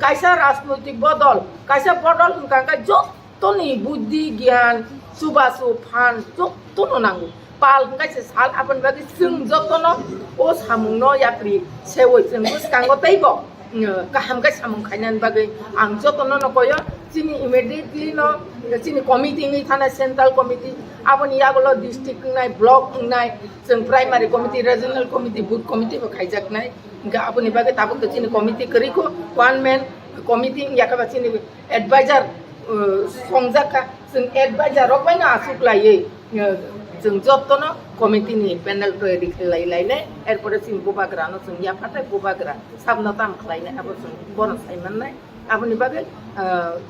kaisa rajnotik bodol kaisa bodol hangka joto ni buddhi gyan subasu phan joto no nango pal hangka se sal apan bagi sung joto no o samung no yapri sewoi sung bus kango taibo kaham ka samung khainan bagi ang joto no koyo chini immediately no chini committee ngi thana central committee aboni yagulo district nai block nai sung primary committee regional committee board committee ko khaijak nai ga apni bagai tabuk to chini committee keriko one man committee yakaba chini advisor songjaka sung advisor rokbaina asuklai जों jotono committee ni panel to ready khlai ne erpore sing bubagra no sung ya phatai bubagra sabno tam khlai ne abo sung bono saiman nai aboni bagai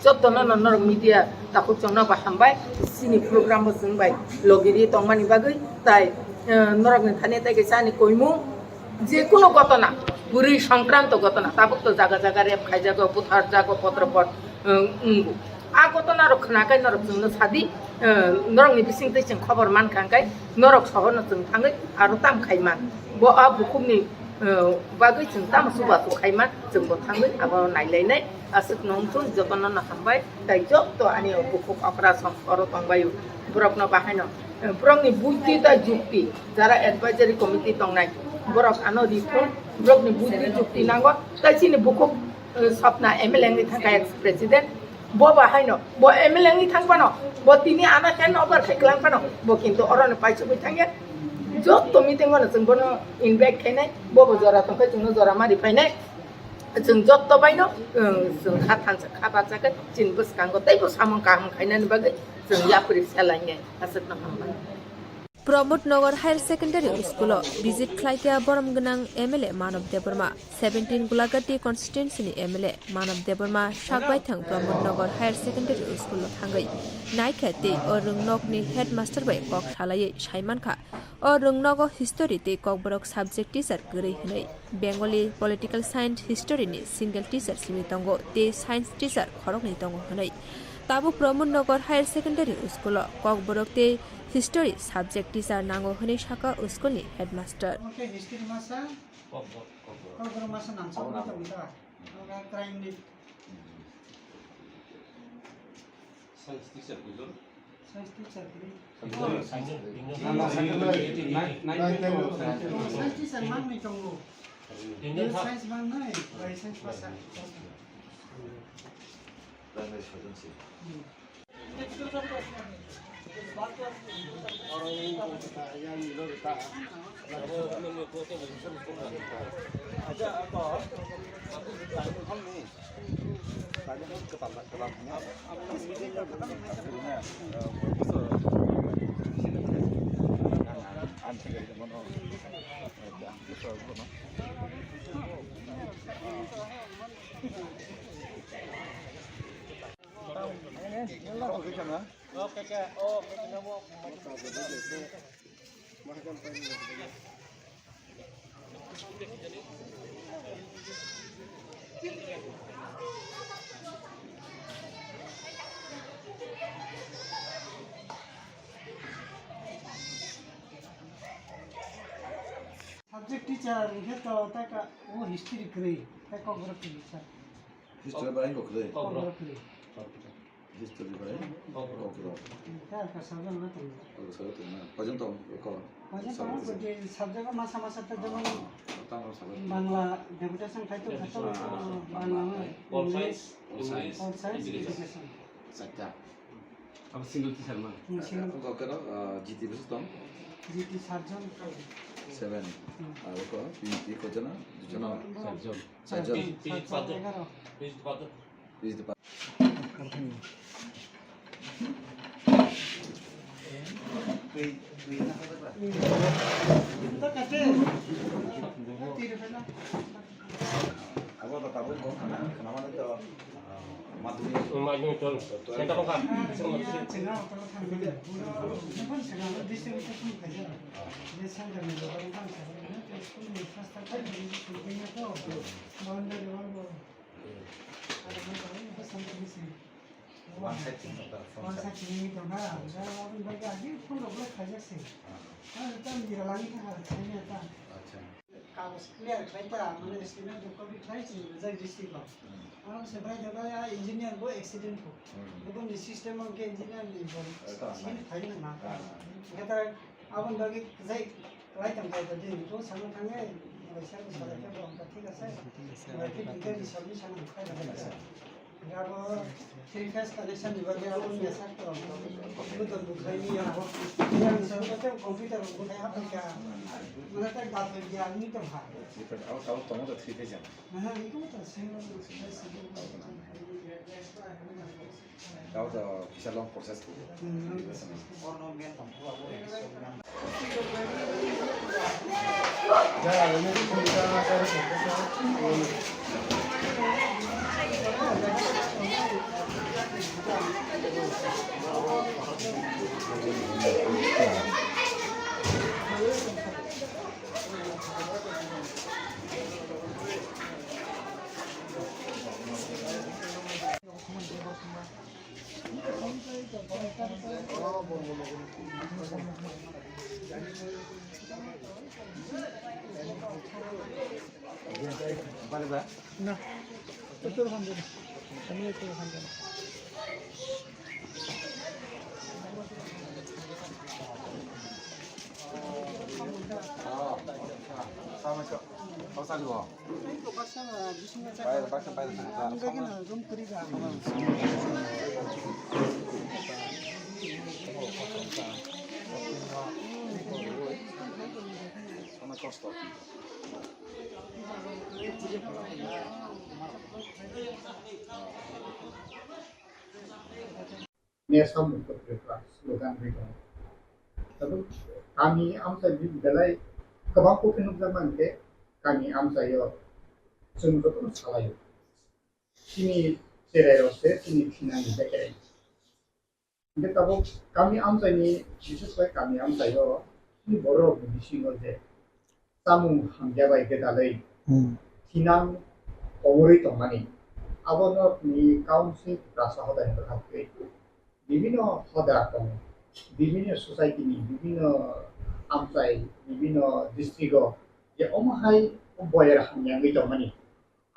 jotono nor media takuk chongna ba hambai sini program bo sung bai logiri tongmani bagai tai norok ni thane tai gesani koimu যে কোনো ঘটনা পুরি সংক্রান্ত ঘটনা তাবক তো জায়গা জায়গা rape খাই জায়গা পুথার জায়গা পত্রপট আ ঘটনা রক্ষণাকাই নরক जोंनो সাদি নরকনি বিসিংতে जों খবর মানখাঙ্কাই নরক শহর जों थाङै आरो ताम खाइमान बो आ बुकुमनि बागै जों ताम सुबासु खाइमान जों बो थाङै आबो नायलायनाय आसुक नंथुन जतन न हामबाय ताइ जत आनि बुकुक अपारेशन करो तंबायु ब्रकनो बाहायनो ब्रकनि बुद्धि ता जुक्ति जारा एडभाइजरी कमिटी तंनाय borok ano report brok ni budhi jukti nango tai chini bukuk sapna MLA ni thangka ex president bo bahaino bo MLA ni thangpano bo tini ana hand over theklang bo kintu orone paichu bai thangya jotto meeting ono जों bono invite khainai bo jora tongkai जोंनो jora mari phainai जों jotto baino जों khaba jagat chin buskango taibo samong kaham khainani bagai जों yapri selainge asakna hamba Pramodnagar higher secondary school visit खालायग्रा बरम गोनां MLA Manab Debbarma 17 गुलागाटी कन्स्टिट्युन्सिनि MLA मानव देबरमा सागबायथां प्रमोदनगर हायर सेकेन्डारि स्कुल थांगै नायखाते ओ रोंनगनि हेडमास्टर बाय कक सालायै साइमानखा ओ रोंनग हिस्टोरी ते ककबरक सब्जेक्ट टीचर गरै हनै बेंगली पलिटिकल साइन्स हिस्टोरीनि सिंगल टीचर सिमि दंगो ते साइन्स टीचर खरगनि दंगो हनै ताबु Pramodnagar higher secondary school Kokborok ते हिस्टोरी सब्जेक्ट टीचर नांगो हनै साका स्कुलनि हेडमास्टर हिस्ट्री मासा ककबरक मासा नांगौ बिता क्राइमनि साइन्स टीचर बिजोर साइन्स टीचर साइन्स टीचर मांगनि दंगो साइन्स मांगनाय साइन्स मासा सब्जेक्ट टीचर हे तो तक वो हिस्ट्री करे तक ककबरक टीचर हिस्ट्री बारे कोकले ककबरक हिस्ट्री बारे कोकबरक क्या का सजन न तो सजन ना पजन तो को के सब्जेक्ट मासा मासा तो जमन बांग्ला डेपुटेशन खाइतो खातो बांग्ला में इंग्लिश और साइंस एजुकेशन सत्ता अब सिंगल टीचर मा कोकरो जीटी बसतम जीटी सर्जन 7 आरो को पीटी को जना जना सर्जन पीटी पादर तो कहते अब तो ताबो को खाना माने तो माध्यमिक तो सेंटर का सेना तो थांगो अपन सेना डिस्ट्रिब्यूशन खाजा जे सेंटर में लोग काम कर रहे हैं तो स्कूल में इंफ्रास्ट्रक्चर में सुविधा तो बाउंड्री वॉल और बस सेंटर में से वन सेक्शन तो ना अपन बाकी आगे फुल लोग खाजा से हां तब दिरालानी का खाने था अच्छा कागज क्लियर खाइता माने स्टूडेंट जो कभी ट्राई चाहिए जाय डिस्ट्रिक्ट ला और से भाई जगह या इंजीनियर को एक्सीडेंट हो लेकिन इस सिस्टम के इंजीनियर नहीं बोल सीन खाई ना कहता अपन बाकी जाय राइट हम कहता दिन तो सामने थांगे वैसा भी सारा के बोलता ठीक है सर बाकी डिटेल सॉल्यूशन खाई लगा अब थ्री फेस कनेक्शन दिबा अपन मेसेज तो तो बुखाई नहीं आ यार सब तो कंप्यूटर बुखाई आप क्या मतलब तक बात हो गया नहीं तो भाई आओ तो थ्री फेस हां ये तो सिंगल आओ तो किसा लॉन्ग प्रोसेस और नो मेन तो ya ini kita nah betul hamdan kami itu hamdan sama kok kau sali wo itu bahasa bisnya bayar bahasa bayar mungkin rum kuriga sama costo Nessa muito preocupação, lugar legal. Tá bom? kami amsai bi belai goबां kokpin nukjakmani kami amsaio जों बेखौ सालायो सिनि जेरायरसे सिनि फिनानि बेकेरै 근데 따고 kami amsaini biसेसकै kami amsaio नि बर' बिसिङाव जे सामुं हामजाबाय गोदालै थिनां अमरै दंमानि आबननि council रासा हदायनि थाखाय বিভিন্ন হদা দं বিভিন্ন সোসাইটিनि বিভিন্ন আমसाइ বিভিন্ন डिस्ट्रिक्टआव जे अमहाय बयर हामयाङै दंमानि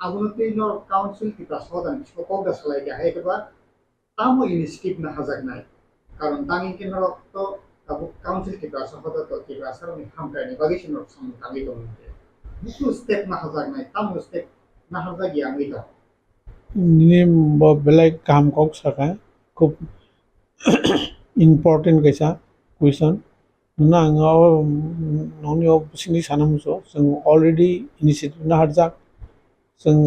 आबननि नर काउन्सिल की रासा हदायनि सिखौ गसलाय गाहेबा तामो इनिशिएटिभ ना हाजागनाय कारण तांनि केन्द्रत ताबो काउन्सिल की रासा हदा तो की रासानि हामथायनि बागै सिनो सम थाङै दं बुस्थु स्टेप ना हाजागनाय तामो स्टेप ना हाजागियाङै दं ini belai kam kok saka খুব important kaisa question na anga noni sini sanamuso जों already initiative na harjak जों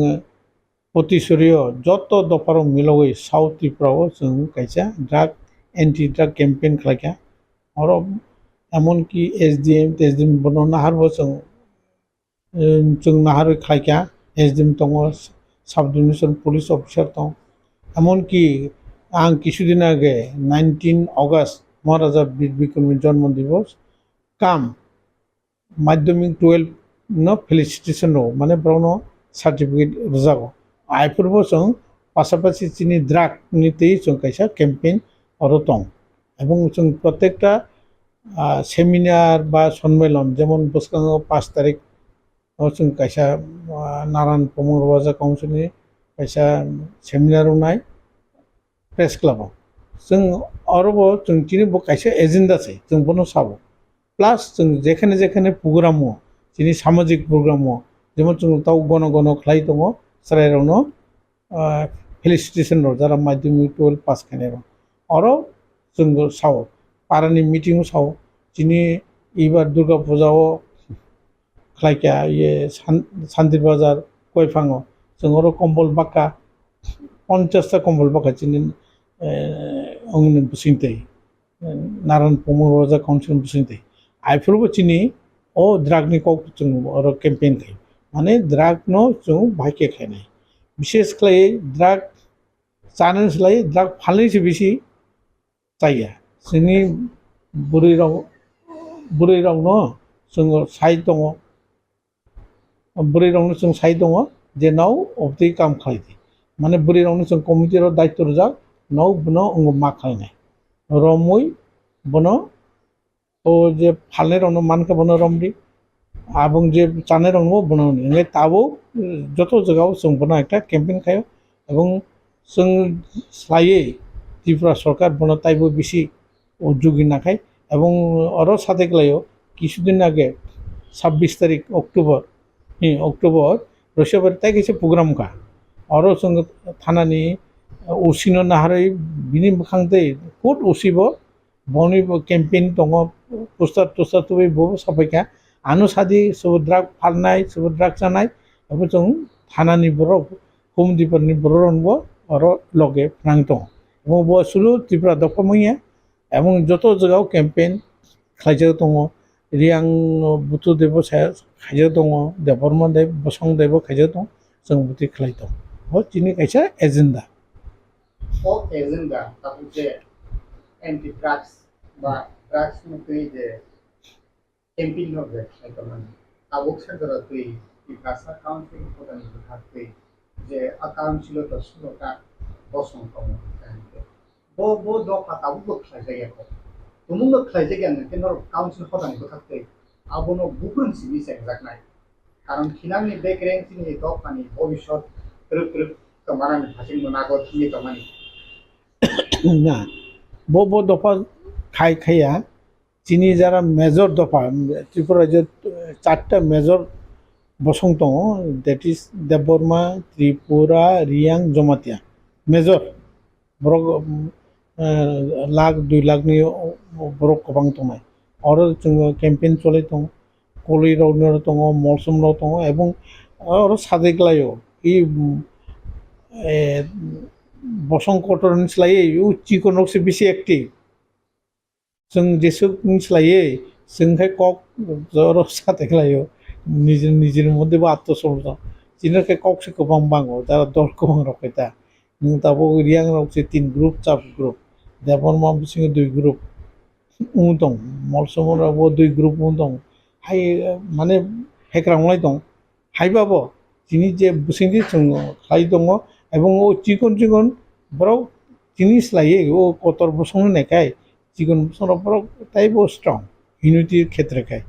পতিশরীয় যত দফারও মিলগৈ সাউথ ত্রিপুরাও जों কাইসা ড্রাগ एंटी ड्राग कैंपेन खालायखा और एमनकि एसडीएम बनो नाहारबो जों नाहार खालायखा एसडीएम दङ सब डिविजन पुलिस अफिसार दं एमनकि आं किछुदिन आगे 19 अगस्त महाराजा बीर बिक्रमनि जन्म दिवस काम माध्यमिक 12 न फेलिसिटेशन रो माने ब्राउनो सार्टिफिकेट रजागो आइफोरबो जों पासापासि चिनि ड्राग निते जों कायसा कैंपेन और दं এবং जों प्रत्येकटा सेमिनार बा सम्मेलन जेमन बसकाङाव 5 तारिख जों कायसा नारायण प्रमोद राजा काउन्सिलनि कायसा सेमिनार नाय प्रेस क्लाबाव जों आरोबो जों दिनै कायसा एजेन्डा छै जों बनो साबो प्लास जों जेखाने जेखाने प्रग्राम दिनै सामाजिक प्रग्राम जेमन जों ताव गन गन खालाय दङ सरायरावनो फेलिसिटेशन रो जारा माध्यमिक 12 पास खानाय और जों साव पारानि मीटिंग साव दिनै इबार दुर्गा पूजाओ खालायखा ये शान्ति बाजार गयफाङो जों और कम्बल बाका 50 टा कम्बल बाका दिनै अंगन बुसिंते नारायण प्रमोद राजा काउन्सिल बुसिंते आइफोरबो दिनै ओ ड्रागनि कक जों और कैंपेन खाय माने ड्राग नो जों बाइके खायनाय विशेष खालाय ड्राग जानो सोलाय ड्राग फाननायसो बेसि जाया जोंनि बुरै रावनो जों साइड दङ बुरै रावनो जों साइड दङ जे नाव अफदि काम खालायदि माने बुरै रावनो जों कमिटि रो दायित्व रजाक नाव बनो अंग मा खालायनाय रमै बनो ओ जे फालनाय रावनो मानका बनो रमदि आबुं जे जानाय रावनो बनो ने ताबो जत जगाव जों बनो एकटा कैंपेन खायो এবং जों सायै त्रिपुरा सरकार बनो ताइबो बेसि उद्योगी नाखाय এবং और साथे गलायो কিছুদিন आगे 26 तारिख अक्टोबर रशियाबारि ताइ कैसे प्रग्राम का और जों थानानि ओसिनो नाहारै बिनि मोखांदै कोट ओसिबो बनि कैंपेन दङ पोस्टार टस्टार तो बो साफायखा आनु सादि सब ड्राग फाननाय सब ड्राग जानाय अब जों थानानि बर होमदिपरनि बर रनबो और लगे फ्रांग दङ এবং বসুলু ত্রিপুরা দফামইয়া এবং যত জায়গাও ক্যাম্পেইন খাইজা দङ रियां बुथु देव खाइजा दङ देबरमा देव बसं देव खाइजा दं जों बुथि खालाय दं हो दिनै कायसा एजेन्डा ओ एजेन्डा ताबु जे एंटी ड्राग्स बा ड्राग्स मुक्ति जे कैंपेन नो जे आइकमान ताबुक सरकार तुई की भाषा काउंसिल प्रदान खाते जे अकाउंसिल तो सुनोका बसं कम बो दफा ताबुक खाइजा को तुमुंग खाइजा गन केनर काउंसिल प्रदान खाते आबनो गुबुन सिनि सेंजाकनाय कारण खिनांनि बेकरेंसिनि दफानि भबिष्यत रुप कमारानि फासिं मोनागो थिनि कमानि ना बो दफा खाया चिनी जारा मेजर दफा त्रिपुरा जे 4टा मेजर बसं दङ that is Debbarma Tripura Reang Jamatia major Borok lakh 2 लाखनि ब्रक गोबां दङ और जों कैंपेन चले दं कलि रावनो दङ मलसम राव दङ এবং और सादेग्लायो इ बसं कटरनि स्लायै चिकनकसो बेसे एक्टिभ जों जेसुकनि स्लायै जोंहाय कक जर साथे खालायो निजेर मध्येबो आत्मसमर्पण जिनके कक से गोबां बाङो दा दल गोबां रखै दा नों दाबो रियां रकसे 3 ग्रुप चाप ग्रुप देबरमा बिसिङो 2 ग्रुप दं मलसमराबो 2 ग्रुप दं हाय माने हेक्रांलाय दं हायबाबो जिनि जे बिसिङि जों खाय दङ এবং ও চিকন বরক জিনিস লাগে ও কতর বসং নেখায় চিকন বসর বরক তাইবো স্ট্রং ইউনিটির ক্ষেত্রে খায়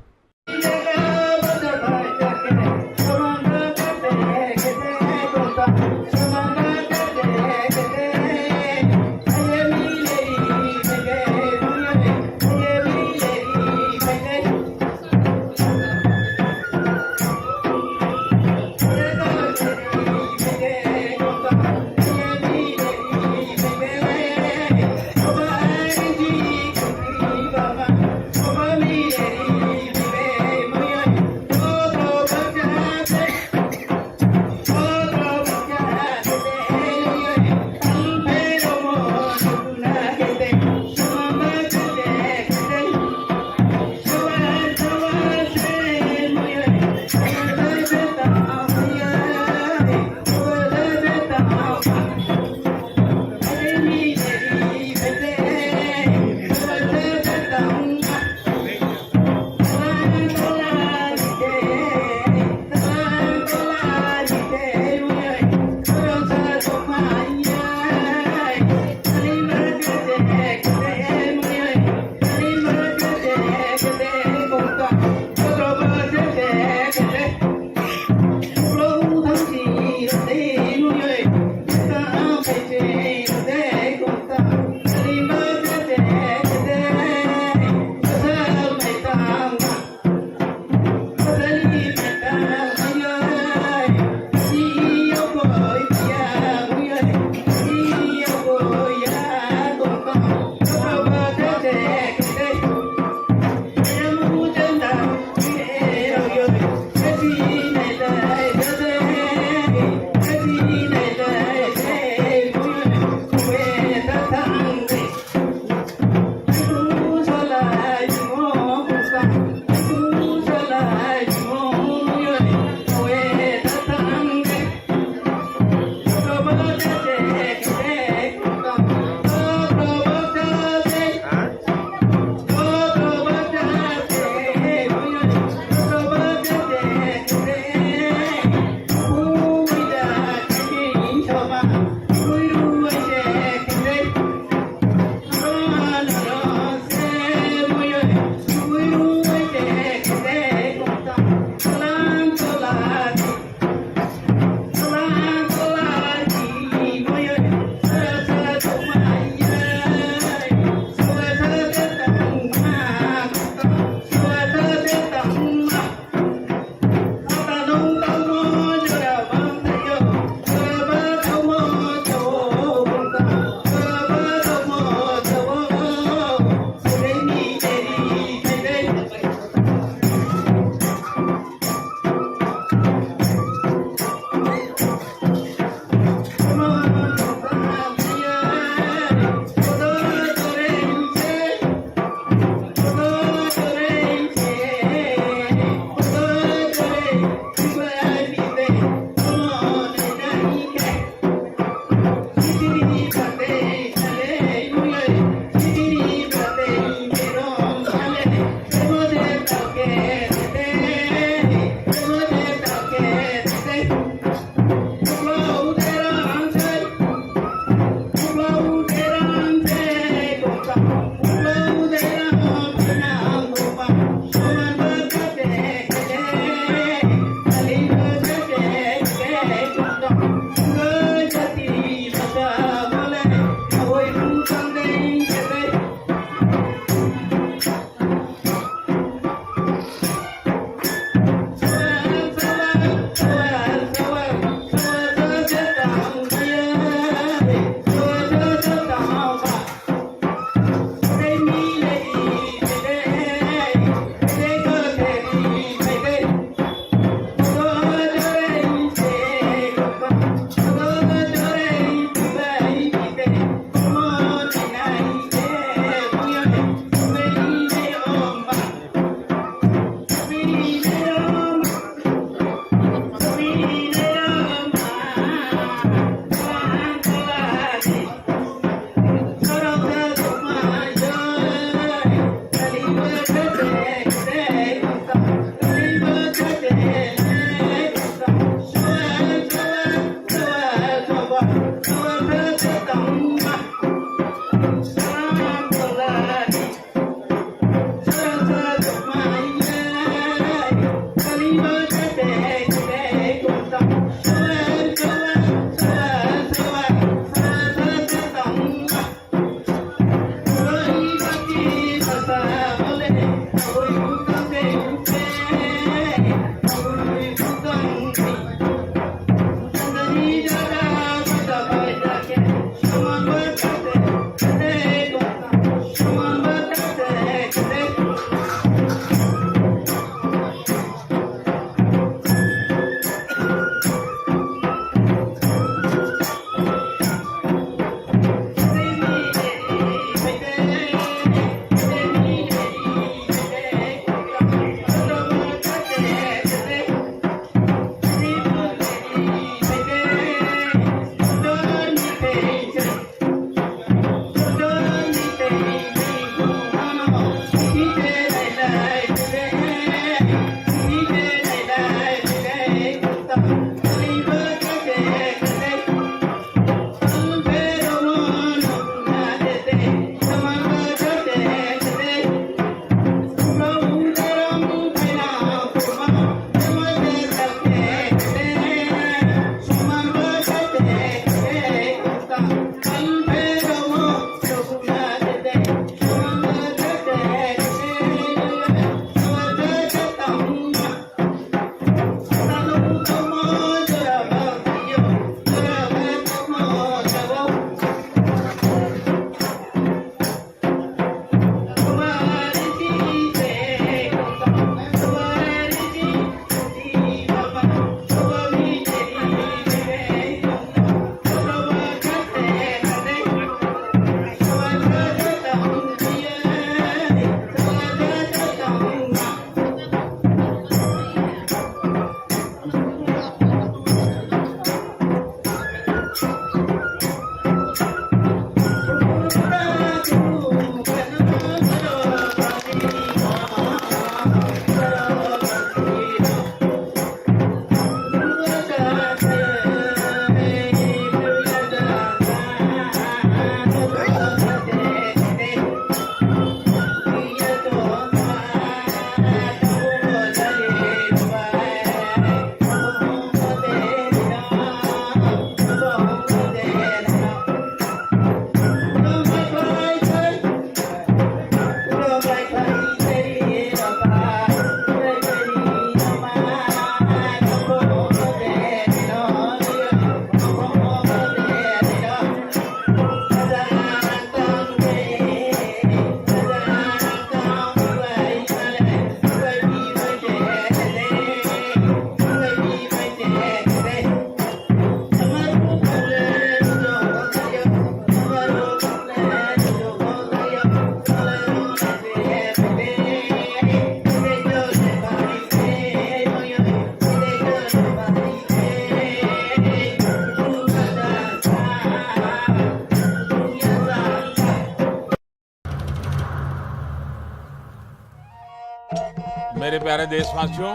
प्यारे देशवासियों,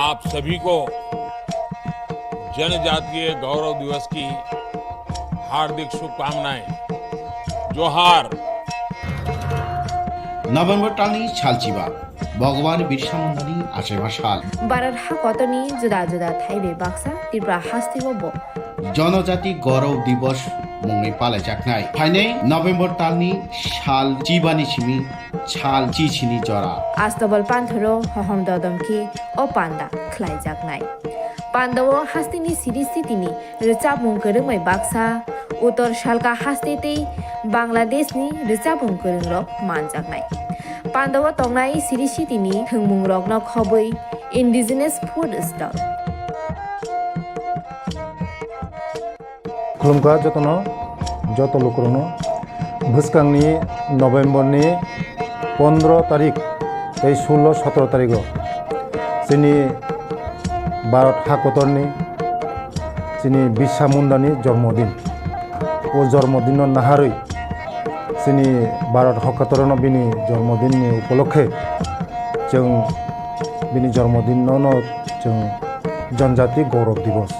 आप सभी को जनजातीय गौरव दिवस की हार्दिक शुभकामनाएं। जोहार। नभेम्बर टालनि सालचिबा भगवान बिरसा मुंडानि आशेमा साल भारत हाकतनि जुदा जुदा थाइबे बाक्सा त्रिपुरा हास्तिबो जनजाति गौरव दिवस मुङै पालायजानाय फाइनै नभेम्बर टालनि साल चिबानि सिमी साल चिचिनि जरा आस्तबल पान्थरो हहम ददमखि ओ पान्दा ख्लायजानाय पान्दाव हास्तिनि सिरिस्थितिनि रोचाबुं गोरोङै बाक्सा उत्तर सालका हास्तेतै बांलादेशनि रोचाबुं गोरोंरक मानजानाय पान्दाव तंनाय सिरिस्थितिनि थोंमुं रकन खबै इन्डिजिनास फुड स्टल खुलुमगा जतनो जत लुकरनो भुसकांनि नभेम्बरनि 15 तारिख 16-17 तारिख जोंनि भारत हाकतरनि जोंनि बिरसा मुंडानि जन्मदिन ओ जन्मदिन नाहारै जोंनि भारत हाकतरनो बिनि जन्मदिननि उपलक्षे जों बिनि जन्मदिनावनो जों जनजाति गौरव दिवस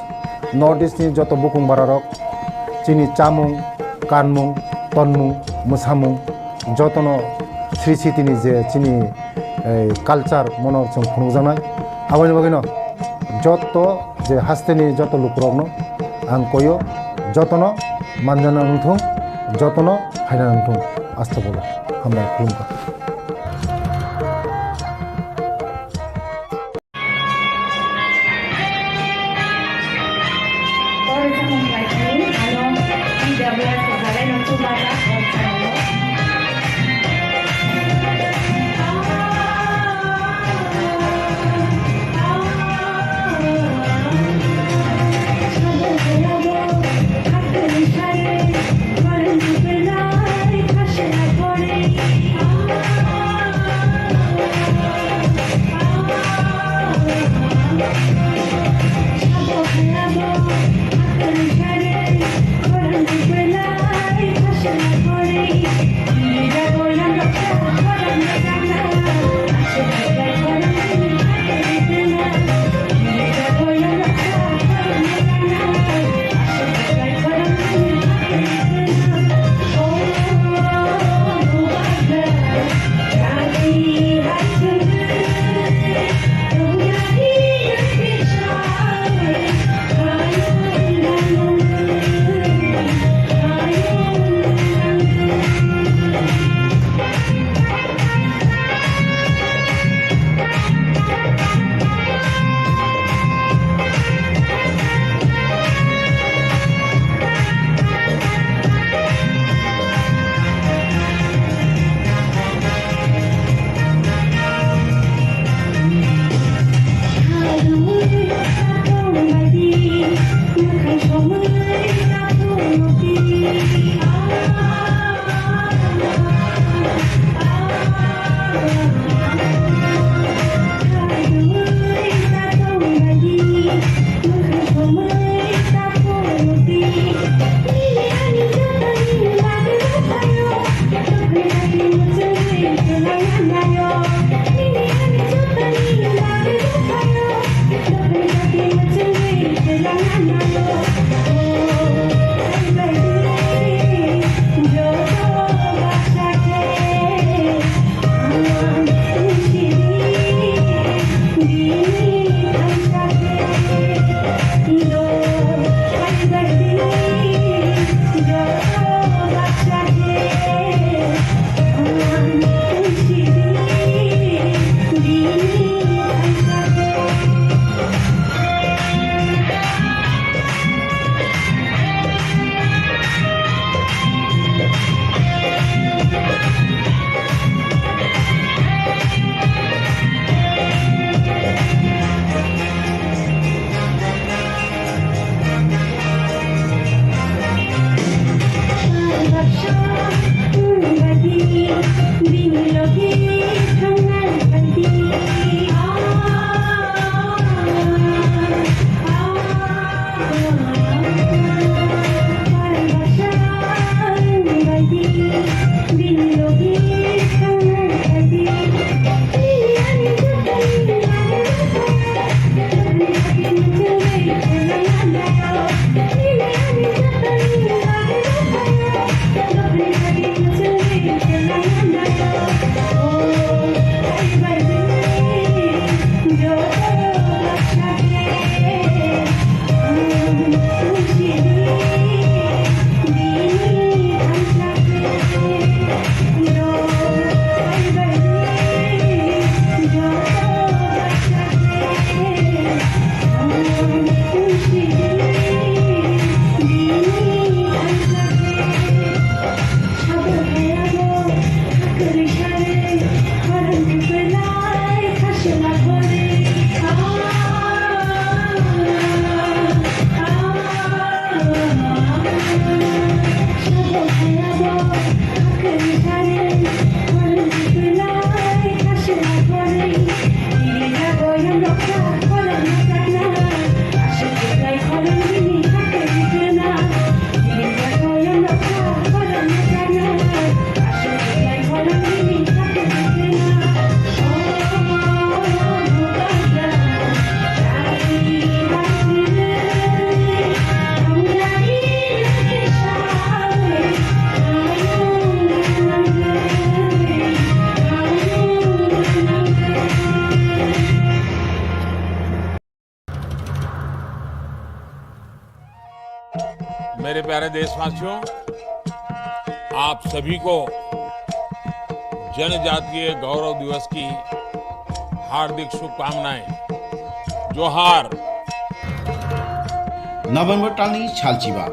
नर्थ इस्टनि जत बुकुं बारारक जोंनि चामुं कानमुं तनमुं मोसामुं जतनो श्री सिटिनि जे जोंनि कालचार मन जों खुंजानाय आबानि बागैनो जत जे हास्तेनि जत लुकरकनो आं कयो जतनो मानजाना नंथों जतनो हायना नंथों आस्था बोलो हामबाय खुलुमबाय मेरे प्यारे देशवासियों, आप सभी को जनजातीय गौरव दिवस की हार्दिक शुभकामनाएं। जोहार। नभेम्बर टालनि सालचिबा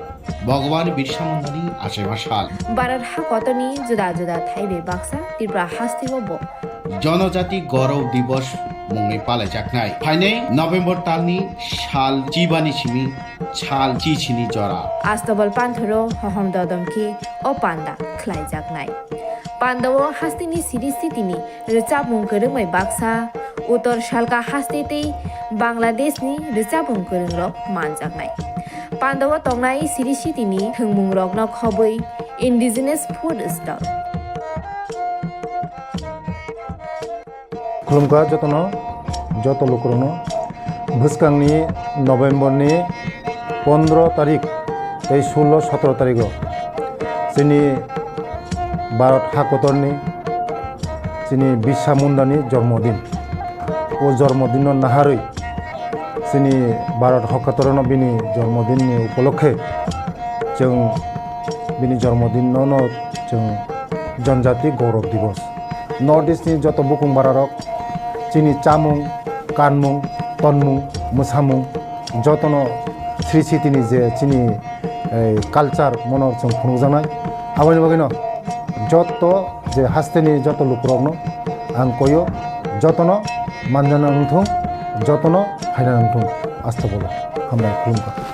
भगवान बिरसा मुंडानि आसेमा साल भारत हाकतनि जुदा जुदा थाइबे बाक्सा त्रिपुरा हास्तिबो जनजाति गौरव दिवस मुङै पालायजानाय फाइनै नभेम्बर टालनि साल जिबानि सिमि साल चिचिनि जरा आस्तबल पान्थरो हहम ददमखि ओ पान्दा ख्लाइजाकनाय पान्दावो हास्तिनि सिरिस्थितिनि रिचाबुं गोरोङै बाक्सा उत्तर सालका हास्तेतै बांलादेशनि रिचाबुं गोरोंरक मानजाकनाय पान्दावो तंनाय सिरिस्थितिनि थोंमुं रकनो खबै इन्डिजिनास फुड स्टल खुलुमगा जतनो जत लुकरनो भुसकांनि नभेम्बरनि 15 तारिख 16-17 तारिख जोंनि भारत हाकतरनि जोंनि बिरसा मुंडानि जन्मदिन ओ जन्मदिन नाहारै जोंनि भारत हाकतरनो बिनि जन्मदिननि उपलक्षे जों बिनि जन्मदिनावनो जों जनजाति गौरव दिवस नर्थ इस्टनि जत बुकुं बारारक जोंनि चामुं कानमुं तनमुं मोसामुं जतनो श्री सिटिनि जे जोंनि कालचार मनर जों खुंजानाय आबानि बागैनो जत जे हास्तेनि जत लुकरकनो आं कयो जतनो मानजाना नंथों जतनो फायना नंथों आस्था बोलो हामबाय खुलुमबाय।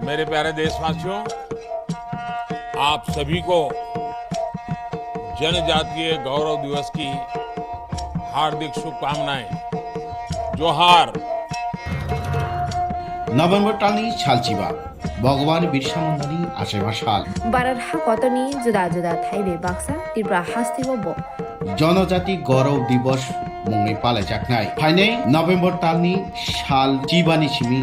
मेरे प्यारे देशवासियों, आप सभी को जनजातीय गौरव दिवस की हार्दिक शुभकामनाएं। जोहार। नभेम्बर टालनि सालचिबा भगवान बिरसा मुंडानि आसेमा साल भारत हाकतनि जुदा जुदा थाइबे बाक्सा त्रिपुरा हास्तिबो जनजाति गौरव दिवस मुङै पालायजानाय फाइनै नभेम्बर टालनि साल जिबानि सिमि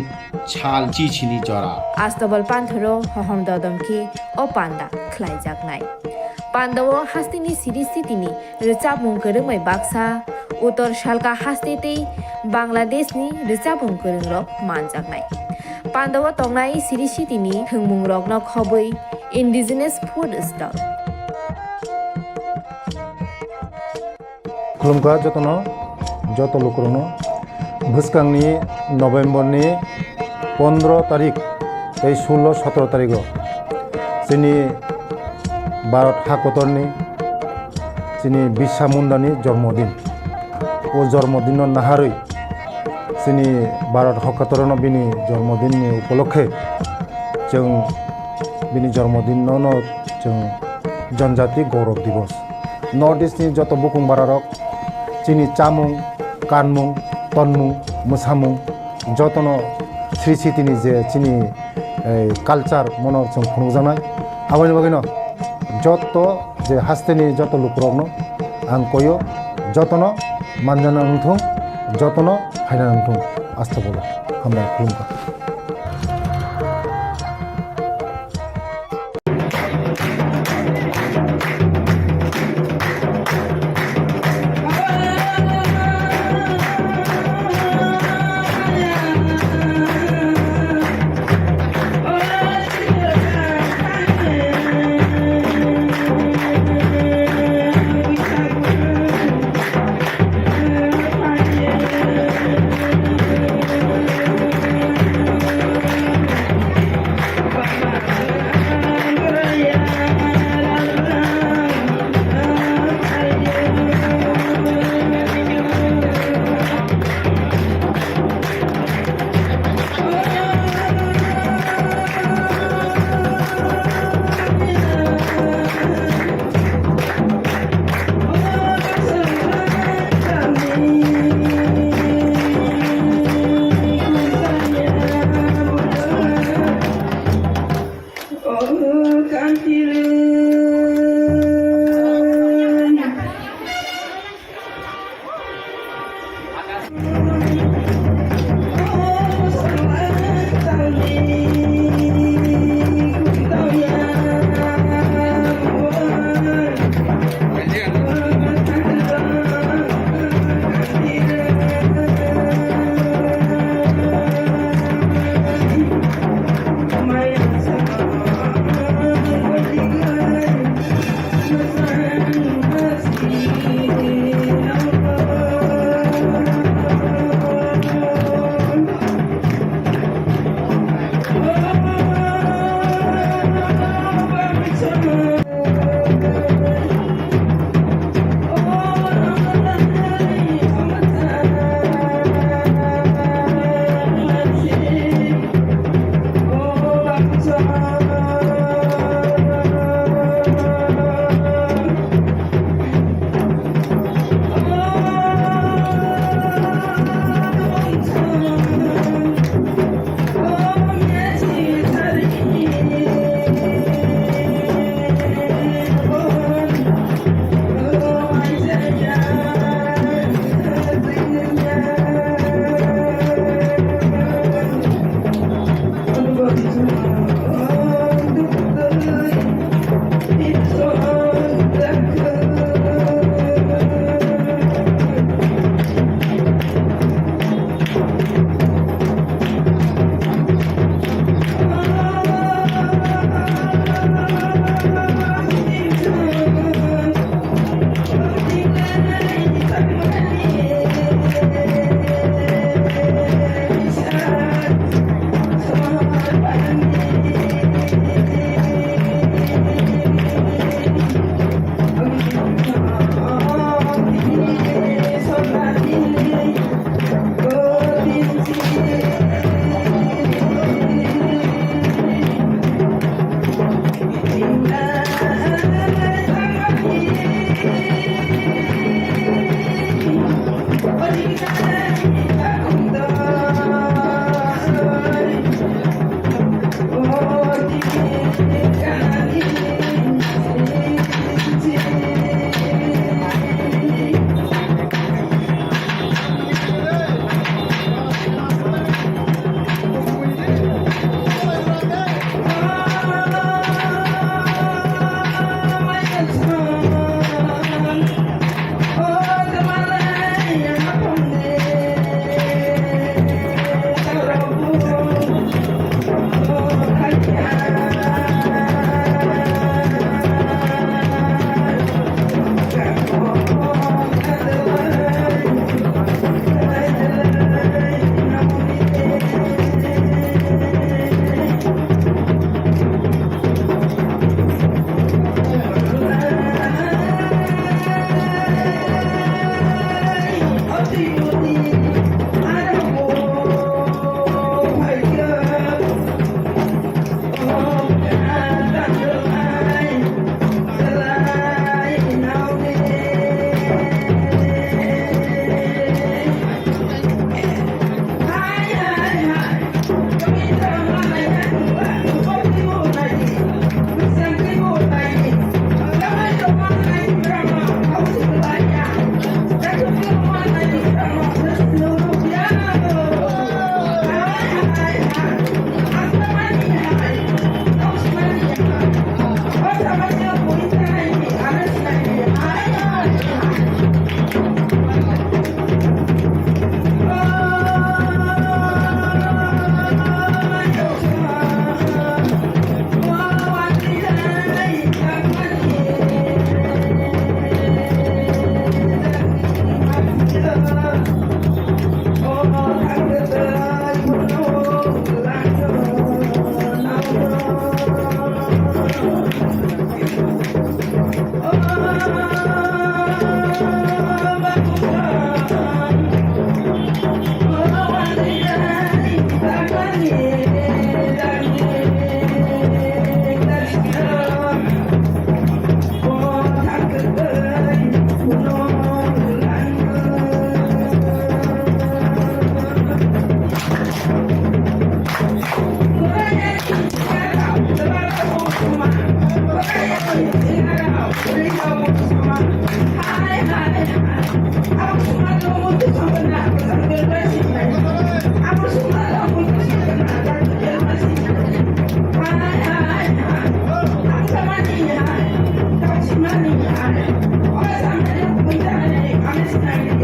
साल चिचिनि जरा आस्तबल पान्थरो हहम ददमखि ओ पान्दा ख्लाइजाकनाय पान्दावो हास्तिनि सिरिस्थितिनि रिचाबुं गोरोङै बाक्सा उत्तर सालका हास्तेतै बांलादेशनि रिचाबुं गोरोंरक मानजाकनाय Pandawa tongnai siri sitini thungmung rokno khobui indigenous food stall. खुलुमगा जतनो जत लोकरनो भुसकांनि नवेम्बरनि 15 तारिख 16-17 तारिख जोंनि भारत हादरनि जोंनि बिरसा मुंडानि जन्मदिन ओ जन्मदिन नाहारै जोंनि भारत हादरनो बिनि जन्मदिननि उपलक्षे जों बिनि जन्मदिनावनो जों जनजाति गौरव दिवस नर्थ इस्टनि जत बुकुंबारारक जोंनि चामुं कानमुं तनमुं मोसामुं जतनो श्री सिटिनि जे जोंनि कालचार मन जों खुंजानाय आबानि बागैनो जत जे हास्तेनि जत लोकरनो आं कयो जतनो मानजाना नंथों जतनो फायना नंथों आस्था बोलो हामबाय खुलुमबाय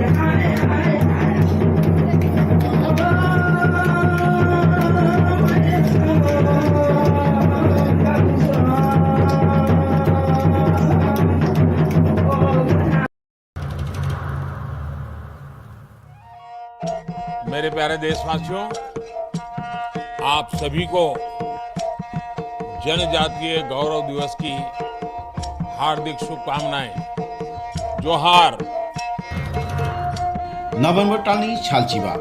मेरे प्यारे देशवासियों, आप सभी को जनजातीय गौरव दिवस की हार्दिक शुभकामनाएं। जोहार। नभेम्बर टालनि सालचिबा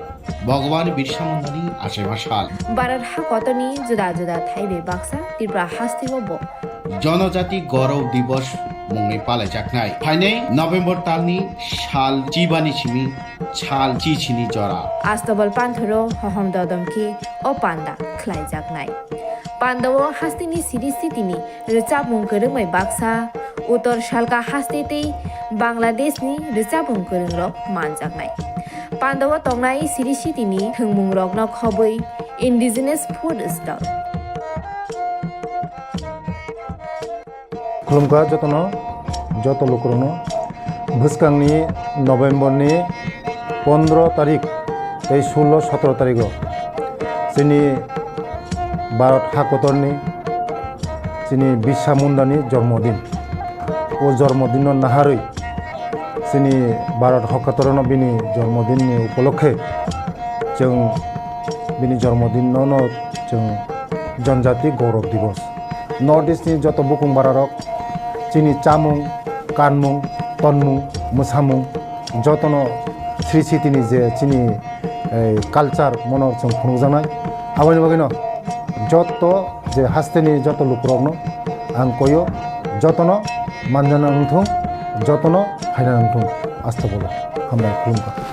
भगवान बिरसा मुन्डानि आसेबा साल भारत हाकतनि जुदा जुदा थाइबे बाक्सा त्रिपुरा हास्तिबो जनजाति गौरव दिवस मुङै पालायजानाय फाइनै नभेम्बर टालनि साल चिबानि सिमी साल चिचिनि जरा आस्तबल पान्थरो हहम ददमखि ओ पान्दा ख्लायजानाय पान्दावो हास्तिनि सिरि स्थितिनि रोचाबुं गोरोङै बाक्सा उत्तर सालका हास्तेतै बांलादेशनि रोचाबुं गोरोंरक मानजानाय पान्दावो तंनाय सिरि स्थितिनि थोंमुं रगन खबै इन्डिजिनास फुड स्टल खुलुमगा जतनो जत लोकरनो भुसकांनि नभेम्बरनि 15 तारिख 16-17 तारिख जोंनि भारत हाकतरनि जोंनि बिरसा मुन्डानि जन्मदिन ओ जन्मदिन नाहारै जोंनि भारत हाकतरनो बिनि जन्मदिननि उपलक्षे जों बिनि जन्मदिनावनो जों जनजाति गौरव दिवस नर्थ इस्टनि जत बुकुं बारारक जोंनि चामुं कानमुं तनमुं मोसामुं जतनो श्री सिटिनि जे जोंनि कालचार मनो जों खुंजानाय आबानि बागैनो जत जे हास्तेनि जत लुकरकनो आं कयो जतनो मानजाना नंथों जतनो फायना नंथों आस्थाबला हामबाय खुलुमगा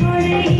Mothani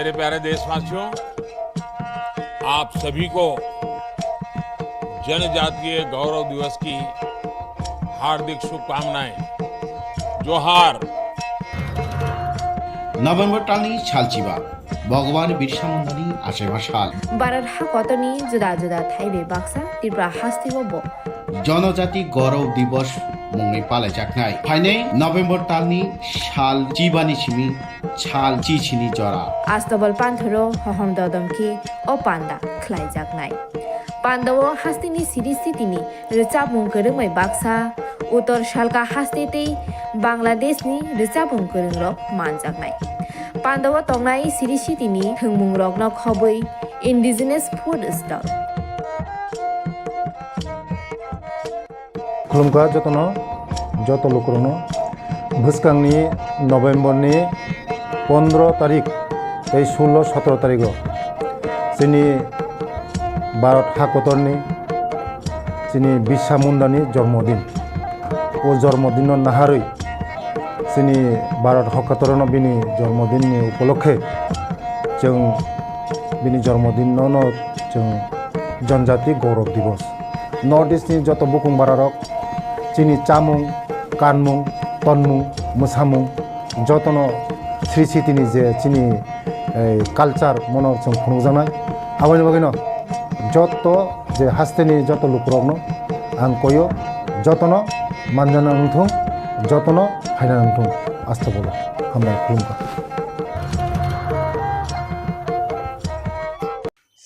मेरे प्यारे देशवासियों, आप सभी को जनजातीय गौरव दिवस की हार्दिक शुभकामनाएं। जोहार। नभेम्बर टालनि सालचिबा भगवान बिरसा मुन्डानि आसेमा साल भारत हाकतनि जुदा जुदा थाइबे बाक्सा त्रिपुरा हास्तिबो जनजाति गौरव दिवस मुङै पालायजानाय फाइनै नभेम्बर टालनि साल चिबानि सिमि साल चिचिनि जरा आस्तबल पान्थरो हहम ददमखि ओ पान्दा ख्लायजानाय पान्दावो हास्तिनि सिरिस्थितिनि रोचाबुं गोरोङै बाक्सा उत्तर सालका हास्तेतै बांलादेशनि रोचाबुं गोरोंरक मानजानाय पान्दावो तंनाय सिरिस्थितिनि थोंमुं रगन खबै इन्डिजिनास फुड स्टल खुलुमखा जत लोकरनो भुसकांनि नभेम्बरनि 15 तारिख 16-17 तारिख जोंनि भारत हाकतरनि जोंनि बिरसा मुन्डानि जन्मदिन ओ जन्मदिन नाहारै जोंनि भारत हाकतरनो बिनि जन्मदिननि उपलक्षे जों बिनि जन्मदिनावनो जों जनजाति गौरव दिवस नर्थ इस्टनि जत बुकुं बारारक जोंनि चामुं कानमुं तनमुं मोसामुं जतनो श्री सिटिनि जे जोंनि कालचार मनो जों खुंजानाय आबायनि बागैनो जत जे हास्तेनि जत लुकरकनो आं कयो जतनो मानजाना नंथों जतनो फायना नंथों आस्था बोला हामबाय खुलुमखा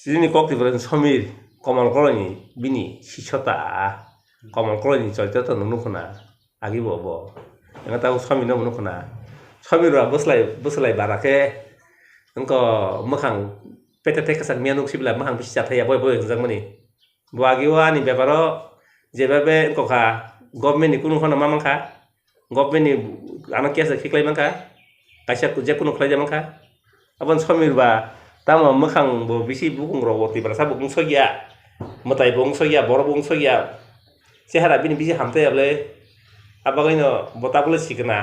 जोंनि कक्तिपुरानि समीर कमल कलनि बिनि शिक्षता कमल कलनि चरित्र नुनुखना आगि बो एंगा ताव समीर नुनुखना समीरआ बोसलाय बाराखे उनको मोखां पेटे टेकसाक मियानुक सिबिला मोखां बिसि जाथाया बय हंजाक मनि बागिवा आनि बेबारो जेबाबे उनकोखा गभर्नमेन्टनि कुनु खना मामांखा गभर्नमेन्टनि आना केस खिख्लाय मांखा काइसा जे कुनु खलाय मांखा अबन समीरबा तामा मोखां बो बिसि बुकुंग्रो वति बासा बुकुं सगिया मताय बुकुं सगिया बर बुकुं सगिया सेहारा बिनि बिसि हामथायाबले आबागैनो बताबले सिकना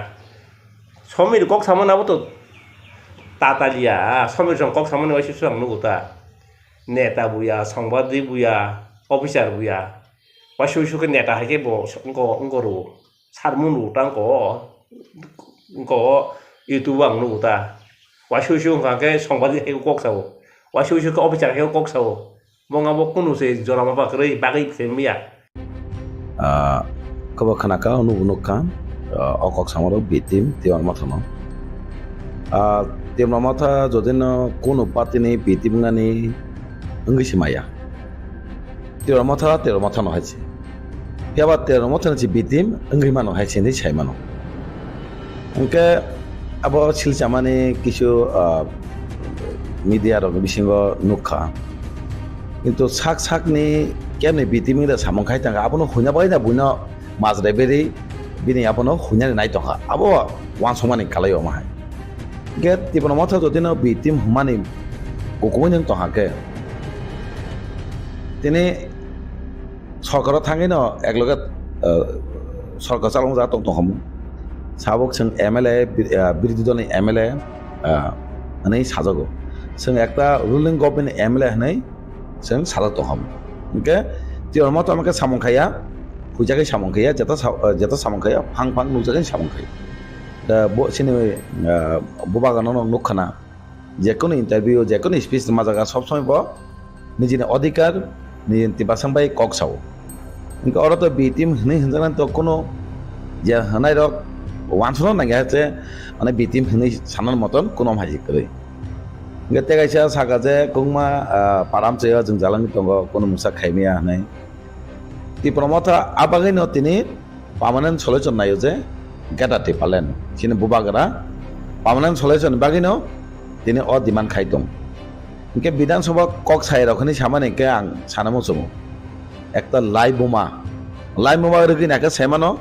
समीर कक सामनाबो तो तातालिया समीर सं कक सामना वाइसि सं नुगुता नेता बुया संबादि बुया अफिसार बुया वाइसु के नेता हाके बो उनको रो सारमुनु टांको उनको यूट्यूब आं नुगुता वाइसु के संबादि हाके कक सावो वाइसु के अफिसार हाके कक सावो मंगाबो कुनु से जरामा बाकरै बागै फेमिया कबा खानाका अनुबुनुका अकक सामरो बितिम तिवान माथनो तिवान माथा जदिन कोनो पार्टीनि बितिमगानि अंगिसि माया तिवान माथा न हाइसे याबा तिवान माथा नि बितिम अंगिमानो हाइसे नि साइमानो उनके अब सिलचामानि किछु मीडिया रग बिसिंगो नुखा किन्तु साक-साकनि केमनि बितिमिदा सामंखाय तांगा आपनो हुना बायना बुना माजरेबेरि बिनि आपनो हुनानि नायतखा आबो वान समानि खालायो माहाय गेट तिबनो माथा जदिनो बितिम हुमानि कोकबोनि तहाके तिनि सरकार थाङैनो एकलगे सरकार चालंग जा तंतहम साबक जों MLA बिरोधी दलनि MLA नै साजागो जों एकटा रुलिं गभर्नमेन्ट MLA नै जों साजा तंहम ओके तिबनो माथा हमके सामंखाया हुजाकै सामंखाया जता सामंखाया फां नुजाकै सामंखाया दा सिनि बुबागानो नुखना जेकोनो इन्टारभिउ जेकोनो स्पीच माजागा सब समय बो निजिनि अधिकार निजिनि तिबासंबाय कक्साव इनका औरत बितिम हनै हनजाना तो कोनो जे हनाय रक वानसनो नागाते माने बितिम हनै सानन मतन कोनो हाजि करै गते गायसा सागाजे कुंमा पारामचे जों जालांनि दङ कोनो मुसा खायमिया हनै ति प्रमथा आबागैनो तिनि पार्मानेन्ट सल्युशन नायो जे गेटा टिपालेन सिनि बुबागरा पार्मानेन्ट सल्युशन बागैनो तिनि अ डिमान्ड खायदों इनके विधानसभा कक साइ रखनि सामाने के आं सानामोसमो एकटा लाइव बोमा रगिनाके सेमानो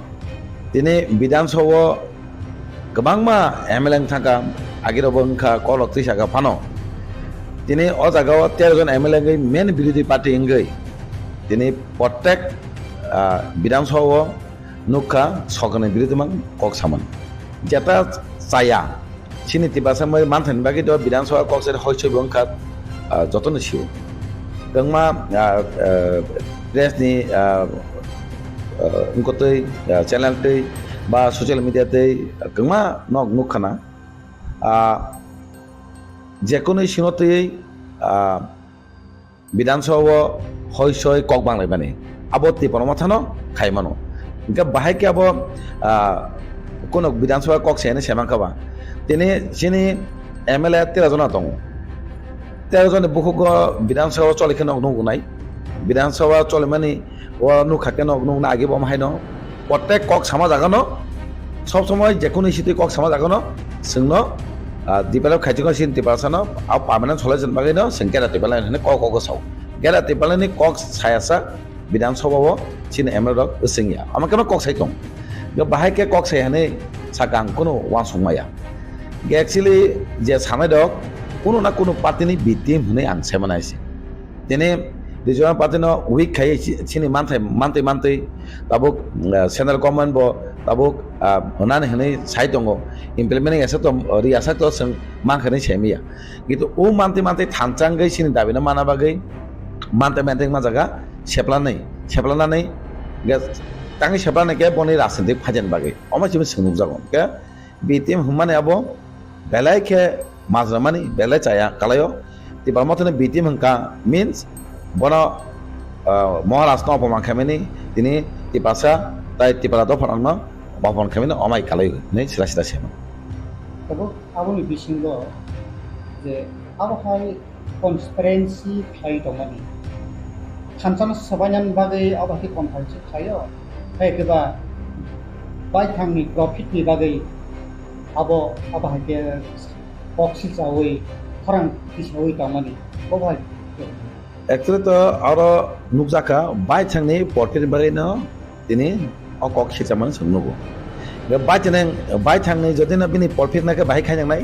तिनि विधानसभा गोबांमा MLA थाका आगिरबो ओंखा कलक त्रिसाका फानो तिनि अ जागाव 13 जन MLA गै मेन विरोधी पार्टी इंगै तिनि प्रत्येक sini tipasa mai mantan bagi do bidansaba kok sari hoichoi bongkat jotono siu gangma press ni ungkotoi channel tei ba social media tei gangma nok nukhana যেকোনো সিংহতেই বিধানসভা হইসই কক বাংলাই মানে আবো ত্রিপুরা মথানো খাইমানো ইনকা বাহাইকে আবো কোনো বিধানসভা কক সেনে সেমাংকাবা তিনি সিনি MLA 13 জন দङ 13 জন বুকুক বিধানসভা চলিকে নক নুগুনাই বিধানসভা চলে মানে ও নুখাকে নক নুগুনা আগে বমহাইনো প্রত্যেক কক সামা জাগানো সব সময় যেকোনো ইস্যুতে কক সামা জাগানো जोंनो दिपालाव खायथिखौ सिन दिपासानो आव पार्मानेन्ट सलायजन बागैनो जों गेरा दिपालाव होनो क साव गेरा दिपालावनि कक सायासा बिधानसभाव सिन MLA उसोंया आमाकेनो कक साइ दं बे बाहायके कक सायहानै सागां कोनो वान संमाया एक्चुअली जे सानाय दं कोनो ना कोनो पार्टीनि बिटिम होनै आं सेमनायसि दिनै रिजनल पार्टीनो उइक खाय सिनि मानथै ताबुक सेन्ट्रेल गभर्नमेन्ट बो ताबुक होनानै होनै साइ दङ इमप्लिमेन्टिं एसे तो रियासा तो जों मानखनै सेमिया किन्तु ओ मानथै थानचांगै सिनि दाबिना माना बागै मानथै मा जागा सेप्लानानै तांगै सेप्लानाय के बनि राजनीतिक फाजेन बागै अमासिम सोंनुक जागोन के बिटिम हुमाने आबो बेलायके माजरामानि बेलाय चाया कालायो तिबामथने बिटिम हंका मीन्स बनो महाराष्ट्र अपमान खामानि दिनै तिपासा ताइ तिपारा द फरांनो बाफन खामानि अमाय कालायो नै सिला सेमो तब आबोनि बिसिंगो जे आबहाय कन्सपेरेन्सि खाय दंमानि थानसानो सबायनान बागै आबहाय कन्फारेन्सि खायो फायकेबा बायथांनि प्रफिटनि बागै आबहायके बक्सि जावै फरां किसावै दंमानि बहाय एक्चुअली तो आरो नुकजाका बायथांनि प्रफिट बागैनो दिनै अकक खिचामन सोंनुगो बायथांनि जदिनो बिनि प्रफिट नाके बाहाय खायनांनाय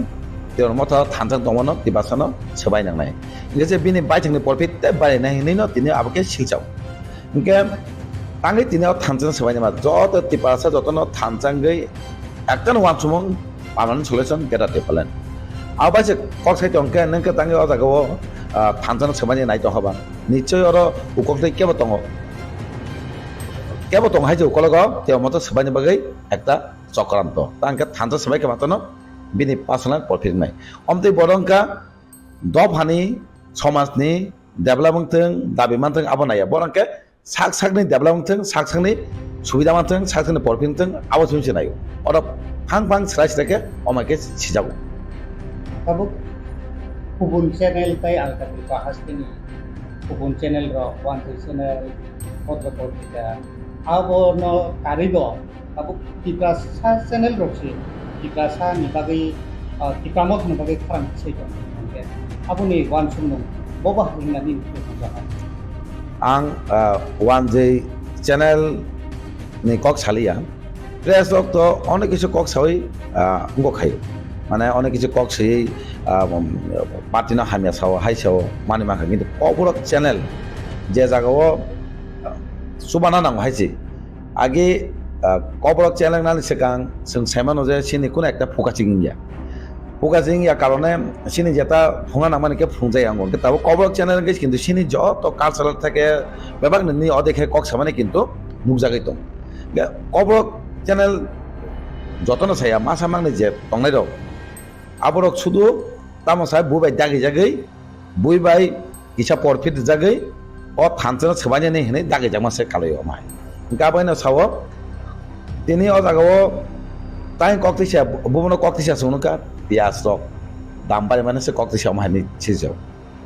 तेर मथा थानसां दंमोन तिबासानो सबायनांनाय इंगे बिनि बायथांनि प्रफिट बारायनाय हिनैनो दिनै आबके सिलचाव इंगे तांगै दिनै थानसां सबायनामा जत तिबासा जतनो थानसांगै एकटन वान सुमं पार्मानेन्ट सल्युशन गेटा तिपालन आबासे कक साइ दंके नंके तांगै अजागो थानसां सबायनाय नाय दहबा निश्चय आरो उककदै केबो दङ हायजो उकलग ते मत सबायनि बागै एकटा चक्रान्त तांके थानसां सबायके मातनो बिनि पार्सोनेल प्रफिट नाय अमते बरंका दफानि समाजनि डेभलपमेन्टजों दाबिमानजों आबनाया बरंके साकनि डेभलपमेन्टजों साकनि सुबिदामानजों साकनि प्रफिटजों आबसुमसे नायो अर फां स्राइस्राके अमाके सिजागो तब गुबुन चेनेल ताइ आलकाति बाहासनि गुबुन चेनेल र वान चेनेल पत्रपत्रिका आबनो कारिबो तब तिप्रासा चेनेल रक्सि तिप्रासा निबागै तिप्रामत निबागै खाराम सैदो आबुनि वान सुमन बबा होननानै बुंजागोन आं वान जे चेनेल नि कक सालिया प्रेस लक तो अनेक किछु कक सावै अंगो खायो माने अनेक किछु कक सै पार्टीनो हामिया साव हाइसाव माने माखा किन्तु ककबोरक चेनेल जे जागाव सुबाना नांगौ हाइसि आगे ककबोरक चेनेल नानि सिगां जों साइमानो जे सिनि कुन एकटा फोकासिं या कारणे सिनि जेता फुङा नामाने के फुंजाय आंगो ताबो ककबोरक चेनेल गेस किन्तु सिनि जत कालचाराल थाके बेबाग ननि अदेखे कक सामाने किन्तु नुकजागै दं ककबोरक चेनेल जतन साया मा सामांनि जे तंनाय दं आबरक सुदु तामसा बुबाय दागै जागै बुइबाय किसा प्रफिट जागै अ थानचन सबायने नै हनै दागै जामासे कालायो माय गाबायनो साव दिनै अ जागाव ताइ कक्तिसा बुबनो कक्तिसा सुनुका पियाज रक दाम बारे माने से कक्तिसा माने छिजौ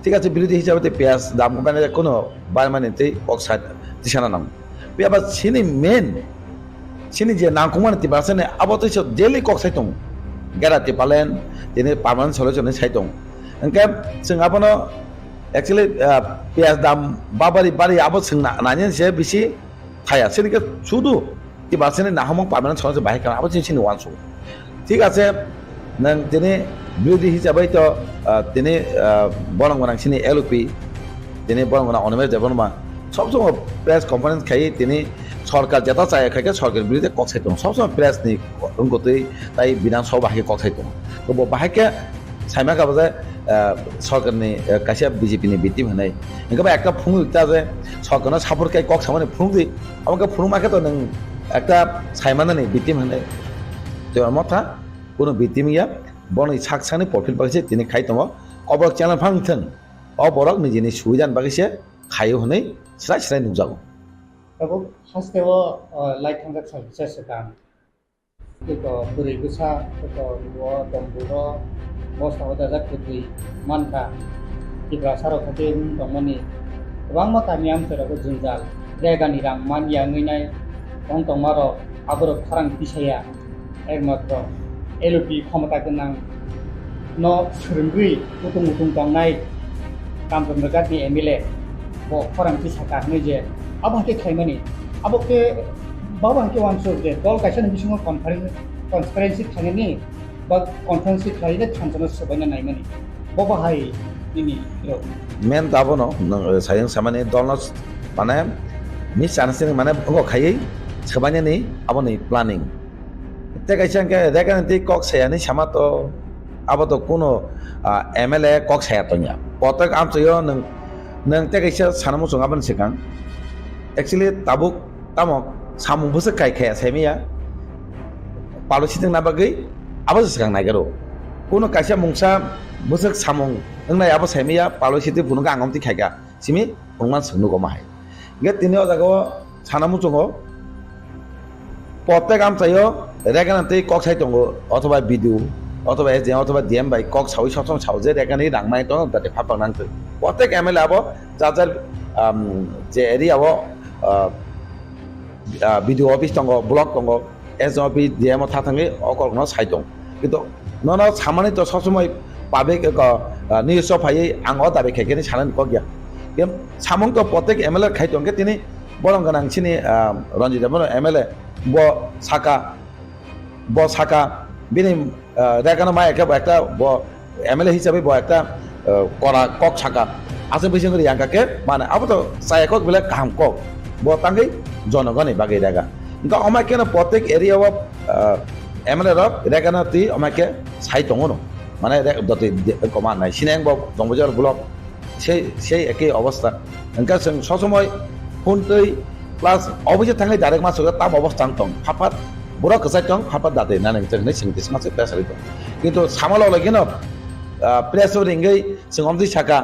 ঠিক আছে বিরোধী হিসাবে পেঁয়াজ দাম মানে কোনো বারে মানে কক্সাইড দিশানা নাম পেঁয়াজ সিনি মেন সিনি যে নাম কুমার তিবাসনে আবত ডেলি কক্সাইড দं गेराति पालेन दिनै पार्मानेन्ट सल्युशन साइ दं ओंखाय जों आबनो एक्चुअली पेঁয়াজ दाम बाबारि आबो जों नानि से बिसि थाया सिनिके सुदु तिबासने नाहमक पार्मानेन्ट सल्युशन बाहाय खाना आबो सिनि वानसु ঠিক আছে नों दिनै বিরোধী হিসাবে তো दिनै বনগনা सिनि LP दिनै বনগना অনমে দেবनमा सबসময় প্রেস কনফারেন্স খাই दिनै सरकार जेता चाहे खाके सरकार बिरुद्धे कक्साइ दं सब समय प्रेस नि उनकोतै ताइ विधानसभा बाहाय कक्साइ दं bo bahake saima ka baje সরকারনি কাছে বিজেপিনি বিটি হনাই ইনকা একটা ফুং ইটা যে সরকারনা সাপোর্ট কাই কক সামনে ফুং দি আমাকে ফুং মাকে তো নং একটা সাইমানানি বিটি হনাই তো মথা কোন বিটিমিয়া বনি সাকসানি প্রফিল বাগিছে তিনি খাই দङ কবরক চ্যানেল ফাংথন অবরক নিজেনি সুবিধান বাগিছে খাইও হনাই স্রাই স্রাই नुजागौ तब हास्तेव लाइट थांगा सार्भिसेस गान तो बुरै गोसा तो नुवा दंबुरो मस्ताव दाजा कुदै मानका तिब्रा सारो खाते दंमनि गोबां मातानि आमसोराबो जुंजाल जायगानि रां मानिया ngैनाय दं दंमारो आबरक फारां पिसाया एकमात्र एलपि क्षमता गोनां न सोरंगै उतुं उतुं दंनाय कामरुमगारनि MLA bo फारां पिसा गाहनै जे abahke khaimani aboke babahke wanso je dol kaisa ni bisingo conference thangeni ba conference khaine thanjana sabaina naimani babahai nini ro men dabono sayang samane dolnos mane mi chanasing mane ngo khayei sabaina ni aboni planning te kaisa ke reganti kok sayani samato abato kono MLA kok sayatonya potak amsayo nang te kaisa sanamu songaban sekang actually tabuk tamok samung busuk kai kaya semia palu siting nabagai apa sekarang nagaro kuno kasih mungsa busuk samung enggak apa semia palu siting punuh angom ti kaya simi pungman senu komai get ini ojago sanamu congo potek am sayo rekan nanti kok saya tunggu atau video atau SDM atau DM by kok sawi sosok sauje rekan ini rangmai itu dari papang nanti potek MLA apa jajar je area apa video office dङ blog dङ SOP DM थाथाङै अकलनो साइ दं किन्तु none सामानि त ससमय पाबेक news फायै आं अ दाबे खेकेनि सानन क गया केम सामं त प्रत्येक MLA खाइ दं के तिनि बरं गोनांसिनि रन्जित MLA ब साका बिनि रेगानो मा একটা MLA হিসাবে একটা করা কক সাকা আছে बैसोगोरि आंकाके माने अब त सायकक बेले काम कक बतांगै जनगणनि बागै रेगा इनका अमाके न प्रत्येक एरिया अफ MLA रक रेगाना ति अमाके साइ दङ न माने दते कमा नाय सिनें ब दंबजार ब्लक সেই একই অবস্থা इनका जों ससमय फुनतै प्लास अबजे थांगै डाइरेक्ट मासुगा ताम अवस्था दं फाफात बरा कसाय दं फाफात दाते ना नों जोंनै सिंतिस मासे पेसारि दं किन्तु सामालाव लगिन प्रेस रिंगै जों अमजि साका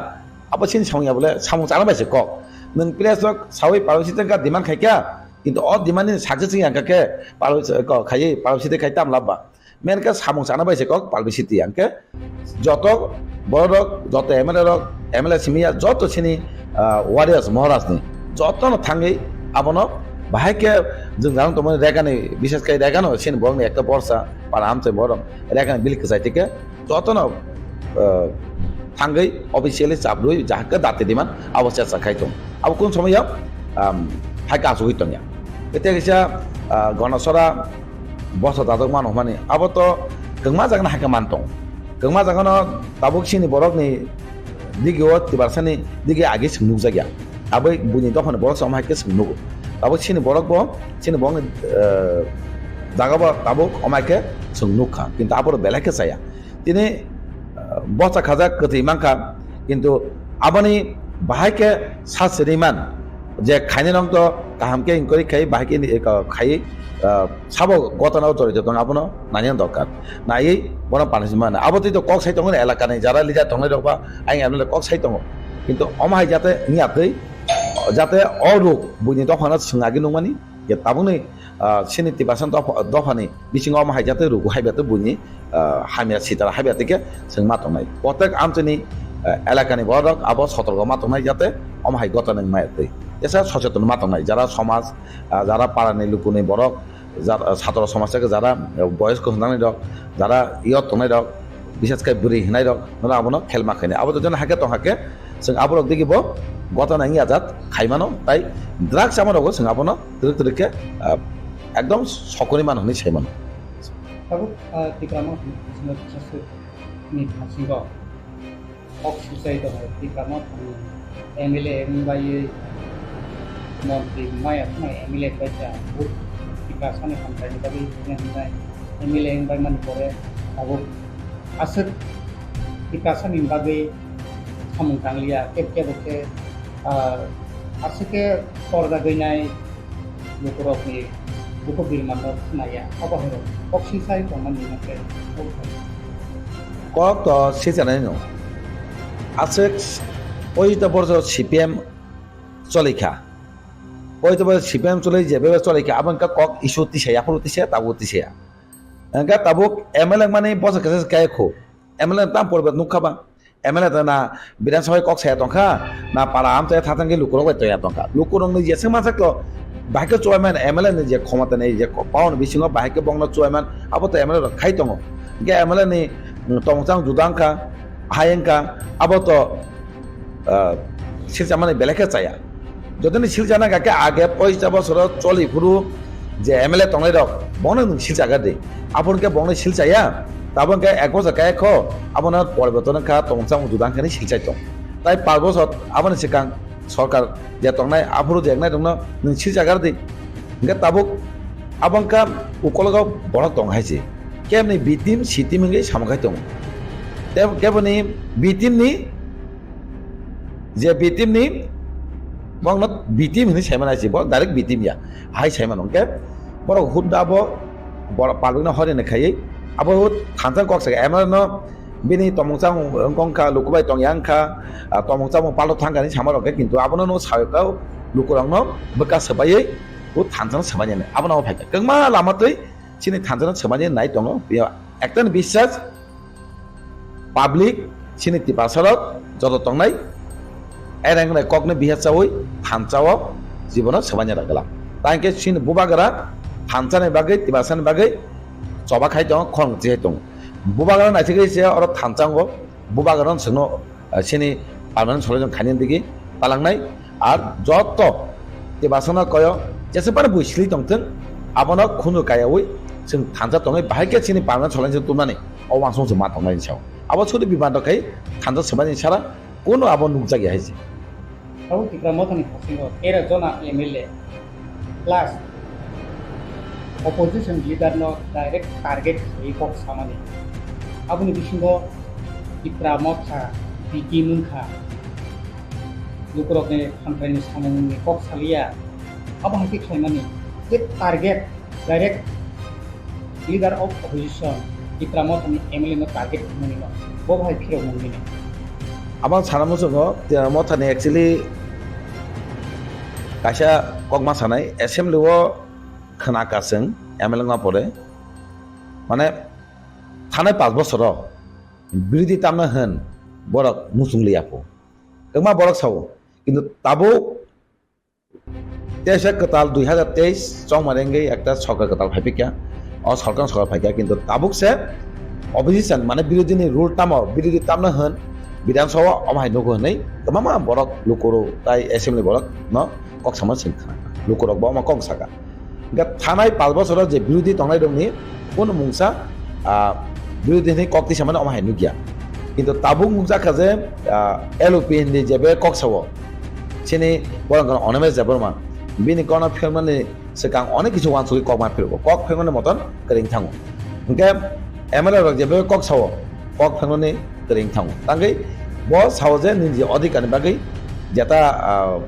apa sin songya bole samung chana baise kok nung plesok sawi palusi tengka diman khaikya kintu o dimani success yang kake palusi ko khai palusi te khaitam labba men ka samung chana baise kok palusi ti angke joto borok joto MLA simia joto sini warriors moharaj ni joto no thangai abono bahake जों जान तो माने रेगानि विशेष kai रेगानो sin borong ekta borsa para amche borong रेगानि bill खसाय तिके joto no थांगै अफिसियली चाबरुई जाहके दाते दिमान अवश्य साखाय दं अब कोन समयाव हाइका सुहि दंया एते किसा गणसरा बस दादक मान माने अब तो गंगमा जागना हाइका मान दं गंगमा जागना ताबुकसिनि बरकनि दिगेव तिबारसानि दिगे आगे सोंनुग जागिया आबै बुनि दफन बरक सम हाइके सोंनुग ताबुकसिनि बरक ब सिनि बंग दागाबा ताबुक अमाइके सोंनुखा किन्तु आबर बेलाके जाया तिनि बसा खाजा कथै मांका किन्तु आबनि बाहायके सासरिमान जे खाइने नंग तो काहामके इंकरि खाइ बाहायके खाइ साबो गतनाव जरित दं आबनो नानि दरकार नायै बन पानिसमान आबति तो कक साइ दं एलाकानि जारा लिजा दंनाय दंबा आइ आमले कक साइ दं किन्तु अमाय जाते नियाखै जाते अरुक बुनि दफाना सुङागि नंमानि ये ताबुनै सिनि 30% दफानि बिसिङाव अमाय जाते रुगु हायबाते बुनि हामिया सितारा हाबियातिके जों मातंनाय प्रत्येक आमचनि एलाकानि बरक आबो सतर्क मातंनाय जाते अमाय गतनाय मायते एसा सचेतन मातंनाय जारा समाज जारा पारानि लुकुनि बरक जारा छात्र समाजके जारा बयस्क होनानै दक जारा इयत तंनाय दक बिसेसकै बुरि हिनाय दक नरा आबनो खेलमा खायने आबो जन हाके तो हाके जों आबरक दिगिबो गतनाय आजाद खायमानो ताई ड्राग्स आमारगो जों आबनो द्रके एकदम सकरि मानहनि सायमानो Tabu tikrama semua sesuatu ni hasilnya. Oksisai itu tikrama MLA MLA nanti Maya MLA baca tikrama ni sampai tadi MLA MLA mana boleh tabu asuk dipasangin bagai samung tanglia kep oke asuke korda geinai lukurok ni buku bilmano naya apa hero opsi sai pemani nake kok to sejanai no asuk ওই তো বড় CPM চলেখা ওই তো বড় CPM চলে যেভাবে চলেখা আবার cock issue তিসে আপন তিসে তাবো তিসে এঙ্কা তাবুক এমএলএ মানে বছর কাছে গায়ে খো এমএলএ দাম পড়বে নুখাবা এমএলএ না বিধানসভায় কক সায়া টঙ্কা না পাড়া আম চাই থাকাঙ্গে লুকুরক তৈয়া টঙ্কা লুকুরক যে সে মাসাকলো বাহিকে চয়মান এমএলএ যে ক্ষমতা নেই যে পাওন বিসিং বাহিকে বংলা চয়মান আবো তো এমএলএ খাই দङ গে MLA ni tongchang judangka hayengka abo to Silchajakmano beleke chaya jodini Silchajakmano age 50 বছর চলি পুরো যে এমএলএ তংলাই রক বনে Silchaga de আবনকে বনে Silchaya তাবনকে 1 বছর গায়ে খো আবনার পরিবর্তন খা tongchang judangkani Silchai dङ তাই 5 বছর আবনি সিকাং সরকার যে তংনাই আবরু যে একনাই দङ Silchaga de গে তাবুক আবনকা উকলগাও বড় দং হাইছে কেমনি বিটিম সিটিমঙ্গি সামখাই দङ তেব কেবনি বিটিমনি যে বিটিমনি বংন বিটিম হিনি সাইমানাইছে ব direct B team ya high Saiman অংকে বড় হুদাবো বড় পালুনা হরেনে খাই আবো থানজাং ককসা এমন বিনি তমংচাং অংকংকা লুকুবাই টংয়াংকা তমংচাং পালো থাঙ্গানি সামারকে কিন্তু আবনো নো সায়কাও লুকুরংন বকা সবাই ও থানজাং সবাইনে আবনো ফাইকা কংমা লামাতৈ চিনি থানজাং সবাইনে নাই দङ একটান বিশ্বাস পাবলিক চিনি টিপাসরত যত টংনাই এরেংনে ককনে বিহাচাওই থানচাও জীবনত সবাইনে রাগলা তাইকে চিন বুবাগরা থানচানে বাগৈ টিবাসানে বাগৈ চবা খাই দङ খং যে দङ বুবাগরা নাইছে যে আর থানচাঙ্গো বুবাগরা সনো চিনি পালন সলজন খানিন দিকে পালাংনাই আর যত টিবাসনা কয় যেসেবার বুইসলি দংথং আবনা খুनु কায়াওই जों थानजा दङै बाहायके चिनि पालना सलायजों तुमनानै अवांसं जों मा दंनायनि सायाव आबो छुरि बिबादखाय थानजा सबानि सारा कोनो आबो नुजागि हायजे au Tipra Mothani Pasingo era zona MLA plus opposition leader no direct target ei kok samani abuni bisingo Tipra Motha Biki Mungkha lukurokne khamprani samungni kok salia abo hakik khaimani je target direct leader of opposition Tipra Mothani MLA no target mani no bo bhai phiro mungni abang sanamo jongo Tipra Mothani actually kaisa kokma sanai assembly o khonakasing MLA nga pore mane thanai 5 বছর বিরোধী তামনা হন বড় মুসুংলি আপো কমা বড় Sao কিন্তু তাবো তেসা কতাল 2023 চং মারেঙ্গে একটা সরকার কতাল ফাইপিকা অ সরকার ফাইকা কিন্তু তাবুক সে অপোজিশন মানে বিরোধী নি রুল তামো বিরোধী তামনা হন বিধানসভা অমাই নগো নাই তমামা বড় লোকরো তাই অ্যাসেম্বলি বড় ন কক সামা সিংখা লোকরক বমা কক সাকা গা থানাই 5 বছর যে বিরোধী তংনাই দংনি কোন মুংসা বিরোধী নি ককতি সামনে অমাই নুগিয়া কিন্তু তাবুক মুংসা কাজে এলওপিএন দি যেবে কক সাও চিনি বড় অনেমে যাবরমা বিনি কোন ফেরমানে সেকাং অনেক কিছু ওয়ানসুই কক মা ফেরবো কক ফেরমানে মতন করিং থাঙ্গো ওকে এমএলএ রক যেবে কক সাও কক ফেরমানে করিং থাঙ্গো তাঙ্গै ব সাও যে নিজি অধিকারनि বাগै যেটা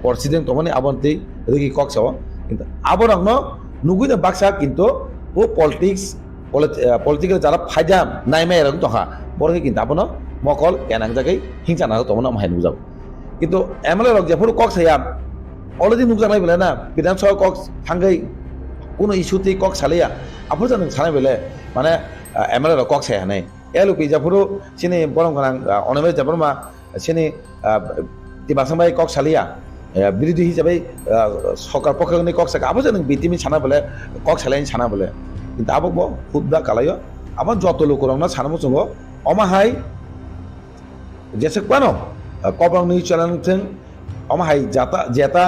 প্রেসিডেন্ট তমনি আবন্তি রেগি কক সাও কিন্তু আবরং নুগুইনা বাক্সা কিন্তু ও পলিটিক্যাল যারা ফায়দা নাইমে এরং তহা বড়কে কিন্তু আপন মকল কেনাং জায়গায় হিংসা না তমন মাই নুজাও কিন্তু এমএলএ রক যেফোর কক সায়া অলরেডি নুজাनाय বলে না বিধানসভা কক থাঙ্গै কোনো ইস্যুতে কক সালিয়া আপু জানো সানাय বলে মানে এমএলএ রক কক সায়া নাই এলওপি যেফোর চিনি বরং গান অনেমে যাবরমা চিনি টিবাসাংবাই কক সালিয়া বিরোধী হিসাবে সরকার পক্ষে কক সাকা আপু জানো বিটিমি সানা বলে কক সালাইনি সানা বলে কিন্তু আবক হুদা কালায় আবার যত লোক রং না সানামো চঙ্গো অমাহাই जेसेबानो कबरंनि चलन अमाहाय जाता जेता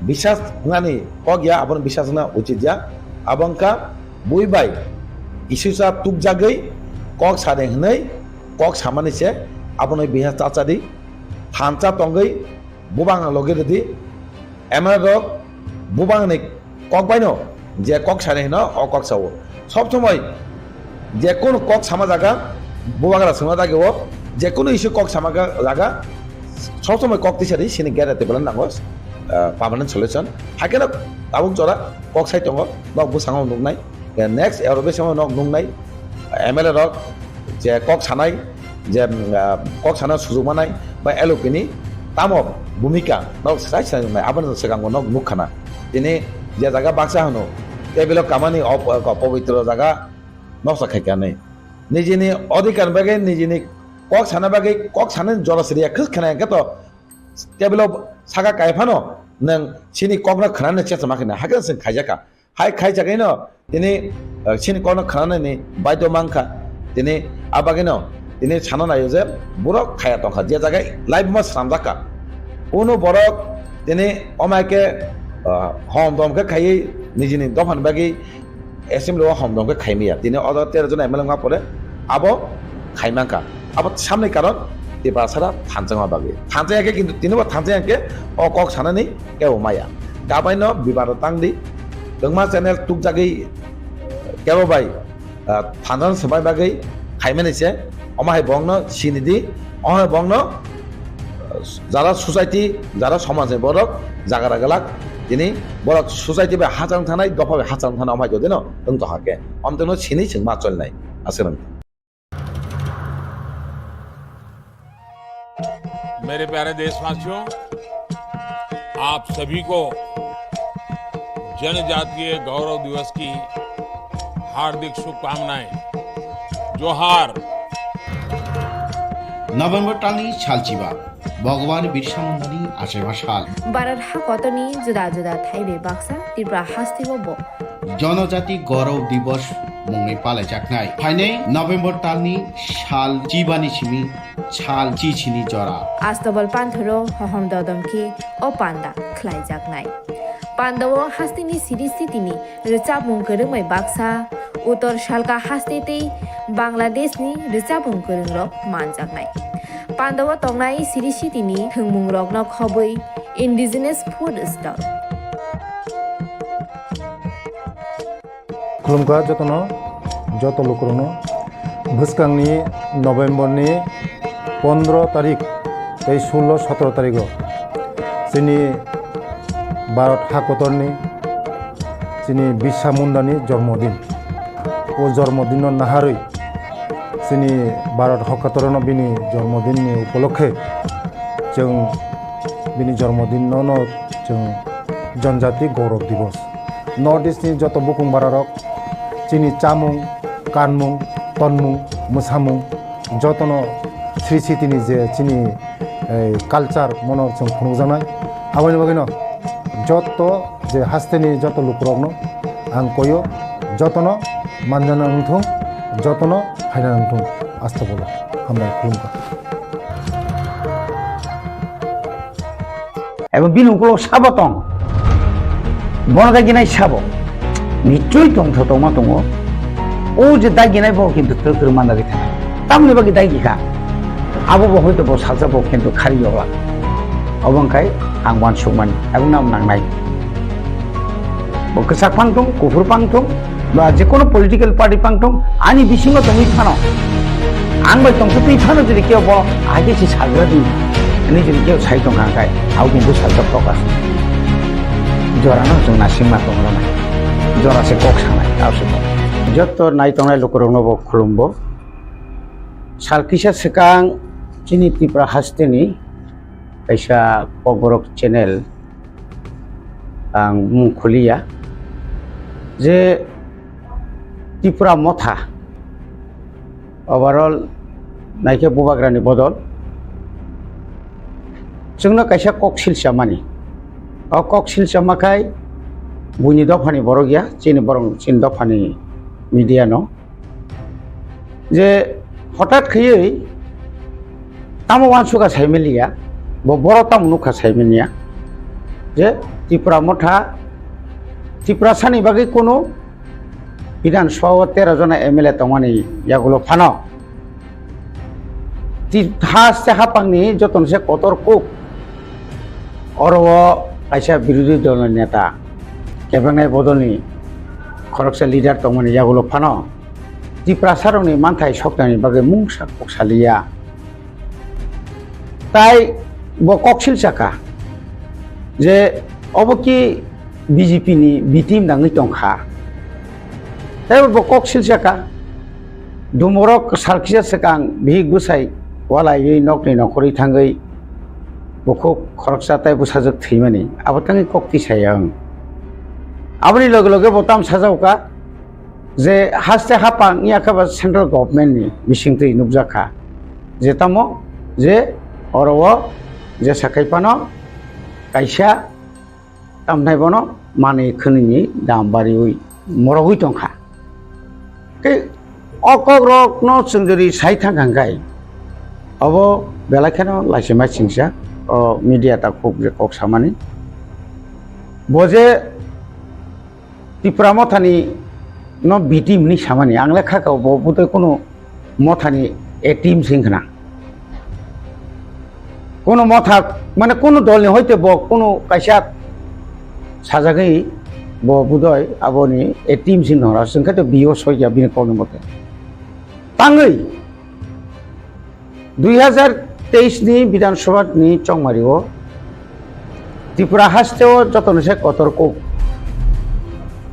বিশ্বাস ngani kogya abon বিশ্বাস na ucit ya abangka buibai isusa tukjagai kok sade hnai kok samani se abonoi bihas tachadi thancha tongai bubang loge di emarok bubang ni kok baino je kok sade hna o kok sawo সব সময় যে কোন cock সামা জায়গা বুবাগারা সঙ্গে থাকে ও যে কোনো ইস্যু কক সামাগা লাগা সবসময় কক তিসারি সিনি গ্যারাতে বলেন নাগো পার্মানেন্ট সলিউশন হাকে না তাবুক জরা কক সাই দङ নক বুসাङाव नुनाय नेक्स्ट एरो बे समाव नक नुनाय MLA रक जे কক सानाय जे কক साना सुजुग मानाय बा LOP नि तामो भूमिका नक साइ साइ नुनाय आबन सिगाङाव नक नुखाना दिनै जे जागा बाक्सा होनो टेबिल खामानि पवित्र जागा नक्सा खायखानाय निजेनि अधिकार बागै निजेनि কক साना बागै কক साना जरासरिया खोस खानायखा तो टेबिलाव सागा कायफानो नों सिनि ककना खानानै चेस माखिना हागोन जों खायजाका हाय खायजागैनो दिनै सिनि ककना खानानै बायद मांखा दिनै आबागैनो दिनै साना नायो जे बरक खाया दंखा जे जागाय लाइफ मा सामजाका उनो बरक दिनै अमायके हम दमके खायै निजिनि दफान बागै एसेम्बलिआव हम दमके खायमिया दिनै अदर 13 जन MLA मा परे आबो खायमांका आबो सामनै कारण Tipra थांजोंआ बागै थांजोंयाके किन्तु तिनोबा थांजोंयाके अ কক सानानै केव माया गाबायनो बिबार तांदि दोंमा चेनेल तुक जागै केव बाय थांजों सबाय बागै खायमेनैसे अमाय बंनो सिनिदि अमाय बंनो जारा सोसाइटी जारा समाजनि बरक जागारा गलाक दिनै बरक सोसाइटी बे हाजां थानाय दफा बे हाजां थानाय अमाय जदेनो दंत हाके अमतनो सिनि जों मा चलनाय आसरन मेरे प्यारे देशवासियों, आप सभी को जनजातीय गौरव दिवस की हार्दिक शुभकामनाएं। जोहार। नभेम्बर टालनि सालचिबा भगवान बिरसा मुंडानि आसेबा साल भारत हाकतनि जुदा जुदा थाइबे बाक्सा त्रिपुरा हास्तिबो जनजाति गौरव दिवस मुंनि पालायजानाय फाइनै नभेम्बर टालनि साल जिबानि सिमि साल चिचिनि जरा आस्तबल पान्थरो हहम ददमखि ओ पान्दा ख्लायजानाय पान्दाव हास्तिनि सिरि स्थितिनि रोचाबुं गोरोंमै बाक्सा उत्तर सालका हास्तेतै बांलादेशनि रोचाबुं गोरोंरक मानजानाय पान्दाव तंनाय सिरि स्थितिनि थोंमुं रकन खबै इन्डिजिनियास फुड स्टल खुलुमखा जतनो जत लोकरनो भुसकांनि नभेम्बरनि 15 तारिख 16-17 तारिख जोंनि भारत हाकतरनि जोंनि बिरसा मुंडानि जन्मदिन ओ जन्मदिन नाहारै जोंनि भारत हाकतरनो बिनि जन्मदिननि उपलक्षे जों बिनि जन्मदिनावनो जों जनजाति गौरव दिवस नर्थ इस्टनि जत बुकुं बारारक जोंनि चामुं कानमुं तनमुं मोसामुं जतनो श्री सिटिनि जे जोंनि कालचार मनर जों खुंजानाय आबानि बागैनो जत जे हास्तेनि जत लुकरकनो आं कयो जतनो मानजाना नंथों जतनो हायना नंथों आस्था बोला हामबाय खुलुमखा এবং বিনুগুলো সাবতং বনদাগিনাই সাব নিশ্চয়ই দंथ दंमा दङ ও যে দাগিনাই বউ কিন্তু তোর মানদাগি থাকে তামনি বাকি দাগিখা আবো হয়তো বউ সাজাবো কিন্তু খারিয়লা অবংখাই आं वानसुमान এবং নাম নাংনাই বকসাক পাংথং কুফুর পাংথং বা যে কোনো পলিটিক্যাল পার্টি পাংথং আনি বিসিঙ্গ তুমি ফানো आं बाय दंथ तुई फानो যদি কেউ বল আগে সে সাজরা দিই ini jadi kau saya tong angkai, aku pintu saja fokus. Jorana tu nasi matong lama, jora sekok sana, aku suka. Jatuh naik tong naik lukurung nobo kulumbo. Salkisah sekarang sini Tipra haste ni, kaisa KOKBOROK channel, ang mungkuliya, je Tipra Motha, overall naiknya bubagrani bodol. जोंनो कायसा कक सिलचामानि अ कक सिलचामाखाय बुनि दफानि बर' गैया चिनि बरं चिन दफानि media न जे हठात खयै तामो वानसुगा साइमेलिया बर' तामुनुखा साइमेनिया जे त्रिपुरा मथा त्रिपुरा सानि बागै कोनो विधानसभाव 13 जना MLA तमानि यागुलो फानो हास्ते हापांनि जतनसे कतर कुक और कायसा विरोधी दल नेता केबेंनाय बदलनि खरकसा लिडार तंमानि यागुलो फानो ত্রিপুরা সারनि मानथाय सक्तानि बागै मुंसा ककसालिया ताई बो ककसिलचाका जे अबकि बीजेपी नि बिटिम दाङै दंखा ताई बो ककसिलचाका दुमरक सालखिया सेकां भिग बुसाय वालायै नकनि नखरै थाङै बखौ खरकसाताय बुसाजक थैमानि आबताङै ककतिसायां आबनि लगे लगे बताम साजावका जे हास्ते हापां याखाबा सेंट्रल गभर्नमेंट नि मिसिंथै नुबजाखा जे तामो जे अरव जे साखायपानो कायसा तामनायबनो माने खनिनि दामबारि मरगै दंखा के अकग्रक न चंजरी साइथा गांगाय अब बेलाखेनो लाइसेमा सिंसा मीडिया ता खूब जे कक सामानि बजे त्रिपुरा मथानि न बिटिम नि सामानि आंले खाकाव बबुते कोनो मथानि ए टीम सिंखना कोनो मथा माने कोनो दलनि हयते ब कोनो कायसा साजागै बुदय आबनि ए टीम सिंहरा संखाते बियो सयया बिनि कलनि मते ताङै 2023 नि विधानसभा नि चंमारिओ त्रिपुरा हास्तेओ जतनसे कतरको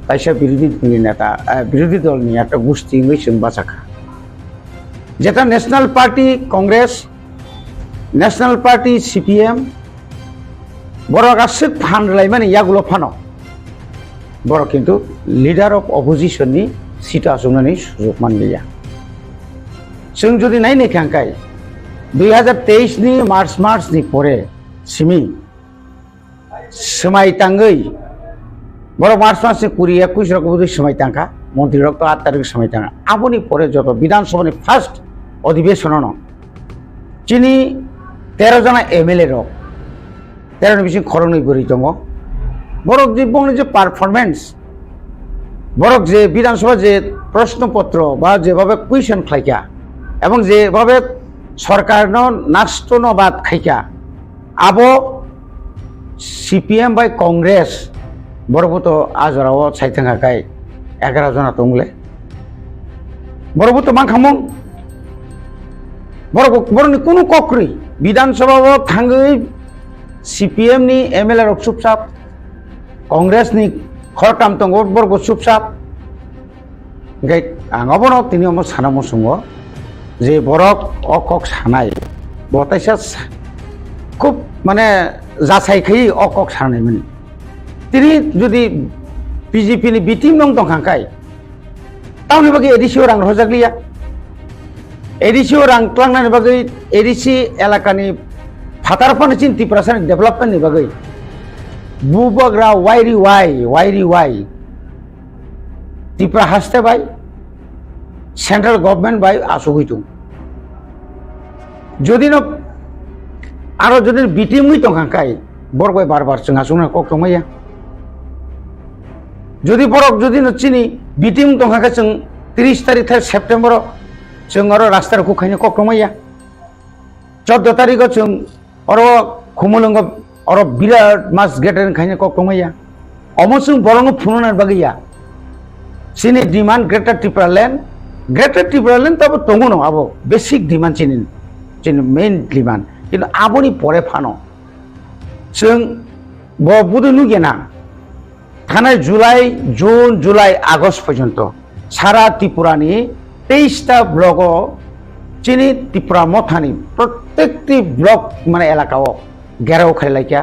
कायसा विरोधी दल नि एक गोष्ठी बाचाखा जेटा national party Congress national party CPM बड़ा गासै फानलाय माने यागुलो फानो बड़ा किन्तु लीडर ऑफ अपोजिशन नि सीटा आसुंनानै सुजुग मान गैया जों जुदि नायनो खांखाय 2023 नि मार्च नि परे सिमी समाय ताङै बड़ा मार्च नि 20-21 रकम समय तांखा मंत्री रक्त 8 तारिख समय तांगा आबनि परे जत विधानसभा नि फर्स्ट अधिवेशन न चिनी 13 जना MLA रक 13 नि बिसिं खरंनै बोरै दङ बरक जे बंनि जे पारफरमेंस बरक जे विधानसभा जे प्रश्नपत्र बा जेभाबे कुइशन खायका एवं जेभाबे सरकार न नास्तो न बात खायका आबो सीपीएम बाय कांग्रेस बरबुतो आजराव साइथांगाखाय 11 जना दंले बरबुतो मा खामो बरनि कोनो कक्रि विधानसभाव थाङै सीपीएम नि MLA रक सुपसाप कांग्रेस नि खरकाम दङ बरगो सुपसाप गाय आङाबनो तिनि अम सानामो संगो जे बरक अकक सानाय बताइसा खूब माने जासायखै अकक सानाय माने तिनी जुदि बीजेपी नि बिटिम नं दंखांखाय तावनि बागै एडिसिओ रां हजागलिया एडिसिओ रां क्लांनानि बागै एडिसि एलाकानि फातारफानि चिन त्रिपुरासानि डेभलपमेन्टनि बागै बुबग्रा वाइरि त्रिपुरा हास्ते बाय सेंट्रल गवर्नमेंट बाय आसुगैतु जदि न आरो जदि बिटिम नि दंखांखाय बरगय बार जोंहा सुना कक्टमैया जदि बरक जदि नचिनी बिटिम दंखांखाय जों 30 तारिख सेप्टेम्बर जों आरो रास्ताखौ खायनो कक्टमैया 14 तारिख जों आरो खुमलंग आरो बिराट मास गेटेन खायनो कक्टमैया अमसुं बरंग फुननार बागैया सिनि डिमांड ग्रेटर त्रिपुरा लैंड तब दङ न आबो बेसिक डिमांड चिनि मेन डिमांड किन्तु आबोनि परे फानो जों बुदु नुगेना थानाय जून जुलाई आगस्ट पर्यंत सारा त्रिपुरानि 23टा ब्लक चिनी त्रिपुरा मथानि प्रत्येकटी ब्लक माने एलाकाओ घेराव खायलायखा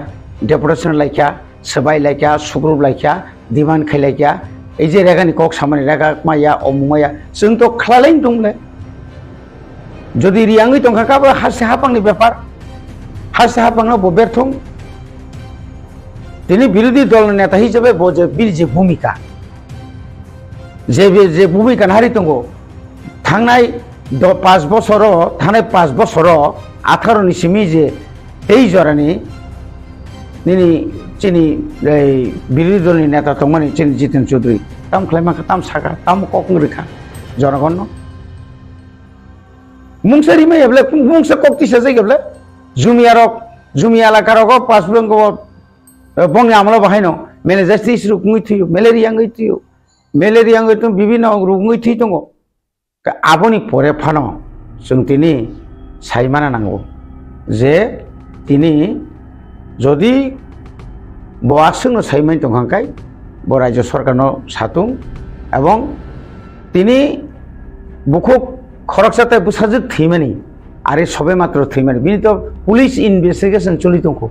डेपुटेशन लायखा सबाय लायखा सुग्रुप लायखा डिमांड खायलायखा এই যে রেগানি কক সামানি রেগা মাইয়া অমুমাইয়া जों তো খালাইन दंले যদি রিয়াङै दंखाकाबो हारसे हापांनि ব্যাপার हारसे हापांनो बेरथं তিনি বিরোধী দল নেতা হিসেবে বীর যে ভূমিকা যে ভূমিকা হারি दङ थांनाय 5 বছর थानाय 5 বছর 18 नि सिमी जे 23 जरानि निनि चिनी विरोधी दल नेता तंमानी चिनी जितेन चौधरी ताम खालायमाखा ताम सागा ताम ककरेखा जनगण मुंसे रिमे एबले मुंसे कक्तिसा जायगेबले जुमी एलाकारक पासबुंग बंग आमला बाहायनो मेलेजास्टिस रुगुङै थैयो मेलेरिया तो विभिन्न रुगुङै थै दङ aboni pore phano जों তিনি সাইমানা নাঙ্গো যে তিনি যদি বয়াসংনো সাইমাই দंखांखाय ब राज्य सरकारनो सातुं এবং তিনি বুকু খরকসাতে বুসাজু থিমানি আরে সবে মাত্র থিমানি বিনি তো পুলিশ ইনভেস্টিগেশন চলি দंखो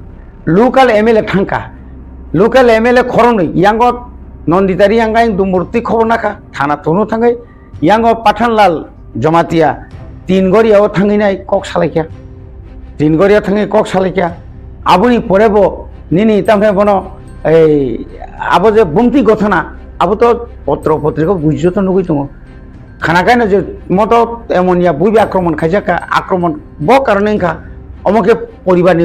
লোকাল এমএলএ থাঙ্কা লোকাল এমএলএ খরনই ইয়াঙ্গ নন্দিতারি ইয়াঙ্গাই দুমূর্তি খবর নাখা থানা তनु थांगाय ইয়াঙ্গ পাঠানলাল জমাতিয়া তিনগড়িয়াও थांगैनाय कक सालायखा তিনগড়িয়া थांगै कक सालायखा आबुनि परेबो निनि तामफ्राय बनो এই আবো যে বুমতি ঘটনা আবো তো পত্র পত্রিকা বুঝিও তো নুগৈ দङ খানাকায় না যে মত এমনিয়া বুইবে আক্রমণ খাইজাকা আক্রমণ ব কারণে অমকে পরিবারনি